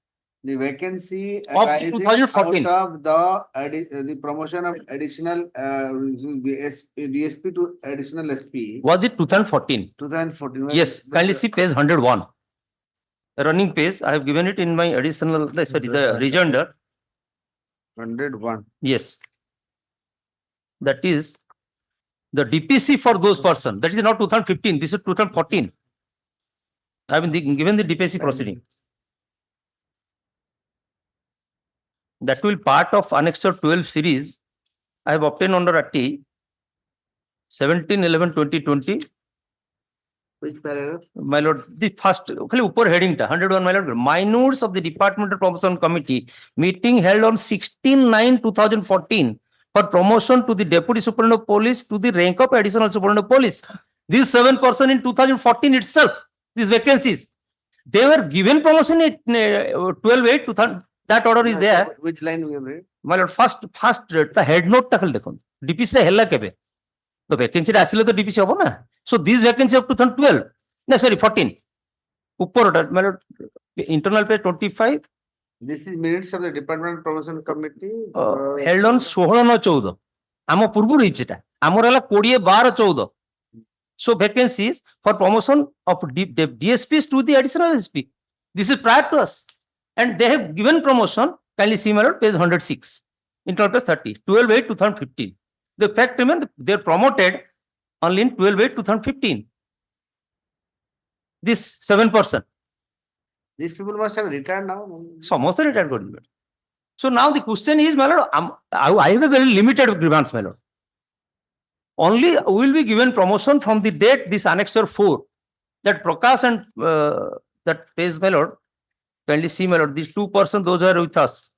the vacancy Of arising 2014. out of the promotion of additional DSP to additional SP. Was it 2014? 2014. Yes, kindly see page 101. Running page, I have given it in my additional, the rejoinder. 101. Yes. That is the DPC for those persons. That is not 2015, this is 2014. I have been given the DPC proceeding. That will part of Annexure 12 series. I have obtained under RT 17/11/2020. Which paragraph? My lord, the first, upper heading ta 101, my lord. Minutes of the Departmental Promotion Committee meeting held on 16/9/2014 for promotion to the Deputy Superintendent of Police to the rank of Additional Superintendent of Police. These 7 persons in 2014 itself, these vacancies, they were given promotion in 12/8/2000. That order is there. Which line we have read? My lord, first the head note ta khali dekhon. DPC ta hella kebe. The vacancy asile to DPC hobo na. So these vacancy of 2012. No, sorry, 14. Upper order, my lord, internal page 25. This is minutes of the Departmental Promotion Committee. Held on 16/9/14. Amo purbu reach ta. Amor hela 20/12/14. So vacancies for promotion of DSPs to the additional SP. This is prior to us. And they have given promotion, kindly see my lord, page 106, internal page 30, 12/8/2015. The fact remains, they are promoted only in 12/8/2015. This 7 person. These people must have retired now. Some of the retired got given. So now the question is, my lord, I have a very limited grievance, my lord. Only will be given promotion from the date this annexure 4, that Prakash and that page, my lord. Kindly see, my lord, these 2 persons, those who are with us.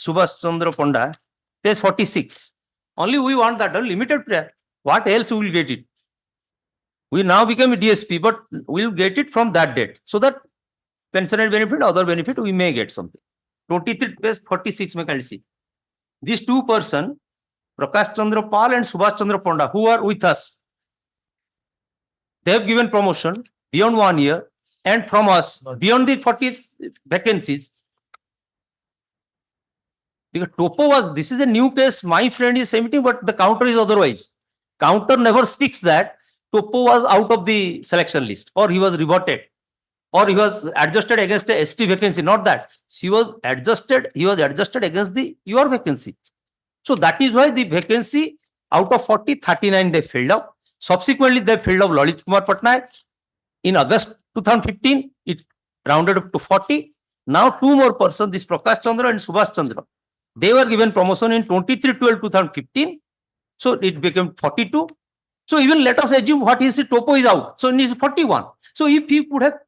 Subhash Chandra Panda, page 46. Only we want that, a limited prayer. What else we will get it? We now become a DSP, but we will get it from that date. So that pensionary benefit, other benefit, we may get something. 23, page 46, may kindly see. These 2 persons, Prakash Chandra Pal and Subhash Chandra Panda, who are with us, they have given promotion beyond 1 year. And from us, beyond the 40 vacancies, because Topo was, this is a new case, my friend is submitting, but the counter is otherwise. Counter never speaks that Topo was out of the selection list, or he was reverted, or he was adjusted against a ST vacancy, not that. He was adjusted against your vacancy. So that is why the vacancy out of 40, 39 they filled up. Subsequently, they filled up Lalit Kumar Patnaik. In August 2015, it rounded up to 40. Now 2 more persons, this Prakash Chandra and Subhash Chandra, they were given promotion in 23/12/2015. So it became 42. So even let us assume what is the Topo is out. So it is 41. So if he could have,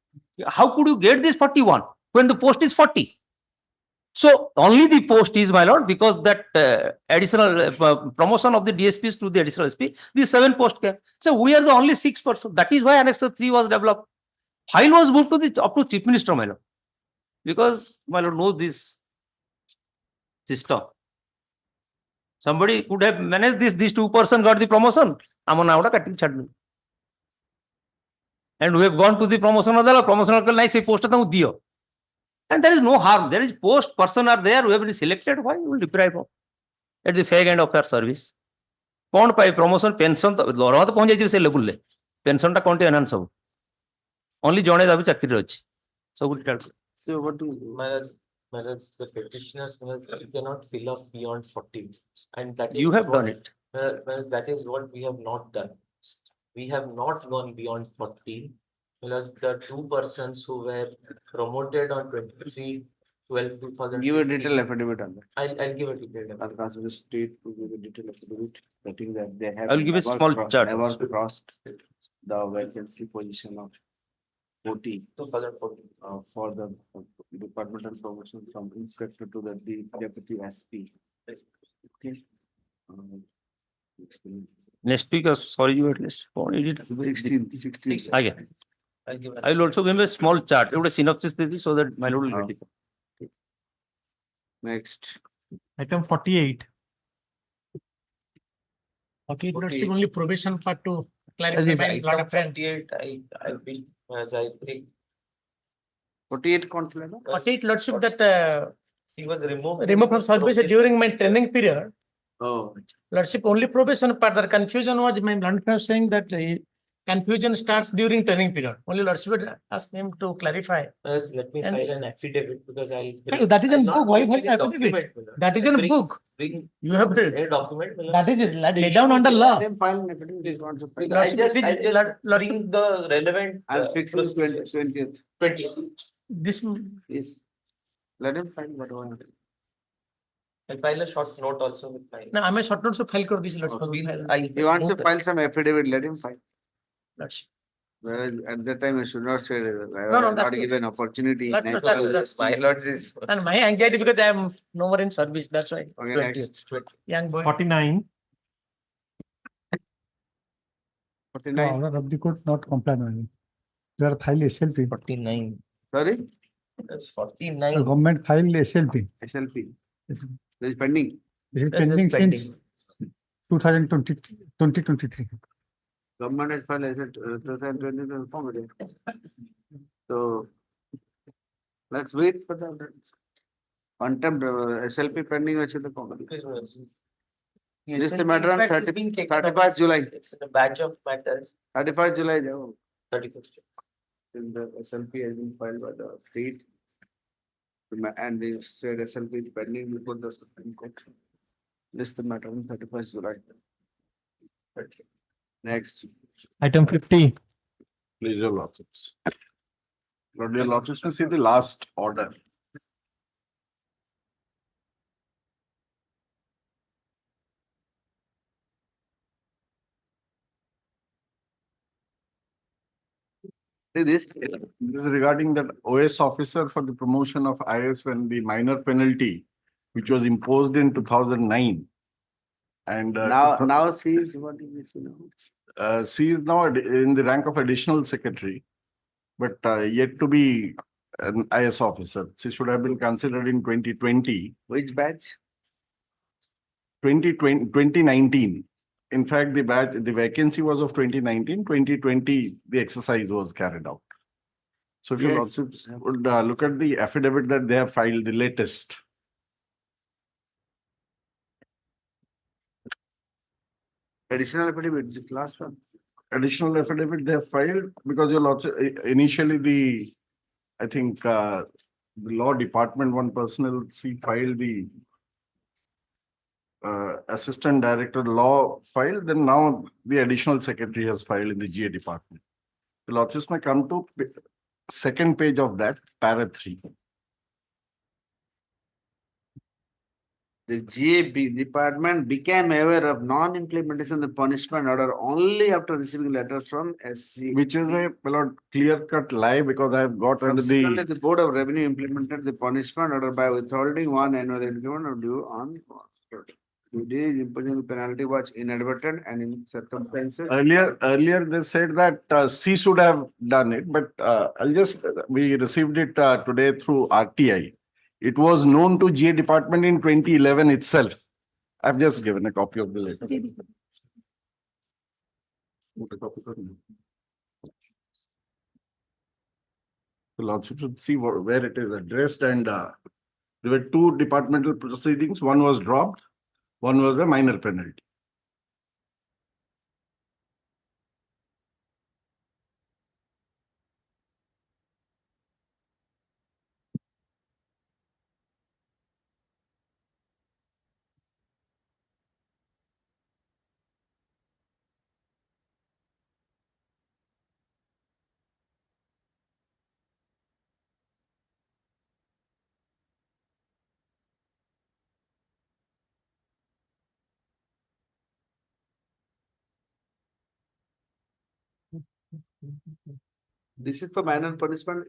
how could you get this 41 when the post is 40? So only the post is, my lord, because that additional promotion of the DSPs to the additional SP, these 7 posts came. So we are the only 6 persons. That is why Annexure 3 was developed. File was moved to up to Chief Minister, my lord, because my lord knows this system. Somebody could have managed this. These 2 persons got the promotion. And we have gone to the promotion nice post. And there is no harm. There is post person are there who have been selected. Why you will deprive of at the fag end of their service? Count by promotion, pension, pension ta count enhance सब. Only jone dabi chakri rochi. So what do Whereas the petitioners cannot fill up beyond 40. And that You is have what- done it. Well, that is what we have not done. We have not gone beyond 40. Plus the two persons who were promoted on 23/12/2000. Give a detailed affidavit on that. I'll give a detailed affidavit. I'll ask the state to give a detailed affidavit, stating that they have. I will give a never small cro- chart Never also. crossed the vacancy position of 40 2014. For the departmental promotion from inspector to the deputy SP. Okay. Next week, sorry, you at least. 16. Again. I'll give I will also give a small chart. It would a synopsis so that my lord will get it. Next. Item 48. Okay, let's see only probation part to As clarify. is my item lot of friend. 48, I will, as I think, 48 councillor. 48 lordship that he was removed. from service during my training period. Oh. Lordship only probation part, the confusion was my learned friend saying that confusion starts during training period. Only lordship asked him to clarify. Let me And- file an affidavit because I'll. Hey, that is in I'll not book. Why bring a affidavit? document, my lord. That is I'll in bring- book. Bring You have to, a document. my lord. that is it, lay down under law. Let him file an affidavit, he wants a file. I just Lordship- bring the relevant. I'm fixing procedures. 20th. 20th. This, Yes. Let him file whatever. I'll file a short note also with my. no, I'm a short note, so file कर this lordship. He wants to file some affidavit, let him file. Lordship. Well, at that time, I should not say, I no, will not that's- give an opportunity. That- natural that's My justice. lords is. And my anxiety because I am no more in service, that's why. Okay, 20th. next. Young boy. 49. 49, Order of the court not compliant. They are filed SLP. 49. sorry, That's The 49. government filed SLP. SLP, This this is pending. is That is pending pending. since 2023. Government has filed as 2020 form. So let's wait for the contempt SLP pending which is the comedy. Just a matter of 31st July. It's in a batch of matters. 31st July, jao. 31st. Then the SLP has been filed by the state. And they said SLP is pending before the Supreme Court. Just a matter on 31st July. Next. Item 50. Please, your lordships. Lord, your lordships will see the last order. See this? This is regarding that OS officer for the promotion of IS when the minor penalty, which was imposed in 2009. And Now see what is this, she is now in the rank of additional secretary, but yet to be an IS officer. She should have been considered in 2020. Which batch? 2019. In fact, the vacancy was of 2019, 2020, the exercise was carried out. So if you Yes. lordships would look at the affidavit that they have filed, the latest. Additional affidavit, this last one. Additional affidavit they have filed because your lordship, initially I think, the law department, one personnel, see filed the assistant director law filed, then now the additional secretary has filed in the GA department. The lordships may come to second page of that, para 3. The GAB department became aware of non-implementation of the punishment order only after receiving letters from SC. Which is a clear-cut lie because I have got under Subsequently, the the Board of Revenue implemented the punishment order by withholding one annual increment of due on. The imposition penalty was inadvertent and in circumstances. earlier they said that C should have done it, but we received it today through RTI. It was known to GA department in 2011 itself. I've just given a copy of the letter. The lordship should see where it is addressed, and there were two departmental proceedings. One was dropped, one was a minor penalty. This is for minor punishment.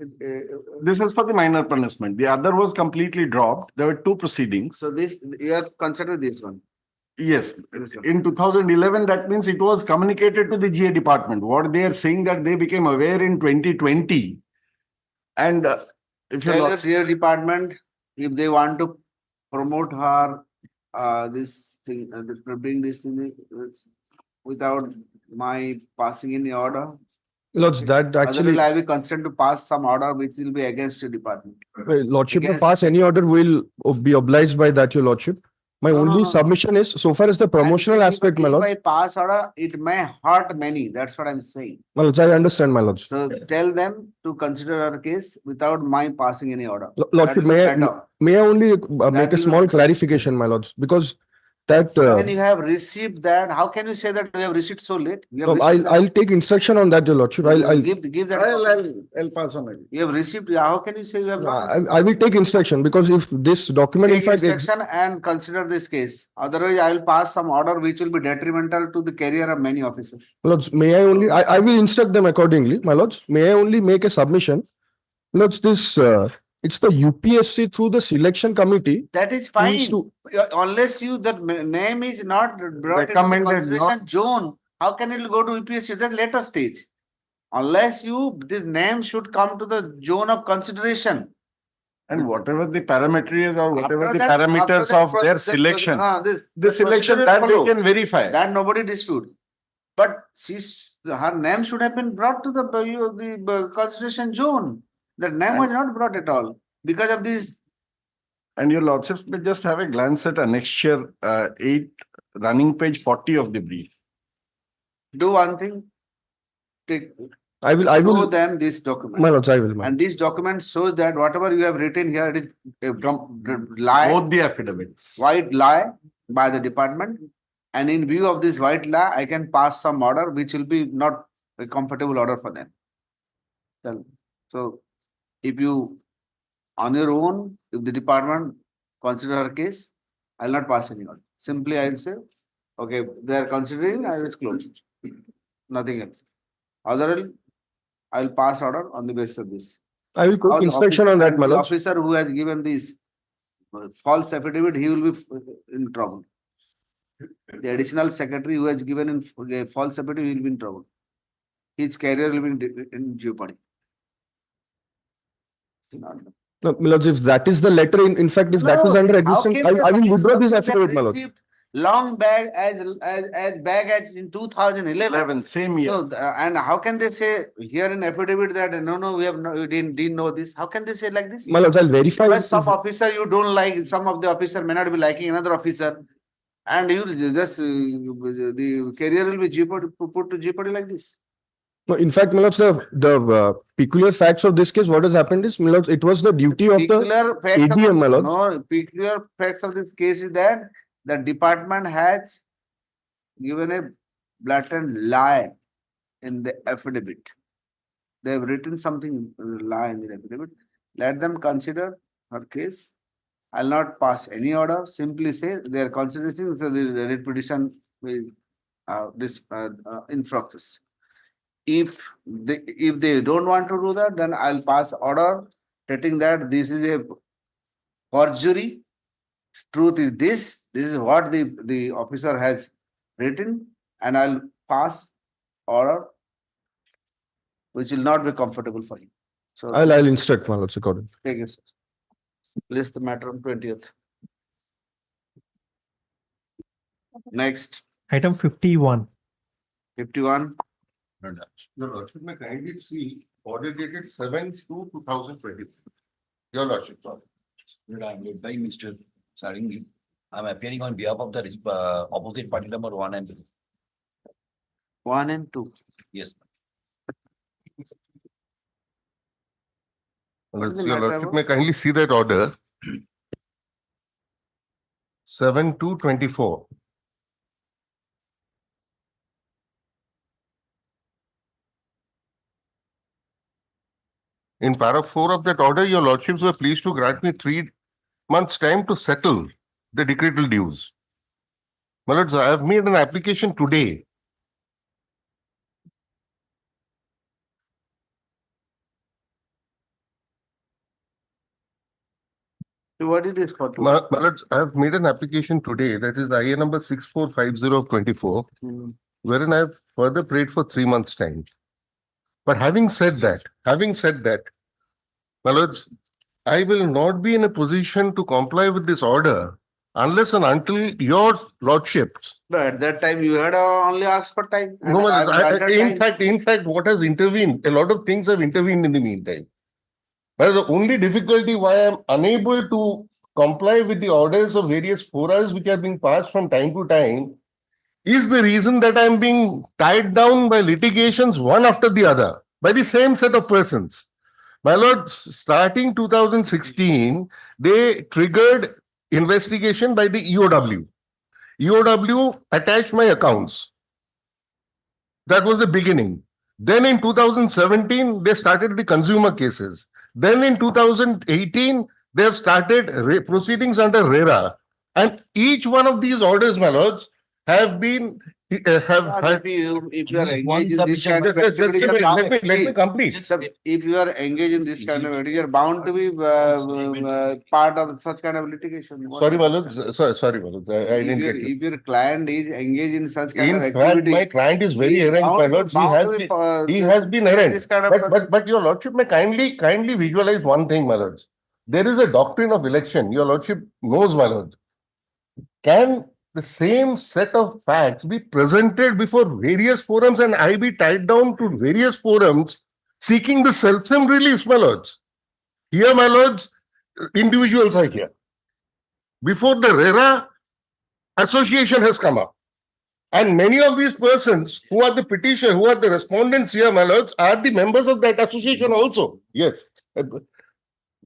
This is for the minor punishment. The other was completely dropped. There were two proceedings. So this, you are concerned with this one. Yes, in 2011, that means it was communicated to the GA department. What they are saying that they became aware in 2020. And if you Tell your GA department, if they want to promote her, this thing, bring this thing without my passing any order. Lords, that actually, Otherwise, I will be concerned to pass some order which will be against the department. Lordship, Against- pass any order will be obliged by that, your Lordship. My only submission is, so far as the promotional aspect, my If lord. I pass order, it may hurt many. That's what I'm saying. My lords, I understand, my lords. So tell them to consider our case without my passing any order. Lordship, may I only make a small clarification, my lords, because that. When you have received that, how can you say that we have received so late? You have received that. I'll take instruction on that, your Lordship. I'll give that. I'll pass on it. You have received, how can you say you have not? I will take instruction because if this document in Take fact. instruction and consider this case. Otherwise, I will pass some order which will be detrimental to the career of many officers. Lords, may I only, I will instruct them accordingly, my lords. May I only make a submission? Lords, this, it's the UPSC through the selection committee. That is fine. needs to- Unless you, that name is not brought into Recommended, consideration zone, how can it go to UPSC? That's later stage. Unless you, this name should come to the zone of consideration. And whatever the parameters or whatever After the that- parameters after that of their the- selection, this the selection procedure that will they follow. can verify. That nobody disputes. But her name should have been brought to the consideration zone. That name was not brought at all because of this. And your lordships may just have a glance at annexure 8, running page 40 of the brief. Do one thing. Take. I will. Show them this document. My lords, I will. And this document shows that whatever you have written here, it is lie. Both the affidavits. White lie by the department. And in view of this white lie, I can pass some order which will be not a comfortable order for them. So if you, on your own, if the department consider her case, I'll not pass any order. Simply I'll say, okay, they are considering, I will close. Nothing else. Otherwise, I'll pass order on the basis of this. I will put inspection on that, my The lords. officer who has given this false affidavit, he will be in trouble. The additional secretary who has given in false affidavit will be in trouble. His career will be in jeopardy. No, my lords, if that is the letter, in fact, if that is under existence, I will withdraw this affidavit, my lords. Long back as back as in 2011. Same year. So, and how can they say here in affidavit that no, we didn't know this? How can they say like this? My lords, I'll verify. Because some officer you don't like, some of the officer may not be liking another officer, and you just the career will be jeopardy, put to jeopardy like this. No, in fact, my lords, the peculiar facts of this case, what has happened is, my lords, it was the duty of the ADM, my lords. No, peculiar facts of this case is that the department has given a blatant lie in the affidavit. They have written something lie in the affidavit. Let them consider her case. I'll not pass any order. Simply say they are considering, so the writ petition will in process. If they don't want to do that, then I'll pass order stating that this is a forgery. Truth is this is what the officer has written, and I'll pass order which will not be comfortable for you. So I'll instruct, my lords, accordingly. take it. List the matter on 20th. Next. Item 51. 51. Your Lordship may kindly see order dated 7/2/2020. Your Lordship, sorry. I'm led by Mr. Saringi. I'm appearing on behalf of the opposite party number 1 and 2. 1 and 2. Yes. Your Lordship may kindly see that order. 7/2/24. In para 4 of that order, your Lordships were pleased to grant me 3 months' time to settle the decretal dues. My lords, I have made an application today. So what is this for? My lords, I have made an application today, that is IA number 6450/24, wherein I have further prayed for 3 months' time. But having said that, my lords, I will not be in a position to comply with this order unless and until your lordships. But at that time, you had only asked for time. No, my lords, in fact, what has intervened, a lot of things have intervened in the meantime. But the only difficulty why I am unable to comply with the orders of various forums which have been passed from time to time is the reason that I am being tied down by litigations one after the other by the same set of persons. My lord, starting 2016, they triggered investigation by the EOW. EOW attached my accounts. That was the beginning. Then in 2017, they started the consumer cases. Then in 2018, they have started proceedings under RERA. And each one of these orders, my lords, have been If you are engaged in this kind of activity, let me complete. If you are engaged in this kind of activity, you are bound to be part of such kind of litigation. Sorry, my lords. Sorry, my lords. I didn't get you. If your client is engaged in such kind of In fact, activity, my client is very errant, my lords. He has been errant. But your lordship may kindly visualize one thing, my lords. There is a doctrine of election. Your lordship knows, my lord. Can the same set of facts be presented before various forums and I be tied down to various forums seeking the self-same relief, my lords? Here, my lords, individuals are here. Before the RERA, association has come up. And many of these persons who are the petitioner, who are the respondents here, my lords, are the members of that association also. Yes.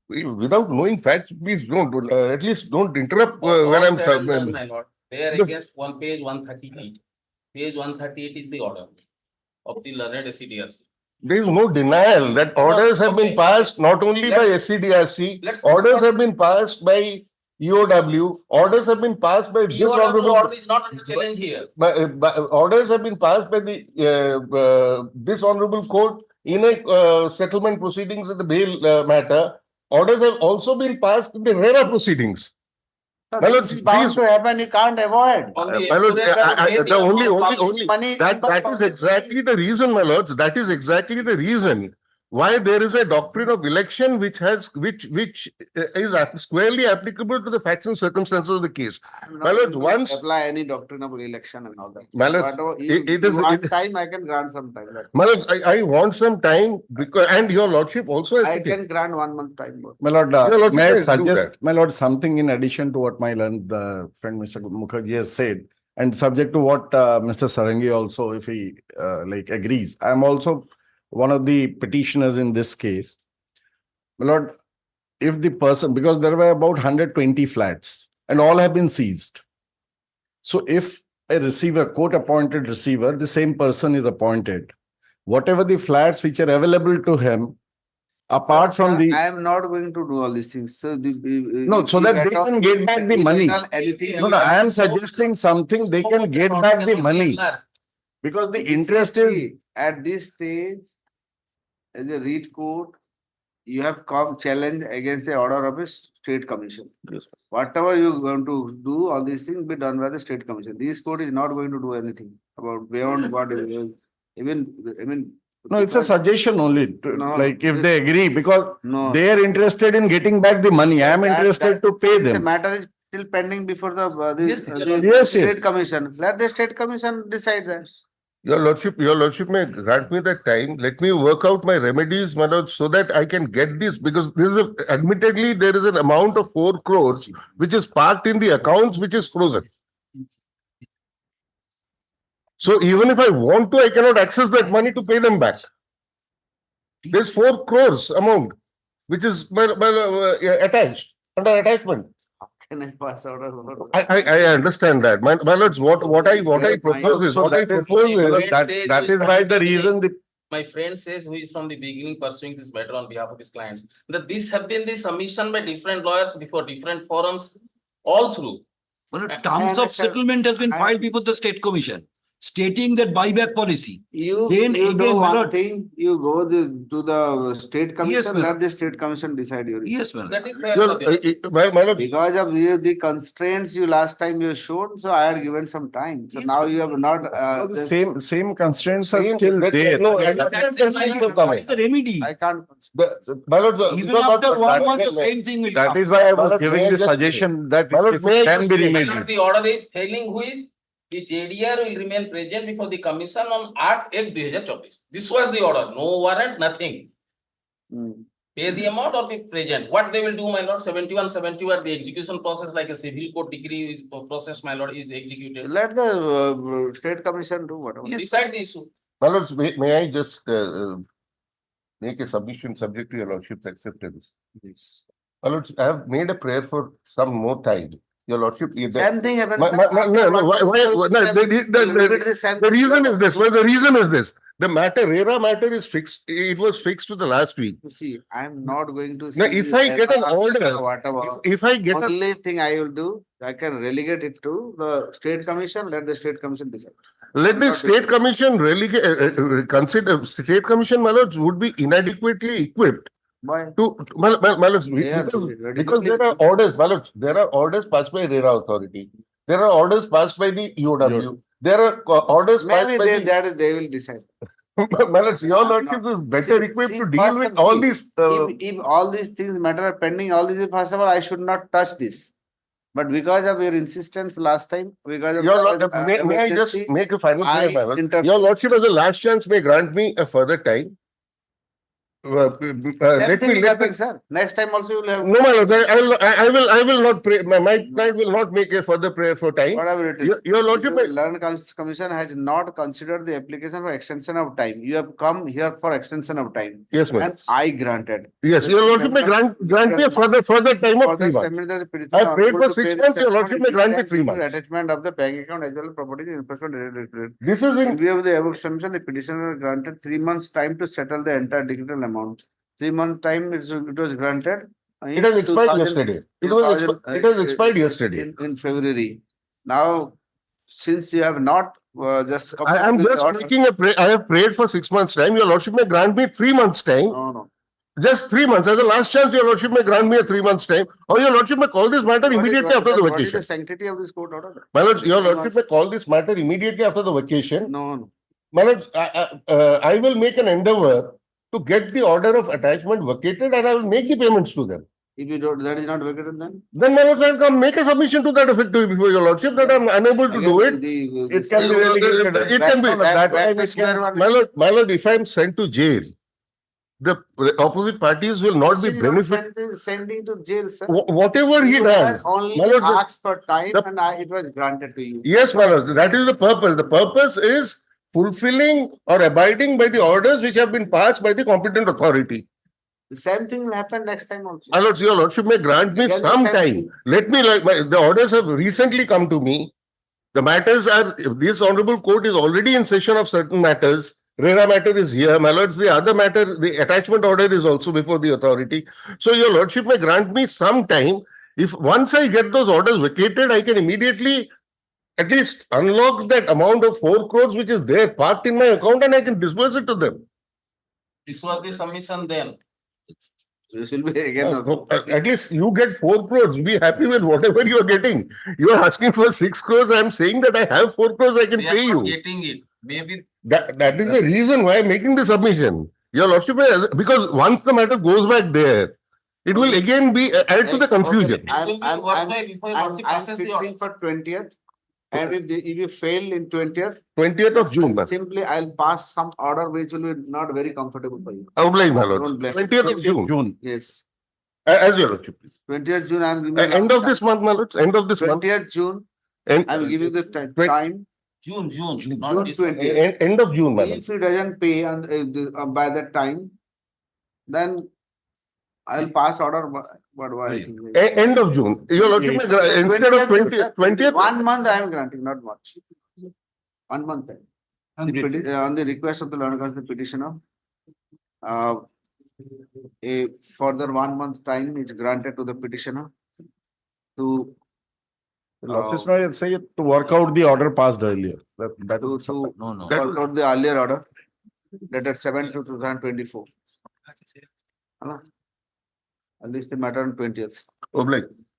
Without knowing facts, please don't, at least don't interrupt when I'm... My lord, there against one page 138. Page 138 is the order of the learned SCDRC. There is no denial that orders have been passed not only by SCDRC, orders have been passed by EOW, orders have been passed by this honorable... order is not under challenge here. Orders have been passed by the this honorable court in a settlement proceedings in the bail matter. Orders have also been passed in the RERA proceedings. This is bound to happen, you can't avoid. That is exactly the reason, my lords. That is exactly the reason why there is a doctrine of election which is squarely applicable to the facts and circumstances of the case. My lords, once apply any doctrine of election and all that. My lords, time, I can grant some time. My lords, I want some time because, and your lordship also has I can grant 1 month time. My lord, may I suggest, my lord, something in addition to what my friend Mr. Mukherjee has said, and subject to what Mr. Sarangi also, if he agrees. I am also one of the petitioners in this case. My lord, if the person, because there were about 120 flats and all have been seized. So if a receiver, court-appointed receiver, the same person is appointed, whatever the flats which are available to him, apart from the... I am not going to do all these things. So no, so that they can get back the money. No, I am suggesting something, they can get back the money. Because the interest is... At this stage, as a read court, you have come challenge against the order of a state commission. Yes. Whatever you are going to do, all these things be done by the state commission. This court is not going to do anything about beyond what even. No, it's a suggestion only. If they agree, because they are interested in getting back the money. I am interested to pay them. The matter is still pending before the state commission. Let the state commission decide that. Your lordship may grant me that time. Let me work out my remedies, my lord, so that I can get this, because this is admittedly there is an amount of 4 crores which is parked in the accounts which is frozen. So even if I want to, I cannot access that money to pay them back. There's 4 crores amount which is attached under attachment. Can I pass out? I understand that. My lords, what I propose is that is why the reason my friend says, who is from the beginning pursuing this matter on behalf of his clients, that this have been the submission by different lawyers before different forums all through. Well, terms of settlement has been filed before the state commission. stating that buyback policy. You, Then you do again, my one lord. thing, you go to the state commission, my let the state commission decide your issue. Yes, my lord. That is fair. Because of the constraints you last time you showed, so I had given some time. So now you have not. The same constraints are still that- there. no, What is the remedy? I can't. My lord, Even after 1 month, the same thing will That come. is why I was Bharat, giving may I the just- suggestion that Bharat, if may I it can just- be My remedied. lord, the order is telling which the JDR will remain present before the commission on 8/1/2024. This was the order, no warrant, nothing. Pay the amount or be present. What they will do, my lord, 71/71, the execution process like a civil court decree is process, my lord, is executed. Let the state commission do whatever. Decide the issue. My lords, may I just make a submission subject to your lordship's acceptance? My lords, I have made a prayer for some more time. Your lordship. Same thing happens. No, the reason is this. Well, the reason is this. The matter, RERA matter is fixed. It was fixed to the last week. See, I am not going to. Now, if I get an order, whatever. if I get only thing I will do, I can relegate it to the state commission. Let the state commission decide. let the state commission relegate, consider state commission, my lords, would be inadequately equipped. Why? My lords, because there are orders, my lords, there are orders passed by RERA authority. There are orders passed by the EOW. There are orders passed Maybe by they will decide. My lords, your lordship is better equipped to deal with all these. If all these things matter are pending, all these, first of all, I should not touch this. But because of your insistence last time, because of May I just make a final point, my lord? Your lordship as a last chance may grant me a further time. Let me, sir. Next time also you will have. No, my lord, I will not pray. My client will not make a further prayer for time. Whatever it is. Your lordship, Learned Commission has not considered the application for extension of time. You have come here for extension of time. Yes, ma'am. And I granted. Yes, your lordship may grant me a further time of 3 months. I have prayed for 6 months. Your lordship may grant me 3 months. Attachment of the bank account as well as property investment. This is in view of the above submission, the petitioner granted 3 months time to settle the entire decretal amount. 3 months time it was granted. It has expired yesterday. It has expired yesterday. In February. Now, since you have not just. I am just making a prayer. I have prayed for 6 months time. Your lordship may grant me 3 months time. No. Just 3 months. As a last chance, your lordship may grant me a 3 months time. Or your lordship may call this matter immediately after the What is the vacation. sanctity of this court order? My lord, your lordship may call this matter immediately after the vacation. No. My lord, I will make an endeavor to get the order of attachment vacated and I will make the payments to them. If you don't, that is not vacated then? Then my lord, I will come make a submission to that effect before your lordship that I am unable to do it. It can be relegated. It can be. My lord, if I am sent to jail, the opposite parties will not be benefited. Sending to jail, sir. Whatever he does. Only my lord, asked for time and it was granted to you. Yes, my lord, that is the purpose. The purpose is fulfilling or abiding by the orders which have been passed by the competent authority. The same thing will happen next time also. My lord, your lordship may grant me some time. Let me, the orders have recently come to me. The matters are, this honorable court is already in session of certain matters. RERA matter is here. My lords, the other matter, the attachment order is also before the authority. So your lordship may grant me some time. If once I get those orders vacated, I can immediately at least unlock that amount of 4 crores which is there parked in my account and I can disburse it to them. This was the submission then. This will be again. At least you get 4 crores. Be happy with whatever you are getting. You are asking for 6 crores. I am saying that I have 4 crores I can pay you. Getting it. Maybe. That is the reason why I am making the submission. Your lordship, because once the matter goes back there, it will again be added to the confusion. I'm fixing for 20th. And if you fail in 20th of June, simply I'll pass some order which will be not very comfortable for you. Oblige, my lord. Don't blame. 20th of June. Yes. As your lordship, please. 20th June, I'm giving. End of this month, my lords. End of this month. 20th June. I'm giving the time. June, not 20th. End of June, my lord. If he doesn't pay by that time, then I'll pass order. What I think. End of June. Your lordship, instead of 20th. 1 month I am granting, not much. 1 month time. On the request of the learned counsel petitioner, a further 1 month time is granted to the petitioner to Lordship may say to work out the order passed earlier. That would no. Work out the earlier order, dated 7/2/2024. At least the matter on 20th.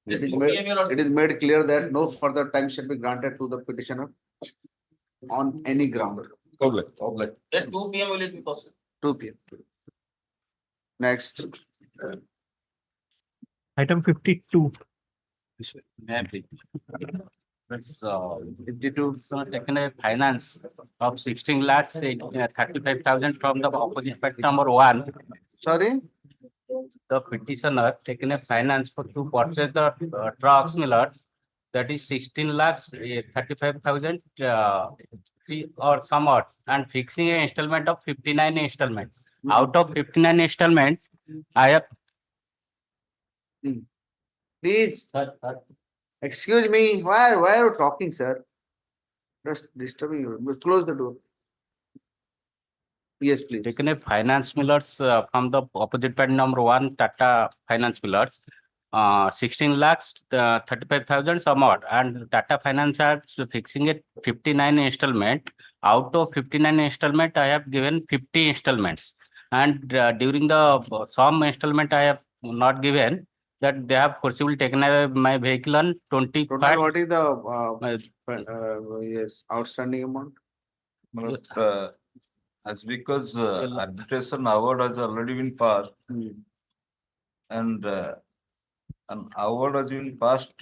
It is made clear that no further time shall be granted to the petitioner on any ground. At 2 PM will it be possible? 2 PM. Next. Item 52. This, 52, so taken a finance of 16 lakhs, 35,000 from the opposite party number 1. Sorry? The petitioner taken a finance to purchase the trucks millers, that is 16 lakhs, 35,000 or some odds, and fixing an installment of 59 installments. Out of 59 installments, I have. Please. Excuse me, why are you talking, sir? Just disturbing you. Close the door. Yes, please. Taken a finance millers from the opposite party number 1, Tata Finance Millers, 16 lakhs, 35,000 some odd, and Tata Finance is fixing it 59 installment. Out of 59 installment, I have given 50 installments, and during the some installment I have not given, that they have forcibly taken away my vehicle on 25. Total, what is the yes, outstanding amount? That's because arbitration award has already been passed. And an award has been passed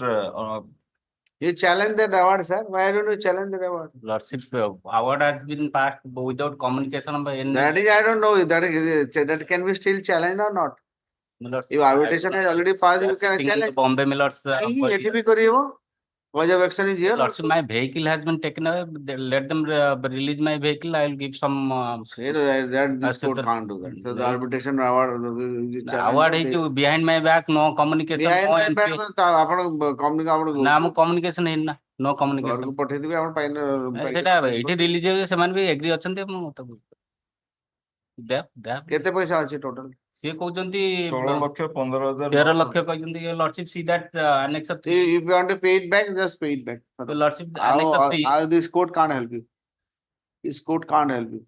You challenge that award, sir. Why don't you challenge that award? Lordship, award has been passed without communication by any. That is, I don't know. That can be still challenged or not? If arbitration has already passed, you can challenge. Bombay Millers. ATP kariye cause of action is here. Lordship, my vehicle has been taken away. Let them release my vehicle. I will give some. That this court can't do that. So the arbitration award. Award is behind my back. No communication. Behind my back. Communication. No communication. Release. Someone भी agree ଅଛନ୍ତି ମୁଁ ତ କେତେ ପଇସା ଅଛି total? ସିଏ କହୁଛନ୍ତି 16,15,000. 13 ଲକ୍ଷ କହିଛନ୍ତି lordship, see that annex of 3. If you want to pay it back, just pay it back. So lordship, annex of 3. This court can't help you. This court can't help you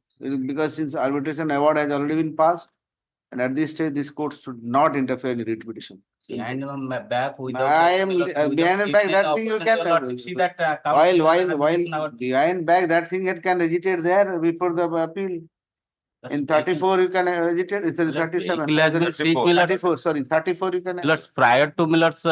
because since arbitration award has already been passed, and at this stage, this court should not interfere in writ petition. Behind my back, I am behind and back. That thing you can see that while behind back that thing it can agitate there before the appeal. In 34 you can agitate. It's 37. 34. Sorry, 34 you can. Millers prior to Millers,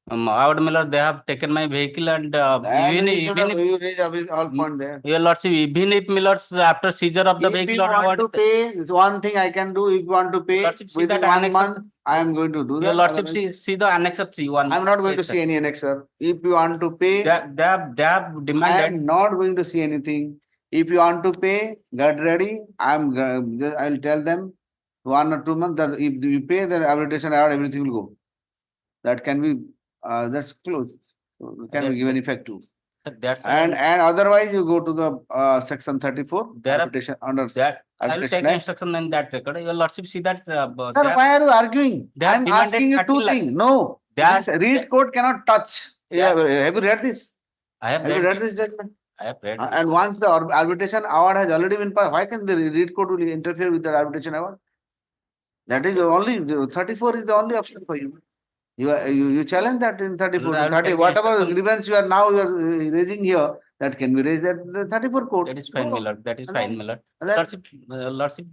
Award Miller, they have taken my vehicle and even you raise all point there. Your lordship, even if Millers after seizure of the vehicle, if you want to pay, it's one thing I can do. If you want to pay within 1 month, I am going to do that. Your lordship, see the annex of 3. I'm not going to see any annexer. If you want to pay, they have demanded. I am not going to see anything. If you want to pay, get ready. I'll tell them 1 or 2 months that if you pay, then arbitration award, everything will go. That can be that's closed. So can be given effect to. And otherwise you go to the section 34. Arbitration under that. I will take instruction in that record. Your lordship, see that. Sir, why are you arguing? I'm asking you 2 things. No, this read code cannot touch. Have you read this? Have you read this judgment? I have read. And once the arbitration award has already been passed, why can the read code will interfere with the arbitration award? That is only 34 is the only option for you. You challenge that in 34. 30, whatever grievance you are raising here, that can be raised at the 34 court. That is fine, Miller. That is fine, Miller. Lordship,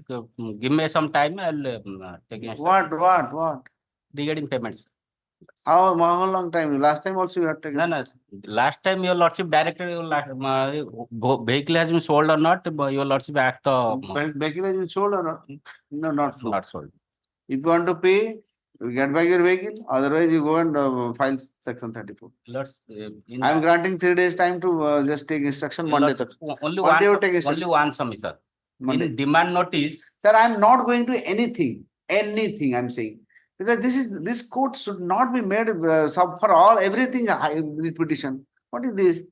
give me some time. I'll take it. What? Regarding payments. How long time? Last time also you had taken. No. Last time your lordship directed your vehicle has been sold or not. Your lordship act the vehicle has been sold or not? No, not sold. Not sold. If you want to pay, you get back your vehicle. Otherwise, you go and file section 34. I am granting 3 days time to just take instruction Monday. Only one sum, sir. In demand notice. Sir, I am not going to anything. I am saying. Because this court should not be made for all everything petition. What is this?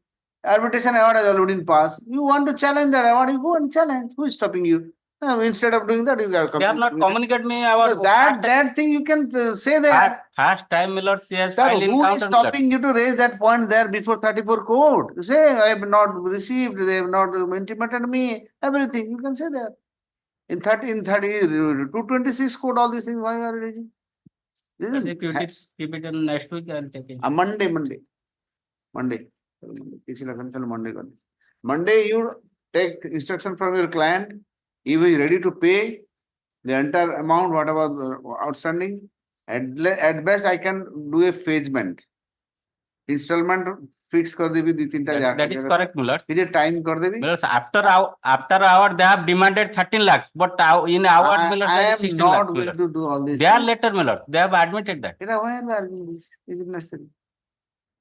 Arbitration award has already been passed. You want to challenge that award, you go and challenge. Who is stopping you? Instead of doing that, you are. They have not communicated me about. That thing you can say that. First time, my lord, she has Sir, filed in who is counter, my lord. stopping you to raise that point there before 34 code? You say, I have not received, they have not intimated me, everything, you can say that. In 226 code, all these things, why are you raising? This is Keep it in next week and take it. Monday. Monday, you take instruction from your client, he will be ready to pay the entire amount, whatever outstanding. At best, I can do a phasement. Installment fix kar debi That is correct, my lord. Is it time kar debi? My lord, after hour, they have demanded 13 lakhs, but in hour, my lord, I that is am 16 not lakhs, my going lord. to do all this. They are later, my lord. They have admitted that. Why are we arguing this? Is it necessary?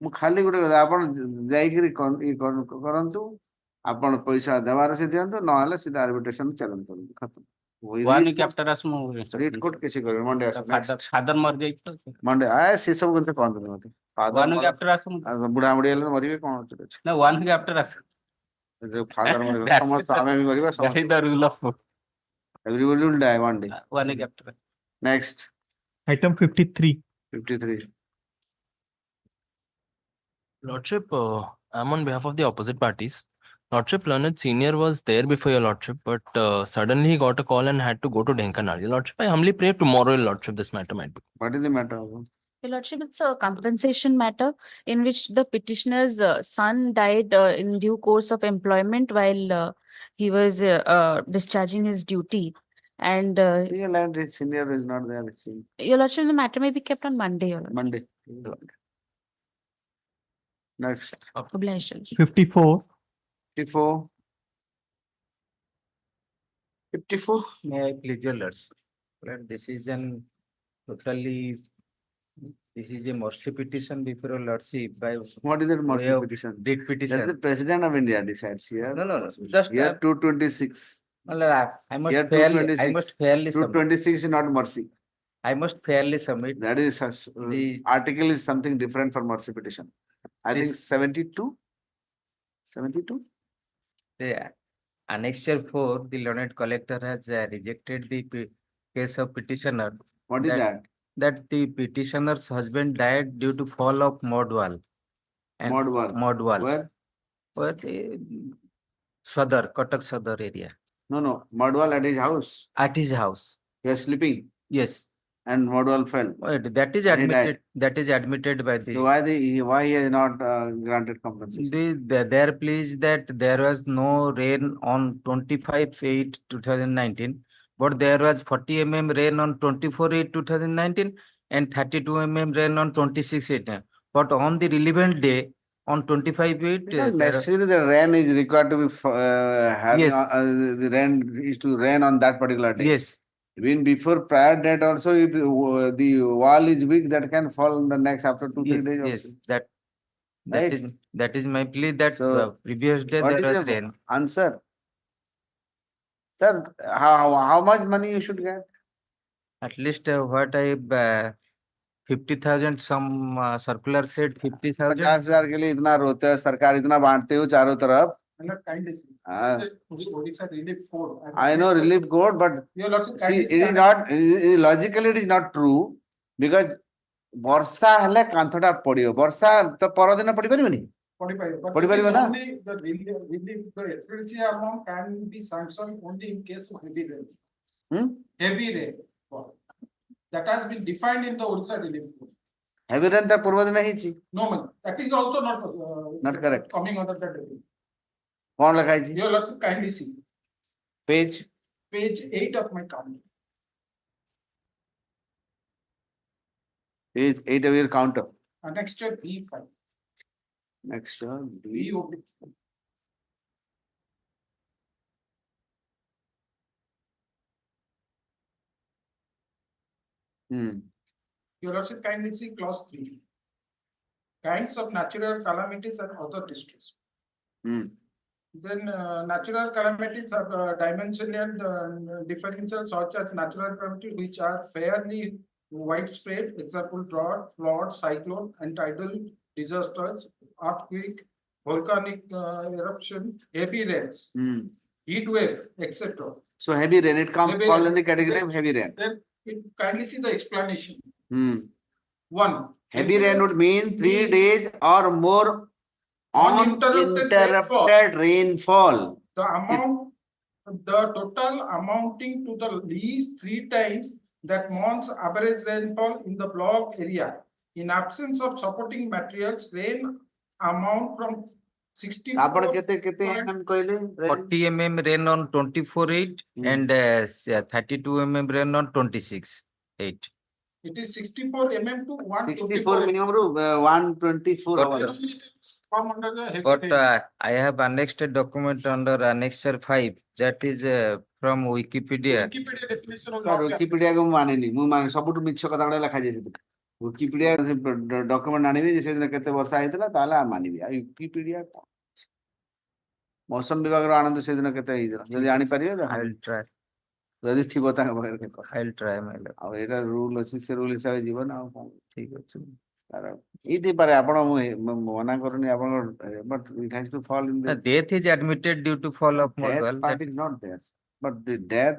ମୁଁ ଖାଲି ଗୋଟେ କଥା ଆପଣ ଯାଇକିରି ଇ କରନ୍ତୁ ଆପଣ ପଇସା ଦେବାର ସେ ଦିଅନ୍ତୁ ନହେଲେ ସିଧା ଆର୍ବିଟ୍ରେସନ ଚାଲନ୍ତୁ କରନ୍ତୁ ଖତମ One week after us, writ court କିଛି କରିବେ ମଣ୍ଡେ ଆସ father ମରିଯାଇଛି ତ। ମଣ୍ଡେ ସେ ସବୁ କଥା କହନ୍ତୁନି ମତେ One week after us, ବୁଢା ବୁଢୀ ହେଲେ ମରିବେ କଣ ଅଛି no, 1 week after us. ଯୋଉ ଫାଦର ମରିବେ ସମସ୍ତେ ଆମେ ବି ମରିବା That is the rule of everybody will die one day. 1 week after us. Next. Item 53. 53. Lordship, I'm on behalf of the opposite parties. Lordship, Learned Senior was there before your Lordship, but suddenly he got a call and had to go to Dhenkanal. Your Lordship, I humbly pray tomorrow, Your Lordship, this matter might be. What is the matter? Your Lordship, it's a compensation matter in which the petitioner's son died in due course of employment while he was discharging his duty. And Senior is not there. Your Lordship, the matter may be kept on Monday. Your Lordship. Monday. Next. Obliged, Your Lordship. 54. 54. 54. May I plead your lords? Lord, this is a mercy petition before your lordship by. What is that mercy petition? Writ petition. That's the President of India decides here. No. Just Year 226. I must Year fairly 226 submit. 226 is not mercy. I must fairly submit. That is the article is something different from mercy petition. I think 72. 72. The annexure 4, the learned collector has rejected the case of petitioner. What is that? That the petitioner's husband died due to fall of mud wall. Mud wall. Where? Where the Sadar, Cuttack Sadar area. No. Mud wall at his house. At his house. He was sleeping. Yes. And mud wall fell. That is admitted. That is admitted by the. So why he has not granted compensation? They are pleased that there was no rain on 25/8/2019, but there was 40 mm rain on 24/8/2019 and 32 mm rain on 26/8. But on the relevant day, on 25/8, necessarily the rain is required to be having Yes. The rain is to rain on that particular day. Yes. Even before prior date also, if the wall is weak, that can fall in the next after 2-3 Yes, days. yes, Also. that is my plea that So, previous day what there is was the rain. answer? Sir, how much money you should get? At least what I 50,000, some circular said 50,000. 50,000 के लिए इतना रोते हो, सरकार इतना बांटते हो चारों तरफ. I know relief code, but see, it is not logically it is not true because ବର୍ଷା ହେଲେ କାନ୍ଥଟା ପଡିବ ବର୍ଷା ତ ପରଦିନ ପଡି ପାରିବନି ପଡିପାରିବ ନା The expenditure amount can be sanctioned only in case of heavy rain. Heavy rain. That has been defined in the Orissa relief code. heavy rain ତା ପୂର୍ବ ଦିନ ହେଇଛି No, man, that is also not correct coming under that definition. କଣ ଲେଖା ହେଇଛି You will also kindly see page 8 of my comment. page 8 of your counter Annexure B5. next B oblique. You will also kindly see clause 3. Kinds of natural calamities and other distress. Then natural calamities are dimensional differential such as natural calamities which are fairly widespread, example drought, flood, cyclone, and tidal disasters, earthquake, volcanic eruption, heavy rains, heat wave, etc. So heavy rain, it comes Heavy fall rain. in the category of heavy rain. Then kindly see the explanation. Hmm. One. Heavy rain would mean 3 days or more uninterrupted rainfall. The total amounting to the least 3 times that month's average rainfall in the block area. In absence of supporting materials, rain amount from 60. ଆପଣ କେତେ କେତେ mm କହିଲେ? 40 mm rain on 24/8 and 32 mm rain on 26/8. It is 64 mm to 64 minimum ru 124 hour. Come under the heavy But rain. I have annexed a document under Annexure 5 that is from Wikipedia. Wikipedia definition of Sir, Wikipedia को मानेनी मु माने सबुठु मिछ कथा गुडा लिखा जाय सेत Wikipedia document आनिबी जे सेदिन केते वर्ष आइतला ताला आ मानिबी आ Wikipedia मौसम विभाग रो आनंद सेदिन केते आइतला जदी आनी परिबे I will try. जदी थिबो तांग बगर के I will try my luck. Uh Etah rule अछि से रूल हिसाब जीवन आ ठीक अछि. तारा इति पारे आपण मना करनी आपण but it has to fall in the Death is admitted due to fall of death model. part is not there, but the death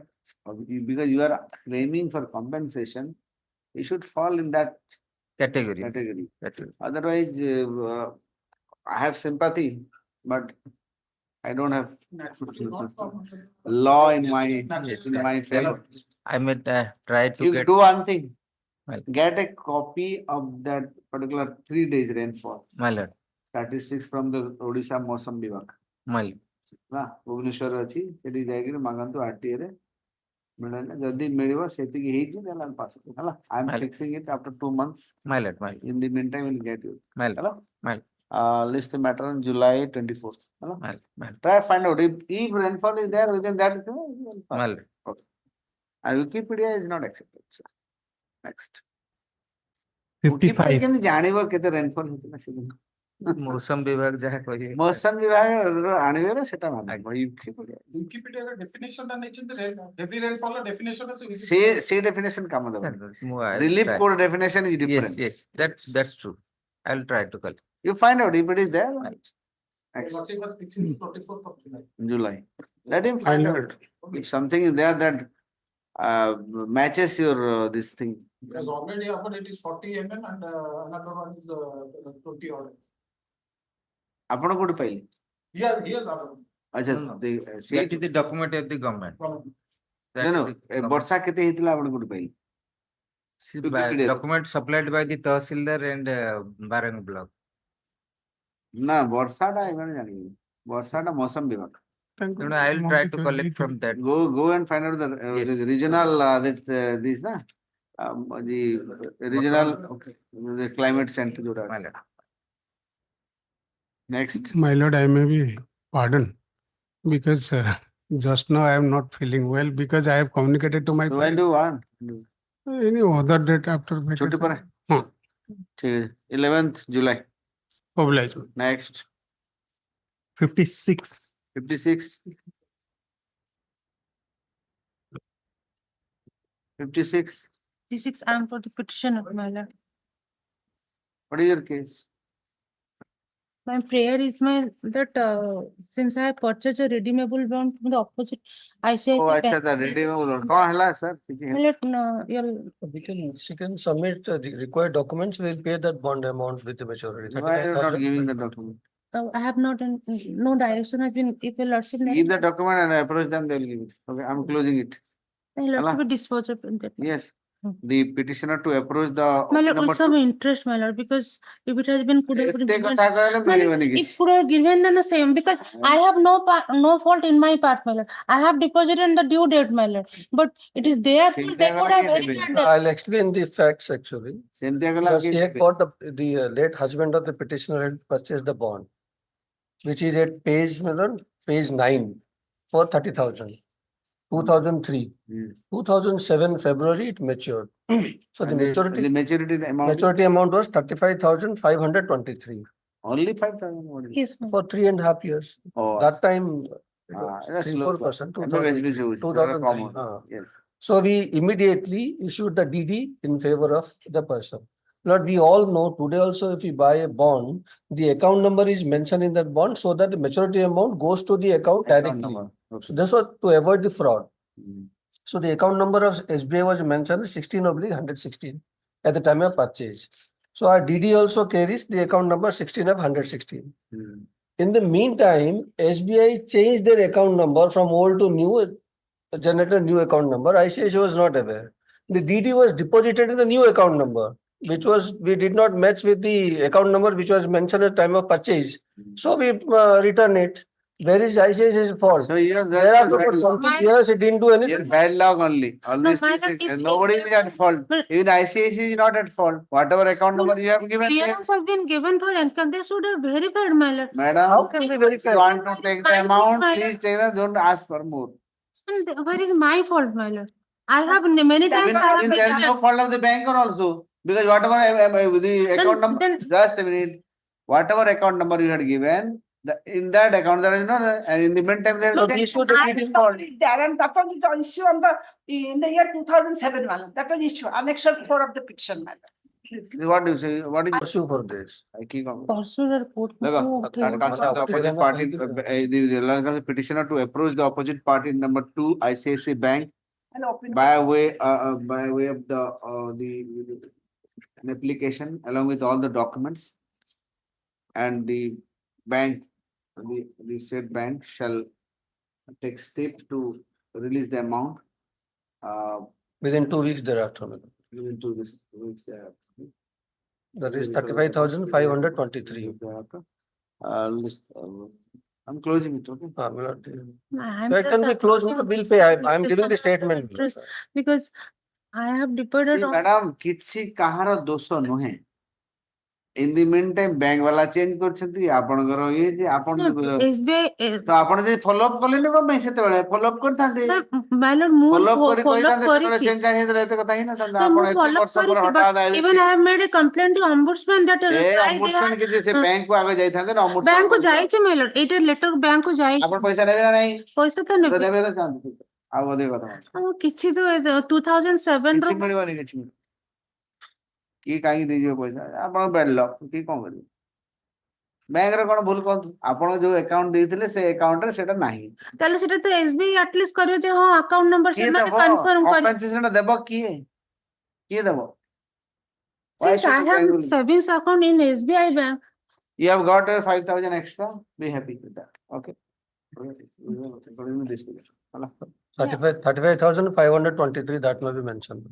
because you are claiming for compensation, it should fall in that Category. Otherwise, I have sympathy, but I don't have law in my favor. I may try to You get. do one thing. Well. Get a copy of that particular 3 days rainfall. My lord. Statistics from the Odisha Mosam Vibhag. My lord. ना भुवनेश्वर अछि सेठी जायकि मागंतु RTA रे मिलना जदी मिलिबो सेति की हेछि देला पास हला I am fixing it after 2 months. My lord. In the meantime we'll get you. My lord. Hello. My lord. List the matter on July 24th. Hello. My lord. Try to find out if rainfall is there within that. My lord. Okay. And Wikipedia is not accepted, sir. Next. 55. Wikipedia केन जानिबो केते rainfall हेतला सेदिन मौसम विभाग जहा कहि मौसम विभाग आनिबे रे सेटा माने Wikipedia का definition ता नहीं चंद heavy rainfall का definition से definition काम दबा relief code definition is different. Yes, that's true. I'll try to call. You find out if it is there. Next. July. Let him find out if something is there that matches your this thing. Because already offered it is 40 mm and another one is 20 order. आपण code pile Here's our. अच्छा That is the document of the government. no वर्षा केते हितला आपण code pile Document supplied by the Tahsildar and Barang block. ना वर्षाटा एबन जानि वर्षाटा मौसम विभाग. No, I will try to collect from that. Go and find out the regional this na the regional the climate center जोड़ा. Next. My lord, I may be pardoned because just now I am not feeling well because I have communicated to my. So when do you want? Any other date after छुट्टी पर है. हाँ. ठीक है 11th July. Obligement. Next. 56. 56. 56. 56, I am for the petition, my lord. What is your case? My prayer is that since I have purchased a redeemable bond from the opposite, I say. Oh, अच्छा था redeemable bond. कौन हला sir? She can submit the required documents. We'll pay that bond amount with the maturity. Why are you not giving the document? I have not, no direction has been, if a lordship. Give the document and approach them, they will give it. Okay, I'm closing it. Lordship will dispose of it. Yes. The petitioner to approach the. My lord, with some interest, my lord, because if it has been put up. If could have given then the same, because I have no fault in my part, my lord. I have deposited in the due date, my lord. But it is their fault, they could have verified that. I'll explain the facts actually. Because he had got the late husband of the petitioner had purchased the bond, which is at page 9 for 30,000. 2003. 2007 February it matured. So the maturity amount was 35,523. Only 5,000. Yes, for 3.5 years. Oh. That time 4%. 2003. Yes. So we immediately issued the DD in favor of the person. Lord, we all know today also if we buy a bond, the account number is mentioned in that bond so that the maturity amount goes to the account directly. So this was to avoid the fraud. So the account number of SBI was mentioned 16/116 at the time of purchase. So our DD also carries the account number 16/116. In the meantime, SBI changed their account number from old to new, generated a new account number. ICICI was not aware. The DD was deposited in the new account number, which was, we did not match with the account number which was mentioned at time of purchase. So we return it. Where is ICICI's fault? So here Thereafter for 20 years it didn't do anything. bad luck only. All No, these things, if- nobody is at fault. Even ICICI is not at fault. Whatever account number you have given there. Clearance has been given for income, they should have verified, my lord. Madam, How can we verify? you want to take the amount, My please take the, don't ask for more. And where is my fault, my lord? I have many times. Even, I have even there is no visited- fault of the banker also, because whatever the account number, then- just a minute, whatever account number you had given, in that account there is no, and in the meantime there No, is. we should I have been stopped it there, and that was the issue on in the year 2007, madam. That was the issue, annexure 4 of the petition, madam. What do you say, what is? pursue for this. I keep on. परसों report में Look, वो उठे- the opposite party, the petitioner to approach the opposite party number 2, ICICI Bank, And open. by way of an application along with all the documents. And the bank, the said bank shall take step to release the amount. Within 2 weeks thereafter. madam. Within 2 weeks thereafter. That is 35,523. I'm closing it, okay? I'm That can just be closed, asking we'll pay. I'm giving the interest statement. Because I have deposited See, on. madam, କିଛି କାହାର ଦୋଷ ନୁହେଁ. In the meantime, bank वाला change କରିଛନ୍ତି, ଆପଣଙ୍କର ଇଏ ଯେ ଆପଣ SBI, ତ ଆପଣ ଯଦି follow up କଲେନି କଣ ପାଇଁ ସେତେବେଳେ follow up କରିଥାନ୍ତେ? my lord, ମୁଁ Follow up କରି follow up କହିଥାନ୍ତେ ସେତେବେଳେ କରିଛି. change ହେଇଥିଲେ ଏତେ କଥା ହେଇନଥାନ୍ତା. No, ଆପଣ ମୁଁ ଏତେ follow up ବର୍ଷ ପରେ କରିଛି, ହଠାତ୍ but even I have made a complaint to ombudsman that A why they ombudsman have- କିଛି ସେ bank କୁ ଆଗ ଯାଇଥାନ୍ତେ ନା ombudsman bank କୁ ଯାଇଛି my lord, ଏଇଟା letter bank କୁ ଯାଇଛି, ଆପଣ ପଇସା ନେବେ ନା ନାହିଁ? ପଇସା ତ ତ ନେବେ। ନେବେ ତ ଯାଆନ୍ତୁ। ଆଉ ଅଧିକ କଥା ନାହିଁ। ଆଉ କିଛି ତ 2007 କିଛି ରୁ ମିଳିବନି କିଛି ମିଳିବନି। କିଏ କାହିଁକି ଦେଇଯିବ ପଇସା ଆପଣ bad luck କିଏ କଣ କରିବେ? ବ୍ୟାଙ୍କରେ କଣ ଭୁଲ କହନ୍ତୁ ଆପଣ ଯୋଉ ଆକାଉଣ୍ଟ ଦେଇଥିଲେ ସେ ଆକାଉଣ୍ଟ ରେ ସେଟା ନାହିଁ। ତାହେଲେ ସେଟା ତ SBI ଆଟଲିଷ୍ଟ କରିବ ଯେ ହଁ ଆକାଉଣ୍ଟ ନମ୍ବର କିଏ ସେମାନେ ଦବ କନଫର୍ମ କରି। କମ୍ପେନସେସନ ଦେବ କିଏ? କିଏ ଦେବ? Why Since should I you have pay? savings account in SBI bank, You have got 5,000 extra, be happy with that, okay? 35,523, that may be mentioned.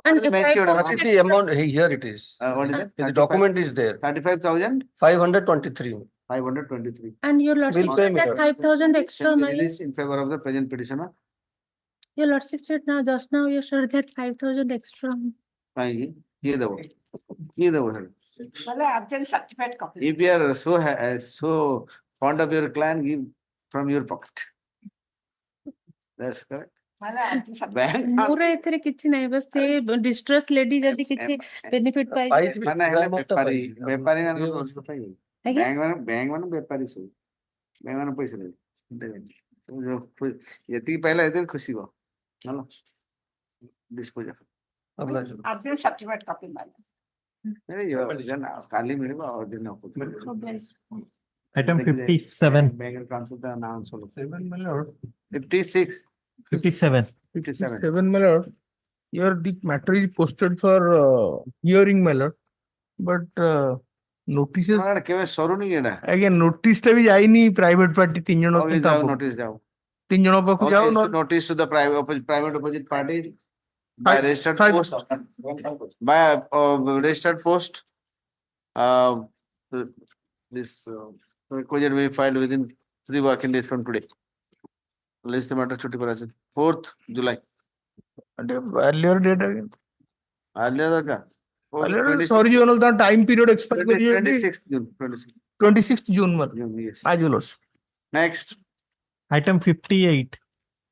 and What is if I mentioned? put What What is is the amount? Here it is. What is it? The document is there. 35,000? 523. 523. and your lordship We'll pay said that later. 5,000 extra Shall be money. released in favor of the present petitioner. Your lordship said now just now you said that 5,000 extra. କାହିଁକି? କିଏ ଦେବ? କିଏ ଦେବ ସେଟା? Well, urgent certificate copy. If you are so fond of your client, give from your pocket. That's correct. Well, urgent certificate. Bank ମୋର ଏଥିରେ କିଛି ନାହିଁ ବାସ୍ ସେ distress lady ଯଦି କିଛି benefit ପାଇଯିବେ। ମାନେ ହେଲେ ବେପାରୀ ବେପାରୀ ମାନଙ୍କ ଦୋଷ ପାଇବେ। ଆଜ୍ଞା। ବ୍ୟାଙ୍କ ମାନେ ବେପାରୀ ସବୁ ବ୍ୟାଙ୍କ ମାନେ ପଇସା ଦେବେ ଦେବେନି ସବୁ ଯୋଉ ଯେତିକି ପାଇଲା ଏତେ ଖୁସି ହୁଅ ହେଲା dispose Urgent certificate copy, madam. କାଲି ମିଳିବ ଆଉ ଦିନ Item 57. Bank transfer the announce 56 57. 57 my lord. Here the matter is posted for hearing, my lord. But notices କେବେ ସରୁନି ଏଟା again notice ଟା ବି ଯାଇନି private party 3 ଜଣ ଯାଉ notice ଯାଉ 3 ଜଣ ପାଖକୁ ଯାଉ notice to the private opposite party by registered post by registered post this request will be filed within 3 working days from today. List the matter chutti kora 4th July. earlier date again. Earlier ka? Earlier sorry you know the time period expire 26th June. 26th June mar. Yes. Ajulos. Next. Item 58.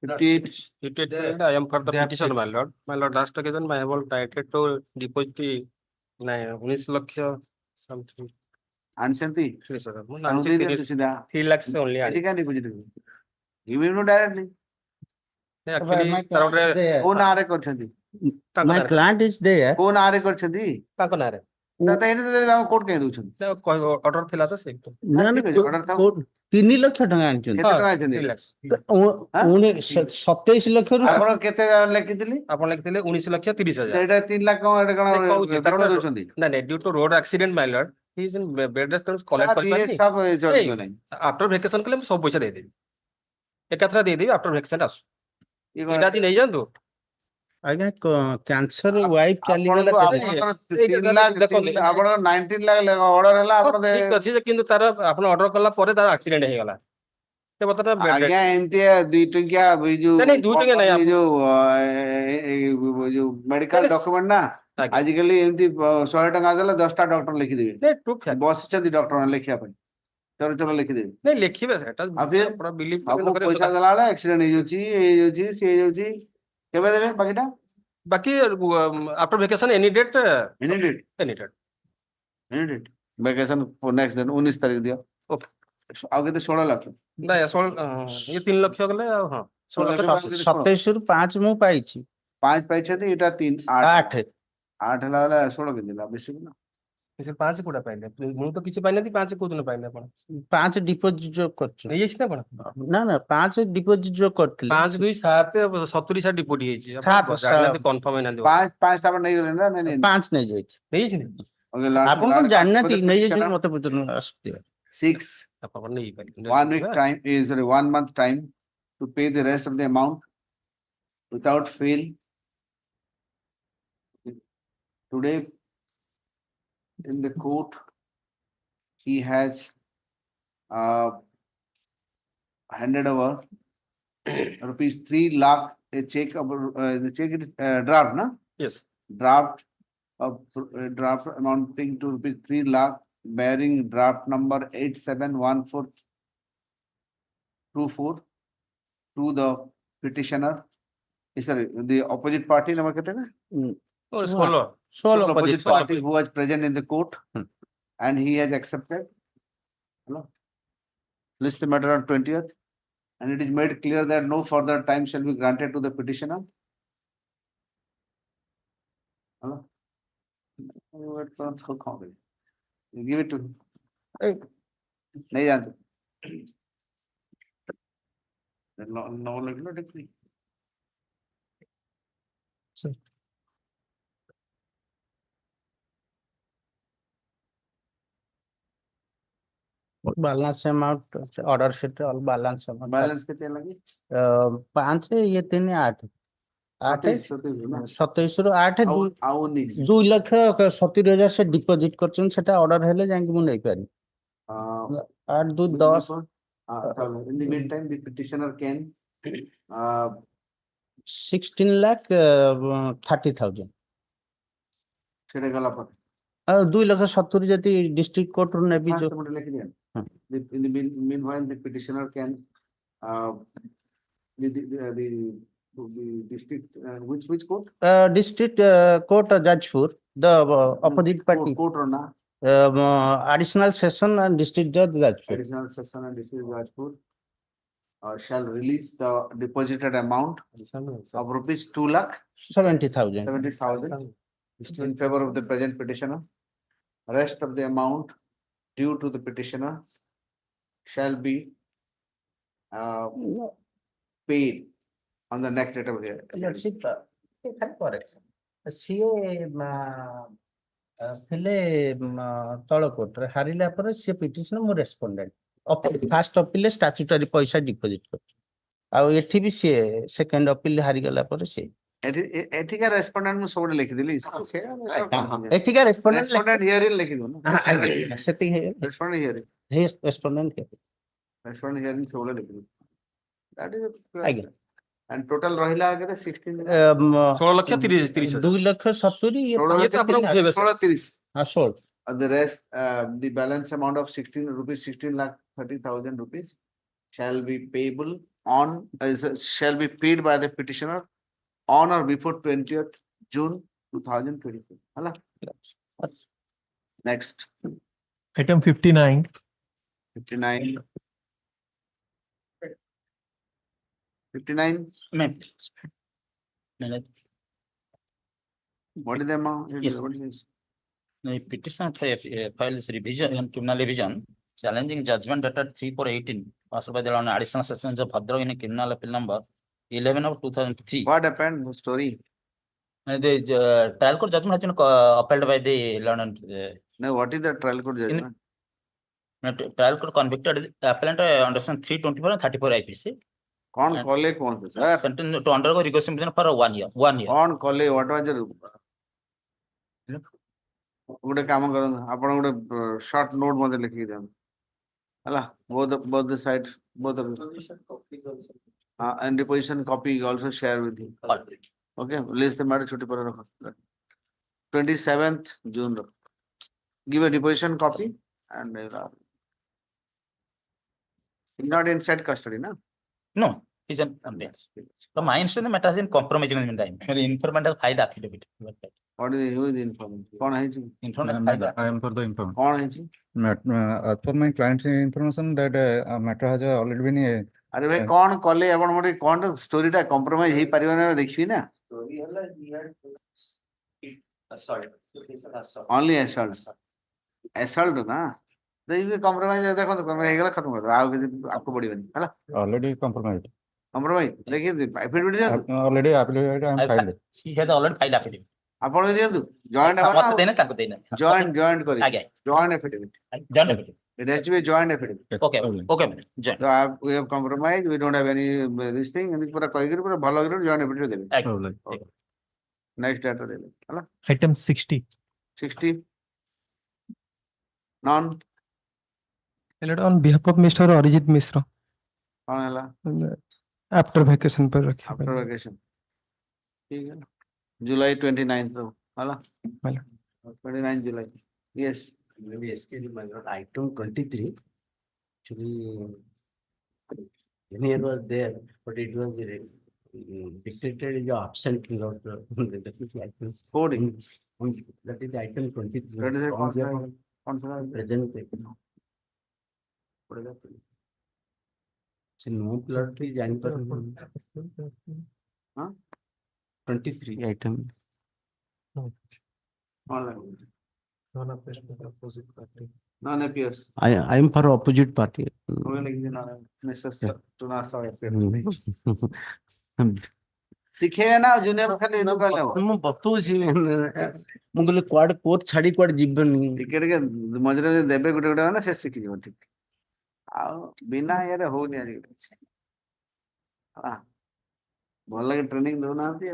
58. I am for the petition, my lord. My lord, last occasion, I have tried to deposit the 19 lakh something. Anshanti. Yes, sir. 3 lakhs only. Easy can deposit. You will know directly. Actually, କୋଉ ନାଁରେ କରିଛନ୍ତି? My client is there. କୋଉ ନାଁରେ କରିଛନ୍ତି? ତାଙ୍କ ନାଁରେ court କାହିଁ ଦଉଛନ୍ତି? ଅର୍ଡର ଥିଲା ତ ସେ ନା, ଠିକ ଅଛି, order ଥାଉ। 3 ଲକ୍ଷ ଟଙ୍କା ଆଣିଛନ୍ତି। କେତେ ଟଙ୍କା ଆଣିଛନ୍ତି? 27 ଲକ୍ଷରୁ ଆପଣ କେତେ ଲେଖିଥିଲି? ଆପଣ ଲେଖିଥିଲେ 19,30,000। ଏଇଟା 3 ଲାଖ କଣ ଏଇଟା କଣ କହୁଛି ତାର ବିପଦ ଦଉଛନ୍ତି? ନାଇଁ ନାଇଁ, due to road accident my Lord Hi is in bed rest, ତେଣୁ କଲେକ୍ଟ କରିପାରିନି। ଆଫ୍ଟର ଭେକେସନ କଲେ ମୁଁ ସବୁ ପଇସା ଦେଇଦେବି, ଏକାଥରେ ଦେଇଦେବି ଆଫ୍ଟର ଭେକେସନ ଆସୁ। ଏଇଟା ଆଜି ନେଇଯାଆନ୍ତୁ। ଆଜ୍ଞା କ୍ୟାନ୍ସର ୱାଇଫ ଚାଲିଗଲା। ଆପଣଙ୍କର 3 ଲାଖ ଆପଣଙ୍କର 19 ଲାଖ ଅର୍ଡର ହେଲା ଆପଣ ଠିକ ଅଛି ଯେ, କିନ୍ତୁ ତାର ଆପଣ ଅର୍ଡର କଲା ପରେ ତାର ଆକ୍ସିଡେଣ୍ଟ ହେଇଗଲା। ସେ ବର୍ତ୍ତମାନ bed rest। ଆଜ୍ଞା ଏମିତି 2 ଟଙ୍କିଆ ଏଇ ଯୋଉ ନାଇଁ, ନାଇଁ, 2 ଟଙ୍କା ନାଇଁ, ଏଇ ଯୋଉ ମେଡିକାଲ ଡକୁମେଣ୍ଟ ନା ଆଜିକାଲି ଏମିତି 100 ଟଙ୍କା ଦେଲେ 10ଟା ଡକ୍ଟର ଲେଖିଦେବେ। ବସିଛନ୍ତି ଡକ୍ଟର ଲେଖିବା ପାଇଁ, ଚୋର ଚୋର ଲେଖିଦେବେ। ନାଇଁ ଲେଖିବେ ସେଟା ବିଲିଭ ସବୁ ପଇସା ଦେଲା ବେଳେ ଆକ୍ସିଡେଣ୍ଟ ହେଇଯାଉଛି ସେ ହେଇଯାଉଛି। କେବେ ଦେବେ ବାକିଟା? ବାକି after vacation any date any date vacation next ଦିନ 19 ତାରିଖ ଦିଅ। ଆଉ କେତେ 16 ଲକ୍ଷ? ନାଇଁ 3 ଲକ୍ଷ ଗଲେ ଆଉ ହଁ 27 ରୁ 5 ମୁଁ ପାଇଛି। 5 ପାଇଛନ୍ତି, ଏଇଟା 3 8 8 ହେଲା ବେଳେ 16 କେତେ ହେଲା? ବେଶୀ ନା 5 କୋଉଟା ପାଇଲେ? ମୁଁ ତ କିଛି ପାଇନାହାନ୍ତି, 5 କୋଉ ଦିନ ପାଇଲେ ଆପଣ? 5 ଡିପୋଜିଟ୍ ଯୋଗ କରିଛୁ। ନେଇଯାଇଛି ନା ଆପଣ? ନା 5 ଡିପୋଜିଟ୍ ଯୋଗ କରିଥିଲେ। 5 2 7 70 ସାର୍ ଡିପୋଜିଟ୍ ହେଇଛି। ଜାଣିନାହାନ୍ତି, କନଫର୍ମ ହେଇନାହାନ୍ତି। 5 ଟା ନେଇଗଲେ ନା? 5 ନେଇଯାଇଛି। ନେଇଯାଇଛି ଆପଣ କଣ ଜାଣିନାହାନ୍ତି ନେଇଯାଇଛି ମତେ ପଚାରୁଛନ୍ତି। 6 1 week time is 1 month time to pay the rest of the amount without fail. Today in the court he has handed over rupees 3 lakh, a check of the check is draft, na? Yes. Draft of draft amounting to rupees 3 lakh, bearing draft number 871424 to the petitioner. Sorry, the opposite party number kete na? Sole opposite party who was present in the court and he has accepted. Hello. List the matter on 20th, and it is made clear that no further time shall be granted to the petitioner. Hello. You give it to him. नहीं जानते। No regular decree. Balance amount order sheet all balance amount. Balance कितने लगी? 5 ये 3 8 27 ରୁ 8 2 ଲକ୍ଷ 70,000 ସେ deposit କରିଛନ୍ତି, ସେଟା order ହେଲେ ଯାଇକି ମୁଁ ନେଇପାରିବି। 8 2 10 In the meantime, the petitioner can 16 lakh 30,000 ସେଟା ଗଲା ପରେ 2 ଲକ୍ଷ 70 ଯଦି ଡିଷ୍ଟ୍ରିକ୍ଟ କୋର୍ଟ ରୁ ନେବି in the meanwhile the petitioner can the district which court? District court Jajpur, the opposite party court or na? Additional session and district judge Jajpur. Additional session and district Jajpur shall release the deposited amount of rupees 2 lakh 70,000 in favor of the present petitioner. Rest of the amount due to the petitioner shall be paid on the next date of hearing. ସିଏ ଥିଲେ ତଳ କୋର୍ଟରେ, ହାରିଲା ପରେ ସିଏ petition ମୁଁ ରେସ୍ପଣ୍ଡେଣ୍ଟ first ଅପିଲରେ statutory ପଇସା deposit କରୁଛି, ଆଉ ଏଠି ବି ସିଏ ସେକେଣ୍ଡ ଅପିଲ ହାରିଗଲା ପରେ ସିଏ ଏଠିକା ରେସ୍ପଣ୍ଡେଣ୍ଟ ମୁଁ ସବୁଠି ଲେଖିଦେଲି। ଏଠିକା ରେସ୍ପଣ୍ଡେଣ୍ଟ ହିୟରିଂ ଲେଖିଦଉ ନା? ସେତିକି ହେଇଗଲା। ରେସ୍ପଣ୍ଡେଣ୍ଟ ହିୟରିଂ ରେସ୍ପଣ୍ଡେଣ୍ଟ ହିୟରିଂ ସବୁବେଳେ ଲେଖିଦଉ। ଆଜ୍ଞା। And total ରହିଲା କେତେ 16 16 ଲକ୍ଷ 30,000 2 ଲକ୍ଷ 70 16 the rest the balance amount of 16 lakh 30,000 rupees shall be payable on shall be paid by the petitioner on or before 20th June 2024. Hala? Next. Item 59. 59. 59. What is the amount? Yes. What is this? The petition files revision and criminal revision challenging judgment dated 3/4/18 passed by the additional sessions of Bhadra in criminal appeal number 11 of 2003. What happened? The story? The trial court judgment has been upheld by the Now, what is the trial court judgment? trial court convicted the appellant under section 324 and 34 IPC. कौन कॉले कौन से sir? Sentenced to undergo rigorous imprisonment for 1 year. 1 year. कौन कॉले? What was the? गुड़े काम करो अपन गुड़े short note मध्य लिखी दें अला both the sides both of and the position copy also share with you. Okay, list the matter छोटी पर रखो 27th June रखो. Give a deposition copy and not in said custody, no? No, he's an so my instance the matter has been compromising in the time. Informant has filed affidavit. What is who is the informant? कौन है जी? Informant has filed. I am for the informant. कौन है जी? As per my client's information that matter has already been अरे भाई कौन कॉले अपन मोटे कौन स्टोरी टा compromise ही परिवार में देखी ना? Only assault. Assault ना? तो ये compromise देखो तो compromise गलत खत्म कर दो आपको बड़ी बनी है ना? already compromised. Compromise देखिए affidavit Already affidavit I am filed. He has already filed affidavit. ଆପଣ ବି ଦିଅନ୍ତୁ joint ମତେ ଦେନେ ତାକୁ ଦେଇନେ. joint କରି ଆଜ୍ଞା. joint affidavit. Joint affidavit. It has to be joint affidavit. Okay, okay, joint. So we have compromised, we don't have any this thing, and पूरा कही कर पूरा भलो कर joint affidavit देबे. Next data देबे, हैला? Item 60. 60. None. On behalf of Mr. Arijit Misra. कौन हैला? After vacation पर रखे. After vacation. ठीक है. July 29th रो, हैला? 29 July. Yes. Maybe SKD my lord, item 23. Actually, Union was there, but it was dictated as absent lord. Coding. That is item 23. That is a Present. So no plot is joined. 23 item. Non-opposite party. Non-appears. I am for opposite party. सीखे ना junior खाली दुकान है ମୁଁ ବତଉଛି ମୁଁ କହିଲି କୁଆଡେ court ଛାଡି କୁଆଡେ ଯିବେନି ଟିକେ ଟିକେ ମଝିରେ ଯଦି ଦେବେ ଗୋଟେ ଗୋଟେ ନା ସେ ଶିଖିଯିବ ଠିକ ଆଉ ବିନା ଇଏରେ ହଉନି ଆଜି ଭଲ ଲାଗେ ଟ୍ରେନିଂ ଦଉନାହାନ୍ତି